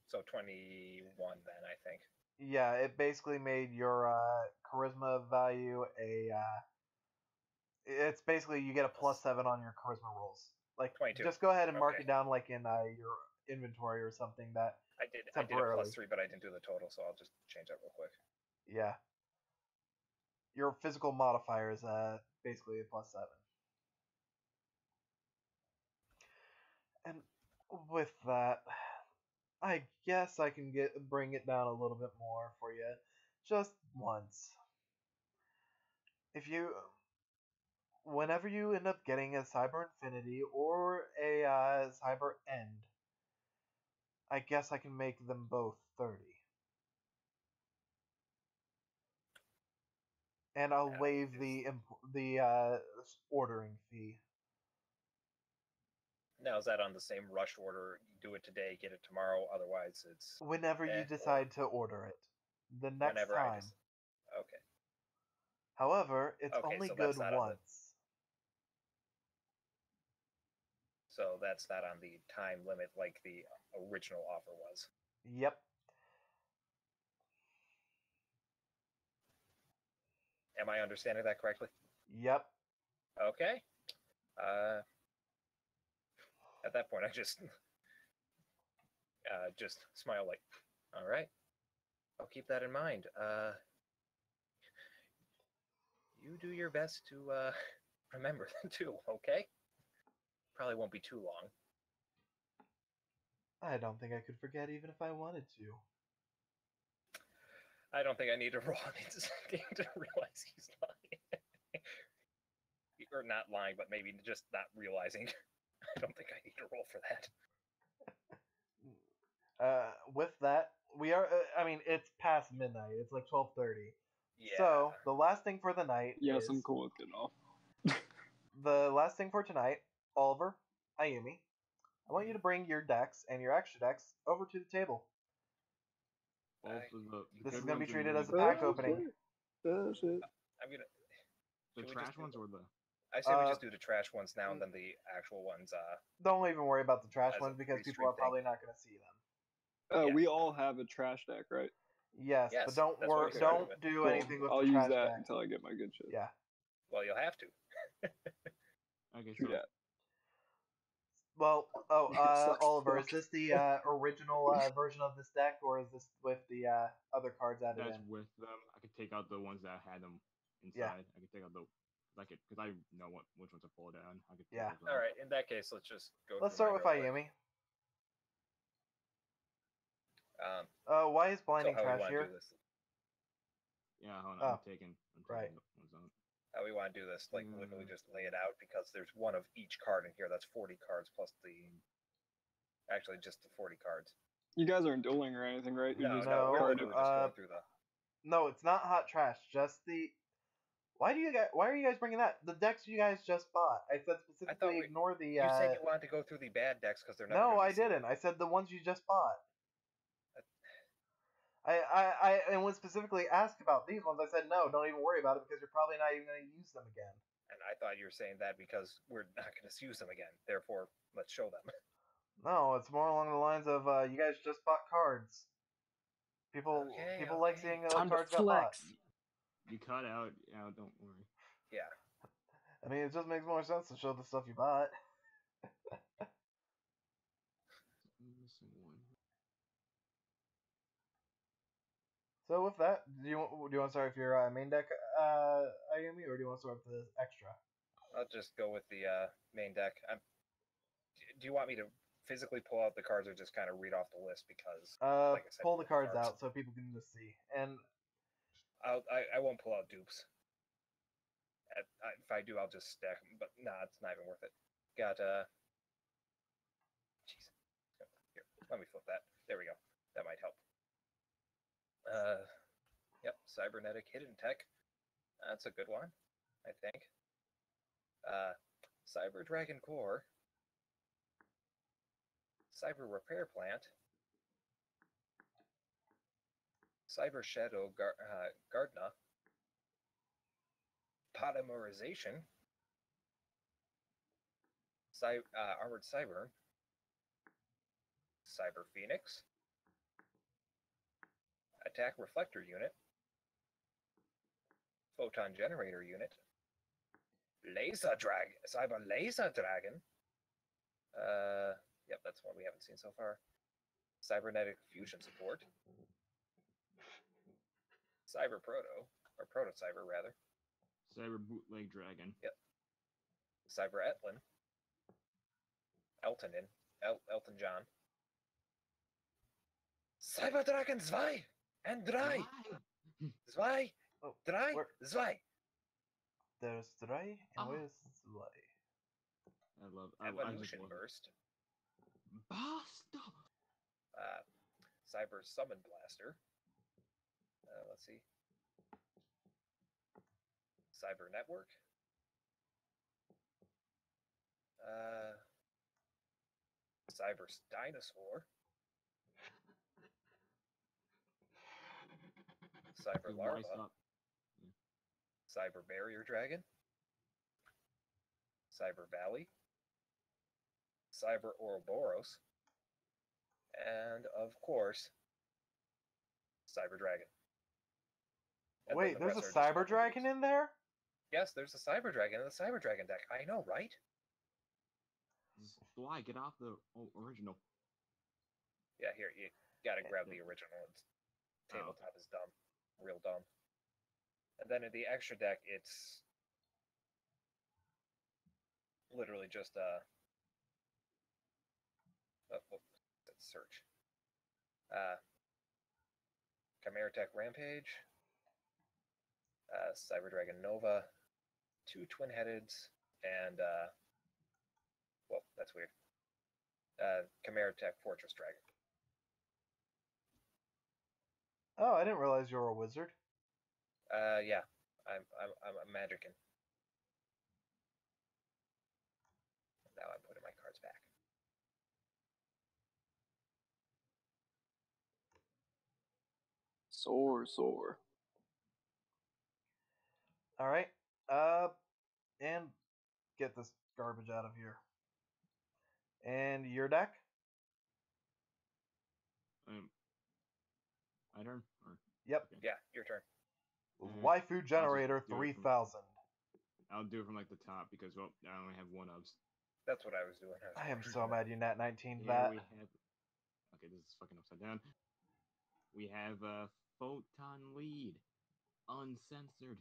so 21 then, I think. Yeah, it basically made your charisma value a. It's basically you get a +7 on your charisma rolls. Like 22. just go ahead and mark Okay. it down like in your inventory or something that I did a temporarily. +3, but I didn't do the total, so I'll just change that real quick. Yeah. Your physical modifier is basically a +7. And with that, I guess I can bring it down a little bit more for you, just once. Whenever you end up getting a Cyber Infinity or a Cyber End, I guess I can make them both 30. And I'll waive the ordering fee. Now, is that on the same rush order? You do it today, get it tomorrow. Otherwise, it's Whenever you decide to order it. The next whenever time. Okay. However, it's Okay, only so good that's not on once. So that's not on the time limit like the original offer was. Yep. Am I understanding that correctly? Yep. Okay. At that point, I just smile like, all right, I'll keep that in mind. You do your best to remember them too, okay? Probably won't be too long. I don't think I could forget even if I wanted to. I don't think I need to roll on this game to realize he's lying. Or not lying, but maybe just not realizing. I don't think I need to roll for that. with that, we are. I mean, it's past midnight. It's like 12:30. Yeah. So the last thing for the night Yes, is I'm cool with getting off. the last thing for tonight. Oliver, Ayumi, I want you to bring your decks and your extra decks over to the table. Also, This is good going to ones be treated and as a pack opening. Shit. I'm gonna. the should we trash just do ones them? or the. I say we Uh, just do the trash ones now, and then the actual ones. Don't even worry about the trash As a ones because free people are stream probably not going to see them. Yeah. We all have a trash deck, right? Yes, Yes, but don't that's what worry. we started Don't with. do Cool. anything with I'll the use trash that deck. until I get my good shit. Yeah. Well, you'll have to. Okay, True so that. Well, Sucks Oliver, is fuck. this the original version of this deck, or is this with the other cards added that's in? with them. I could take out the ones that had them inside. Yeah. I could take out because I know which ones to pull down. I could. Take Yeah. those out. All right. In that case, let's just go. Let's through start with mine real quick. Ayumi. Why is So blinding how we trash want to here? do this? Yeah, hold on. Oh, I'm taking right. those out. How we want to do this? Like literally just lay it out because there's one of each card in here. That's 40 cards plus the. Actually, just the 40 cards. You guys aren't dueling or anything, right? You're No, just No, we're card- literally just going through the. No, it's not hot trash. Just the. Why are you guys bringing that? The decks you guys just bought. I said specifically ignore the. You said you wanted to go through the bad decks because they're never. No, gonna I be seen. didn't. I said the ones you just bought. I and when specifically asked about these ones, I said no, don't even worry about it because you're probably not even going to use them again. And I thought you were saying that because we're not going to use them again. Therefore, let's show them. No, it's more along the lines of you guys just bought cards. People like seeing Time to cards got bought. flex. You cut out. Yeah, don't worry. Yeah. I mean, it just makes more sense to show the stuff you bought. I'm missing one. So with that, do you want to start with your main deck, Ayumi, or do you want to start with the extra? I'll just go with the main deck. Do you want me to physically pull out the cards or just kind of read off the list? Because like I said, pull the cards out so people can just see. And I won't pull out dupes. If I do, I'll just stack them. But nah, it's not even worth it. Got jeez. Here, let me flip that. There we go. That might help. Yep, cybernetic hidden tech. That's a good one, I think. Cyber Dragon Core. Cyber Repair Plant. Cyber Shadow Gardna. Polymerization. Armored Cyber. Cyber Phoenix. Attack Reflector Unit. Photon Generator Unit. Cyber Laser Dragon. Yep, that's one we haven't seen so far. Cybernetic Fusion Support. Cyber Proto, or Proto Cyber rather. Cyber Bootleg Dragon. Yep. Cyber Etlin. Elton John. Cyber Dragon 2 and 3. 2, 3, Oh, 2. there's 3 and where's 2? Evolution Burst. Basta! Cyber Summon Blaster. Let's see. Cyber Network. Cyber Dinosaur. Cyber Larva. Cyber Barrier Dragon. Cyber Valley. Cyber Ouroboros. And, of course, Cyber Dragon. And Wait, the there's a rest are just Cyber Dragon in there? Yes, there's a Cyber Dragon in the Cyber Dragon deck. I know, right? Why? Get off the original. Yeah, here, you gotta grab the original. Tabletop is dumb. Real dumb. And then in the extra deck, it's literally just let's search. Chimera Tech Rampage, Cyber Dragon Nova, 2 Twin-Headeds, and well, that's weird. Chimera Tech Fortress Dragon. Oh, I didn't realize you were a wizard. Yeah, I'm a magician. Now I'm putting my cards back. Sore. All right. And get this garbage out of here. And your deck? My turn? Or... Yep. Okay. Yeah, your turn. Waifu Generator do it 3000. I'll do it from like the top because, well, I only have one ofs. That's what I was doing. I am so mad you nat 19 Here that. we have... Okay, this is fucking upside down. We have Photon Lead. Uncensored.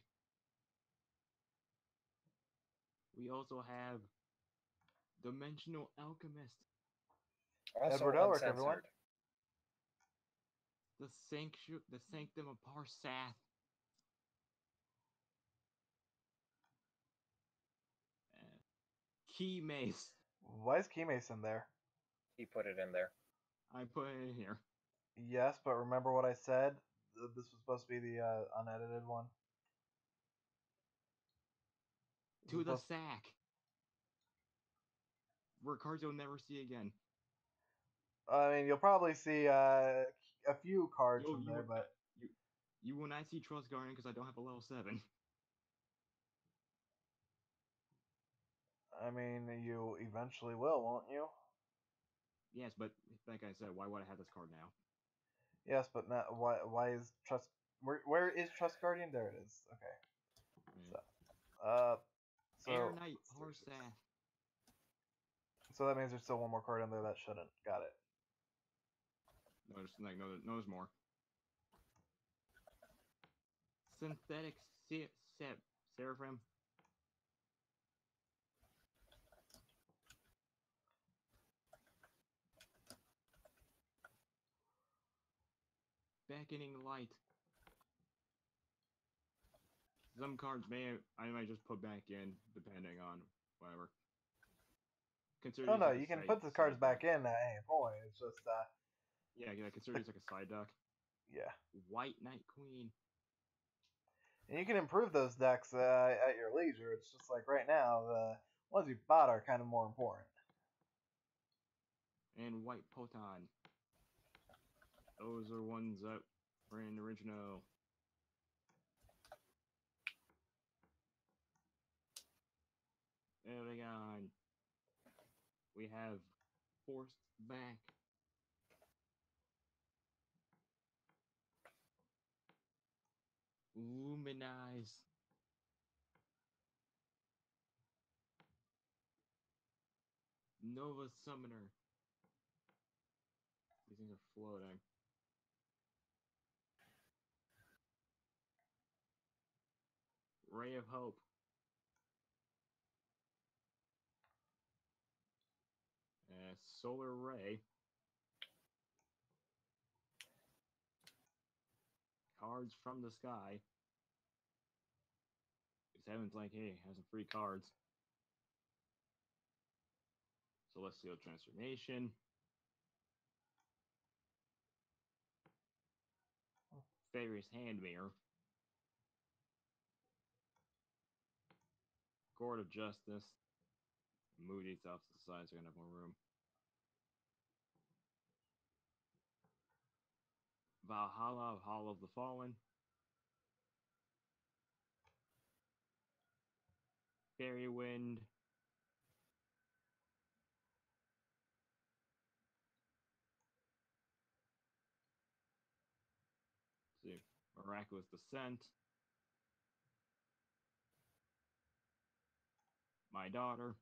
We also have Dimensional Alchemist. Also Edward Elric, uncensored. everyone. The Sanctum of Parsath. Key Mace. Why is Key Mace in there? He put it in there. I put it in here. Yes, but remember what I said? This was supposed to be the unedited one. To the sack. Where cards you'll never see again. I mean, you'll probably see a few cards from there, but... You will not see Trust Guardian because I don't have a level 7. I mean, you eventually will, won't you? Yes, but like I said, why would I have this card now? Yes, but not, why is Trust... Where is Trust Guardian? There it is. Okay. So, Air Knight Parsath. So that means there's still one more card in there that shouldn't. Got it. No, there's more. Synthetic Seraphim. Beckoning Light. Some cards I might just put back in, depending on whatever. Consider Oh no, like you can put the cards back in at any point. It's just yeah, consider this like a side deck. Yeah. White Knight Queen. And you can improve those decks at your leisure. It's just like right now, the ones you bought are kind of more important. And White Poton. Those are ones that were in the original. Moving on. We have Forced Back. Luminize. Nova Summoner. These things are floating. Ray of Hope. Solar Ray. Cards from the Sky. Because Heaven's like, hey, have some free cards. Celestial Transformation. Fairy's Hand Mirror. Court of Justice. Move these off to the side so I can have more room. Valhalla of Hall of the Fallen. Fairy Wind. Let's see. Miraculous Descent. My Daughter.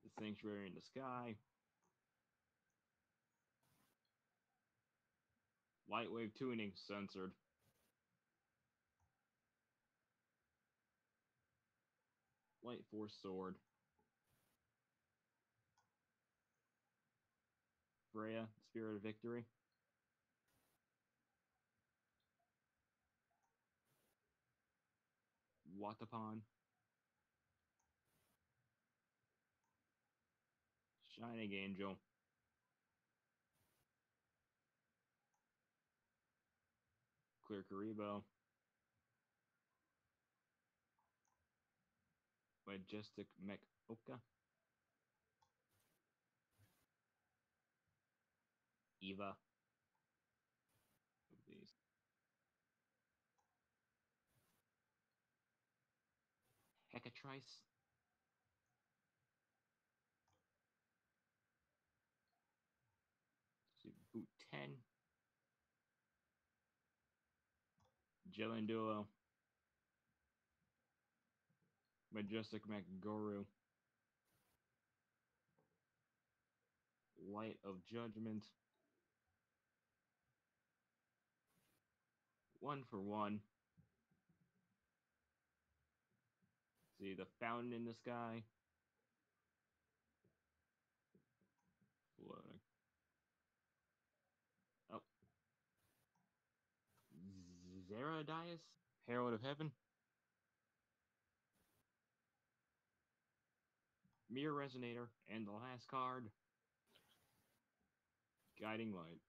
The Sanctuary in the Sky. Lightwave Tuning censored. Light Force Sword. Freya, Spirit of Victory. Watapon. Shining Angel. Clear Karibo. Majestic Mech Oka. Eva. These. Hecatrice. Boot 10. Duel. Majestic Mech Goru. Light of Judgment. 1-for-1. See the Fountain in the Sky. Loading. Oh. Zeradias? Herald of Heaven. Mirror Resonator. And the last card. Guiding Light.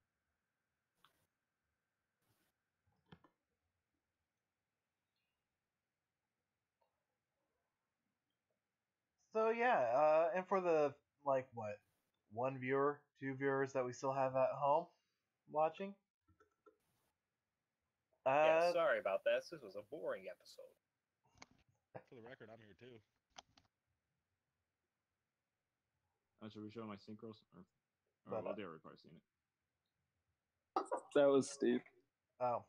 So yeah, and for the like what, one viewer, two viewers that we still have at home watching. Yeah, sorry about this. This was a boring episode. For the record, I'm here too. Should we show my synchros? But, well, they already probably seen it. That was Steve. Oh,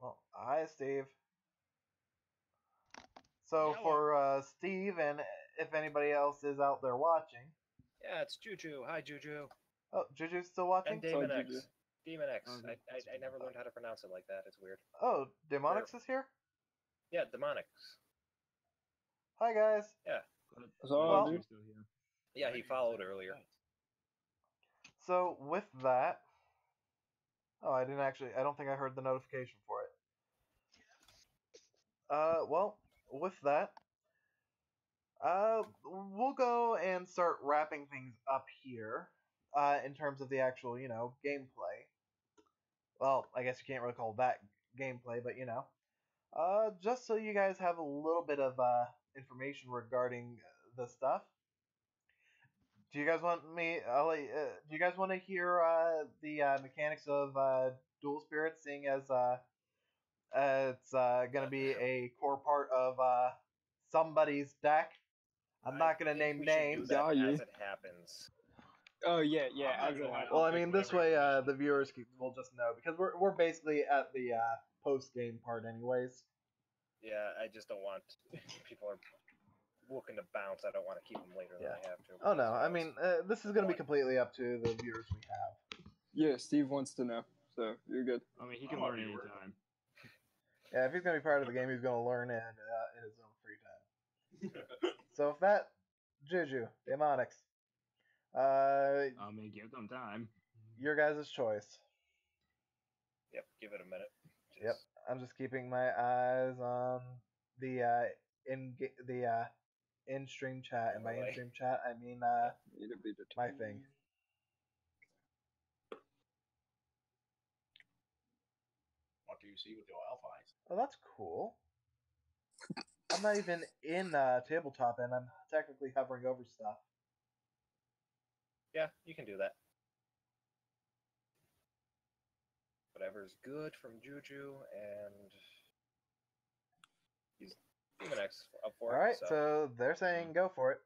well, hi Steve. So Hello. for Steve, and if anybody else is out there watching. Yeah, it's Juju. Hi, Juju. Oh, Juju's still watching? And Demon Sorry, X. Juju. Demon X. Oh, I never learned how to pronounce it like that. It's weird. Oh, Demonix is here? Yeah, Demonics. Hi guys. So, Well- dude, Still here. Yeah, he followed earlier. So with that, I don't think I heard the notification for it. Well, with that, we'll go and start wrapping things up here, in terms of the actual, gameplay. Well, I guess you can't really call that gameplay, but just so you guys have a little bit of, information regarding the stuff. Do you guys want me? Do you guys want to hear the mechanics of Duel Spirits, seeing as it's gonna be a core part of somebody's deck? I'm not gonna name names. Yeah, As you. it happens. Oh yeah, I'm not as it gonna lie. happens. Well, I I'll mean, take this whatever way information the you viewers give. will just know, because we're basically at the post game part anyways. Yeah, I just don't want people are looking to bounce. I don't want to keep them later than I have to. Oh no, I mean, this is gonna be completely up to the viewers we have. Yeah, Steve wants to know, so you're good. I mean, he can I'm learn already working. anytime. Yeah, if he's gonna be part of the game, he's gonna learn in his own free time. So if that, Juju, Demonix, I mean, give them time. your guys' choice. Yep, give it a minute. Yep, I'm just keeping my eyes on the in-stream chat, and by Overlay. in-stream chat I mean Need to be my determined. thing. What do you see with your elf eyes? Oh, that's cool. I'm not even in tabletop, and I'm technically hovering over stuff. Yeah, you can do that. Whatever's good from Juju, and he's Demon X up for it. Alright, so they're saying go for it.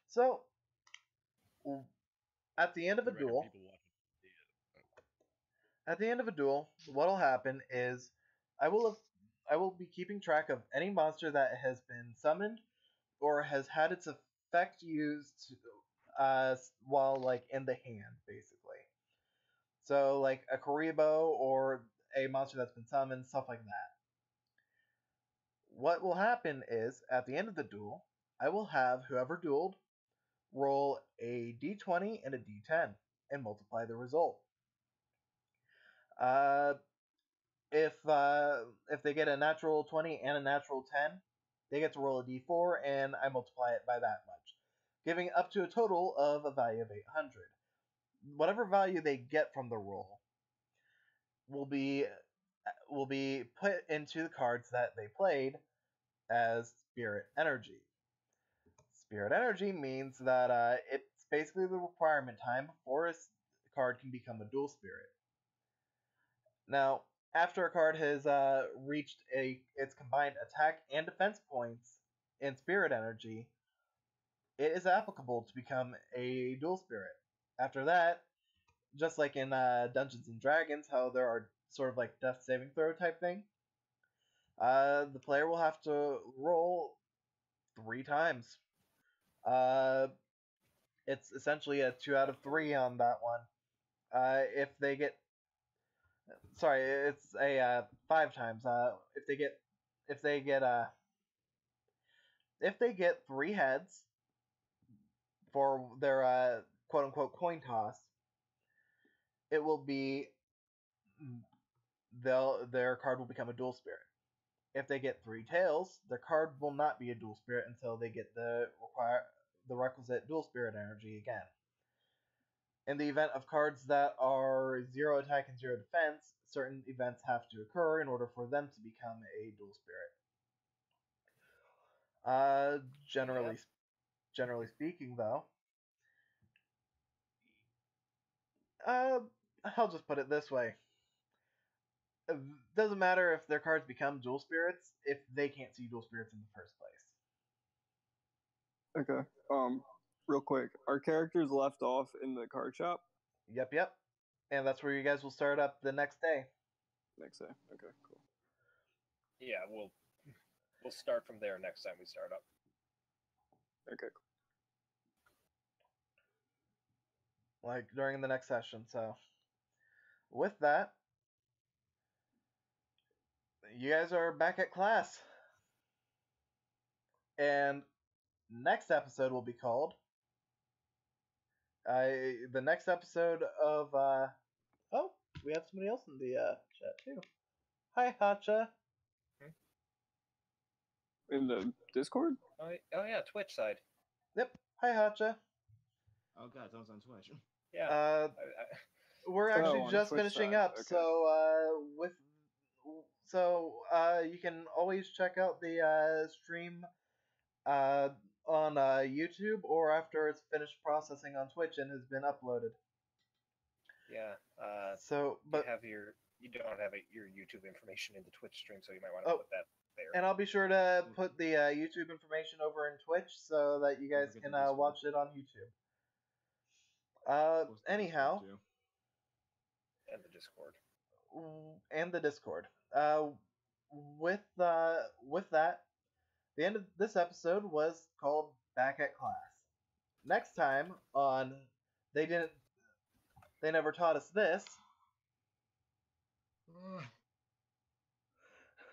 So, at the end of a For the record, duel, people watching. at the end of a duel, what'll happen is I will be keeping track of any monster that has been summoned or has had its effect used while like in the hand, basically. So like a Karibo or a monster that's been summoned, stuff like that. What will happen is at the end of the duel, I will have whoever dueled roll a d20 and a d10 and multiply the result. If they get a natural 20 and a natural 10, they get to roll a d4, and I multiply it by that much. giving up to a total of a value of 800. Whatever value they get from the roll will be put into the cards that they played as spirit energy. Spirit energy means that it's basically the requirement time before a card can become a dual spirit. Now, after a card has reached its combined attack and defense points in spirit energy, it is applicable to become a dual spirit. After that, just like in Dungeons and Dragons, how there are sort of like death saving throw type thing, the player will have to roll 3 times. It's essentially a 2 out of 3 on that one. If they get, sorry, it's a 5 times. If they get 3 heads for their quote unquote coin toss, it will be their card will become a dual spirit. If they get 3 tails, their card will not be a dual spirit until they get the requisite dual spirit energy again. In the event of cards that are 0 attack and 0 defense, certain events have to occur in order for them to become a dual spirit. Generally speaking, though, I'll just put it this way. It doesn't matter if their cards become dual spirits if they can't see dual spirits in the first place. Okay. Real quick, our characters left off in the card shop. Yep. And that's where you guys will start up the next day. Next day. Okay, cool. Yeah, we'll start from there next time we start up. Okay, cool. Like during the next session. So, with that, you guys are back at class. And next episode will be called the next episode of oh, we have somebody else in the chat too. Hi, Hacha. In the Discord? Oh yeah, Twitch side. Yep. Hi, Hacha. Oh god, that was on Twitch. Yeah. We're actually on just Twitch finishing side, up, okay. so you can always check out the stream on YouTube or after it's finished processing on Twitch and has been uploaded. Yeah. So, but you don't have your YouTube information in the Twitch stream, so you might want to put that there. And I'll be sure to put the YouTube information over in Twitch so that you guys can watch it on YouTube. Anyhow. And the Discord. And the Discord. With that, the end of this episode was called Back at Class. Next time on They Never Taught Us This.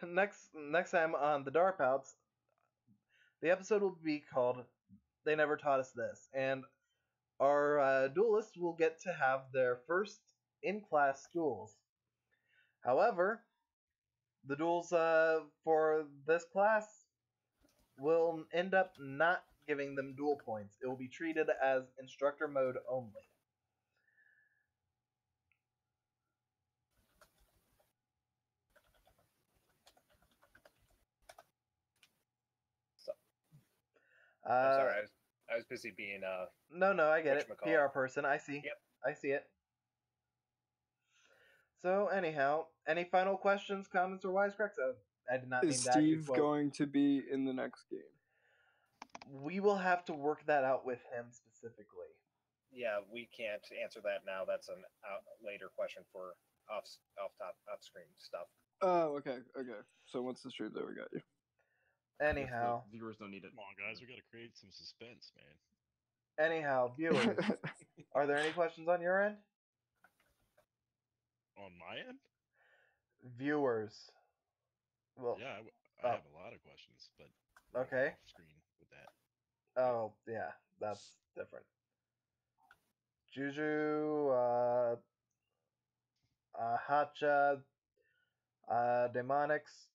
Next time on the DARPouts, the episode will be called They Never Taught Us This, and our duelists will get to have their first in-class duels. However, the duels for this class will end up not giving them duel points. It will be treated as instructor mode only. I'm sorry, I was busy being No, I get it. PR person, I see. Yep. I see it. So anyhow, any final questions, comments, or wisecracks? I did not mean Is that. Steve going to be in the next game? We will have to work that out with him specifically. Yeah, we can't answer that now. That's an later question for off screen stuff. Oh, okay. So once the stream's over, got you. Anyhow, the viewers don't need it. Come on, guys, we gotta create some suspense, man. Anyhow, viewers, are there any questions on your end? On my end? Viewers. Well, yeah, I have a lot of questions, but okay. Off screen with that. Oh yeah, that's different. Juju, Hacha, Demonics.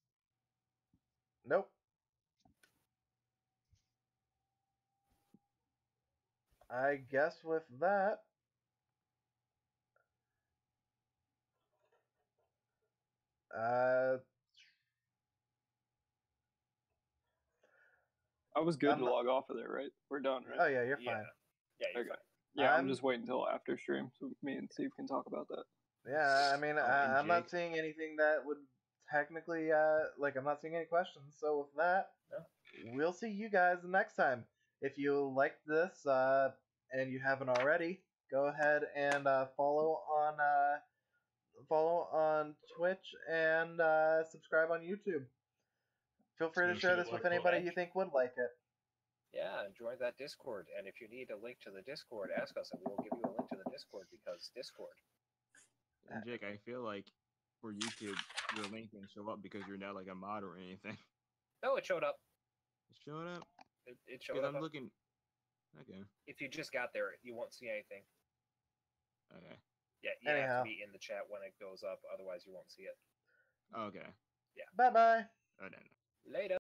Nope. I guess with that, I was good I'm to not- log off of there, right? We're done, right? oh yeah, you're Yeah. fine. Yeah, you're Okay. fine. Yeah, I'm I'm- just waiting until after stream so me and Steve can talk about that. Yeah, I mean, and I'm not Jake? seeing anything that would technically, like, I'm not seeing any questions. So with that, No. we'll see you guys next time. If you liked this, and you haven't already, go ahead and follow on Twitch and subscribe on YouTube. Feel free to Smash share that this with like anybody button. you think would like it. Yeah, join that Discord. And if you need a link to the Discord, ask us and we will give you a link to the Discord because Discord. And Jake, I feel like for YouTube, your link didn't show up because you're not like a mod or anything. No, it showed up. It showed up? It showed Because up. I'm looking. Okay. If you just got there, you won't see anything. Okay. Yeah, you have Anyhow. to be in the chat when it goes up, otherwise you won't see it. Okay. Bye bye. I don't know. Later.